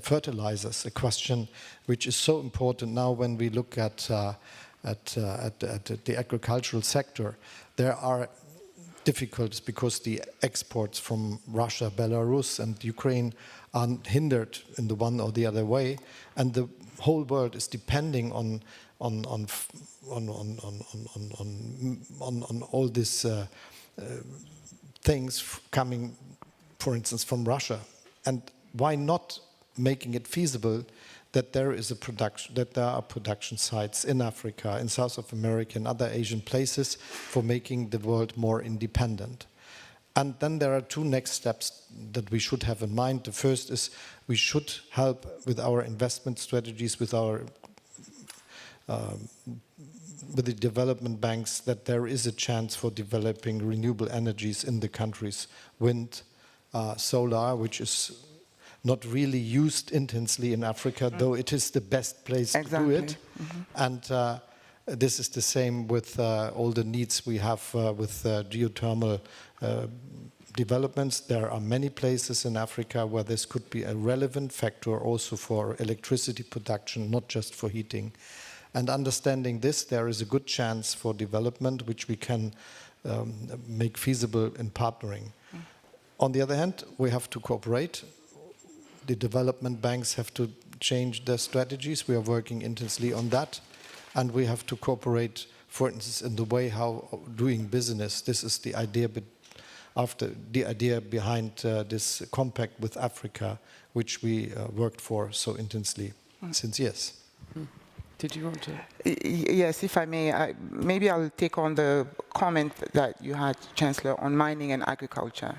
fertilizers, a question which is so important now when we look at the agricultural sector. There are difficult because the exports from Russia, Belarus, and Ukraine are hindered in the one or the other way, and the whole world is depending on all these things coming, for instance, from Russia. And why not making it feasible that there is a production, that there are production sites in Africa, in South of America, and other Asian places for making the world more independent? And then there are two next steps that we should have in mind. The first is we should help with our investment strategies, with our with the development banks, that there is a chance for developing renewable energies in the countries, wind, solar, which is not really used intensely in Africa, though it is the best place to do it. And this is the same with all the needs we have with geothermal developments. There are many places in Africa where this could be a relevant factor also for electricity production, not just for heating. And understanding this, there is a good chance for development which we can make feasible in partnering. On the other hand, we have to cooperate. The development banks have to change their strategies. We are working intensely on that. And we have to cooperate, for instance, in the way how doing business. This is the idea behind this compact with Africa, which we worked for so intensely since years. Did you want to? Yes, if I may, maybe I'll take on the comment that you had, Chancellor, on mining and agriculture.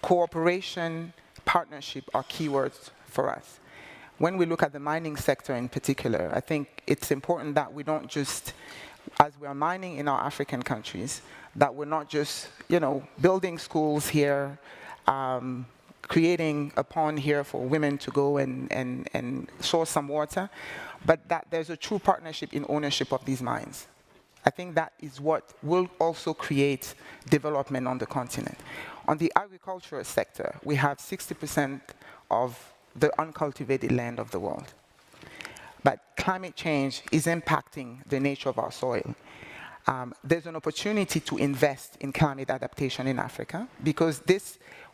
Cooperation, partnership are keywords for us. When we look at the mining sector in particular, I think it's important that we don't just, as we are mining in our African countries, that we're not just, building schools here, creating a pond here for women to go and source some water, but that there's a true partnership in ownership of these mines. I think that is what will also create development on the continent. On the agricultural sector, we have 60% of the uncultivated land of the world. But climate change is impacting the nature of our soil. There's an opportunity to invest in climate adaptation in Africa, because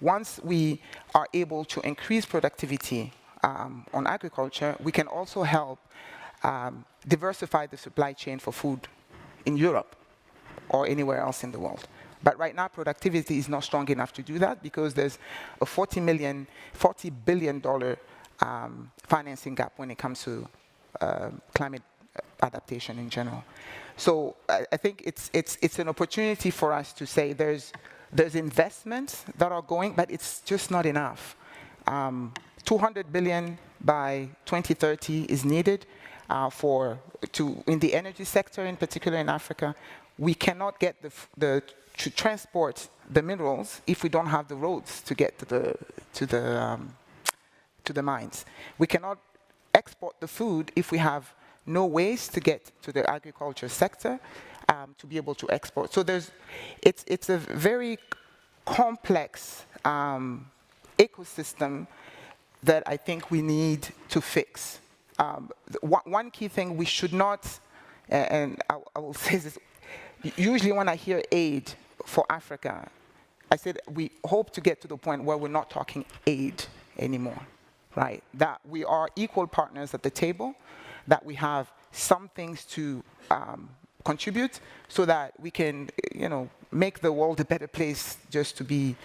once we are able to increase productivity on agriculture, we can also help diversify the supply chain for food in Europe or anywhere else in the world. But right now, productivity is not strong enough to do that, because there's a $40 billion financing gap when it comes to climate adaptation in general. So I think it's an opportunity for us to say there's investments that are going, but it's just not enough. 200 billion by 2030 is needed in the energy sector, in particular in Africa. We cannot get to transport the minerals if we don't have the roads to get to the mines. We cannot export the food if we have no ways to get to the agriculture sector to be able to export. So it's a very complex ecosystem that I think we need to fix. One key thing we should not, and I will say this, usually when I hear aid for Africa, I said we hope to get to the point where we're not talking aid anymore, right? That we are equal partners at the table, that we have some things to contribute so that we can, make the world a better place, just to be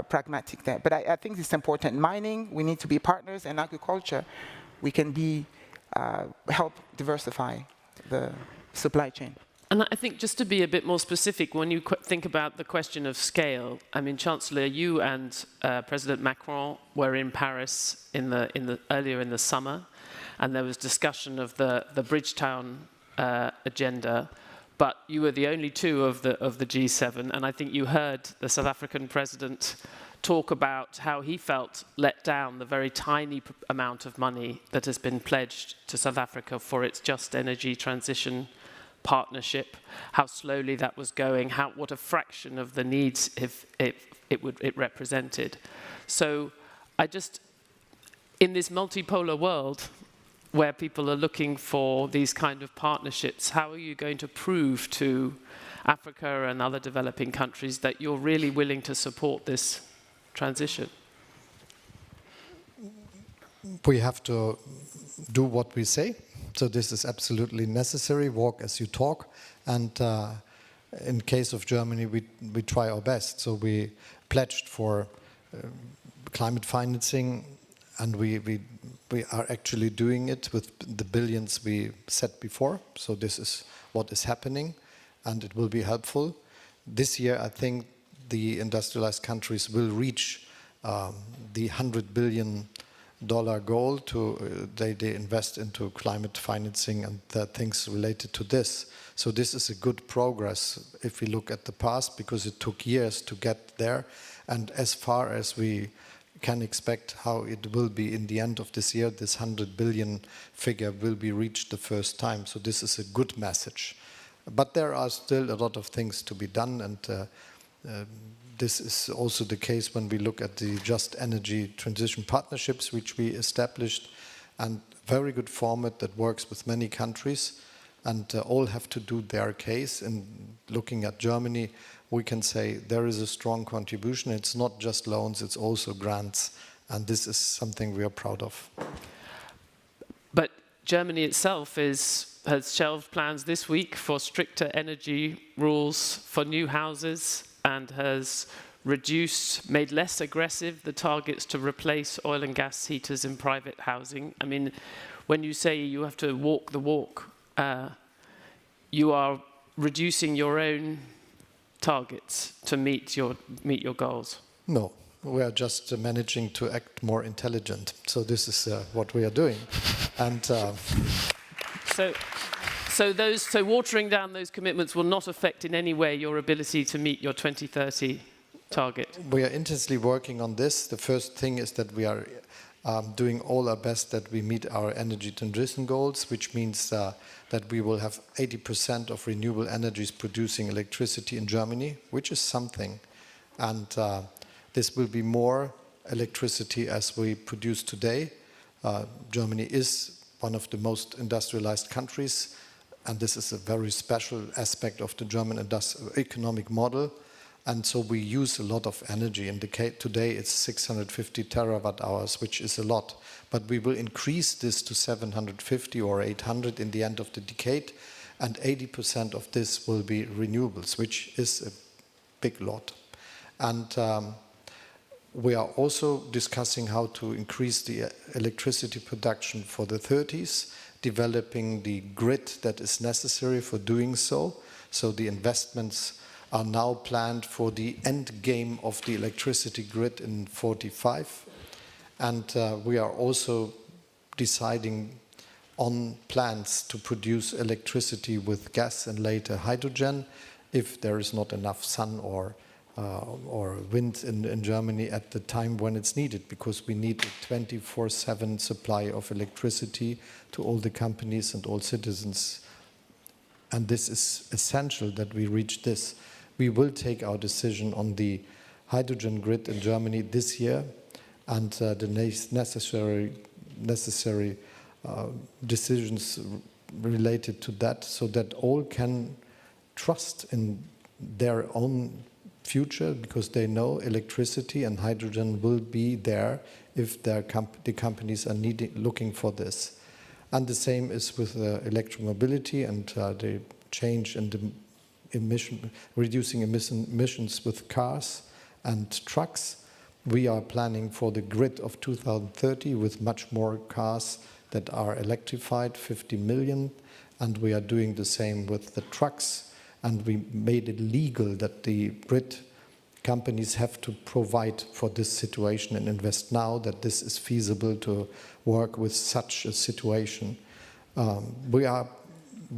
pragmatic there. But I think it's important. Mining, we need to be partners, and agriculture, we can help diversify the supply chain. And I think just to be a bit more specific, when you think about the question of scale, I mean, Chancellor, you and President Macron were in Paris earlier in the summer, and there was discussion of the Bridgetown agenda, but you were the only two of the G7, and I think you heard the South African president talk about how he felt let down, the very tiny amount of money that has been pledged to South Africa for its just energy transition partnership, how slowly that was going, what a fraction of the needs it represented. So in this multipolar world where people are looking for these kind of partnerships, how are you going to prove to Africa and other developing countries, that you're really willing to support this transition? We have to do what we say. So this is absolutely necessary, walk as you talk. And in case of Germany, we try our best. So we pledged for climate financing, and we are actually doing it with the billions we set before. So this is what is happening, and it will be helpful. This year, I think the industrialized countries will reach the $100 billion goal to they invest into climate financing and the things related to this. So this is a good progress if we look at the past, because it took years to get there. And as far as we can expect how it will be in the end of this year, this 100 billion figure will be reached the first time. So this is a good message. But there are still a lot of things to be done, and this is also the case when we look at the Just Energy Transition Partnerships, which we established, and very good format that works with many countries, and all have to do their case. And looking at Germany, we can say there is a strong contribution. It's not just loans, it's also grants, and this is something we are proud of. But Germany itself has shelved plans this week for stricter energy rules for new houses, and has made less aggressive the targets to replace oil and gas heaters in private housing. I mean, when you say you have to walk the walk, you are reducing your own targets to meet your goals. No, we are just managing to act more intelligent. So this is what we are doing. And So watering down those commitments will not affect in any way your ability to meet your 2030 target? We are intensely working on this. The first thing is that we are doing all our best that we meet our energy transition goals, which means that we will have 80% of renewable energies producing electricity in Germany, which is something. And this will be more electricity as we produce today. Germany is one of the most industrialized countries, and this is a very special aspect of the German economic model. And so we use a lot of energy. Today it's 650 terawatt hours, which is a lot. But we will increase this to 750 or 800 in the end of the decade. And 80% of this will be renewables, which is a big lot. And we are also discussing how to increase the electricity production for the 30s, developing the grid that is necessary for doing so. So the investments are now planned for the end game of the electricity grid in 45. And we are also deciding on plans to produce electricity with gas and later hydrogen if there is not enough sun or wind in Germany at the time when it's needed, because we need a 24/7 supply of electricity to all the companies and all citizens. And this is essential that we reach this. We will take our decision on the hydrogen grid in Germany this year, and the necessary decisions related to that, so that all can trust in their own future, because they know electricity and hydrogen will be there if the companies are looking for this. And the same is with electromobility and the change in the reducing emissions with cars and trucks. We are planning for the grid of 2030 with much more cars that are electrified, 50 million, and we are doing the same with the trucks. And we made it legal that the grid companies have to provide for this situation and invest now, that this is feasible to work with such a situation. We are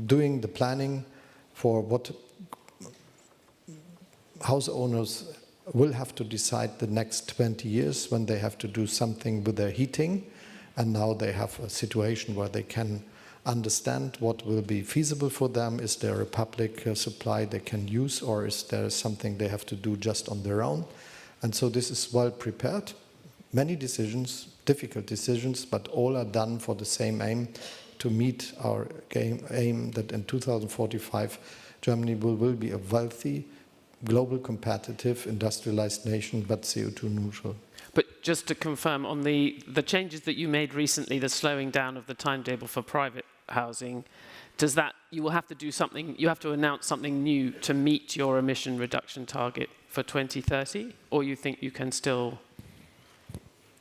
doing the planning for what house owners will have to decide the next 20 years when they have to do something with their heating. And now they have a situation where they can understand what will be feasible for them. Is there a public supply they can use, or is there something they have to do just on their own? And so this is well prepared. Many decisions, difficult decisions, but all are done for the same aim, to meet our aim that in 2045 Germany will be a wealthy, global competitive, industrialized nation, but CO2 neutral. But just to confirm, on the changes that you made recently, the slowing down of the timetable for private housing, does that, you will have to do something, you have to announce something new to meet your emission reduction target for 2030, or you think you can still?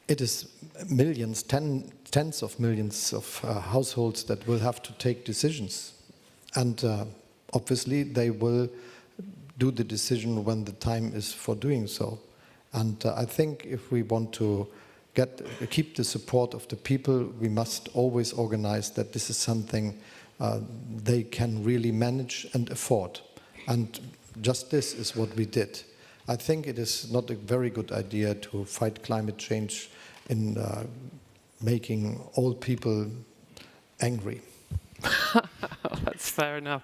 It is millions, tens of millions of households that will have to take decisions. And obviously they will do the decision when the time is for doing so. And I think if we want to keep the support of the people, we must always organize that this is something they can really manage and afford. And just this is what we did. I think it is not a very good idea to fight climate change in making old people angry. That's fair enough.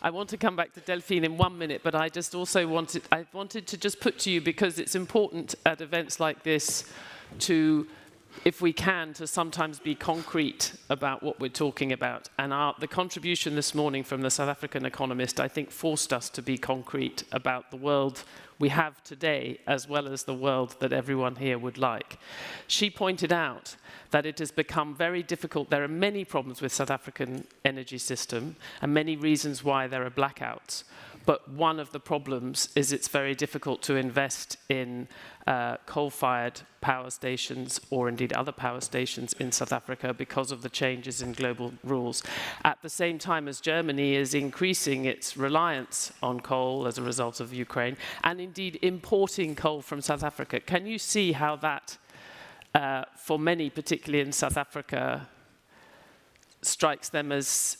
I want to come back to Delphine in 1 minute, but I wanted to just put to you, because it's important at events like this to, if we can, to sometimes be concrete about what we're talking about. And the contribution this morning from the South African economist, I think, forced us to be concrete about the world we have today, as well as the world that everyone here would like. She pointed out that it has become very difficult. There are many problems with South African energy system and many reasons why there are blackouts. But one of the problems is it's very difficult to invest in coal-fired power stations, or indeed other power stations in South Africa, because of the changes in global rules. At the same time as Germany is increasing its reliance on coal as a result of Ukraine, and indeed importing coal from South Africa. Can you see how that, for many, particularly in South Africa, strikes them as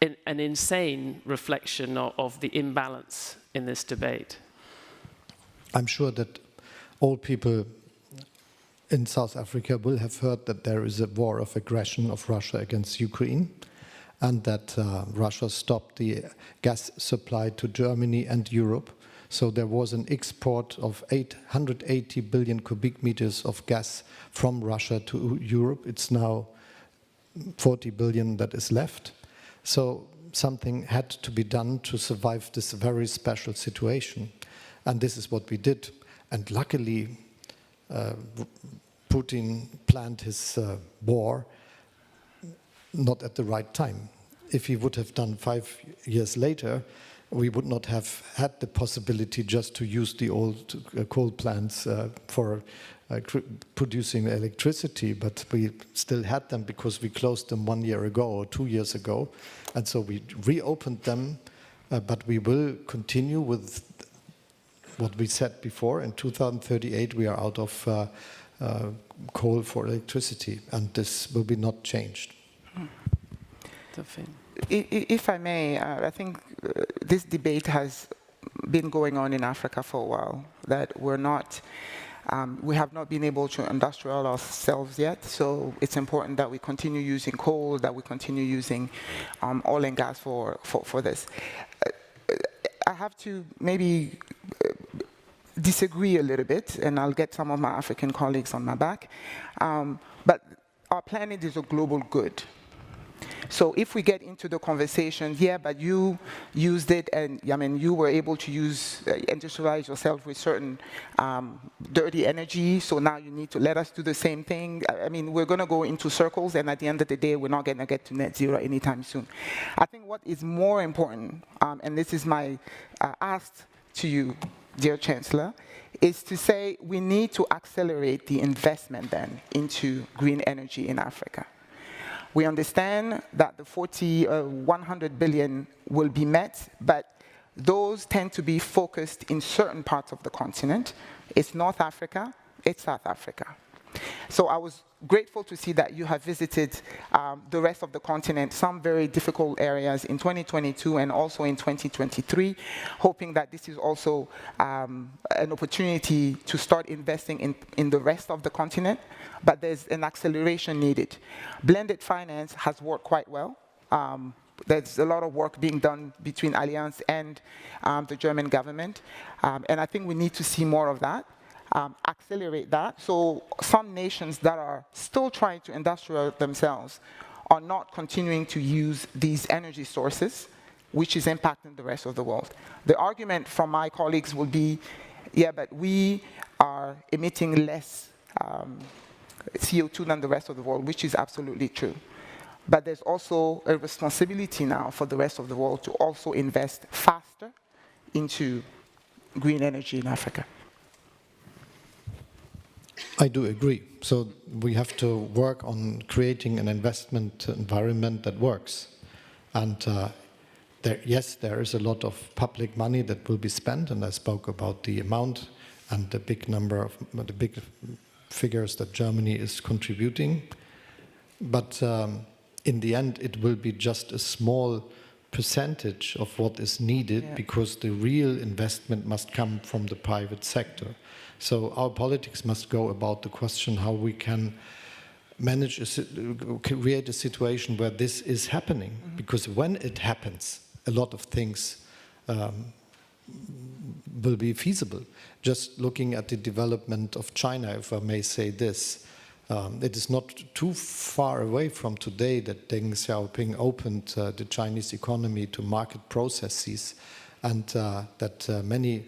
an insane reflection of the imbalance in this debate? I'm sure that all people in South Africa will have heard that there is a war of aggression of Russia against Ukraine, and that Russia stopped the gas supply to Germany and Europe. So there was an export of 880 billion cubic meters of gas from Russia to Europe. It's now 40 billion that is left. So something had to be done to survive this very special situation. And this is what we did. And luckily, Putin planned his war not at the right time. If he would have done 5 years later, we would not have had the possibility just to use the old coal plants for producing electricity, but we still had them because we closed them 1 year ago or 2 years ago. And so we reopened them, but we will continue with what we said before. In 2038, we are out of coal for electricity, and this will be not changed. If I may, I think this debate has been going on in Africa for a while, that we have not been able to industrialize ourselves yet, so it's important that we continue using coal, that we continue using oil and gas for this. I have to maybe disagree a little bit, and I'll get some of my African colleagues on my back, but our planet is a global good. So if we get into the conversation, yeah, but you used it, and I mean, you were able to industrialize yourself with certain dirty energy, so now you need to let us do the same thing. I mean, we're going to go into circles, and at the end of the day, we're not going to get to net zero anytime soon. I think what is more important, and this is my ask to you, dear Chancellor, is to say we need to accelerate the investment then into green energy in Africa. We understand that the 100 billion will be met, but those tend to be focused in certain parts of the continent. It's North Africa, it's South Africa. So I was grateful to see that you have visited the rest of the continent, some very difficult areas in 2022 and also in 2023, hoping that this is also an opportunity to start investing in the rest of the continent, but there's an acceleration needed. Blended finance has worked quite well. There's a lot of work being done between Allianz and the German government, and I think we need to see more of that. Accelerate that, so some nations that are still trying to industrialize themselves are not continuing to use these energy sources. which is impacting the rest of the world. The argument from my colleagues will be, yeah, but we are emitting less CO2 than the rest of the world, which is absolutely true. But there's also a responsibility now for the rest of the world to also invest faster into green energy in Africa. I do agree. So we have to work on creating an investment environment that works. And yes, there is a lot of public money that will be spent, and I spoke about the amount and the big number of the big figures that Germany is contributing. But in the end, it will be just a small percentage of what is needed, because the real investment must come from the private sector. So our politics must go about the question how we can manage, create a situation where this is happening. Mm-hmm. Because when it happens, a lot of things will be feasible. Just looking at the development of China, if I may say this, it is not too far away from today that Deng Xiaoping opened the Chinese economy to market processes, and that many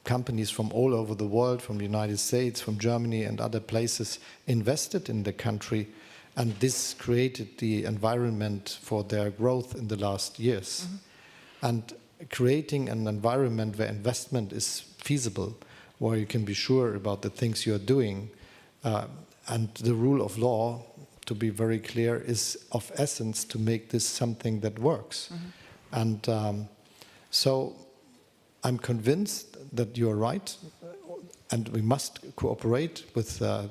companies from all over the world, from the United States, from Germany and other places, invested in the country, and this created the environment for their growth in the last years. Mm-hmm. And creating an environment where investment is feasible, where you can be sure about the things you are doing, and the rule of law, to be very clear, is of essence to make this something that works. Mm-hmm. And so I'm convinced that you're right, and we must cooperate with the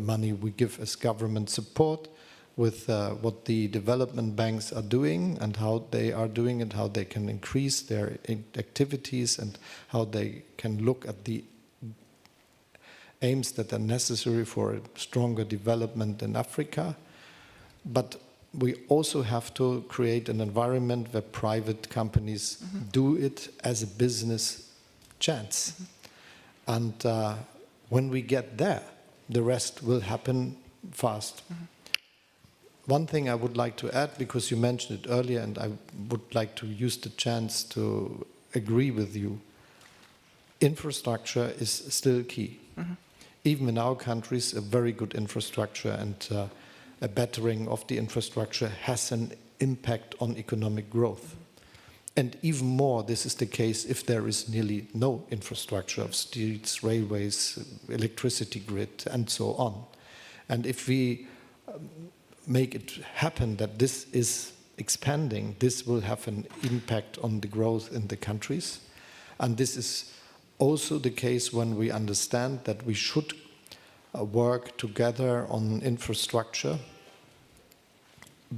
money we give as government support, with what the development banks are doing and how they are doing and how they can increase their activities and how they can look at the aims that are necessary for a stronger development in Africa. But we also have to create an environment where private companies do it as a business chance. And when we get there, the rest will happen fast. One thing I would like to add, because you mentioned it earlier, and I would like to use the chance to agree with you, infrastructure is still key. Even in our countries, a very good infrastructure and a bettering of the infrastructure has an impact on economic growth. And even more, this is the case if there is nearly no infrastructure of streets, railways, electricity grid, and so on. And if we make it happen that this is expanding, this will have an impact on the growth in the countries. And this is also the case when we understand that we should work together on infrastructure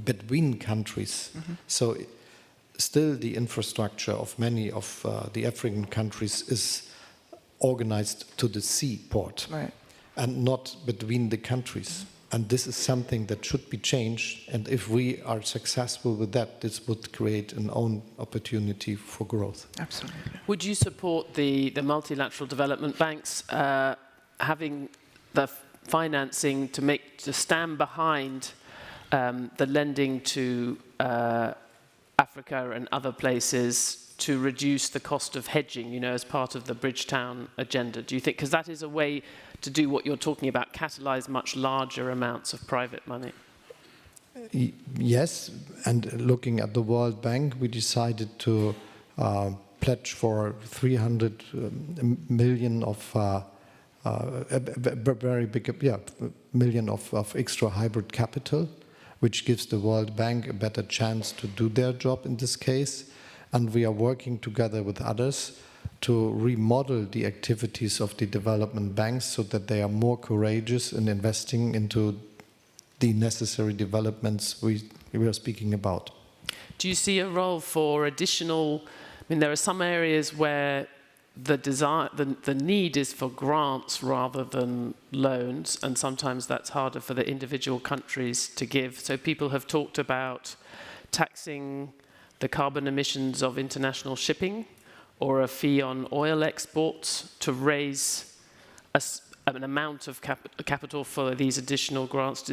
between countries. So still the infrastructure of many of the African countries is organized to the seaport, and not between the countries. And this is something that should be changed, and if we are successful with that, this would create an own opportunity for growth. Absolutely. Would you support the multilateral development banks having the financing to stand behind the lending to Africa and other places to reduce the cost of hedging, you know, as part of the Bridgetown agenda? Do you think, because that is a way to do what you're talking about, catalyze much larger amounts of private money? Yes, and looking at the World Bank, we decided to pledge for 300 million of a very big, million of extra hybrid capital, which gives the World Bank a better chance to do their job in this case. And we are working together with others to remodel the activities of the development banks so that they are more courageous in investing into the necessary developments we are speaking about. Do you see a role for additional, I mean, there are some areas where the need is for grants rather than loans, and sometimes that's harder for the individual countries to give. So people have talked about taxing the carbon emissions of international shipping, or a fee on oil exports to raise an amount of capital for these additional grants.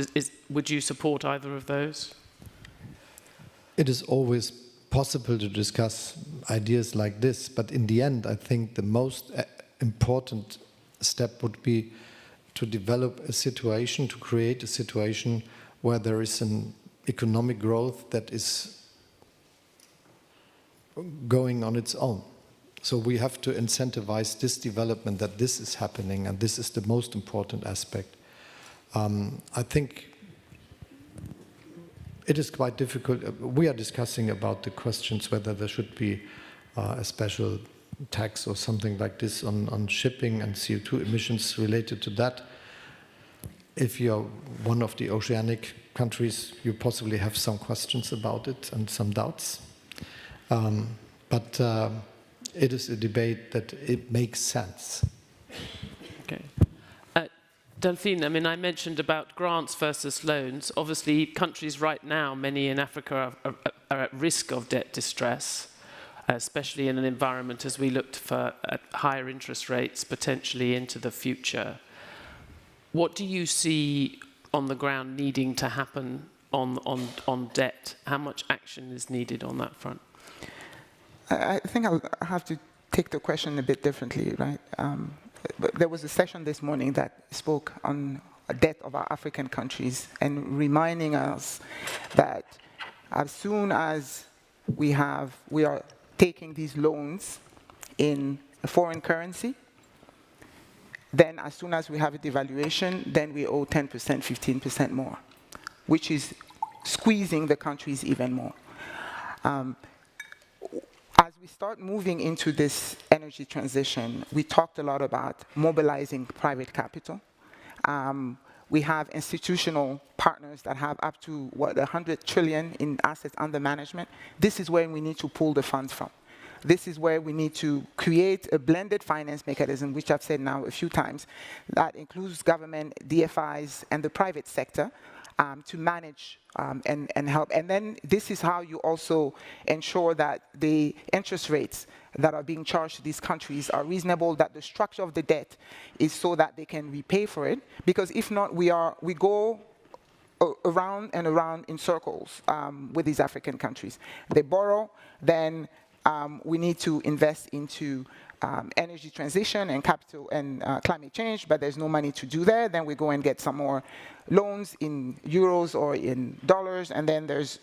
Would you support either of those? It is always possible to discuss ideas like this, but in the end, I think the most important step would be to develop a situation, to create a situation where there is an economic growth that is going on its own. So we have to incentivize this development, that this is happening, and this is the most important aspect. I think it is quite difficult. We are discussing about the questions whether there should be a special tax or something like this on shipping and CO2 emissions related to that. If you're one of the oceanic countries, you possibly have some questions about it and some doubts. But it is a debate that it makes sense. Okay. Delphine, I mean, I mentioned about grants versus loans. Obviously, countries right now, many in Africa, are at risk of debt distress, especially in an environment as we looked for at higher interest rates potentially into the future. What do you see on the ground needing to happen on debt? How much action is needed on that front? I think I'll have to take the question a bit differently, right? There was a session this morning that spoke on the debt of our African countries and reminding us that as soon as we are taking these loans in a foreign currency, then as soon as we have a devaluation, then we owe 10%, 15% more, which is squeezing the countries even more. As we start moving into this energy transition, we talked a lot about mobilizing private capital. We have institutional partners that have up to, 100 trillion in assets under management. This is where we need to pull the funds from. This is where we need to create a blended finance mechanism, which I've said now a few times, that includes government, DFIs, and the private sector, to manage and help. And then this is how you also ensure that the interest rates that are being charged to these countries are reasonable, that the structure of the debt is so that they can repay for it. Because if not, we go around and around in circles with these African countries. They borrow, then we need to invest into energy transition and capital and climate change, but there's no money to do there. Then we go and get some more loans in euros or in dollars, and then there's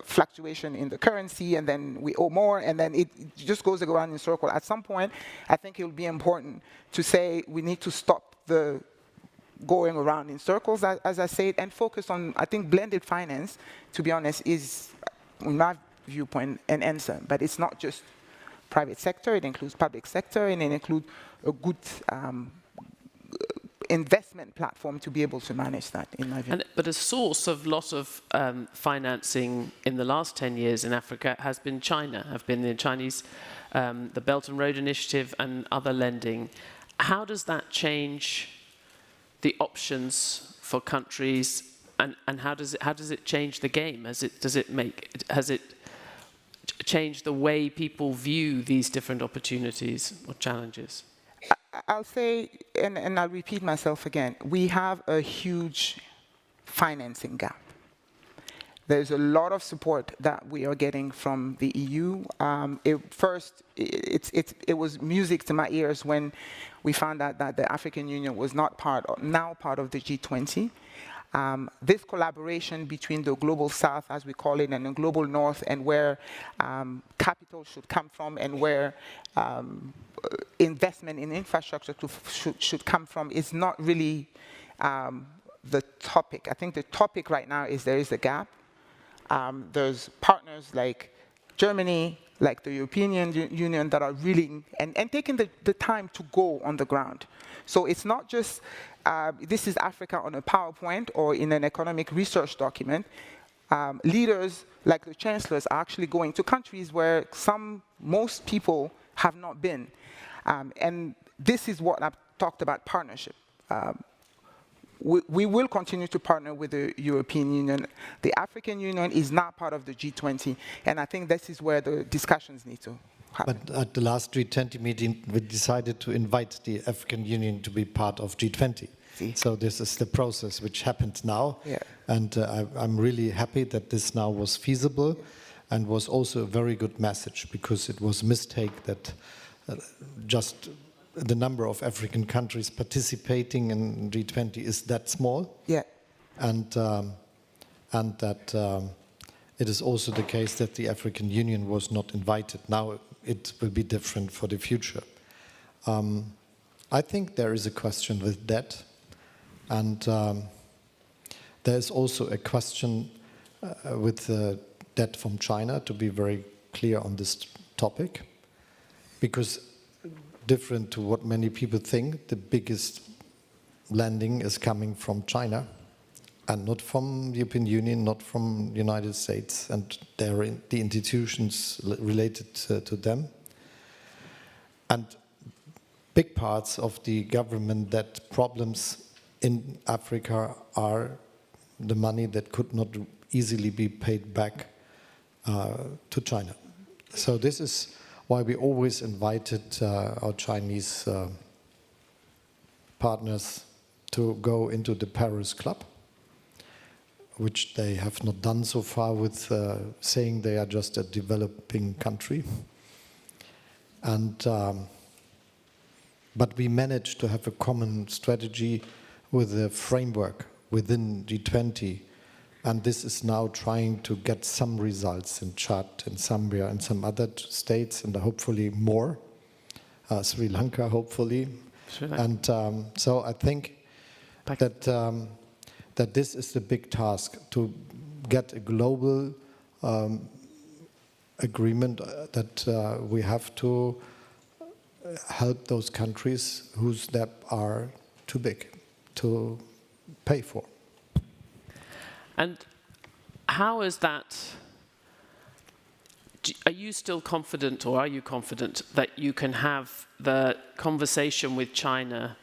fluctuation in the currency, and then we owe more, and then it just goes around in a circle. At some point, I think it will be important to say we need to stop the going around in circles, as I said, and focus on, I think, blended finance, to be honest, is, in my viewpoint, an answer. But it's not just private sector, it includes public sector, and it includes a good investment platform to be able to manage that, in my view. But a source of lot of financing in the last 10 years in Africa has been China, have been the Chinese, the Belt and Road Initiative and other lending. How does that change the options for countries, and how does it change the game? Has it changed the way people view these different opportunities or challenges? I'll say, and I'll repeat myself again, we have a huge financing gap. There's a lot of support that we are getting from the EU. It was music to my ears when we found out that the African Union was not now part of the G20. This collaboration between the global south, as we call it, and the global north, and where capital should come from, and where investment in infrastructure should come from, is not really the topic. I think the topic right now is there is a gap. There's partners like Germany, like the European Union, that are really and taking the time to go on the ground. So it's not just this is Africa on a PowerPoint or in an economic research document. Leaders like the chancellors are actually going to countries where most people have not been. And this is what I've talked about, partnership. We will continue to partner with the European Union. The African Union is not part of the G20, and I think this is where the discussions need to happen. But at the last G20 meeting, we decided to invite the African Union to be part of G20. So this is the process which happened now, and I'm really happy that this now was feasible. and was also a very good message, because it was a mistake that just the number of African countries participating in G20 is that small. Yeah. And that it is also the case that the African Union was not invited. Now it will be different for the future. I think there is a question with debt, and there is also a question with debt from China, to be very clear on this topic, because different to what many people think, the biggest lending is coming from China, and not from the European Union, not from the United States, and the institutions related to them. And big parts of the government debt problems in Africa are the money that could not easily be paid back to China. So this is why we always invited our Chinese partners to go into the Paris Club, which they have not done so far, with saying they are just a developing country. And but we managed to have a common strategy with a framework within G20, and this is now trying to get some results in Chad, in Zambia, and some other states, and hopefully more, Sri Lanka, hopefully. And so I think that this is the big task, to get a global agreement that we have to help those countries whose debt are too big to pay for. And how is that? Are you still confident, or are you confident that you can have the conversation with China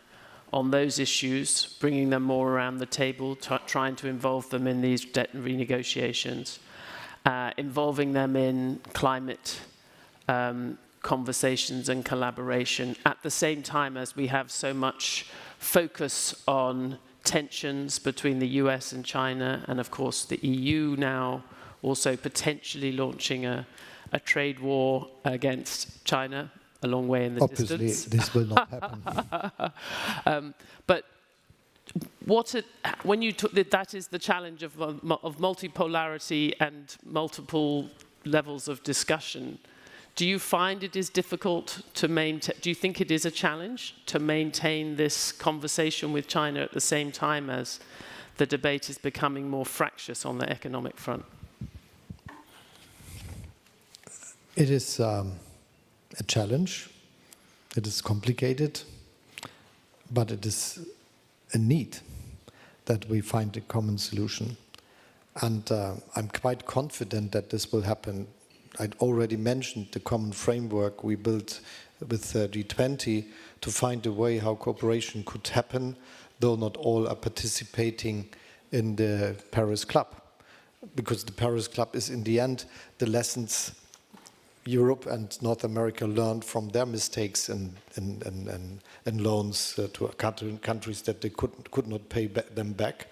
on those issues, bringing them more around the table, trying to involve them in these debt renegotiations, involving them in climate conversations and collaboration, at the same time as we have so much focus on tensions between the US and China, and of course the EU now also potentially launching a trade war against China, a long way in the distance. Obviously, this will not happen. But when you took that is the challenge of multipolarity and multiple levels of discussion. Do you find it is difficult to maintain? Do you think it is a challenge to maintain this conversation with China at the same time as the debate is becoming more fractious on the economic front? It is a challenge. It is complicated, but it is a need that we find a common solution. And I'm quite confident that this will happen. I'd already mentioned the common framework we built with G20 to find a way how cooperation could happen, though not all are participating in the Paris Club. Because the Paris Club is, in the end, the lessons Europe and North America learned from their mistakes in loans to countries that they could not pay them back.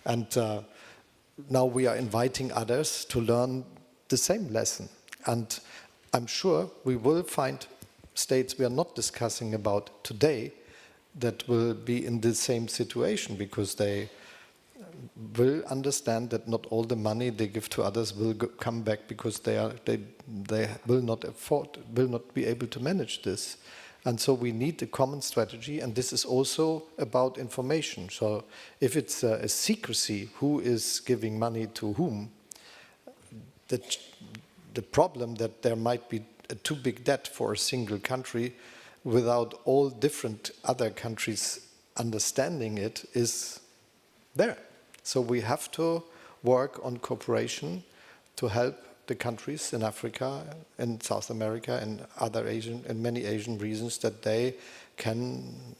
And now we are inviting others to learn the same lesson. And I'm sure we will find states we are not discussing about today that will be in the same situation, because they will understand that not all the money they give to others will come back, because they will not afford, will not be able to manage this. And so we need a common strategy, and this is also about information. So if it's a secrecy who is giving money to whom, the problem that there might be a too big debt for a single country without all different other countries understanding it is there. So we have to work on cooperation to help the countries in Africa and South America and other Asian and many Asian regions, that they can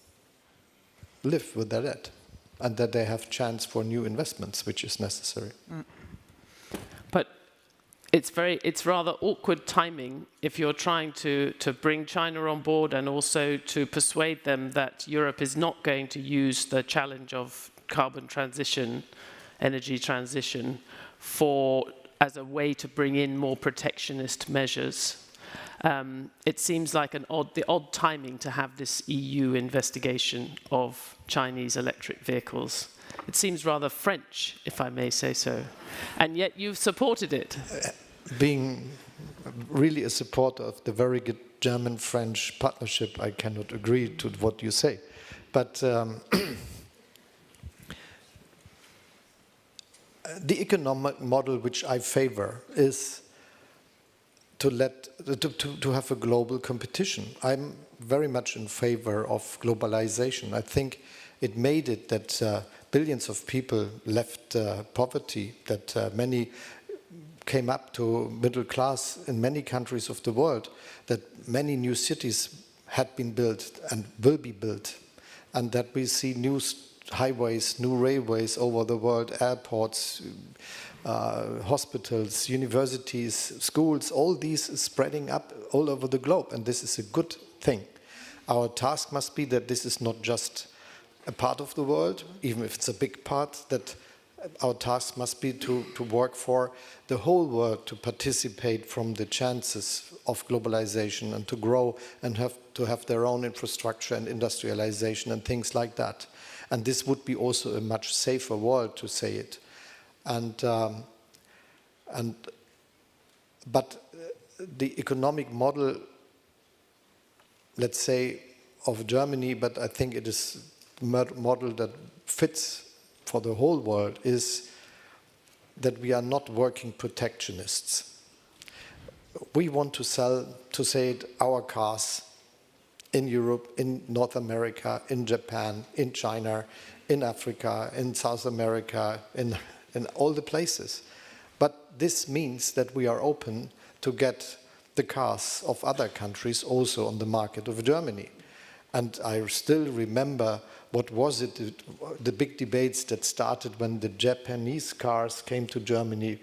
live with their debt and that they have chance for new investments, which is necessary. But it's rather awkward timing if you're trying to bring China on board and also to persuade them that Europe is not going to use the challenge of carbon transition, energy transition, as a way to bring in more protectionist measures. It seems like the odd timing to have this EU investigation of Chinese electric vehicles. It seems rather French, if I may say so. And yet you've supported it. Being really a supporter of the very good German-French partnership, I cannot agree to what you say. But the economic model which I favor is to have a global competition. I'm very much in favor of globalization. I think it made it that billions of people left poverty, that many came up to middle class in many countries of the world, that many new cities had been built and will be built, and that we see new highways, new railways over the world, airports, hospitals, universities, schools, all these spreading up all over the globe, and this is a good thing. Our task must be that this is not just a part of the world, even if it's a big part, that our task must be to work for the whole world to participate from the chances of globalization and to grow and to have their own infrastructure and industrialization and things like that. And this would be also a much safer world, to say it. But the economic model, let's say, of Germany, but I think it is a model that fits for the whole world, is that we are not working protectionists. We want to sell, to say it, our cars in Europe, in North America, in Japan, in China, in Africa, in South America, in all the places. But this means that we are open to get the cars of other countries also on the market of Germany. And I still remember, what was it, the big debates that started when the Japanese cars came to Germany.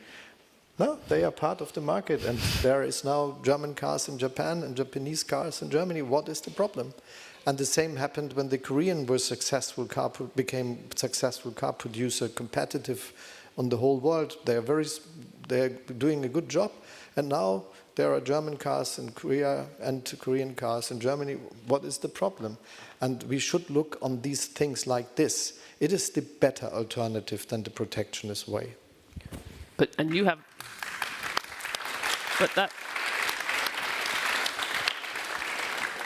No, they are part of the market, and there is now German cars in Japan and Japanese cars in Germany. What is the problem? And the same happened when the Korean became successful car producer, competitive on the whole world. They are doing a good job, and now there are German cars in Korea and Korean cars in Germany. What is the problem? And we should look on these things like this. It is the better alternative than the protectionist way. But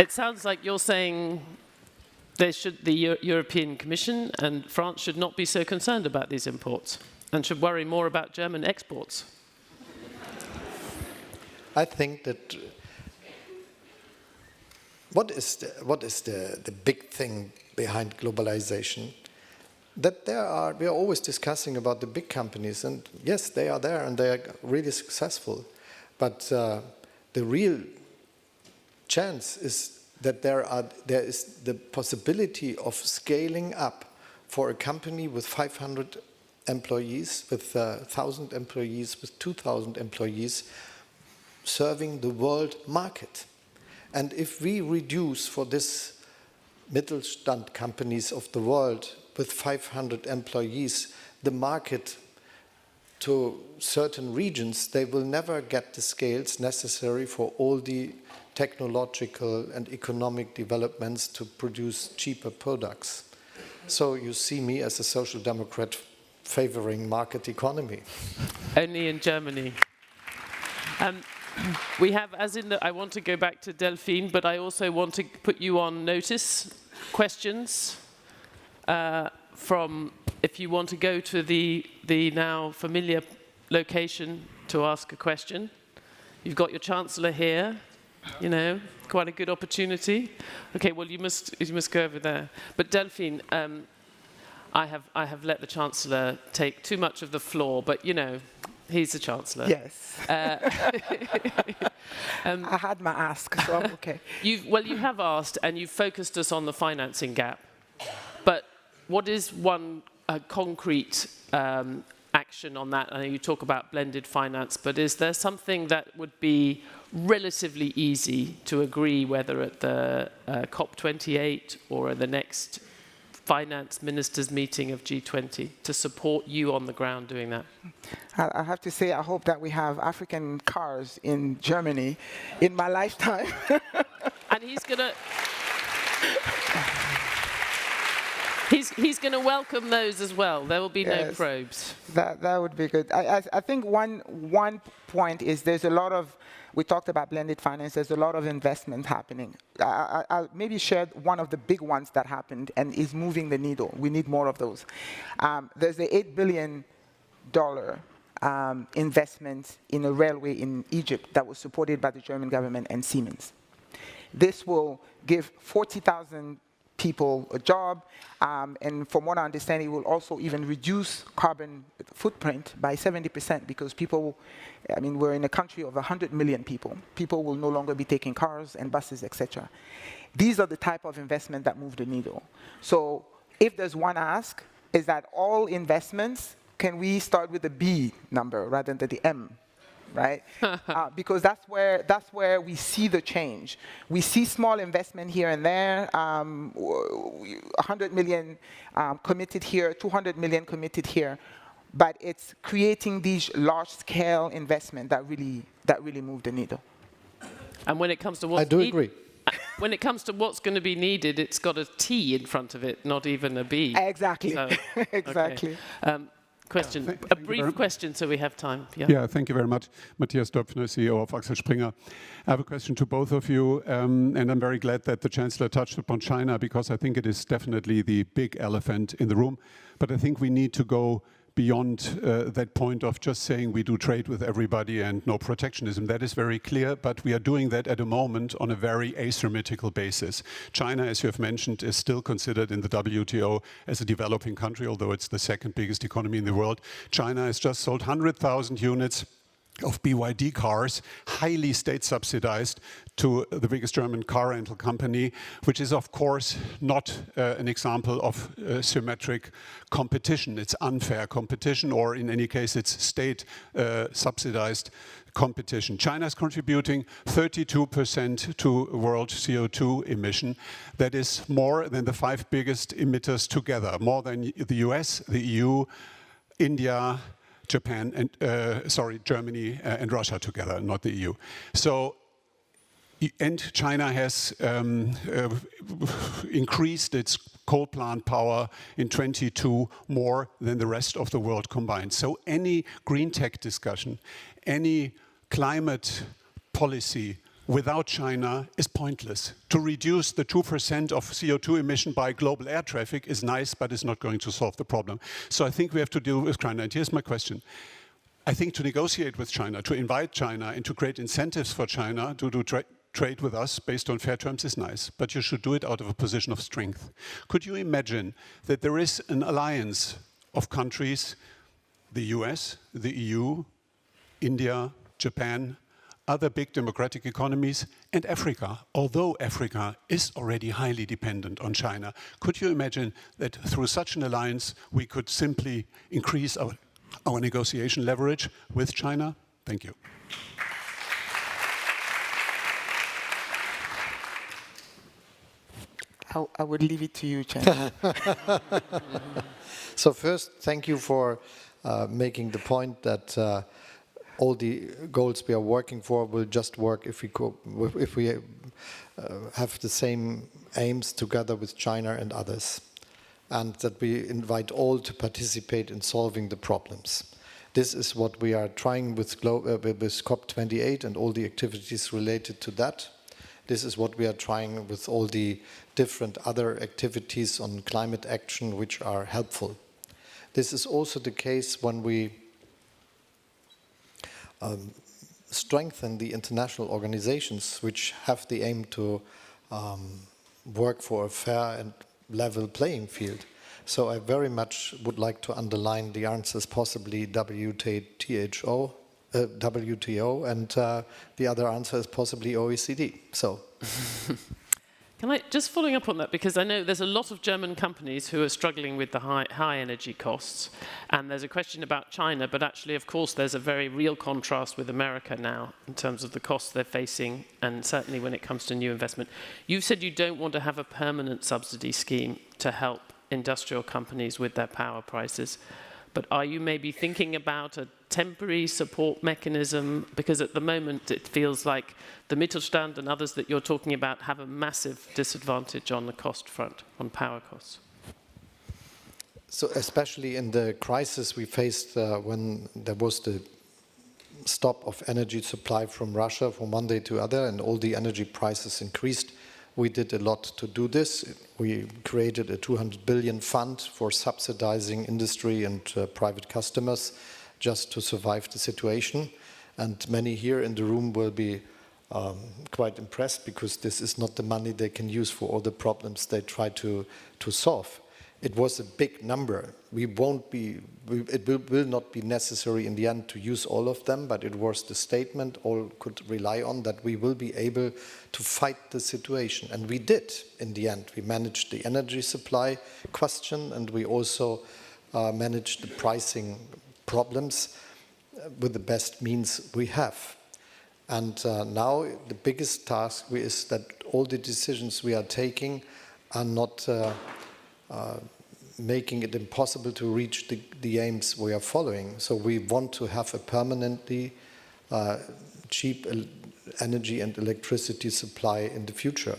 it sounds like you're saying the European Commission and France should not be so concerned about these imports and should worry more about German exports. I think that what is the big thing behind globalization? That we are always discussing about the big companies, and yes, they are there and they are really successful. But the real chance is that there is the possibility of scaling up for a company with 500 employees, with 1,000 employees, with 2,000 employees, serving the world market. And if we reduce for this Mittelstand companies of the world with 500 employees the market to certain regions, they will never get the scales necessary for all the technological and economic developments to produce cheaper products. So you see me as a social democrat favoring market economy. Only in Germany. We have, I want to go back to Delphine, but I also want to put you on notice. Questions from, if you want to go to the now familiar location to ask a question. You've got your Chancellor here, you know, quite a good opportunity. Okay, well, you must go over there. But Delphine, I have let the Chancellor take too much of the floor, but, you know, he's the Chancellor. Yes. I had my ask, so I'm okay. You have asked, and you've focused us on the financing gap. But what is one concrete action on that? I know you talk about blended finance, but is there something that would be relatively easy to agree, whether at the COP28 or at the next finance ministers meeting of G20 to support you on the ground doing that? I have to say, I hope that we have African cars in Germany in my lifetime. And he's going to welcome those as well. There will be no probes. That would be good. I think one point is there's a lot of, we talked about blended finance, there's a lot of investment happening. I'll maybe share one of the big ones that happened and is moving the needle. We need more of those. There's the $8 billion investment in a railway in Egypt that was supported by the German government and Siemens. This will give 40,000 people a job, and from what I understand, it will also even reduce carbon footprint by 70% because people, I mean, we're in a country of 100 million people. People will no longer be taking cars and buses, etc. These are the type of investment that move the needle. So if there's one ask, is that all investments, can we start with the B number rather than the M? Right? Because that's where we see the change. We see small investment here and there, 100 million committed here, 200 million committed here, but it's creating these large-scale investment that really move the needle. And when it comes to what's I do agree. When it comes to what's going to be needed, it's got a T in front of it, not even a B. Exactly. So, exactly. Okay. Question, a brief question so we have time. Yeah, thank you very much. Matthias Döpfner, CEO of Axel Springer. I have a question to both of you, and I'm very glad that the Chancellor touched upon China because I think it is definitely the big elephant in the room. But I think we need to go beyond that point of just saying we do trade with everybody and no protectionism. That is very clear, but we are doing that at a moment on a very asymmetrical basis. China, as you have mentioned, is still considered in the WTO as a developing country, although it's the second biggest economy in the world. China has just sold 100,000 units of BYD cars, highly state subsidized, to the biggest German car rental company, which is of course not an example of symmetric competition. It's unfair competition, or in any case it's state subsidized competition. China is contributing 32% to world CO2 emission. That is more than the 5 biggest emitters together, more than the US, the EU, India, Japan and Germany and Russia together, not the EU. So, and China has increased its coal plant power in 22 more than the rest of the world combined. So any green tech discussion, any climate policy without China is pointless. To reduce the 2% of CO2 emission by global air traffic is nice, but it's not going to solve the problem. So I think we have to deal with China. And here's my question. I think to negotiate with China, to invite China, and to create incentives for China to do trade with us based on fair terms is nice, but you should do it out of a position of strength. Could you imagine that there is an alliance of countries, the US, the EU, India, Japan, other big democratic economies, and Africa, although Africa is already highly dependent on China. Could you imagine that through such an alliance we could simply increase our negotiation leverage with China? Thank you. I would leave it to you, Chancellor. So first, thank you for making the point that all the goals we are working for will just work if we have the same aims together with China and others, and that we invite all to participate in solving the problems. This is what we are trying with COP28 and all the activities related to that. This is what we are trying with all the different other activities on climate action which are helpful. This is also the case when we strengthen the international organizations which have the aim to work for a fair and level playing field. So I very much would like to underline the answers possibly WTO, and the other answer is possibly OECD. So. Can I, just following up on that, because I know there's a lot of German companies who are struggling with the high energy costs, and there's a question about China, but actually, of course, there's a very real contrast with America now in terms of the costs they're facing, and certainly when it comes to new investment. You've said you don't want to have a permanent subsidy scheme to help industrial companies with their power prices. But are you maybe thinking about a temporary support mechanism? Because at the moment it feels like the Mittelstand and others that you're talking about have a massive disadvantage on the cost front, on power costs. So especially in the crisis we faced when there was the stop of energy supply from Russia from one day to other and all the energy prices increased, we did a lot to do this. We created a 200 billion fund for subsidizing industry and private customers just to survive the situation. And many here in the room will be quite impressed because this is not the money they can use for all the problems they try to solve. It was a big number. It will not be necessary in the end to use all of them, but it was the statement all could rely on that we will be able to fight the situation. And we did in the end. We managed the energy supply question and we also managed the pricing problems with the best means we have. And now the biggest task is that all the decisions we are taking are not making it impossible to reach the aims we are following. So we want to have a permanently cheap energy and electricity supply in the future.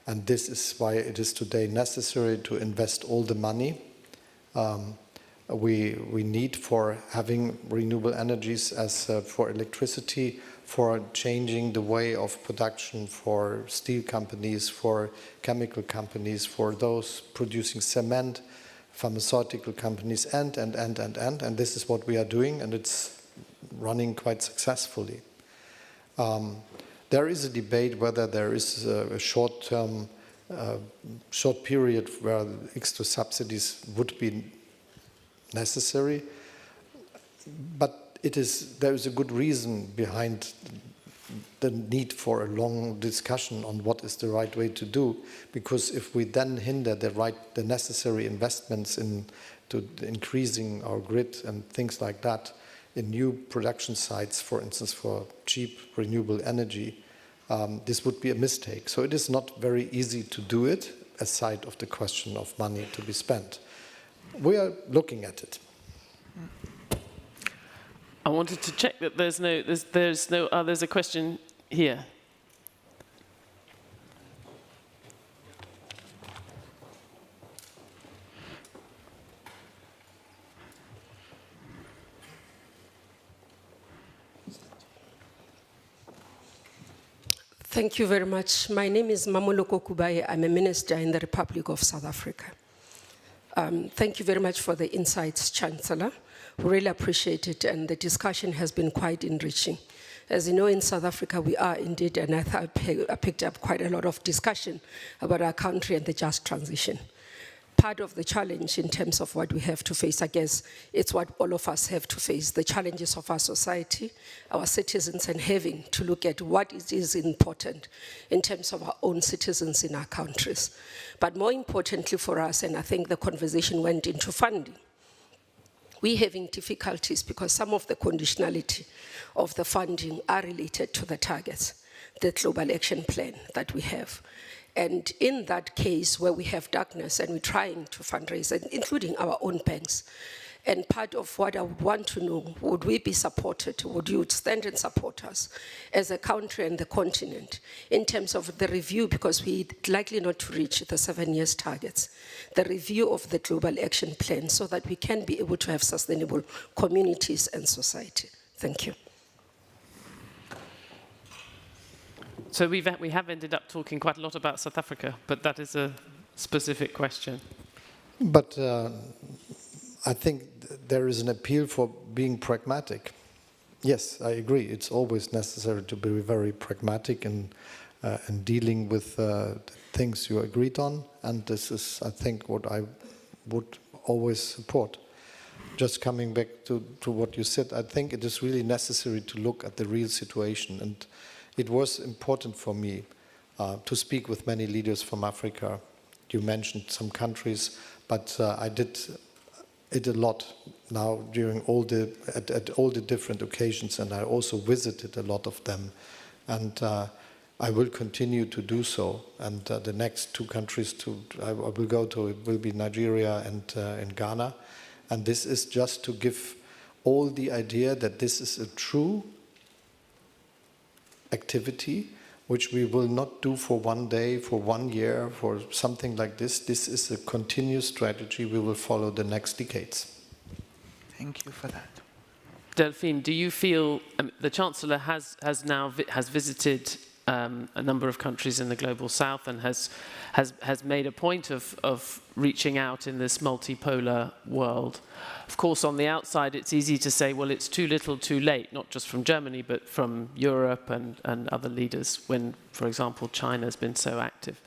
And this is why it is today necessary to invest all the money we need for having renewable energies as for electricity, for changing the way of production for steel companies, for chemical companies, for those producing cement, pharmaceutical companies, and this is what we are doing, and it's running quite successfully. There is a debate whether there is a short period where extra subsidies would be necessary, but there is a good reason behind the need for a long discussion on what is the right way to do, because if we then hinder the necessary investments into increasing our grid and things like that in new production sites, for instance, for cheap renewable energy, this would be a mistake. So it is not very easy to do it, aside of the question of money to be spent. We are looking at it. I wanted to check that there's a question here. Thank you very much. My name is Mamoloko Kubaye. I'm a minister in the Republic of South Africa. Thank you very much for the insights, Chancellor. We really appreciate it, and the discussion has been quite enriching. As you know, in South Africa, we are indeed, and I picked up quite a lot of discussion about our country and the just transition. Part of the challenge in terms of what we have to face, I guess, it's what all of us have to face, the challenges of our society, our citizens, and having to look at what is important in terms of our own citizens in our countries. But more importantly for us, and I think the conversation went into funding, we're having difficulties because some of the conditionality of the funding are related to the targets, the global action plan that we have. And in that case where we have darkness and we're trying to fundraise, including our own banks, and part of what I would want to know, would we be supported, would you stand and support us as a country and the continent in terms of the review, because we're likely not to reach the 7 years targets, the review of the global action plan so that we can be able to have sustainable communities and society. Thank you. So we have ended up talking quite a lot about South Africa, but that is a specific question. But I think there is an appeal for being pragmatic. Yes, I agree. It's always necessary to be very pragmatic in dealing with the things you agreed on. And this is, I think, what I would always support. Just coming back to what you said, I think it is really necessary to look at the real situation. And it was important for me to speak with many leaders from Africa. You mentioned some countries, but I did it a lot now during at all the different occasions, and I also visited a lot of them. And I will continue to do so, and the next two countries I will go to will be Nigeria and Ghana, and this is just to give all the idea that this is a true activity which we will not do for one day, for 1 year, for something like this. This is a continuous strategy we will follow the next decades. Thank you for that. Delphine, do you feel the Chancellor has visited a number of countries in the global south and has made a point of reaching out in this multipolar world? Of course, on the outside, it's easy to say, well, it's too little, too late, not just from Germany, but from Europe and other leaders when, for example, China has been so active.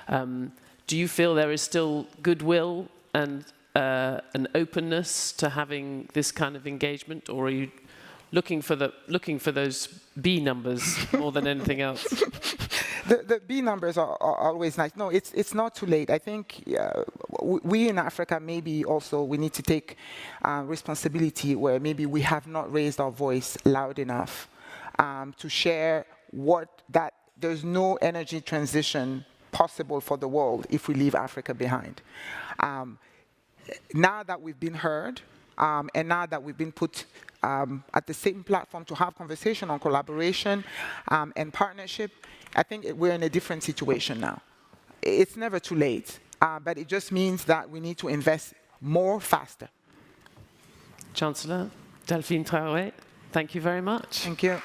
Do you feel there is still goodwill and an openness to having this kind of engagement, or are you looking for those B numbers more than anything else? The B numbers are always nice. No, it's not too late. I think we in Africa maybe also we need to take responsibility where maybe we have not raised our voice loud enough to share that there's no energy transition possible for the world if we leave Africa behind. Now that we've been heard, and now that we've been put at the same platform to have conversation on collaboration and partnership, I think we're in a different situation now. It's never too late, but it just means that we need to invest more faster. Chancellor Delphine Traoré, thank you very much. Thank you.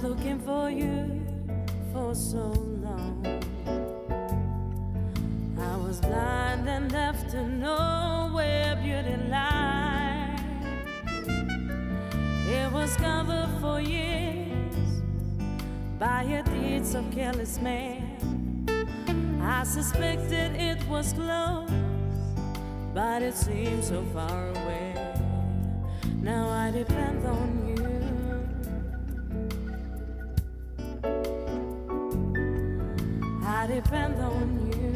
Looking for you for so long. I was blind and deaf to know where beauty lies. It was covered for years by your deeds of careless man. I suspected it was close, but it seems so far away. Now I depend on you. I depend on you.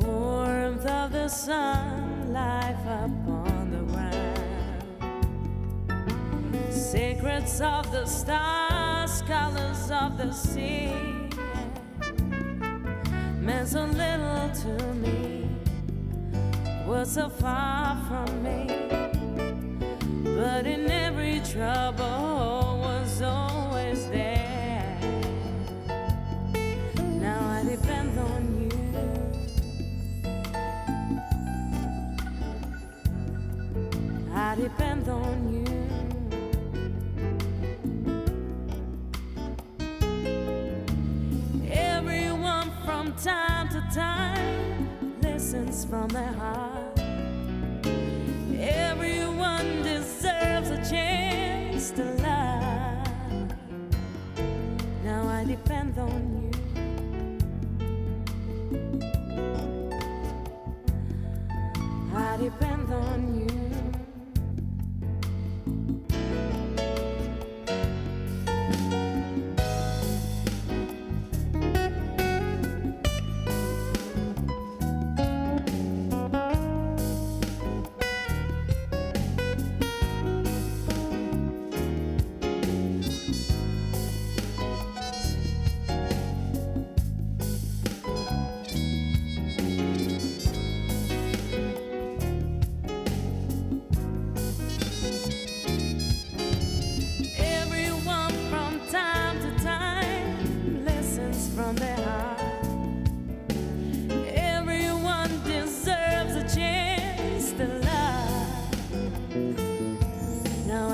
Warmth of the sun, life upon the ground, secrets of the stars, colors of the sea, meant so little to me, was so far from me, but in every trouble was always there. Now I depend on you. I depend on you. Everyone from time to time listens from their heart. Everyone deserves a chance to love. Now I depend on you. I depend on you.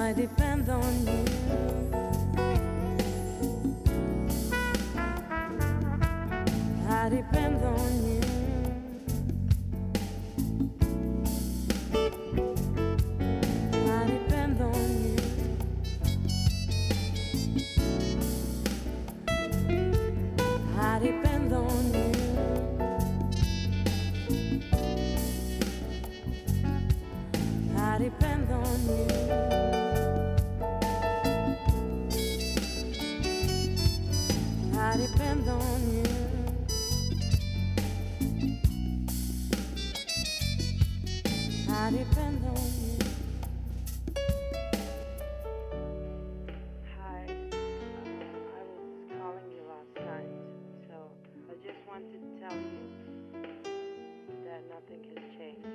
I depend on you. I depend on you. I depend on you. I depend on you. I depend on you. I depend on you. Hi, I was calling you last night, so I just wanted to tell you that nothing has changed.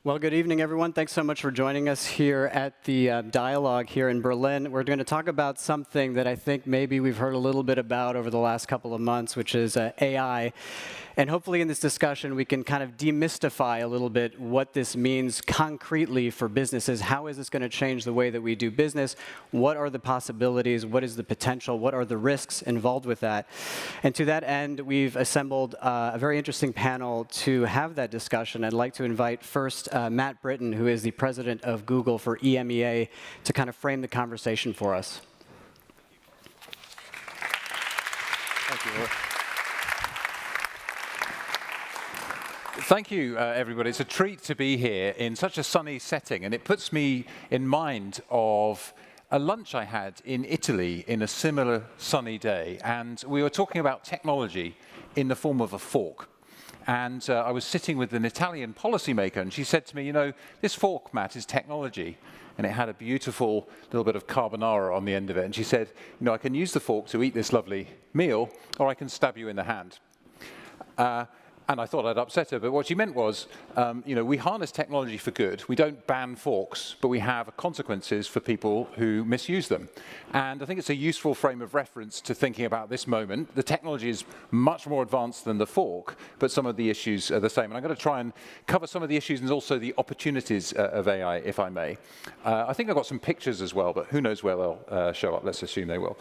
Well, good evening, everyone. Thanks so much for joining us here at the dialogue here in Berlin. We're going to talk about something that I think maybe we've heard a little bit about over the last couple of months, which is AI. And hopefully in this discussion, we can kind of demystify a little bit what this means concretely for businesses. How is this going to change the way that we do business? What are the possibilities? What is the potential? What are the risks involved with that? And to that end, we've assembled a very interesting panel to have that discussion. I'd like to invite first Matt Britton, who is the president of Google for EMEA, to kind of frame the conversation for us. Thank you. Thank you, everybody. It's a treat to be here in such a sunny setting, and it puts me in mind of a lunch I had in Italy in a similar sunny day, and we were talking about technology in the form of a fork. And I was sitting with an Italian policymaker, and she said to me, you know, this fork, Matt, is technology. And it had a beautiful little bit of carbonara on the end of it. And she said, you know, I can use the fork to eat this lovely meal, or I can stab you in the hand. And I thought I'd upset her, but what she meant was, you know, we harness technology for good. We don't ban forks, but we have consequences for people who misuse them. And I think it's a useful frame of reference to thinking about this moment. The technology is much more advanced than the fork, but some of the issues are the same. And I'm going to try and cover some of the issues and also the opportunities of AI, if I may. I think I've got some pictures as well, but who knows where they'll show up. Let's assume they will.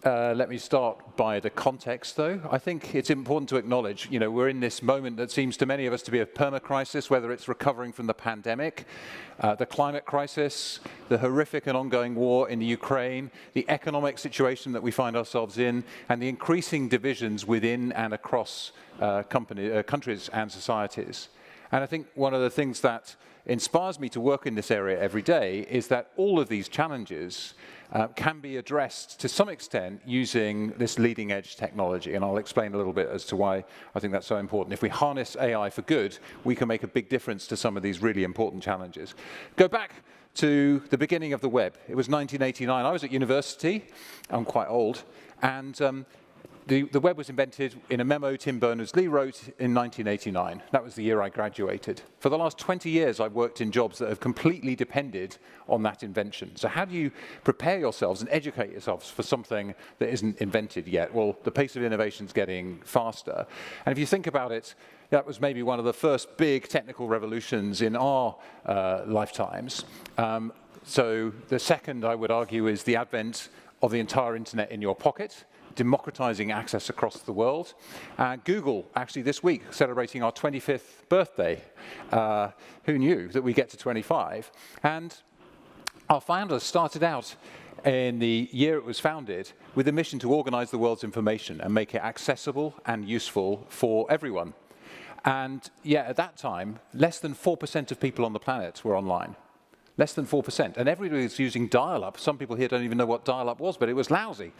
Let me start by the context, though. I think it's important to acknowledge, you know, we're in this moment that seems to many of us to be a perma-crisis, whether it's recovering from the pandemic, the climate crisis, the horrific and ongoing war in the Ukraine, the economic situation that we find ourselves in, and the increasing divisions within and across countries and societies. And I think one of the things that inspires me to work in this area every day is that all of these challenges can be addressed to some extent using this leading edge technology. And I'll explain a little bit as to why I think that's so important. If we harness AI for good, we can make a big difference to some of these really important challenges. Go back to the beginning of the web. It was 1989. I was at university. I'm quite old. And the web was invented in a memo Tim Berners-Lee wrote in 1989. That was the year I graduated. For the last 20 years, I've worked in jobs that have completely depended on that invention. So how do you prepare yourselves and educate yourselves for something that isn't invented yet? Well, the pace of innovation is getting faster. And if you think about it, that was maybe one of the first big technical revolutions in our lifetimes. So the second, I would argue, is the advent of the entire internet in your pocket, democratizing access across the world. Google, actually this week, celebrating our 25th birthday. Who knew that we get to 25? And our founders started out in the year it was founded with a mission to organize the world's information and make it accessible and useful for everyone. And yet at that time, less than 4% of people on the planet were online. Less than 4%. And everybody was using dial-up. Some people here don't even know what dial-up was, but it was lousy.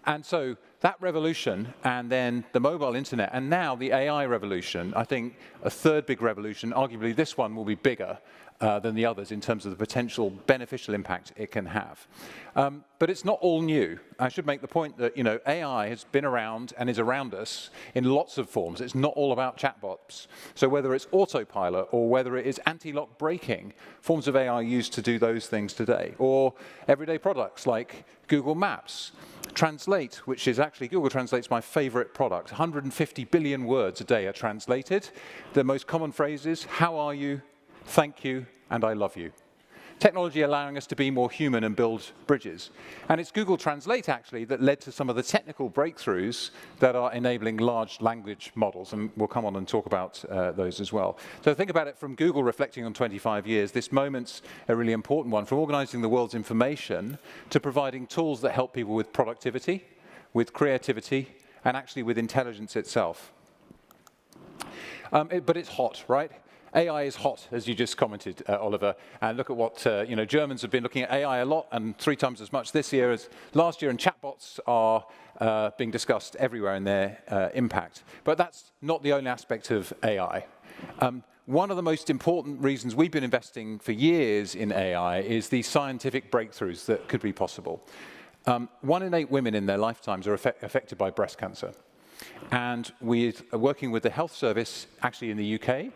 And so that revolution, and then the mobile internet, and now the AI revolution, I think a third big revolution, arguably this one will be bigger than the others in terms of the potential beneficial impact it can have. But it's not all new. I should make the point that, you know, AI has been around and is around us in lots of forms. It's not all about chatbots. So whether it's autopilot or whether it is anti-lock braking, forms of AI used to do those things today, or everyday products like Google Maps, Translate, which is actually, Google Translate's my favorite product. 150 billion words a day are translated. The most common phrases, how are you, thank you, and I love you. Technology allowing us to be more human and build bridges. And it's Google Translate, actually, that led to some of the technical breakthroughs that are enabling large language models. And we'll come on and talk about those as well. So think about it from Google reflecting on 25 years. This moment's a really important one, from organizing the world's information to providing tools that help people with productivity, with creativity, and actually with intelligence itself. But it's hot, right? AI is hot, as you just commented, Oliver. And look at what, you know, Germans have been looking at AI a lot, and 3 times as much this year as last year, and chatbots are being discussed everywhere in their impact. But that's not the only aspect of AI. One of the most important reasons we've been investing for years in AI is the scientific breakthroughs that could be possible. 1 in 8 women in their lifetimes are affected by breast cancer. And we're working with the health service, actually in the UK,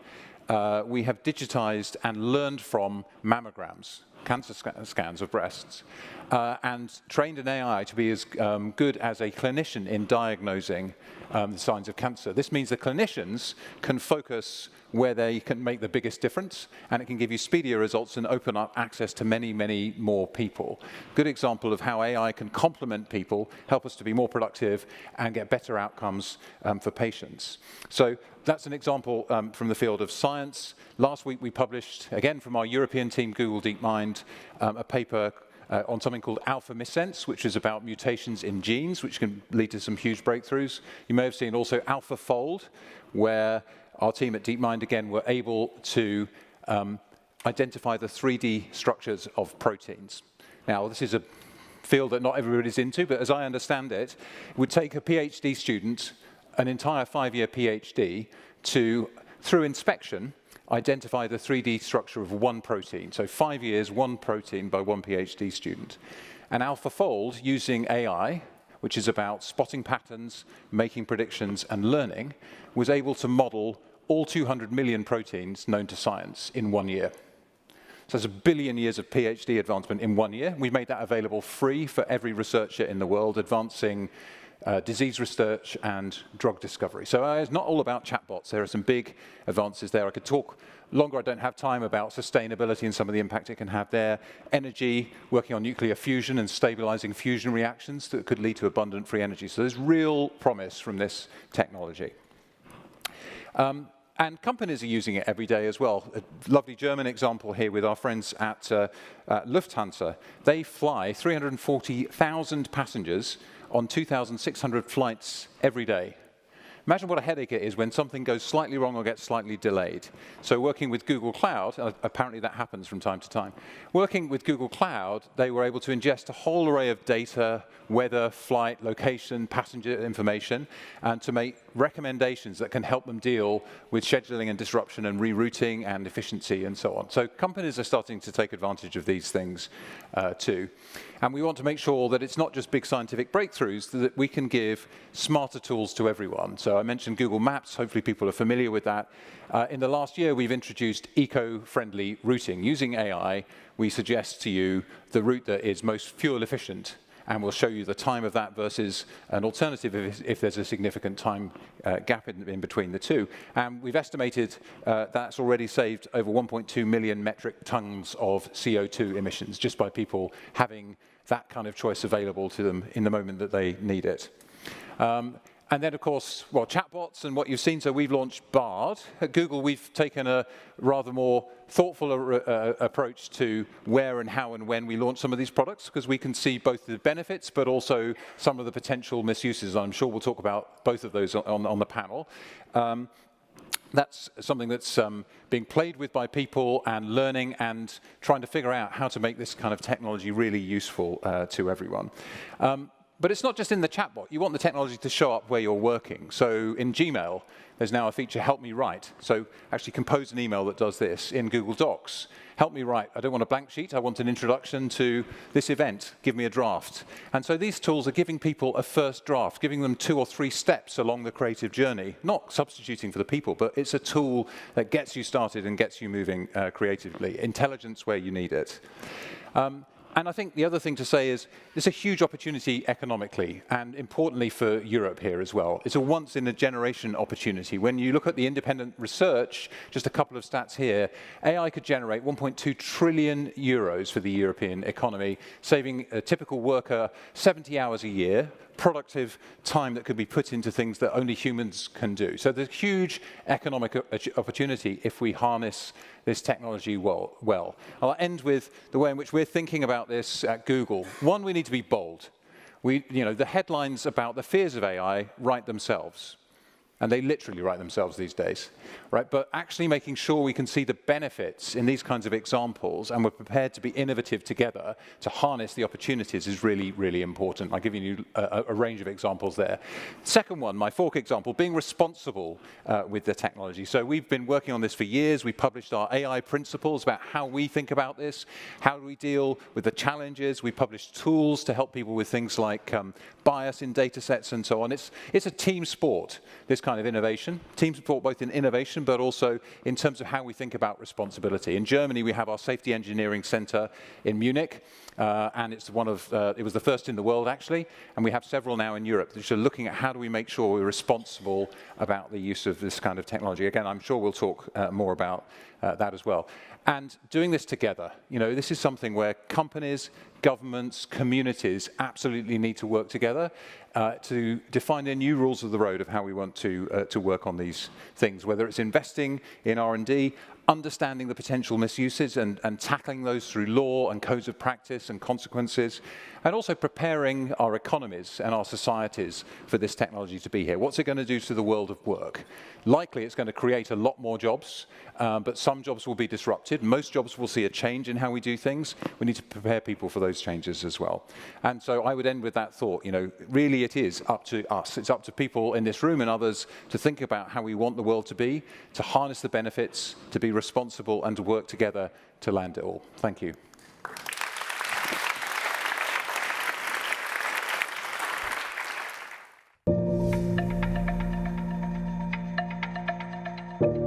we have digitized and learned from mammograms, cancer scans of breasts, and trained an AI to be as good as a clinician in diagnosing the signs of cancer. This means the clinicians can focus where they can make the biggest difference, and it can give you speedier results and open up access to many, many more people. Good example of how AI can complement people, help us to be more productive, and get better outcomes for patients. So that's an example from the field of science. Last week we published, again from our European team, Google DeepMind, a paper on something called alpha missense, which is about mutations in genes, which can lead to some huge breakthroughs. You may have seen also AlphaFold, where our team at DeepMind, again, were able to identify the 3D structures of proteins. Now, this is a field that not everybody's into, but as I understand it, it would take a PhD student an entire 5-year PhD to, through inspection, identify the 3D structure of one protein. So 5 years, one protein by one PhD student. And AlphaFold, using AI, which is about spotting patterns, making predictions, and learning, was able to model all 200 million proteins known to science in 1 year. So that's 1 billion years of PhD advancement in 1 year. We've made that available free for every researcher in the world, advancing disease research and drug discovery. So it's not all about chatbots. There are some big advances there. I could talk longer. I don't have time about sustainability and some of the impact it can have there. Energy, working on nuclear fusion and stabilizing fusion reactions that could lead to abundant free energy. So there's real promise from this technology. And companies are using it every day as well. A lovely German example here with our friends at Lufthansa. They fly 340,000 passengers on 2,600 flights every day. Imagine what a headache it is when something goes slightly wrong or gets slightly delayed. So working with Google Cloud, apparently that happens from time to time. Working with Google Cloud, they were able to ingest a whole array of data, weather, flight, location, passenger information, and to make recommendations that can help them deal with scheduling and disruption and rerouting and efficiency and so on. So companies are starting to take advantage of these things too. And we want to make sure that it's not just big scientific breakthroughs, that we can give smarter tools to everyone. So I mentioned Google Maps. Hopefully people are familiar with that. In the last year, we've introduced eco-friendly routing. Using AI, we suggest to you the route that is most fuel efficient, and we'll show you the time of that versus an alternative if there's a significant time gap in between the two. And we've estimated that's already saved over 1.2 million metric tons of CO2 emissions just by people having that kind of choice available to them in the moment that they need it. And then, of course, well, chatbots and what you've seen. So we've launched Bard. At Google, we've taken a rather more thoughtful approach to where and how and when we launch some of these products, because we can see both the benefits, but also some of the potential misuses. I'm sure we'll talk about both of those on the panel. That's something that's being played with by people and learning and trying to figure out how to make this kind of technology really useful to everyone. But it's not just in the chatbot. You want the technology to show up where you're working. So in Gmail, there's now a feature, Help Me Write. So actually compose an email that does this. In Google Docs, help me write. I don't want a blank sheet. I want an introduction to this event. Give me a draft. And so these tools are giving people a first draft, giving them 2 or 3 steps along the creative journey, not substituting for the people, but it's a tool that gets you started and gets you moving creatively. Intelligence where you need it. And I think the other thing to say is there's a huge opportunity economically and importantly for Europe here as well. It's a once-in-a-generation opportunity. When you look at the independent research, just a couple of stats here, AI could generate 1.2 trillion euros for the European economy, saving a typical worker 70 hours a year, productive time that could be put into things that only humans can do. So there's huge economic opportunity if we harness this technology well. I'll end with the way in which we're thinking about this at Google. One, we need to be bold. The headlines about the fears of AI write themselves. And they literally write themselves these days, right? But actually making sure we can see the benefits in these kinds of examples and we're prepared to be innovative together to harness the opportunities is really, really important. I've given you a range of examples there. Second one, my fork example, being responsible with the technology. So we've been working on this for years. We published our AI principles about how we think about this, how do we deal with the challenges. We published tools to help people with things like bias in data sets and so on. It's a team sport, this kind kind of innovation, team support both in innovation but also in terms of how we think about responsibility. In Germany, we have our Safety Engineering Center in Munich, and it's it was the first in the world actually, and we have several now in Europe which are looking at how do we make sure we're responsible about the use of this kind of technology. Again, I'm sure we'll talk more about that as well. And doing this together, this is something where companies, governments, communities absolutely need to work together to define the new rules of the road of how we want to work on these things, whether it's investing in R&D, understanding the potential misuses and tackling those through law and codes of practice and consequences, and also preparing our economies and our societies for this technology to be here. What's it going to do to the world of work? Likely it's going to create a lot more jobs, but some jobs will be disrupted. Most jobs will see a change in how we do things. We need to prepare people for those changes as well. And so I would end with that thought, really it is up to us. It's up to people in this room and others to think about how we want the world to be, to harness the benefits, to be responsible and to work together to land it all. Thank you.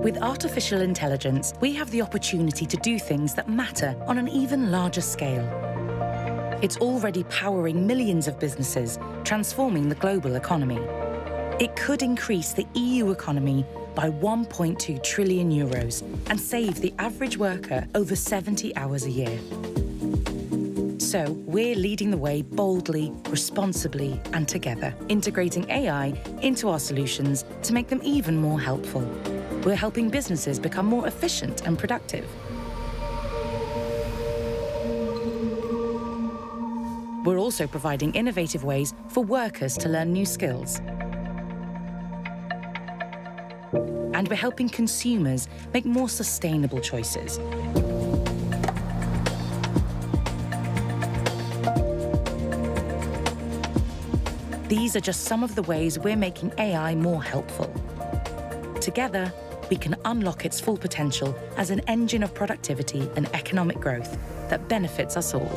With artificial intelligence, we have the opportunity to do things that matter on an even larger scale. It's already powering millions of businesses, transforming the global economy. It could increase the EU economy by 1.2 trillion euros and save the average worker over 70 hours a year. So we're leading the way boldly, responsibly, and together, integrating AI into our solutions to make them even more helpful. We're helping businesses become more efficient and productive. We're also providing innovative ways for workers to learn new skills. And we're helping consumers make more sustainable choices. These are just some of the ways we're making AI more helpful. Together, we can unlock its full potential as an engine of productivity and economic growth that benefits us all.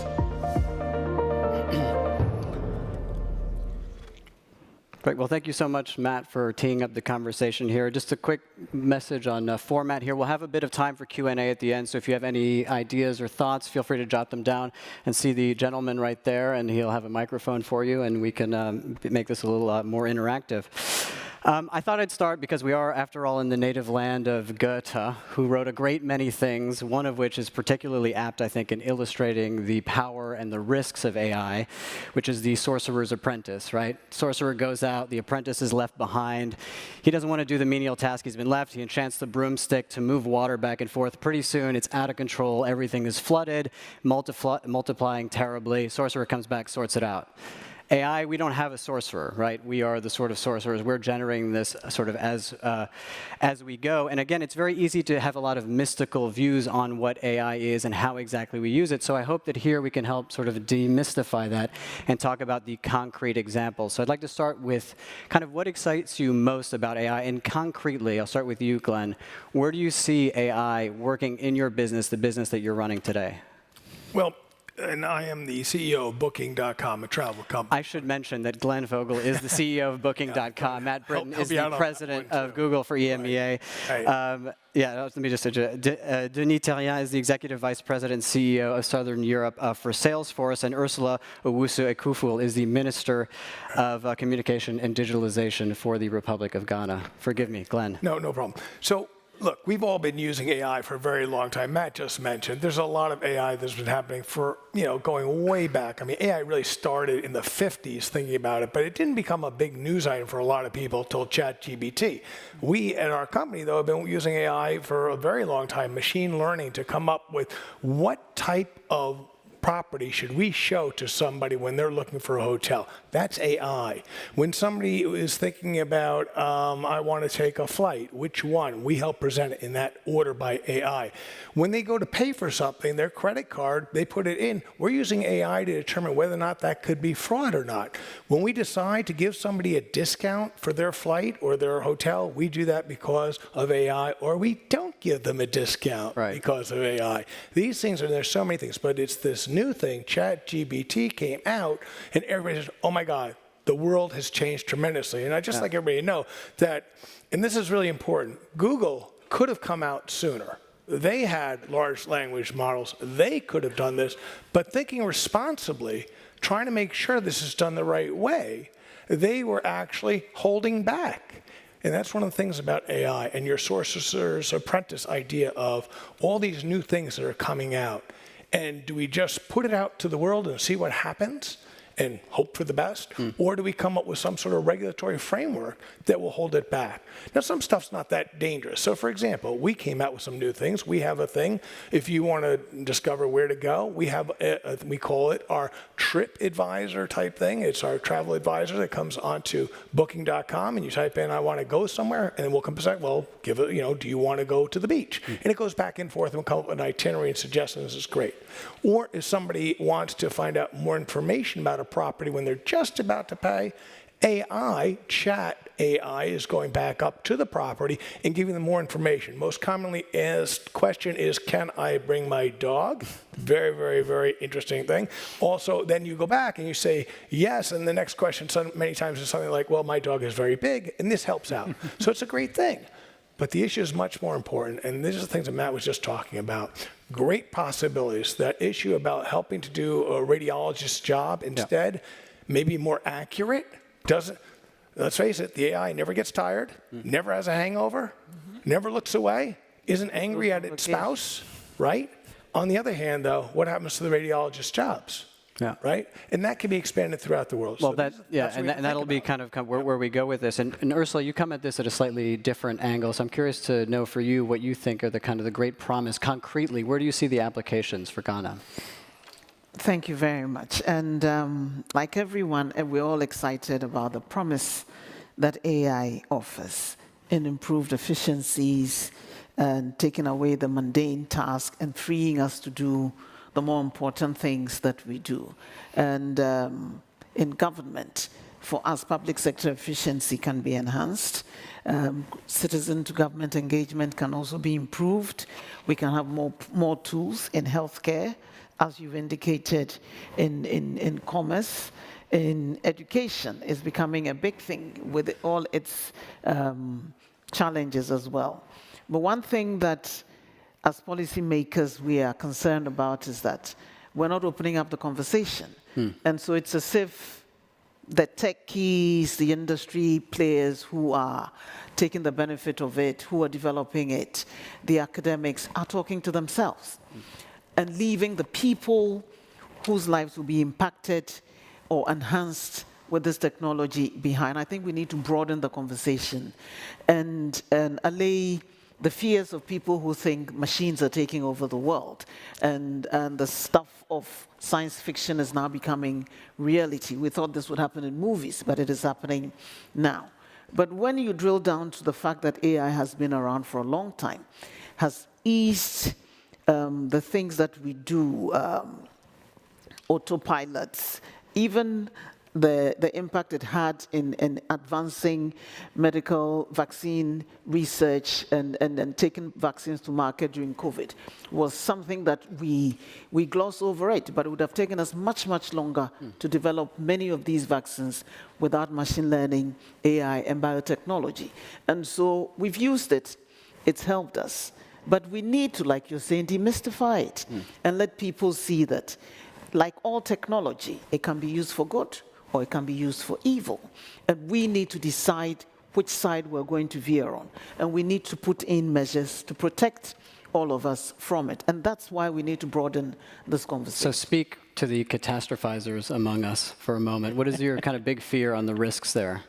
Great. Well, thank you so much, Matt, for teeing up the conversation here. Just a quick message on format here. We'll have a bit of time for Q&A at the end, so if you have any ideas or thoughts, feel free to jot them down and see the gentleman right there, and he'll have a microphone for you, and we can make this a little more interactive. I thought I'd start because we are, after all, in the native land of Goethe, who wrote a great many things, one of which is particularly apt, I think, in illustrating the power and the risks of AI, which is the sorcerer's apprentice, right? Sorcerer goes out, the apprentice is left behind. He doesn't want to do the menial task he's been left. He enchants the broomstick to move water back and forth. Pretty soon, it's out of control. Everything is flooded, multiplying terribly. Sorcerer comes back, sorts it out. AI, we don't have a sorcerer, right? We are the sort of sorcerers. We're generating this sort of as we go. And again, it's very easy to have a lot of mystical views on what AI is and how exactly we use it. So I hope that here we can help sort of demystify that and talk about the concrete examples. So I'd like to start with kind of what excites you most about AI. And concretely, I'll start with you, Glenn. Where do you see AI working in your business, the business that you're running today? Well, and I am the CEO of Booking.com, a travel company. I should mention that Glenn Vogel is the CEO of Booking.com. Matt Britton is the president of Google for EMEA. Right. Let me just say, Denis Terrien is the executive vice president, CEO of Southern Europe for Salesforce, and Ursula Owusu-Ekuful is the minister of communication and digitalization for the Republic of Ghana. Forgive me, Glenn. No problem. So, look, we've all been using AI for a very long time. Matt just mentioned there's a lot of AI that's been happening for, going way back. I mean, AI really started in the 50s thinking about it, but it didn't become a big news item for a lot of people till ChatGPT. We at our company, though, have been using AI for a very long time, machine learning, to come up with what type of property should we show to somebody when they're looking for a hotel. That's AI. When somebody is thinking about, I want to take a flight, which one? We help present it in that order by AI. When they go to pay for something, their credit card, they put it in. We're using AI to determine whether or not that could be fraud or not. When we decide to give somebody a discount for their flight or their hotel, we do that because of AI, or we don't give them a discount because of AI. These things, and there's so many things, but it's this new thing, ChatGPT came out, and everybody says, oh my God, the world has changed tremendously. And I just like everybody to know that, and this is really important, Google could have come out sooner. They had large language models. They could have done this, but thinking responsibly, trying to make sure this is done the right way, they were actually holding back. And that's one of the things about AI and your sorcerer's apprentice idea of all these new things that are coming out. And do we just put it out to the world and see what happens and hope for the best? Or do we come up with some sort of regulatory framework that will hold it back? Now, some stuff's not that dangerous. So, for example, we came out with some new things. We have a thing, if you want to discover where to go, we have, we call it our trip advisor type thing. It's our travel advisor that comes onto booking.com, and you type in, I want to go somewhere, and then we'll come back, well, give it, do you want to go to the beach? And it goes back and forth, and we'll come up with an itinerary and suggestions. It's great. Or if somebody wants to find out more information about a property when they're just about to pay, chat AI is going back up to the property and giving them more information. Most commonly asked question is, can I bring my dog? Very, very, very interesting thing. Also, then you go back and you say yes, and the next question many times is something like, well, my dog is very big, and this helps out. So it's a great thing. But the issue is much more important, and these are the things that Matt was just talking about. Great possibilities. That issue about helping to do a radiologist's job instead, maybe more accurate, let's face it, the AI never gets tired, never has a hangover, never looks away, isn't angry at its spouse, right? On the other hand, though, what happens to the radiologist's jobs? Right? And that can be expanded throughout the world. Well, So and that'll be kind of where we go with this. And Ursula, you come at this at a slightly different angle. So I'm curious to know for you what you think are the kind of the great promise concretely. Where do you see the applications for Ghana? Thank you very much. And like everyone, we're all excited about the promise that AI offers in improved efficiencies and taking away the mundane task and freeing us to do the more important things that we do. And in government, for us, public sector efficiency can be enhanced. Citizen-to-government engagement can also be improved. We can have more tools in healthcare, as you've indicated, in commerce. In education is becoming a big thing with all its challenges as well. But one thing that as policymakers we are concerned about is that we're not opening up the conversation. And so it's as if the techies, the industry players who are taking the benefit of it, who are developing it, the academics are talking to themselves and leaving the people whose lives will be impacted or enhanced with this technology behind. I think we need to broaden the conversation and allay the fears of people who think machines are taking over the world and the stuff of science fiction is now becoming reality. We thought this would happen in movies, but it is happening now. But when you drill down to the fact that AI has been around for a long time, has eased the things that we do, autopilots, even the impact it had in advancing medical vaccine research and taking vaccines to market during COVID was something that we gloss over it, but it would have taken us much, much longer to develop many of these vaccines without machine learning, AI, and biotechnology. And so we've used it. It's helped us. But we need to, like you're saying, demystify it and let people see that, like all technology, it can be used for good or it can be used for evil. And we need to decide which side we're going to veer on. And we need to put in measures to protect all of us from it. And that's why we need to broaden this conversation. So speak to the catastrophizers among us for a moment. What is your kind of big fear on the risks there?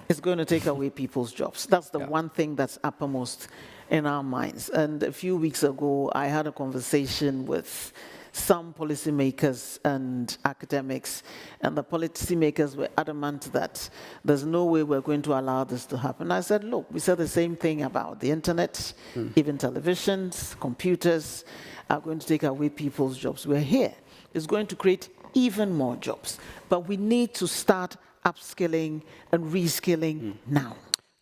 It's going to take away people's jobs. That's the one thing that's uppermost in our minds. And a few weeks ago, I had a conversation with some policymakers and academics, and the policymakers were adamant that there's no way we're going to allow this to happen. I said, look, we said the same thing about the internet, even televisions, computers are going to take away people's jobs. We're here. It's going to create even more jobs. But we need to start upskilling and reskilling now.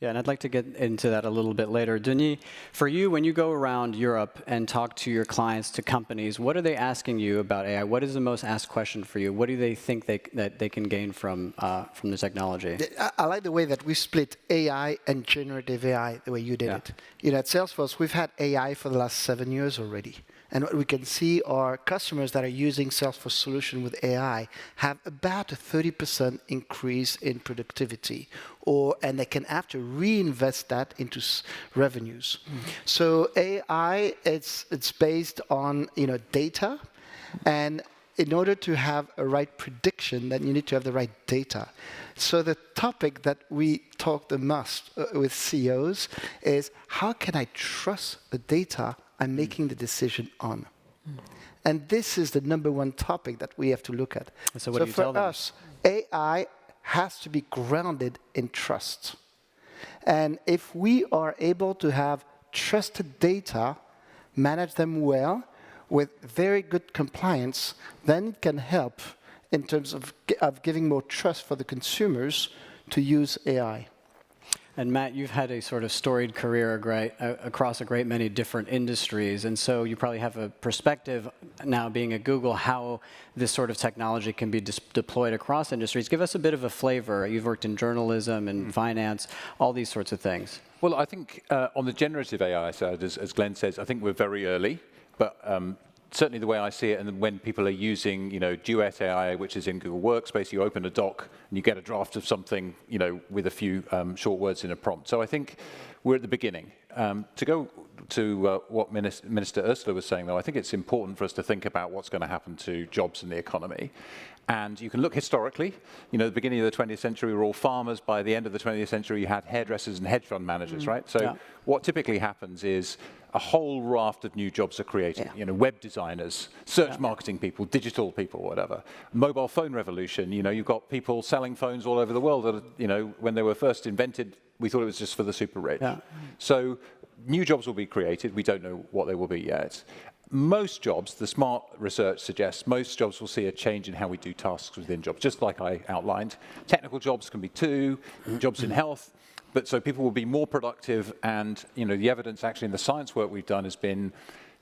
Yeah, and I'd like to get into that a little bit later. Denis, for you, when you go around Europe and talk to your clients, to companies, what are they asking you about AI? What is the most asked question for you? What do they think that they can gain from the technology? I like the way that we split AI and generative AI, the way you did it. You know, at Salesforce, we've had AI for the last 7 years already. And what we can see are customers that are using Salesforce solution with AI have about a 30% increase in productivity, and they can have to reinvest that into revenues. So AI, it's based on data, and in order to have a right prediction, then you need to have the right data. So the topic that we talk the most with CEOs is, how can I trust the data I'm making the decision on? And this is the #1 topic that we have to look at. So what do you tell them? For us, AI has to be grounded in trust. And if we are able to have trusted data, manage them well, with very good compliance, then it can help in terms of giving more trust for the consumers to use AI. And Matt, you've had a sort of storied career across a great many different industries, and so you probably have a perspective now, being at Google, how this sort of technology can be deployed across industries. Give us a bit of a flavor. You've worked in journalism and finance, all these sorts of things. Well, I think on the generative AI side, as Glenn says, I think we're very early, but certainly the way I see it, and when people are using, Duet AI, which is in Google Workspace, you open a doc and you get a draft of something, with a few short words in a prompt. So I think we're at the beginning. To go to what Minister Ursula was saying, though, I think it's important for us to think about what's going to happen to jobs in the economy. And you can look historically, the beginning of the 20th century, we were all farmers. By the end of the 20th century, you had hairdressers and hedge fund managers, right? So what typically happens is a whole raft of new jobs are created. Web designers, search marketing people, digital people, whatever. Mobile phone revolution, you've got people selling phones all over the world that, when they were first invented, we thought it was just for the super rich. So new jobs will be created. We don't know what they will be yet. Most jobs, the smart research suggests, most jobs will see a change in how we do tasks within jobs, just like I outlined. Technical jobs can be 2, jobs in health, but so people will be more productive, and the evidence actually in the science work we've done has been,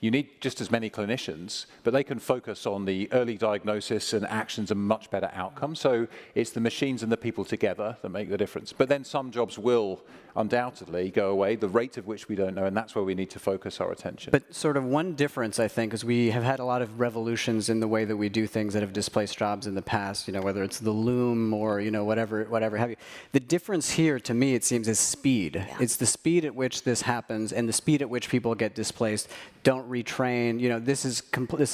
you need just as many clinicians, but they can focus on the early diagnosis and actions and much better outcomes. So it's the machines and the people together that make the difference. But then some jobs will undoubtedly go away, the rate of which we don't know, and that's where we need to focus our attention. But sort of one difference, I think, is we have had a lot of revolutions in the way that we do things that have displaced jobs in the past, whether it's the loom or, whatever have you. The difference here, to me, it seems, is speed. Yeah. It's the speed at which this happens and the speed at which people get displaced, don't retrain. This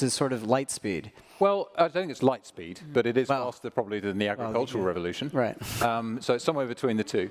is sort of light speed. Well, I don't think it's light speed, but it is faster probably than the agricultural revolution. Right. So it's somewhere between the two.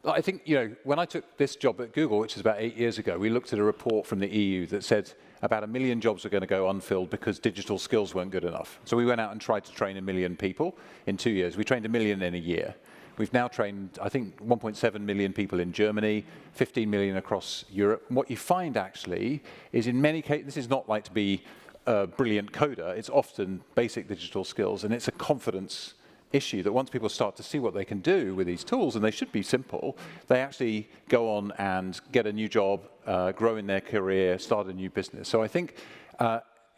I think, when I took this job at Google, which is about 8 years ago, we looked at a report from the EU that said about 1 million jobs were going to go unfilled because digital skills weren't good enough. So we went out and tried to train 1 million people in 2 years. We trained 1 million in a year. We've now trained, I think, 1.7 million people in Germany, 15 million across Europe. And what you find, actually, is in many cases, this is not like to be a brilliant coder. It's often basic digital skills, and it's a confidence issue that once people start to see what they can do with these tools, and they should be simple, they actually go on and get a new job, grow in their career, start a new business. So I think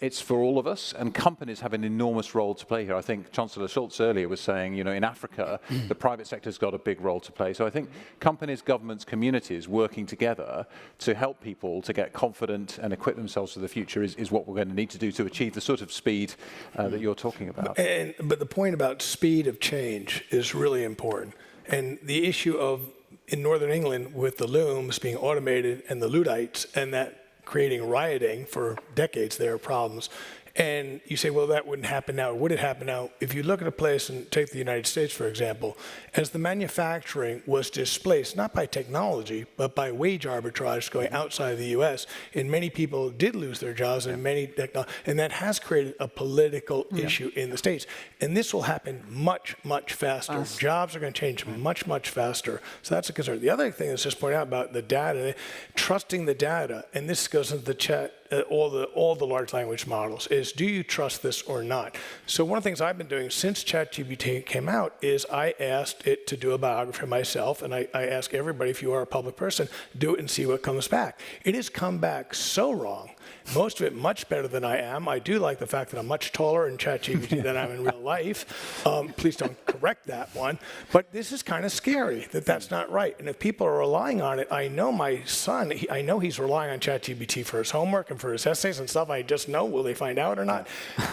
it's for all of us, and companies have an enormous role to play here. I think Chancellor Scholz earlier was saying, in Africa, the private sector's got a big role to play. So I think companies, governments, communities working together to help people to get confident and equip themselves for the future is what we're going to need to do to achieve the sort of speed that you're talking about. But the point about speed of change is really important. And the issue of, in Northern England, with the looms being automated and the Luddites, and that creating rioting for decades, there are problems. And you say, well, that wouldn't happen now. Would it happen now? If you look at a place, and take the United States, for example, as the manufacturing was displaced, not by technology, but by wage arbitrage going outside of the US, and many people did lose their jobs, and and that has created a political issue in the States. And this will happen much, much faster. Jobs are going to change much, much faster. So that's a concern. The other thing that's just pointed out about the data, trusting the data, and this goes into the chat all the large language models is, do you trust this or not? So one of the things I've been doing since ChatGPT came out is I asked it to do a biography of myself, and I ask everybody, if you are a public person, do it and see what comes back. It has come back so wrong. Most of it much better than I am. I do like the fact that I'm much taller in ChatGPT than I'm in real life. Please don't correct that one. But this is kind of scary that that's not right. And if people are relying on it, I know my son, I know he's relying on ChatGPT for his homework and for his essays and stuff. I just know, will they find out or not?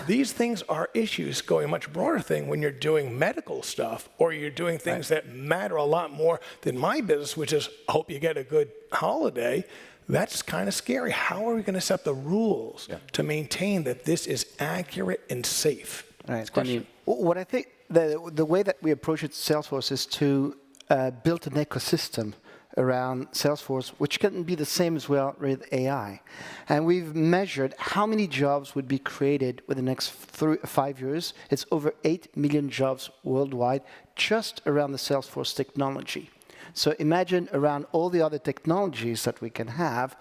These things are issues going a much broader thing when you're doing medical stuff or you're doing things that matter a lot more than my business, which is, I hope you get a good holiday. That's kind of scary. How are we going to set the rules to maintain that this is accurate and safe? Right. I mean, what I think, the way that we approach it at Salesforce is to build an ecosystem around Salesforce, which can be the same as well with AI. And we've measured how many jobs would be created within the next 5 years. It's over 8 million jobs worldwide just around the Salesforce technology. So imagine around all the other technologies that we can have,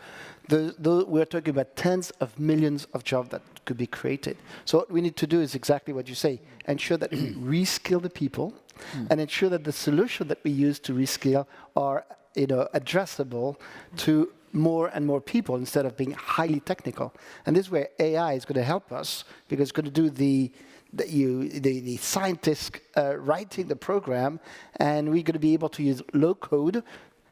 we're talking about tens of millions of jobs that could be created. So what we need to do is exactly what you say, ensure that we reskill the people and ensure that the solution that we use to reskill are addressable to more and more people instead of being highly technical. And this is where AI is going to help us, because it's going to do the scientists writing the program, and we're going to be able to use low code,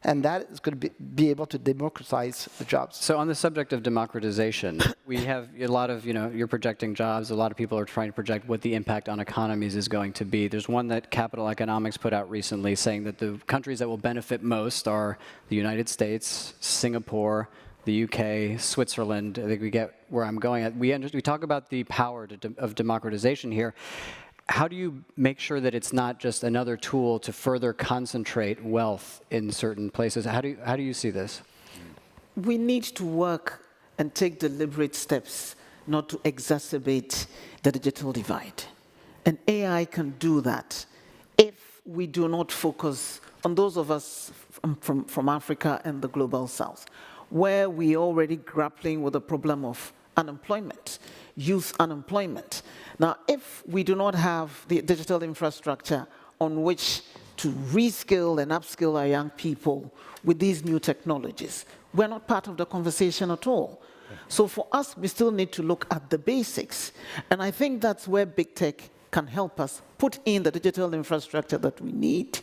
and that is going to be able to democratize the jobs. So on the subject of democratization, we have a lot of, you're projecting jobs. A lot of people are trying to project what the impact on economies is going to be. There's one that Capital Economics put out recently saying that the countries that will benefit most are the United States, Singapore, the UK, Switzerland. I think we get where I'm going at. We talk about the power of democratization here. How do you make sure that it's not just another tool to further concentrate wealth in certain places? How do you see this? We need to work and take deliberate steps not to exacerbate the digital divide. And AI can do that if we do not focus on those of us from Africa and the global south, where we're already grappling with the problem of unemployment, youth unemployment. Now, if we do not have the digital infrastructure on which to reskill and upskill our young people with these new technologies, we're not part of the conversation at all. So for us, we still need to look at the basics. And I think that's where big tech can help us put in the digital infrastructure that we need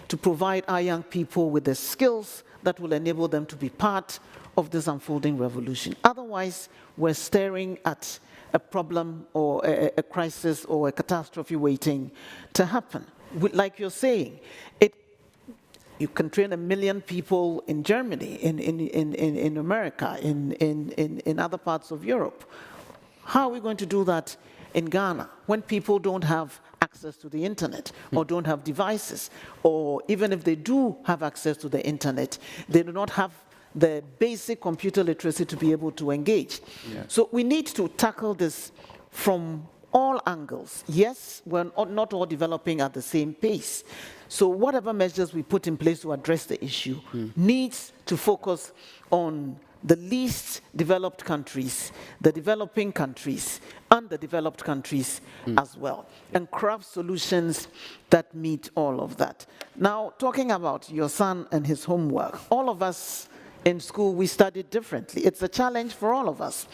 to provide our young people with the skills that will enable them to be part of this unfolding revolution. Otherwise, we're staring at a problem or a crisis or a catastrophe waiting to happen. Like you're saying, you can train 1 million people in Germany, in America, in other parts of Europe. How are we going to do that in Ghana when people don't have access to the internet or don't have devices, or even if they do have access to the internet, they do not have the basic computer literacy to be able to engage. Yeah. So we need to tackle this from all angles. Yes, we're not all developing at the same pace. So whatever measures we put in place to address the issue needs to focus on the least developed countries, the developing countries, and the developed countries as well, and craft solutions that meet all of that. Now, talking about your son and his homework, all of us in school, we studied differently. It's a challenge for all of us.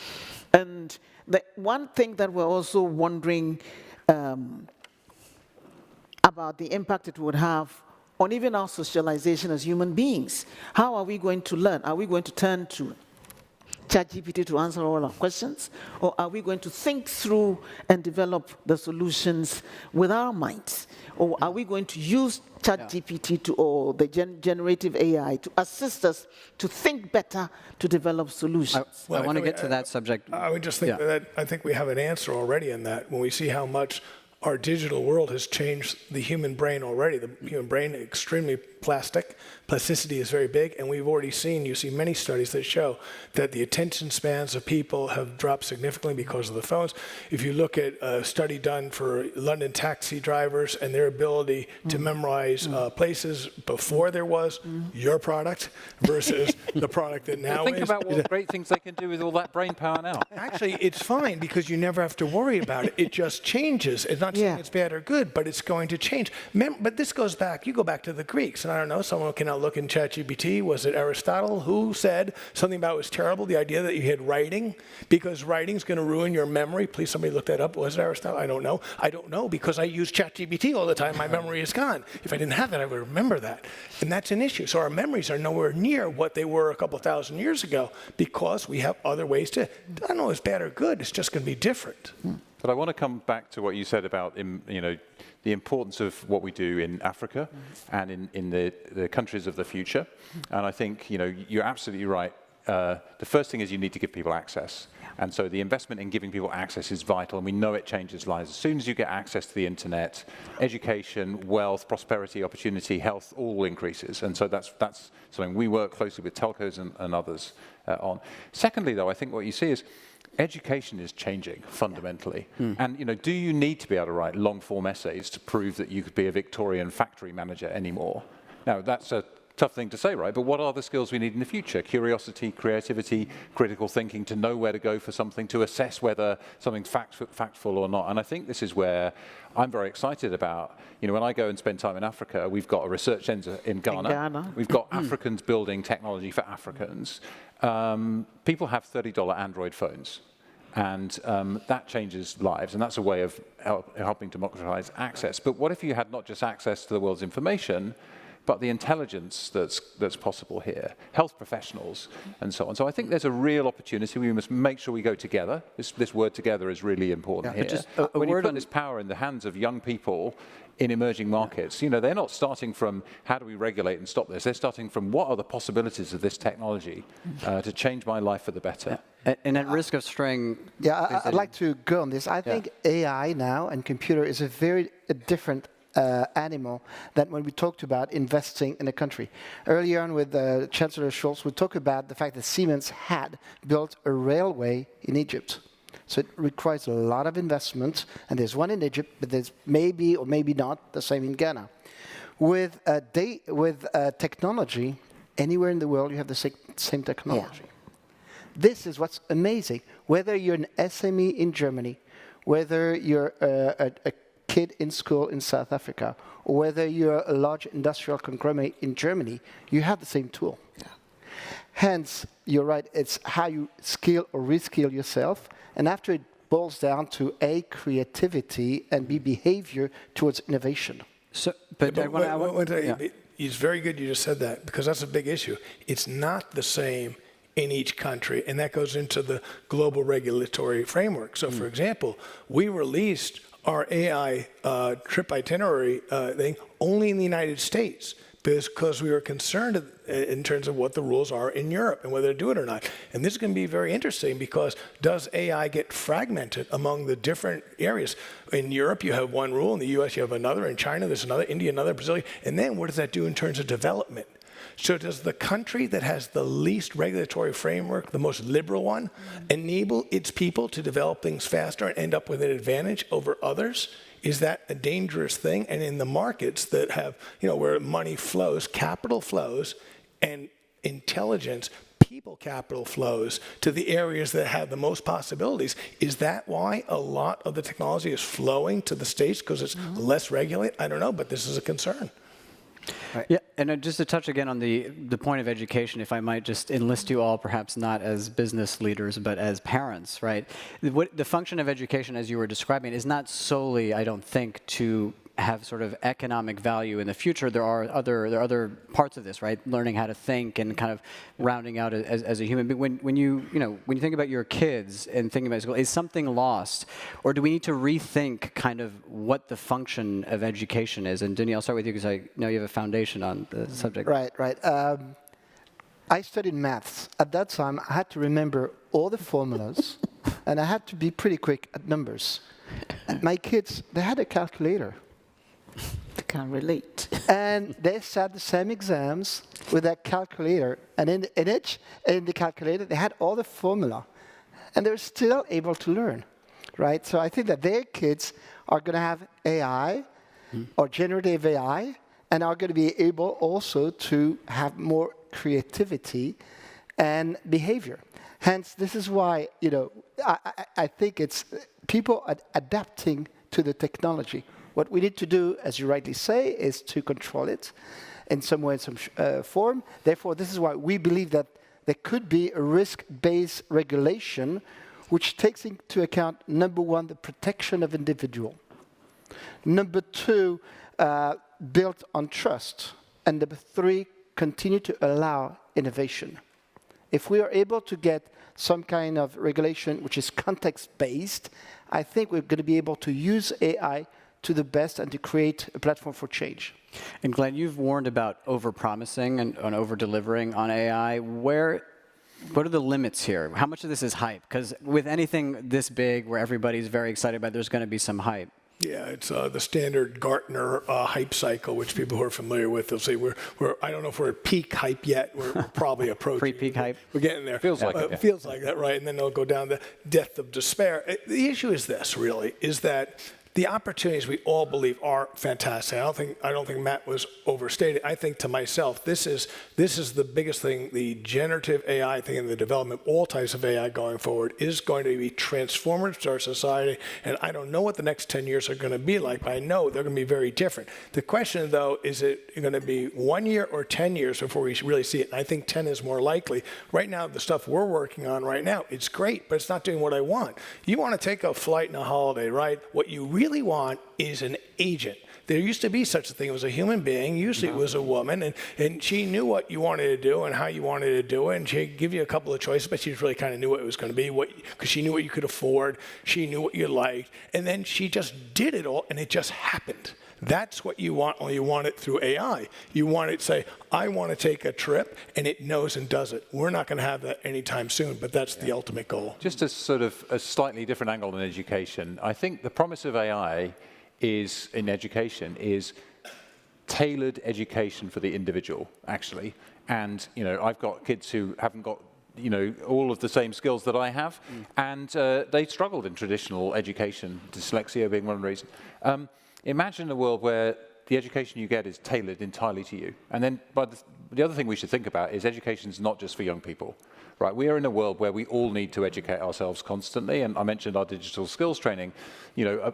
And the one thing that we're also wondering about the impact it would have on even our socialization as human beings. How are we going to learn? Are we going to turn to ChatGPT to answer all our questions? Or are we going to think through and develop the solutions with our minds? Or are we going to use ChatGPT or the generative AI to assist us to think better, to develop solutions? I want to get to that subject. I would just think that I think we have an answer already in that when we see how much our digital world has changed the human brain already. The human brain is extremely plastic. Plasticity is very big, and we've already seen, you see many studies that show that the attention spans of people have dropped significantly because of the phones. If you look at a study done for London taxi drivers and their ability to memorize places before there was your product versus the product that now Think is. about what great things they can do with all that brain power now. Actually, it's fine because you never have to worry about it. It just changes. It's not saying it's bad or good, but it's going to change. But this goes back, you go back to the Greeks, and I don't know, someone can now look in ChatGPT. Was it Aristotle who said something about it was terrible, the idea that you had writing, because writing's going to ruin your memory? Please, somebody look that up. Was it Aristotle? I don't know. I don't know because I use ChatGPT all the time. My memory is gone. If I didn't have that, I would remember that. And that's an issue. So our memories are nowhere near what they were a couple thousand years ago because we have other ways to, I don't know if it's bad or good, it's just going to be different. But I want to come back to what you said about, the importance of what we do in Africa and in the countries of the future. And I think, you're absolutely right. The first thing is you need to give people access. And so the investment in giving people access is vital, and we know it changes lives. As soon as you get access to the internet, education, wealth, prosperity, opportunity, health, all increases. And so that's something we work closely with telcos and others on. Secondly, though, I think what you see is education is changing fundamentally. And do you need to be able to write long-form essays to prove that you could be a Victorian factory manager anymore? Now, that's a tough thing to say, right? But what are the skills we need in the future? Curiosity, creativity, critical thinking, to know where to go for something, to assess whether something's factful or not. And I think this is where I'm very excited about, when I go and spend time in Africa, we've got a research center in Ghana. We've got Africans building technology for Africans. People have $30 Android phones. And that changes lives, and that's a way of helping democratize access. But what if you had not just access to the world's information, but the intelligence that's possible here, health professionals, and so on. So I think there's a real opportunity. We must make sure we go together. This word together is really important here. Just when you put this power in the hands of young people in emerging markets, they're not starting from how do we regulate and stop this. They're starting from what are the possibilities of this technology to change my life for the better. And at risk of straying... I'd like to go on this. I think AI now and computer is a very different animal than when we talked about investing in a country. Earlier on with Chancellor Scholz, we talked about the fact that Siemens had built a railway in Egypt. So it requires a lot of investment, and there's one in Egypt, but there's maybe or maybe not the same in Ghana. With technology, anywhere in the world you have the same technology. This is what's amazing. Whether you're an SME in Germany, whether you're a kid in school in South Africa, or whether you're a large industrial conglomerate in Germany, you have the same tool. Hence, you're right, it's how you skill or reskill yourself, and after it boils down to creativity and behavior towards innovation. So, it's very good you just said that, because that's a big issue. It's not the same in each country, and that goes into the global regulatory framework. So, for example, we released our AI trip itinerary thing only in the United States because we were concerned in terms of what the rules are in Europe and whether to do it or not. And this is going to be very interesting because does AI get fragmented among the different areas? In Europe, you have one rule. In the US, you have another. In China, there's another. India, another. Brazil. And then what does that do in terms of development? So does the country that has the least regulatory framework, the most liberal one, enable its people to develop things faster and end up with an advantage over others? Is that a dangerous thing? And in the markets that have, where money flows, capital flows, and intelligence, people capital flows to the areas that have the most possibilities. Is that why a lot of the technology is flowing to the States because it's less regulated? I don't know, but this is a concern. Yeah, and just to touch again on the point of education, if I might just enlist you all, perhaps not as business leaders, but as parents, right? The function of education, as you were describing, is not solely, I don't think, to have sort of economic value in the future. There are other parts of this, right? Learning how to think and kind of rounding out as a human being. When you think about your kids and thinking about school, is something lost, or do we need to rethink kind of what the function of education is? And Denis, I'll start with you because I know you have a foundation on the subject. Right. I studied maths. At that time, I had to remember all the formulas, and I had to be pretty quick at numbers. My kids, they had a calculator. I can relate. And they sat the same exams with that calculator. And in the calculator, they had all the formula. And they're still able to learn, right? So I think that their kids are going to have AI or generative AI and are going to be able also to have more creativity and behavior. Hence, this is why, you know, I think it's people adapting to the technology. What we need to do, as you rightly say, is to control it in some way, in some form. Therefore, this is why we believe that there could be a risk-based regulation which takes into account, number one, the protection of individual. Number two, built on trust. And number three, continue to allow innovation. If we are able to get some kind of regulation which is context-based, I think we're going to be able to use AI to the best and to create a platform for change. And Glenn, you've warned about over-promising and over-delivering on AI. What are the limits here? How much of this is hype? Because with anything this big, where everybody's very excited about, there's going to be some hype. Yeah, it's the standard Gartner hype cycle, which people who are familiar with, they'll say we're I don't know if we're at peak hype yet. We're probably approaching. Pre-peak hype? We're getting there. Feels like it. Yeah. Feels like that, right? And then they'll go down the death of despair. The issue is this, really, is that the opportunities we all believe are fantastic. I don't think Matt was overstated. I think to myself, this is the biggest thing. The generative AI thing and the development of all types of AI going forward is going to be transformative to our society. And I don't know what the next 10 years are going to be like, but I know they're going to be very different. The question, though, is it going to be 1 year or 10 years before we really see it? And I think 10 is more likely. Right now, the stuff we're working on right now, it's great, but it's not doing what I want. You want to take a flight and a holiday, right? What you really want is an agent. There used to be such a thing. It was a human being. Usually it was a woman, and she knew what you wanted to do and how you wanted to do it, and she'd give you a couple of choices, but she really kind of knew what it was going to be, because she knew what you could afford, she knew what you liked, and then she just did it all, and it just happened. That's what you want, only you want it through AI. You want it to say, I want to take a trip, and it knows and does it. We're not going to have that anytime soon, but that's the ultimate goal. Just as sort of a slightly different angle in education, I think the promise of AI in education is tailored education for the individual, actually. And, you know, I've got kids who haven't got, you know, all of the same skills that I have, and they struggled in traditional education, dyslexia being one of the reasons. Imagine a world where the education you get is tailored entirely to you. And then the other thing we should think about is education is not just for young people, right? We are in a world where we all need to educate ourselves constantly. And I mentioned our digital skills training. You know,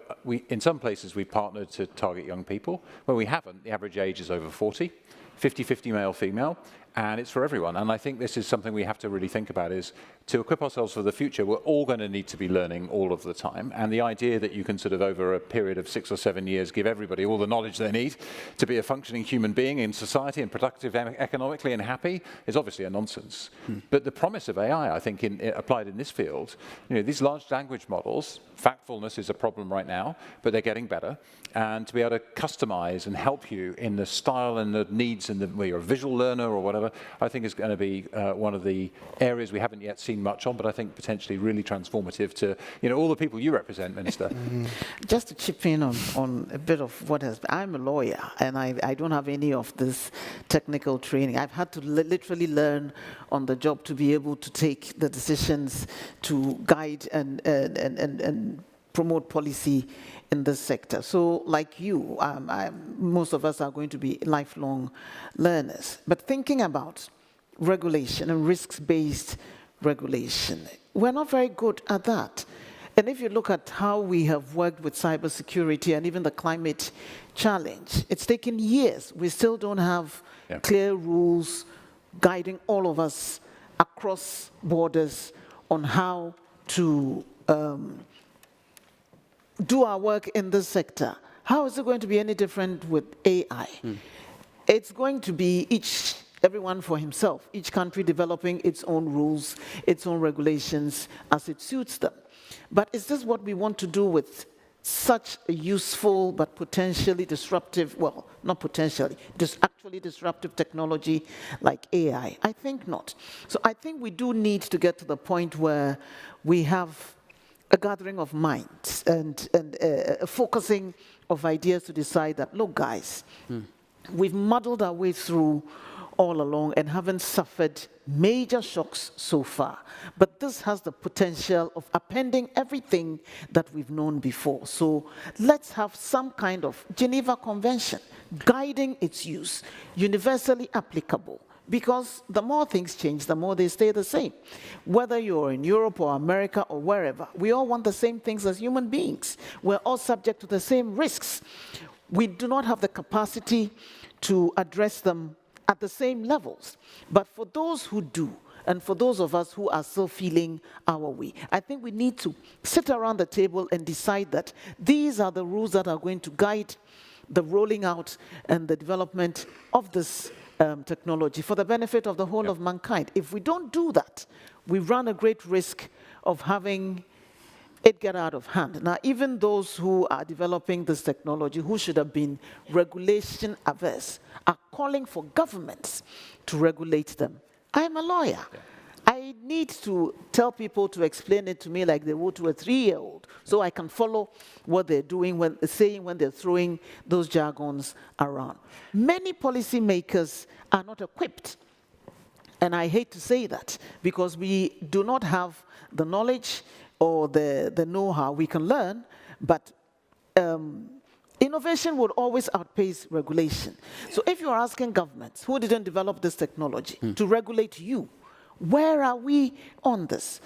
in some places we've partnered to target young people. Where we haven't, the average age is over 40, 50-50 male, female. And it's for everyone. And I think this is something we have to really think about, is to equip ourselves for the future. We're all going to need to be learning all of the time. And the idea that you can sort of, over a period of 6 or 7 years, give everybody all the knowledge they need to be a functioning human being in society and productive economically and happy is obviously a nonsense. But the promise of AI, I think, applied in this field, you know, these large language models, factfulness is a problem right now, but they're getting better. And to be able to customize and help you in the style and the needs, and whether you're a visual learner or whatever, I think is going to be one of the areas we haven't yet seen much on, but I think potentially really transformative to, you know, all the people you represent, Minister. Just to chip in on a bit of what has been, I'm a lawyer, and I don't have any of this technical training. I've had to literally learn on the job to be able to take the decisions to guide and promote policy in this sector. So like you, most of us are going to be lifelong learners. But thinking about regulation and risks-based regulation, we're not very good at that. And if you look at how we have worked with cybersecurity and even the climate challenge, it's taken years. We still don't have clear rules guiding all of us across borders on how to do our work in this sector. How is it going to be any different with AI? It's going to be everyone for himself, each country developing its own rules, its own regulations as it suits them. But is this what we want to do with such a useful but potentially disruptive, well, not potentially, just actually disruptive technology like AI? I think not. So I think we do need to get to the point where we have a gathering of minds and a focusing of ideas to decide that, look, guys, we've muddled our way through all along and haven't suffered major shocks so far. But this has the potential of appending everything that we've known before. So let's have some kind of Geneva Convention guiding its use, universally applicable. Because the more things change, the more they stay the same. Whether you're in Europe or America or wherever, we all want the same things as human beings. We're all subject to the same risks. We do not have the capacity to address them at the same levels. But for those who do, and for those of us who are still feeling our way, I think we need to sit around the table and decide that these are the rules that are going to guide the rolling out and the development of this technology for the benefit of the whole of mankind. If we don't do that, we run a great risk of having it get out of hand. Now, even those who are developing this technology, who should have been regulation averse, are calling for governments to regulate them. I'm a lawyer. I need to tell people to explain it to me like they would to a 3-year-old, so I can follow what they're doing, when they're throwing those jargons around. Many policymakers are not equipped, and I hate to say that, because we do not have the knowledge or the know-how. We can learn, but innovation would always outpace regulation. So if you're asking governments who didn't develop this technology to regulate you, where are we on this?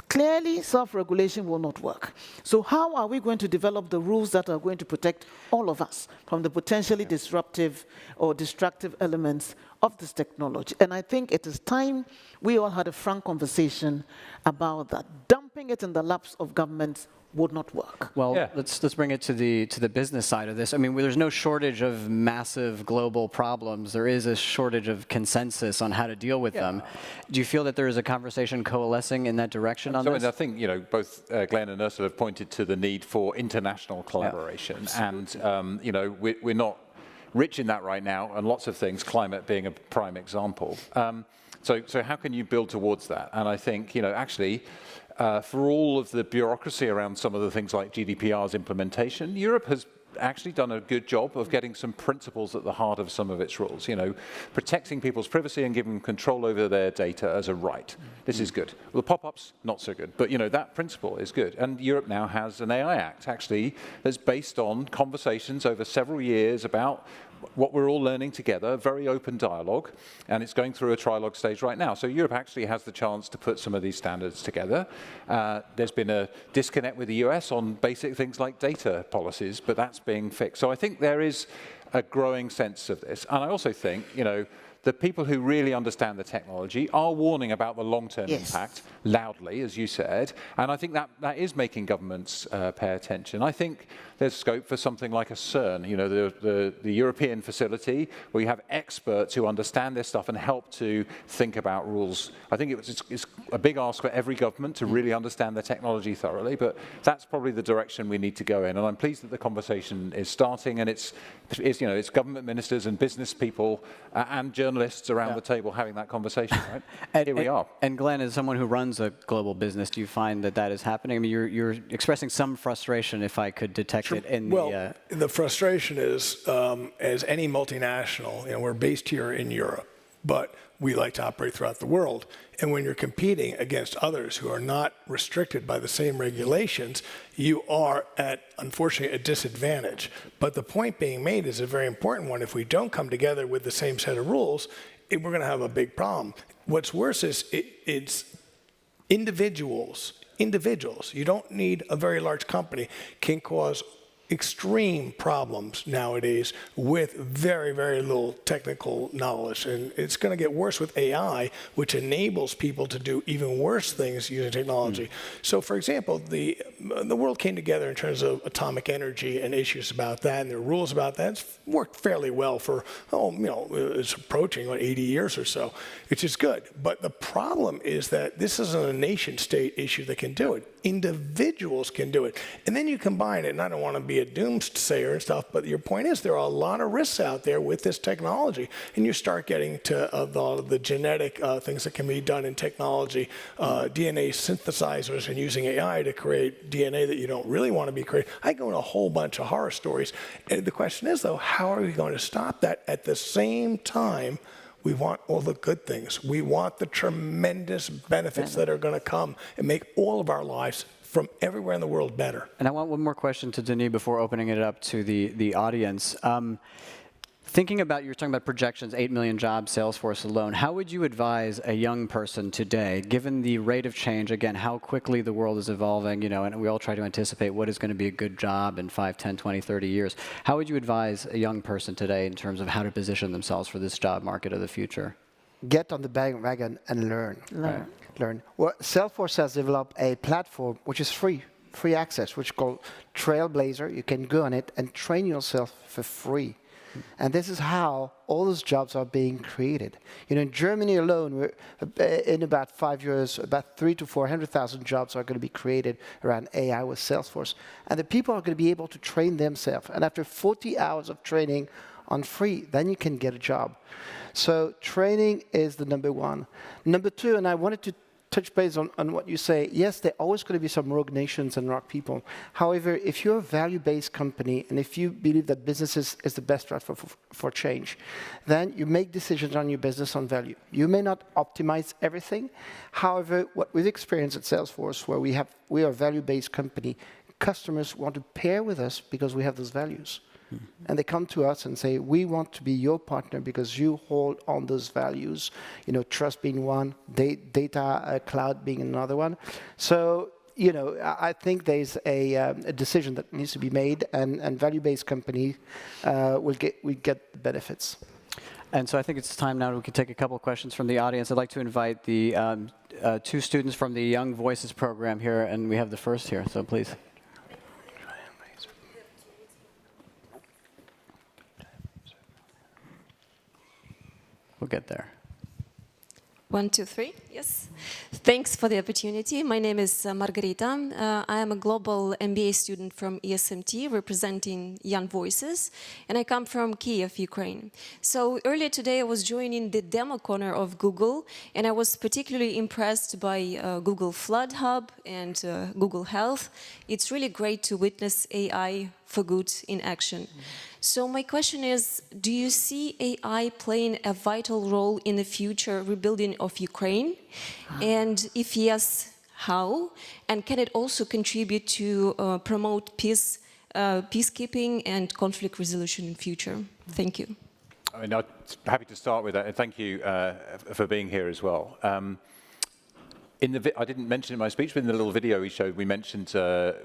Clearly, self-regulation will not work. So how are we going to develop the rules that are going to protect all of us from the potentially disruptive or destructive elements of this technology? And I think it is time we all had a frank conversation about that. Dumping it in the laps of governments would not work. Well, let's bring it to the business side of this. I mean, there's no shortage of massive global problems. There is a shortage of consensus on how to deal with them. Do you feel that there is a conversation coalescing in that direction on this? I think both Glenn and Ursula have pointed to the need for international collaboration, and we're not rich in that right now, and lots of things, climate being a prime example. So how can you build towards that? And I think actually. For all of the bureaucracy around some of the things like GDPR's implementation, Europe has actually done a good job of getting some principles at the heart of some of its rules. Protecting people's privacy and giving them control over their data as a right. This is good. Well, the pop-ups, not so good. But that principle is good. And Europe now has an AI Act, actually, that's based on conversations over several years about what we're all learning together, very open dialogue, and it's going through a trilogue stage right now. So Europe actually has the chance to put some of these standards together. There's been a disconnect with the US on basic things like data policies, but that's being fixed. So I think there is a growing sense of this. And I also think, the people who really understand the technology are warning about the long-term impact loudly, as you said, and I think that is making governments pay attention. I think there's scope for something like a CERN, the European facility, where you have experts who understand this stuff and help to think about rules. I think it's a big ask for every government to really understand the technology thoroughly, but that's probably the direction we need to go in. And I'm pleased that the conversation is starting, and it's government ministers and business people and journalists around the table having that conversation, right? Here we are. And Glenn, as someone who runs a global business, do you find that is happening? I mean, you're expressing some frustration, if I could detect it in the frustration is, as any multinational, we're based here in Europe, but we like to operate throughout the world. And when you're competing against others who are not restricted by the same regulations, you are at, unfortunately, a disadvantage. But the point being made is a very important one. If we don't come together with the same set of rules, we're going to have a big problem. What's worse is it's individuals. You don't need a very large company, can cause extreme problems nowadays with very, very little technical knowledge. And it's going to get worse with AI, which enables people to do even worse things using technology. So, for example, the world came together in terms of atomic energy and issues about that, and there are rules about that. It's worked fairly well for, it's approaching 80 years or so, which is good. But the problem is that this isn't a nation-state issue that can do it. individuals can do it. And then you combine it, and I don't want to be a doomsayer and stuff, but your point is there are a lot of risks out there with this technology. And you start getting to the genetic things that can be done in technology, DNA synthesizers and using AI to create DNA that you don't really want to be creating. I go into a whole bunch of horror stories. And the question is, though, how are we going to stop that? At the same time, we want all the good things. We want the tremendous benefits that are going to come and make all of our lives from everywhere in the world better. And I want one more question to Denis before opening it up to the audience. Thinking about, you're talking about projections, 8 million jobs, Salesforce alone. How would you advise a young person today, given the rate of change, again, how quickly the world is evolving, you know, and we all try to anticipate what is going to be a good job in 5, 10, 20, 30 years. How would you advise a young person today in terms of how to position themselves for this job market of the future? Get on the bandwagon and learn. Learn. Well, Salesforce has developed a platform which is free access, which is called Trailblazer. You can go on it and train yourself for free. And this is how all those jobs are being created. You know, in Germany alone, in about 5 years, about 300,000 to 400,000 jobs are going to be created around AI with Salesforce. And the people are going to be able to train themselves. And after 40 hours of training on free, then you can get a job. So training is the number one. Number two, and I wanted to touch base on what you say. Yes, there are always going to be some rogue nations and rogue people. However, if you're a value-based company and if you believe that business is the best route for change, then you make decisions on your business on value. You may not optimize everything. However, what we've experienced at Salesforce, where we are a value-based company, customers want to pair with us because we have those values. And they come to us and say, we want to be your partner because you hold on those values, you know, trust being one, data cloud being another one. So, you know, I think there's a decision that needs to be made, and value-based companies will get the benefits. And so I think it's time now we can take a couple of questions from the audience. I'd like to invite the 2 students from the Young Voices program here, and we have the first here, so please. We'll get there. 1, 2, 3. Yes. Thanks for the opportunity. My name is Margarita. I am a global MBA student from ESMT representing Young Voices, and I come from Kiev, Ukraine. So earlier today I was joining the demo corner of Google, and I was particularly impressed by Google Flood Hub and Google Health. It's really great to witness AI for good in action. So my question is, do you see AI playing a vital role in the future rebuilding of Ukraine? And if yes, how? And can it also contribute to promote peacekeeping and conflict resolution in future? Thank you. I mean, I'm happy to start with that, and thank you for being here as well. I didn't mention in my speech, but in the little video we showed, we mentioned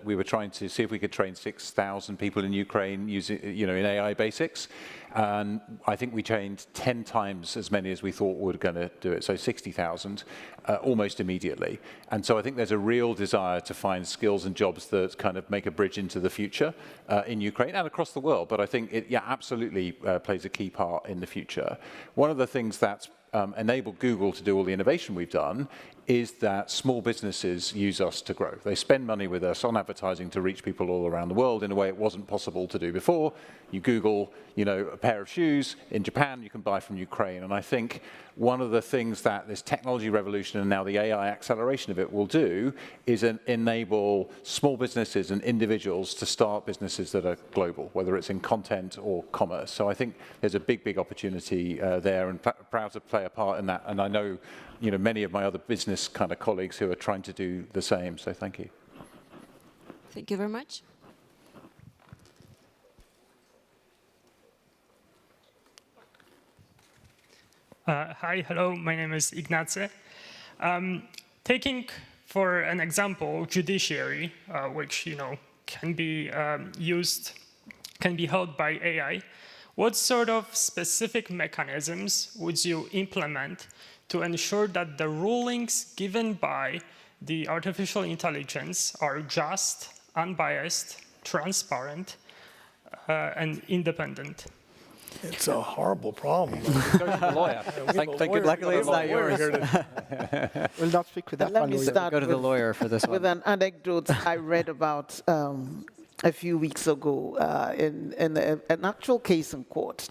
we were trying to see if we could train 6,000 people in Ukraine using, you know, in AI basics. And I think we trained 10 times as many as we thought were going to do it, so 60,000 almost immediately. And so I think there's a real desire to find skills and jobs that kind of make a bridge into the future in Ukraine and across the world. But I think it absolutely plays a key part in the future. One of the things that's enabled Google to do all the innovation we've done is that small businesses use us to grow. They spend money with us on advertising to reach people all around the world in a way it wasn't possible to do before. You Google, you know, a pair of shoes in Japan, you can buy from Ukraine. And I think one of the things that this technology revolution and now the AI acceleration of it will do is enable small businesses and individuals to start businesses that are global, whether it's in content or commerce. So I think there's a big, big opportunity there, and proud to play a part in that. And I know, you know, many of my other business kind of colleagues who are trying to do the same. So thank you. Thank you very much. Hi, hello, my name is Ignace. Taking for an example, judiciary, which, you know, can be held by AI, what sort of specific mechanisms would you implement to ensure that the rulings given by the artificial intelligence are just, unbiased, transparent, and independent? It's a horrible problem. Lawyer. Luckily, it's not yours. We'll not speak with that Let one. me We'll start go to the lawyer for this with one. an anecdote I read about a few weeks ago in an actual case in court.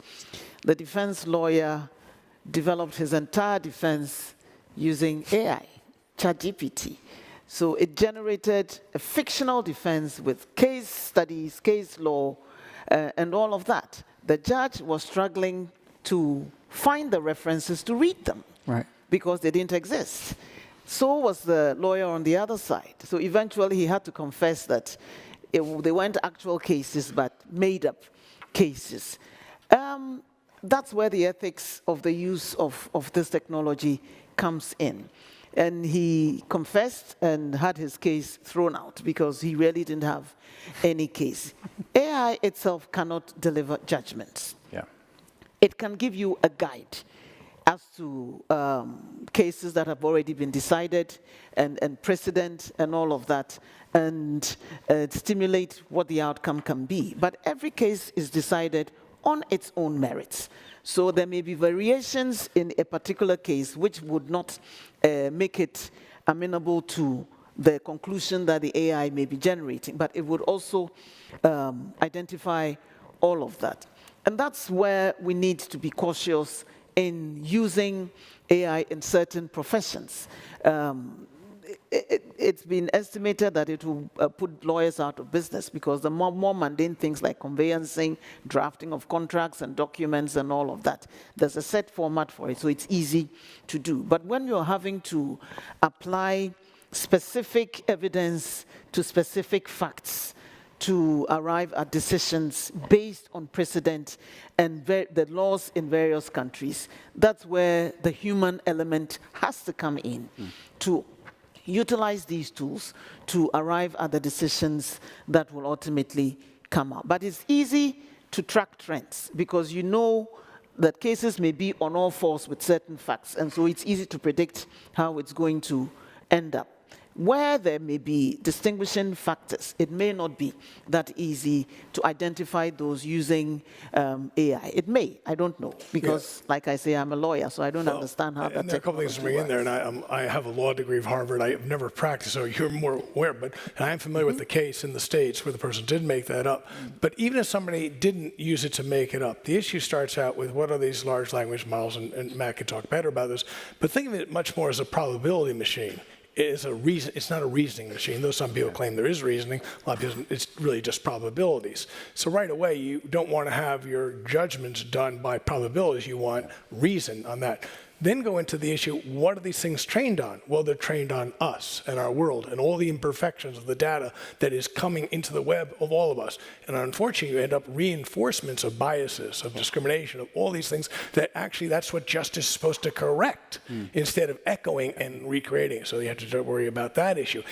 The defense lawyer developed his entire defense using AI, ChatGPT. So it generated a fictional defense with case studies, case law, and all of that. The judge was struggling to find the references to read them, right, because they didn't exist. So was the lawyer on the other side. So eventually he had to confess that they weren't actual cases, but made-up cases. That's where the ethics of the use of this technology comes in. And he confessed and had his case thrown out because he really didn't have any case. AI itself cannot deliver judgments. Yeah. It can give you a guide as to cases that have already been decided and precedent and all of that, and stimulate what the outcome can be. But every case is decided on its own merits. So there may be variations in a particular case which would not make it amenable to the conclusion that the AI may be generating, but it would also identify all of that. And that's where we need to be cautious in using AI in certain professions. It's been estimated that it will put lawyers out of business because the more mundane things like conveyancing, drafting of contracts and documents and all of that, there's a set format for it, so it's easy to do. But when you're having to apply specific evidence to specific facts to arrive at decisions based on precedent and the laws in various countries, that's where the human element has to come in to utilize these tools to arrive at the decisions that will ultimately come out. But it's easy to track trends because you know that cases may be on all fours with certain facts, and so it's easy to predict how it's going to end up. Where there may be distinguishing factors, it may not be that easy to identify those using AI. It may, I don't know, because like I say, I'm a lawyer, so I don't understand how that. And there are a couple things to bring in there, and I have a law degree from Harvard. I've never practiced, so you're more aware, but I am familiar with the case in the States where the person did make that up. But even if somebody didn't use it to make it up, the issue starts out with what are these large language models, and Matt could talk better about this, but think of it much more as a probability machine. It's not a reasoning machine, though some people claim there is reasoning. A lot of people, it's really just probabilities. So right away, you don't want to have your judgments done by probabilities. You want reason on that. Then go into the issue, what are these things trained on? Well, they're trained on us and our world and all the imperfections of the data that is coming into the web of all of us. And unfortunately, you end up reinforcements of biases, of discrimination, of all these things that actually that's what justice is supposed to correct instead of echoing and recreating. So you have to worry about that issue.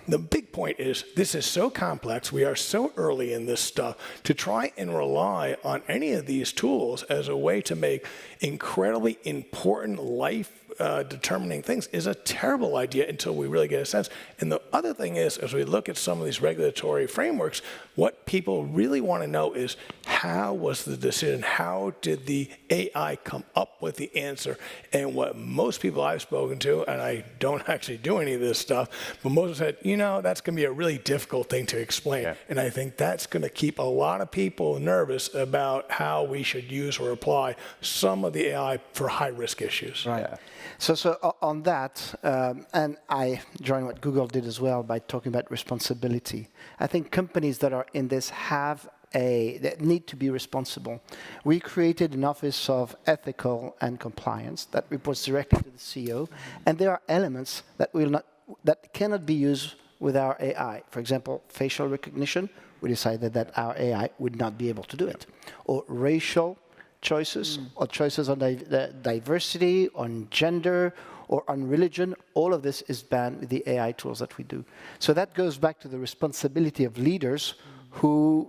The big point is this is so complex, we are so early in this stuff, to try and rely on any of these tools as a way to make incredibly important life-determining things is a terrible idea until we really get a sense. And the other thing is, as we look at some of these regulatory frameworks, what people really want to know is how was the decision, how did the AI come up with the answer? And what most people I've spoken to, and I don't actually do any of this stuff, but most have said, you know, that's going to be a really difficult thing to explain. Yeah. And I think that's going to keep a lot of people nervous about how we should use or apply some of the AI for high-risk issues. Right. Yeah. So on that, and I join what Google did as well by talking about responsibility. I think companies that are in this that need to be responsible. We created an Office of Ethical and Compliance that reports directly to the CEO, and there are elements that cannot be used with our AI. For example, facial recognition. We decided that our AI would not be able to do it, or racial choices or choices on diversity, on gender, or on religion. All of this is banned with the AI tools that we do. So that goes back to the responsibility of leaders who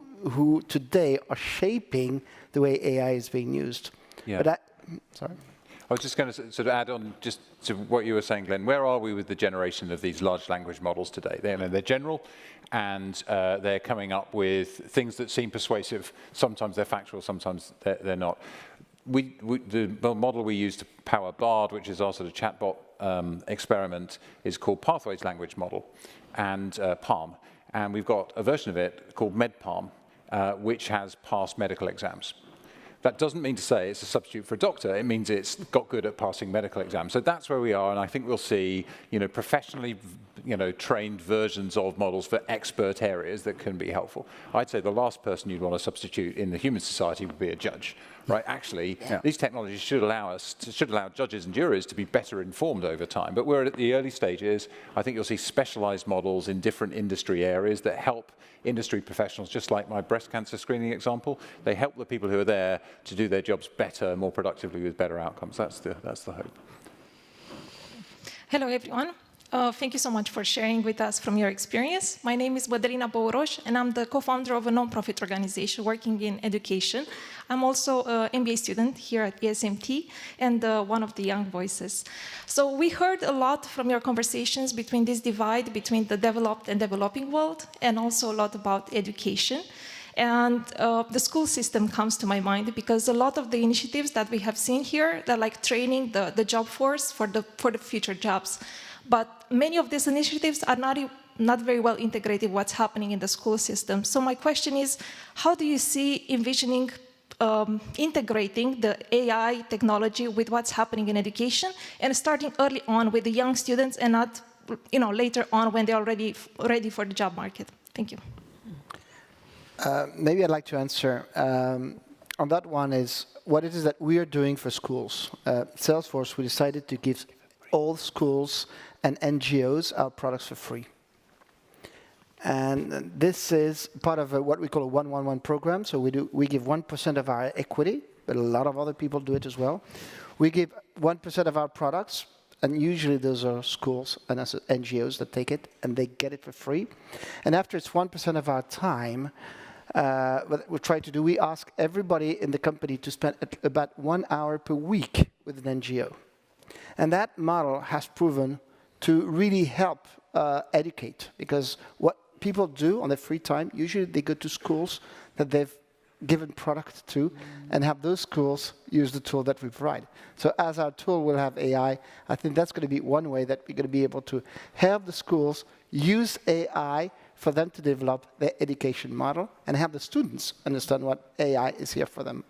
today are shaping the way AI is being used. Yeah. But sorry. I was just going to sort of add on just to what you were saying, Glenn. Where are we with the generation of these large language models today? They're general, and they're coming up with things that seem persuasive. Sometimes they're factual, sometimes they're not. The model we use to power BARD, which is our sort of chatbot experiment, is called Pathways Language Model, and PALM. And we've got a version of it called MedPalm, which has passed medical exams. That doesn't mean to say it's a substitute for a doctor. It means it's got good at passing medical exams. So that's where we are, and I think we'll see, professionally, trained versions of models for expert areas that can be helpful. I'd say the last person you'd want to substitute in the human society would be a judge, right? Actually, these technologies should allow judges and juries to be better informed over time. But we're at the early stages. I think you'll see specialized models in different industry areas that help industry professionals, just like my breast cancer screening example. They help the people who are there to do their jobs better, more productively, with better outcomes. That's the hope. Hello, everyone. Thank you so much for sharing with us from your experience. My name is Bădălina Băuroș, and I'm the co-founder of a non-profit organization working in education. I'm also an MBA student here at ESMT and one of the young voices. So we heard a lot from your conversations between this divide between the developed and developing world, and also a lot about education. And the school system comes to my mind because a lot of the initiatives that we have seen here, they're like training the job force for the future jobs. But many of these initiatives are not very well integrated what's happening in the school system. So my question is, how do you see envisioning integrating the AI technology with what's happening in education, and starting early on with the young students and not later on when they're already ready for the job market? Thank you. Maybe I'd like to answer on that one is what it is that we are doing for schools. Salesforce, we decided to give all schools and NGOs our products for free. And this is part of what we call a 1-1-1 program. So we give 1% of our equity, but a lot of other people do it as well. We give 1% of our products, and usually those are schools and NGOs that take it, and they get it for free. And after it's 1% of our time, what we try to do, we ask everybody in the company to spend about 1 hour per week with an NGO. And that model has proven to really help educate, because what people do on their free time, usually they go to schools that they've given product to and have those schools use the tool that we provide. So as our tool will have AI, I think that's going to be one way that we're going to be able to help the schools use AI for them to develop their education model and have the students understand what AI is here for them.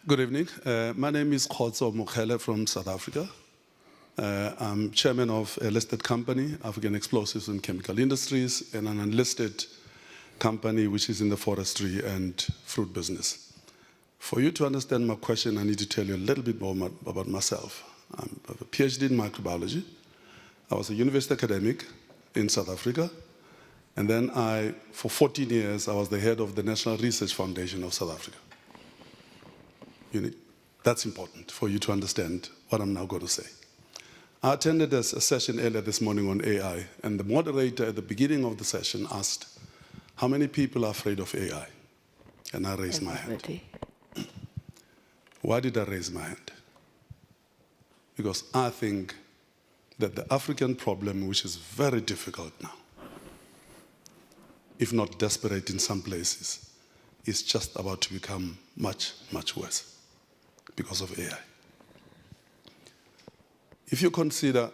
Good evening. My name is Khotso Mokhele from South Africa. I'm chairman of a listed company, African Explosives and Chemical Industries, and an unlisted company which is in the forestry and fruit business. For you to understand my question, I need to tell you a little bit more about myself. I have a PhD in microbiology. I was a university academic in South Africa. And then for 14 years, I was the head of the National Research Foundation of South Africa. That's important for you to understand what I'm now going to say. I attended a session earlier this morning on AI, and the moderator at the beginning of the session asked, how many people are afraid of AI? And I raised my hand. Why did I raise my hand? Because I think that the African problem, which is very difficult now, if not desperate in some places, is just about to become much, much worse because of AI. If you consider,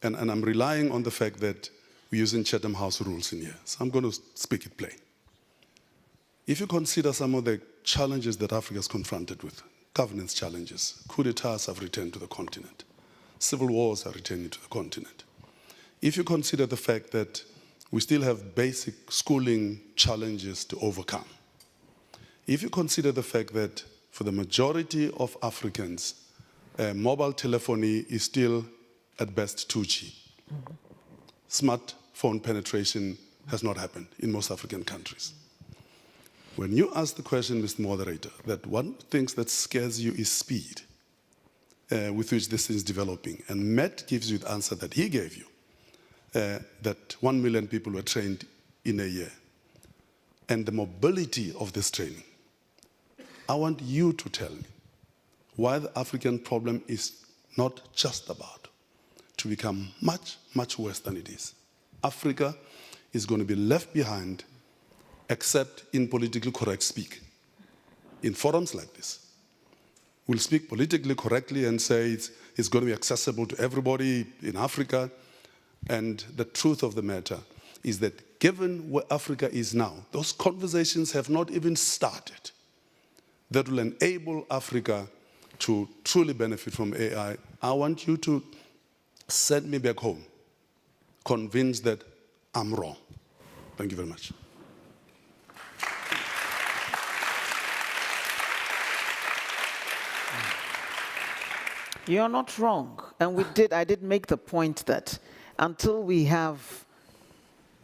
and I'm relying on the fact that we're using Chatham House rules in here, so I'm going to speak it plain. If you consider some of the challenges that Africa is confronted with, governance challenges, coup d'etats have returned to the continent, civil wars are returning to the continent. If you consider the fact that we still have basic schooling challenges to overcome, if you consider the fact that for the majority of Africans, mobile telephony is still at best 2G. Smartphone penetration has not happened in most African countries. When you ask the question, Mr. Moderator, that one of the things that scares you is speed with which this is developing, and Matt gives you the answer that he gave you, that 1 million people were trained in a year, and the mobility of this training, I want you to tell me why the African problem is not just about to become much, much worse than it is. Africa is going to be left behind except in politically correct speak. In forums like this, we'll speak politically correctly and say it's going to be accessible to everybody in Africa. And the truth of the matter is that given where Africa is now, those conversations have not even started that will enable Africa to truly benefit from AI. I want you to send me back home, convinced that I'm wrong. Thank you very much. You're not wrong. And I did make the point that until we have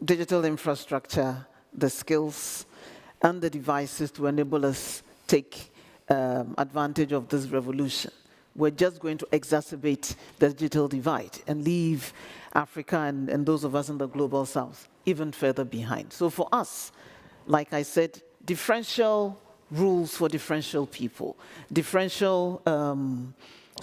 digital infrastructure, the skills, and the devices to enable us take advantage of this revolution, we're just going to exacerbate the digital divide and leave Africa and those of us in the global south even further behind. So for us, like I said, differential rules for differential people, differential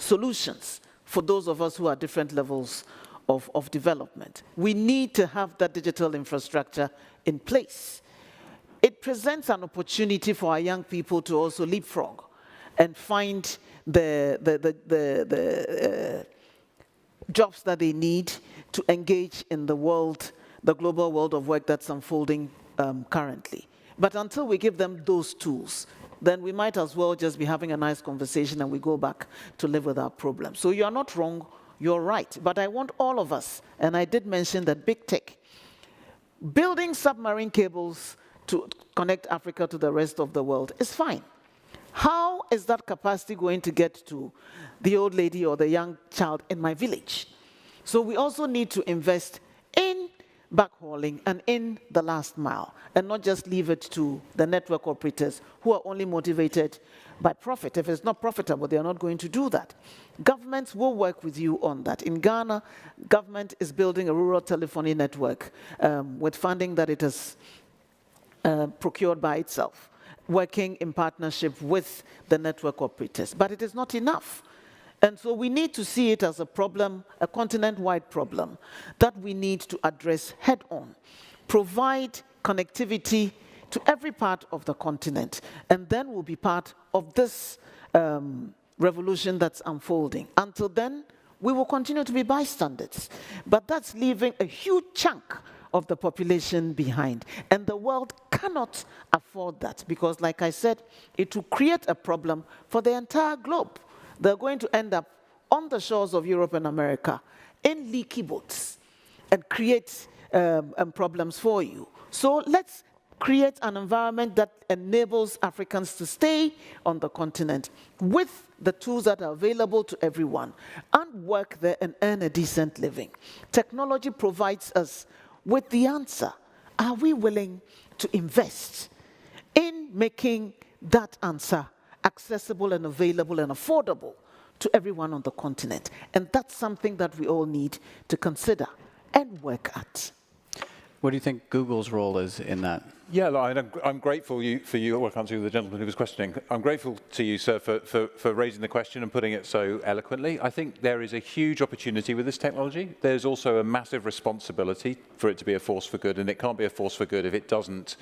solutions for those of us who are different levels of development. We need to have that digital infrastructure in place. It presents an opportunity for our young people to also leapfrog and find the jobs that they need to engage in the world, the global world of work that's unfolding currently. But until we give them those tools, then we might as well just be having a nice conversation and we go back to live with our problems. So you're not wrong, you're right. But I want all of us, and I did mention that big tech, building submarine cables to connect Africa to the rest of the world is fine. How is that capacity going to get to the old lady or the young child in my village? So we also need to invest in backhauling and in the last mile, and not just leave it to the network operators who are only motivated by profit. If it's not profitable, they are not going to do that. Governments will work with you on that. In Ghana, government is building a rural telephony network with funding that it has procured by itself, working in partnership with the network operators. But it is not enough. And so we need to see it as a problem, a continent-wide problem, that we need to address head-on. Provide connectivity to every part of the continent, and then we'll be part of this revolution that's unfolding. Until then, we will continue to be bystanders. But that's leaving a huge chunk of the population behind. And the world cannot afford that because, like I said, it will create a problem for the entire globe. They're going to end up on the shores of Europe and America in leaky boats and create problems for you. So let's create an environment that enables Africans to stay on the continent with the tools that are available to everyone and work there and earn a decent living. Technology provides us with the answer. Are we willing to invest in making that answer accessible and available and affordable to everyone on the continent? And that's something that we all need to consider and work at. What do you think Google's role is in that? Yeah, I'm grateful for you. Well, I can't see the gentleman who was questioning. I'm grateful to you, sir, for raising the question and putting it so eloquently. I think there is a huge opportunity with this technology. There's also a massive responsibility for it to be a force for good, and it can't be a force for good if it doesn't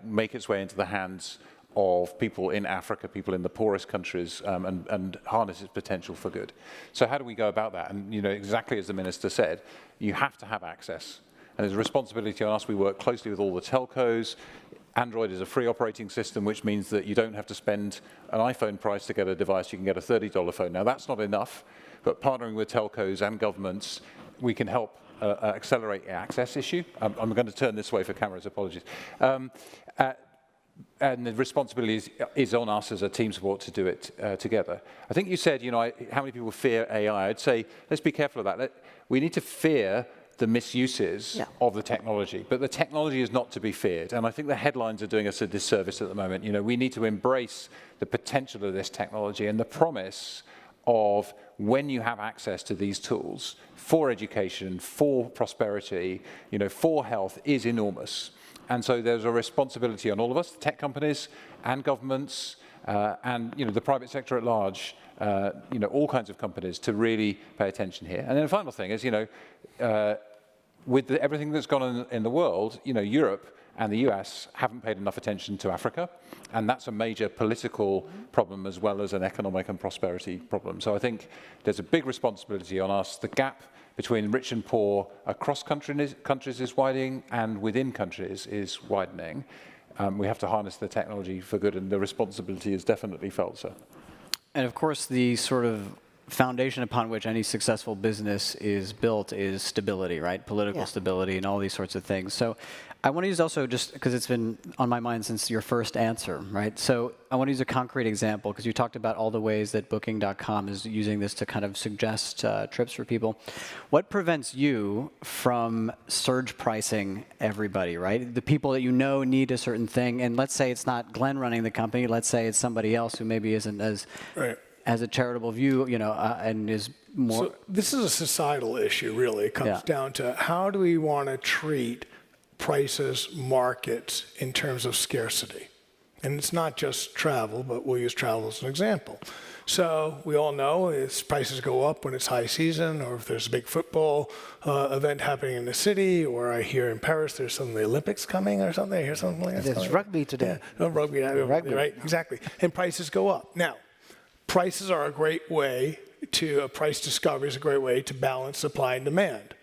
make its way into the hands of people in Africa, people in the poorest countries, and harness its potential for good. So how do we go about that? And exactly as the Minister said, you have to have access. And there's a responsibility on us. We work closely with all the telcos. Android is a free operating system, which means that you don't have to spend an iPhone price to get a device. You can get a $30 phone. Now, that's not enough, but partnering with telcos and governments, we can help accelerate the access issue. I'm going to turn this way for cameras, apologies. And the responsibility is on us as a team support to do it together. I think you said, how many people fear AI? I'd say, let's be careful of that. We need to fear the misuses of the technology, but the technology is not to be feared. And I think the headlines are doing us a disservice at the moment. We need to embrace the potential of this technology and the promise of when you have access to these tools for education, for prosperity, for health is enormous. And so there's a responsibility on all of us, tech companies and governments and the private sector at large, all kinds of companies to really pay attention here. And then the final thing is, with everything that's gone on in the world, Europe and the US haven't paid enough attention to Africa, and that's a major political problem as well as an economic and prosperity problem. So I think there's a big responsibility on us. The gap between rich and poor across countries is widening, and within countries is widening. We have to harness the technology for good, and the responsibility is definitely felt, sir. And of course, the sort of foundation upon which any successful business is built is stability, right? Political stability and all these sorts of things. So I want to use also, just because it's been on my mind since your first answer, right? So I want to use a concrete example, because you talked about all the ways that Booking.com is using this to kind of suggest trips for people. What prevents you from surge pricing everybody, right? The people that need a certain thing, and let's say it's not Glenn running the company, let's say it's somebody else who maybe isn't as has a charitable view, and is more. So this is a societal issue, really. It comes down to how do we want to treat prices, markets, in terms of scarcity. And it's not just travel, but we'll use travel as an example. So we all know prices go up when it's high season, or if there's a big football event happening in the city, or I hear in Paris there's some of the Olympics coming or something. I hear something like that. There's rugby today. Yeah, rugby, right, exactly. And prices go up. Now, prices are a great way price discovery is a great way to balance supply and demand.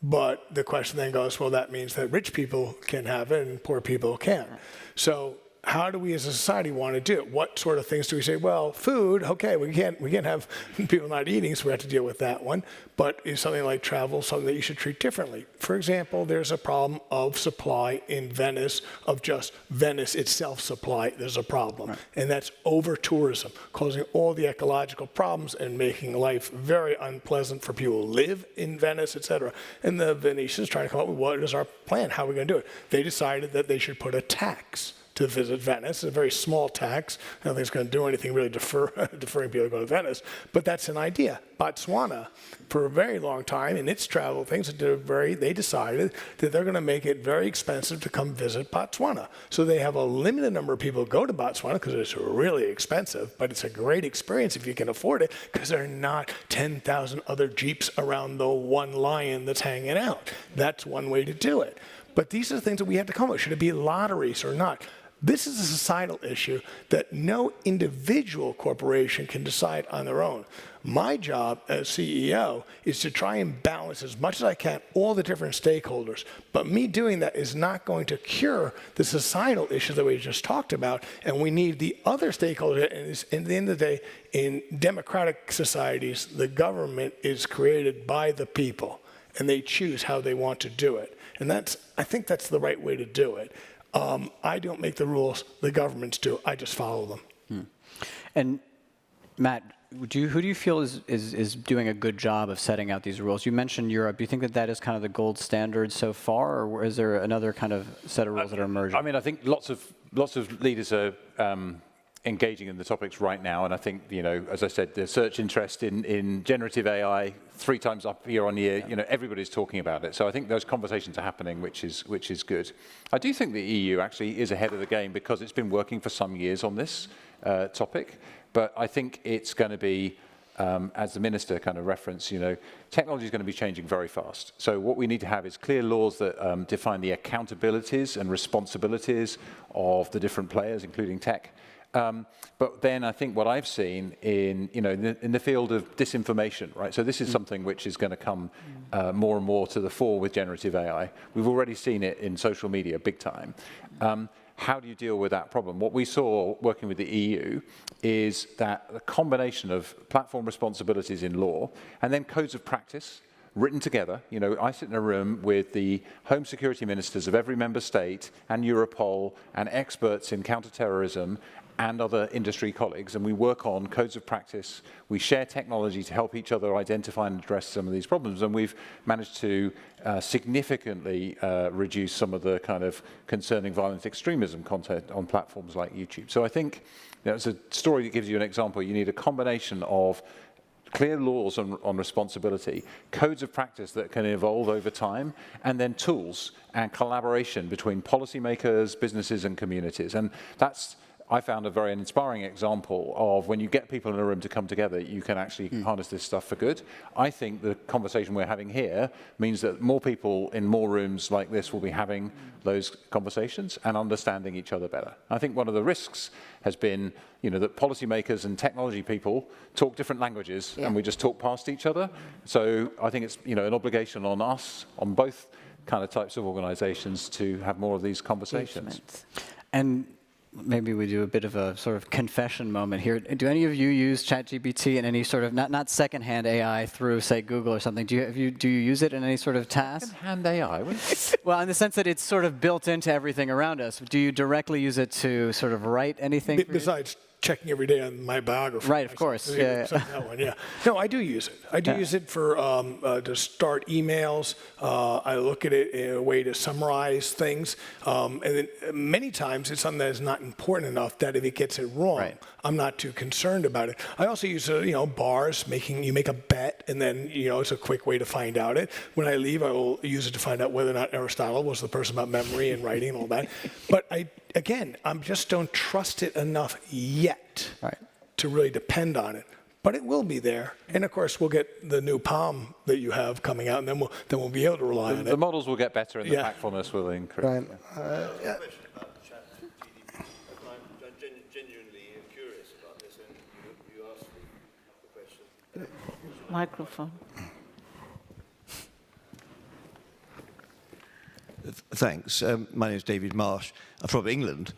But the question then goes, well, that means that rich people can have it and poor people can't. So how do we as a society want to do it? What sort of things do we say? Well, food, okay, we can't have people not eating, so we have to deal with that one. But is something like travel something that you should treat differently? For example, there's a problem of supply in Venice, of just Venice itself supply. There's a problem. Right. And that's over-tourism, causing all the ecological problems and making life very unpleasant for people who live in Venice, et cetera. And the Venetians trying to come up with what is our plan? How are we going to do it? They decided that they should put a tax to visit Venice. It's a very small tax. I don't think it's going to do anything really deferring people to go to Venice, but that's an idea. Botswana, for a very long time, in its travel things, they decided that they're going to make it very expensive to come visit Botswana. So they have a limited number of people who go to Botswana because it's really expensive, but it's a great experience if you can afford it, because there are not 10,000 other jeeps around the one lion that's hanging out. That's one way to do it. But these are the things that we have to come up with. Should it be lotteries or not? This is a societal issue that no individual corporation can decide on their own. My job as CEO is to try and balance as much as I can all the different stakeholders. But me doing that is not going to cure the societal issues that we just talked about. And we need the other stakeholders. And at the end of the day, in democratic societies, the government is created by the people, and they choose how they want to do it. And I think that's the right way to do it. I don't make the rules, the governments do. I just follow them. And Matt, who do you feel is doing a good job of setting out these rules? You mentioned Europe. Do you think that is kind of the gold standard so far, or is there another kind of set of rules that are emerging? I mean, I think lots of leaders are engaging in the topics right now, and I think, as I said, the search interest in generative AI 3 times up year on year. Everybody's talking about it. So I think those conversations are happening, which is good. I do think the EU actually is ahead of the game because it's been working for some years on this topic. But I think it's going to be, as the minister kind of referenced, technology is going to be changing very fast. So what we need to have is clear laws that define the accountabilities and responsibilities of the different players, including tech. But then I think what I've seen in the field of disinformation, right? So this is something which is going to come more and more to the fore with generative AI. We've already seen it in social media big time. How do you deal with that problem? What we saw working with the EU is that a combination of platform responsibilities in law and then codes of practice written together. I sit in a room with the home security ministers of every member state and Europol and experts in counterterrorism and other industry colleagues, and we work on codes of practice. We share technology to help each other identify and address some of these problems, and we've managed to significantly reduce some of the kind of concerning violent extremism content on platforms like YouTube. So I think it's a story that gives you an example. You need a combination of clear laws on responsibility, codes of practice that can evolve over time, and then tools and collaboration between policymakers, businesses, and communities. And that's I found a very inspiring example of when you get people in a room to come together, you can actually harness this stuff for good. I think the conversation we're having here means that more people in more rooms like this will be having those conversations and understanding each other better. I think one of the risks has been, that policymakers and technology people talk different languages and we just talk past each other. So I think it's, an obligation on us, on both kind of types of organizations, to have more of these conversations. And maybe we do a bit of a sort of confession moment here. Do any of you use ChatGPT in any sort of, not secondhand AI through, say, Google or something? Do you use it in any sort of task? Secondhand AI? Well, in the sense that it's sort of built into everything around us. Do you directly use it to sort of write anything? Besides checking every day on my biography. Right, of course. Yeah. That one, yeah. No, I do use it. I do use it for to start emails. I look at it in a way to summarize things. And then many times it's something that is not important enough that if it gets it wrong, I'm not too concerned about it. I also use, bars, you make a bet, and then, it's a quick way to find out it. When I leave, I will use it to find out whether or not Aristotle was the person about memory and writing and all that. But I just don't trust it enough yet to really depend on it. But it will be there. And of course, we'll get the new Palm that you have coming out, and then we'll be able to rely on it. The models will get better and the factfulness will increase. Right. I'm genuinely curious about this, and you asked the question. Microphone. Thanks. My name is David Marsh. I'm from England,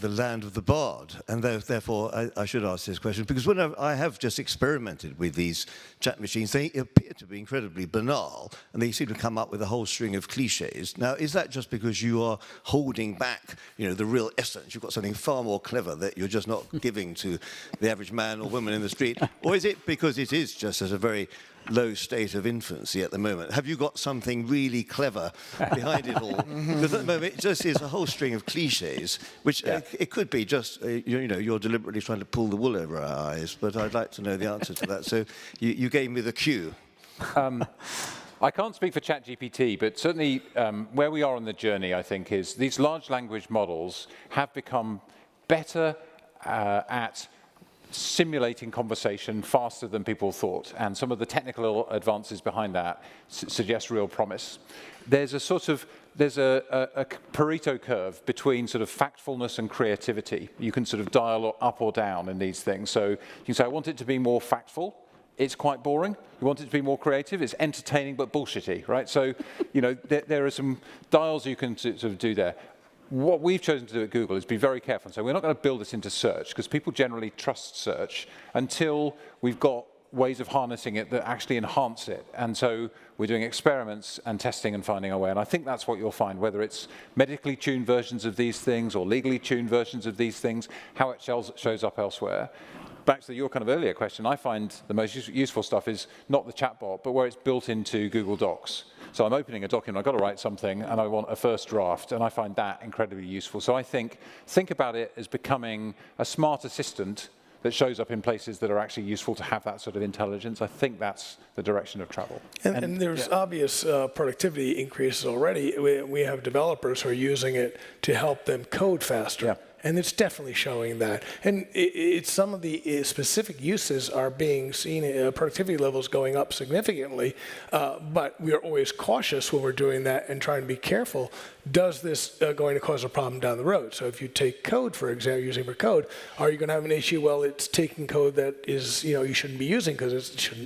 the land of the bard, and therefore I should ask this question, because when I have just experimented with these chat machines, they appear to be incredibly banal, and they seem to come up with a whole string of cliches. Now, is that just because you are holding back, the real essence? You've got something far more clever that you're just not giving to the average man or woman in the street? Or is it because it is just at a very low state of infancy at the moment? Have you got something really clever behind it all? Because at the moment it just is a whole string of cliches, which it could be just, you're deliberately trying to pull the wool over our eyes, but I'd like to know the answer to that. So you gave me the cue. I can't speak for ChatGPT, but certainly where we are on the journey, I think, is these large language models have become better at simulating conversation faster than people thought, and some of the technical advances behind that suggest real promise. There's a Pareto curve between sort of factfulness and creativity. You can sort of dial up or down in these things. So you can say, I want it to be more factful. It's quite boring. You want it to be more creative. It's entertaining but bullshitty, right? So, there are some dials you can sort of do there. What we've chosen to do at Google is be very careful and say we're not going to build this into search, because people generally trust search until we've got ways of harnessing it that actually enhance it. And so we're doing experiments and testing and finding our way. And I think that's what you'll find, whether it's medically tuned versions of these things or legally tuned versions of these things, how it shows up elsewhere. Back to your kind of earlier question, I find the most useful stuff is not the chatbot, but where it's built into Google Docs. So I'm opening a document, I've got to write something, and I want a first draft, and I find that incredibly useful. So I think about it as becoming a smart assistant that shows up in places that are actually useful to have that sort of intelligence. I think that's the direction of travel. And there's obvious productivity increases already. We have developers who are using it to help them code faster. Yeah. And it's definitely showing that. And it's some of the specific uses are being seen, productivity levels going up significantly, but we are always cautious when we're doing that and trying to be careful. Does this going to cause a problem down the road? So if you take code, for example, using for code, are you going to have an issue? Well, it's taking code that is, you shouldn't be using because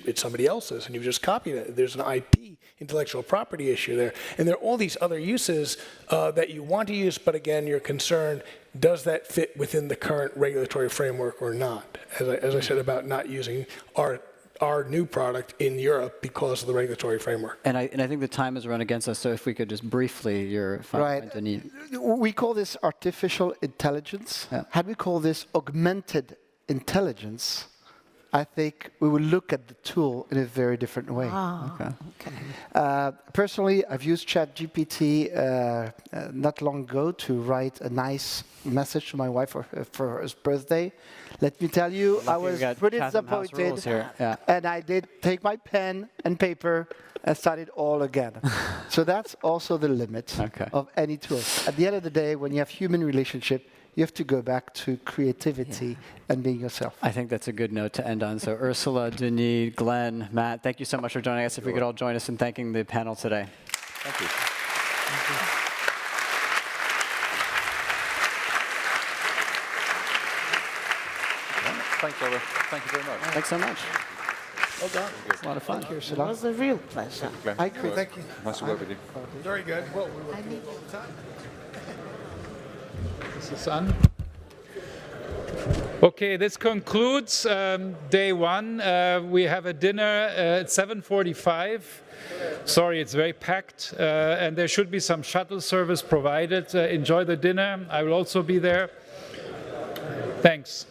it's somebody else's, and you've just copied it. There's an IP, intellectual property issue there. And there are all these other uses that you want to use, but again, you're concerned, does that fit within the current regulatory framework or not? As I said about not using our new product in Europe because of the regulatory framework. And I think the time has run against us, so if we could just briefly, your final point, Denis. We call this artificial intelligence. Yeah. Had we call this augmented intelligence, I think we would look at the tool in a very different way. Okay. Personally, I've used ChatGPT not long ago to write a nice message to my wife for her birthday. Let me tell you, I was pretty disappointed. And I did take my pen and paper and start it all again. So that's also the limit of any tool. At the end of the day, when you have human relationship, you have to go back to creativity and being yourself. I think that's a good note to end on. So Ursula, Denis, Glenn, Matt, thank you so much for joining us. If we could all join us in thanking the panel today. Thank you. Thanks, Olaf. Thank you very much. Thanks so much. Well done. It's a lot of fun. Thank you, It Ursula. was a real pleasure. I agree. Thank you. Nice to work with you. Very good. Well, we work all the time. This is on. Okay, this concludes day one. We have a dinner at 7:45. Sorry, it's very packed, and there should be some shuttle service provided. Enjoy the dinner. I will also be there. Thanks.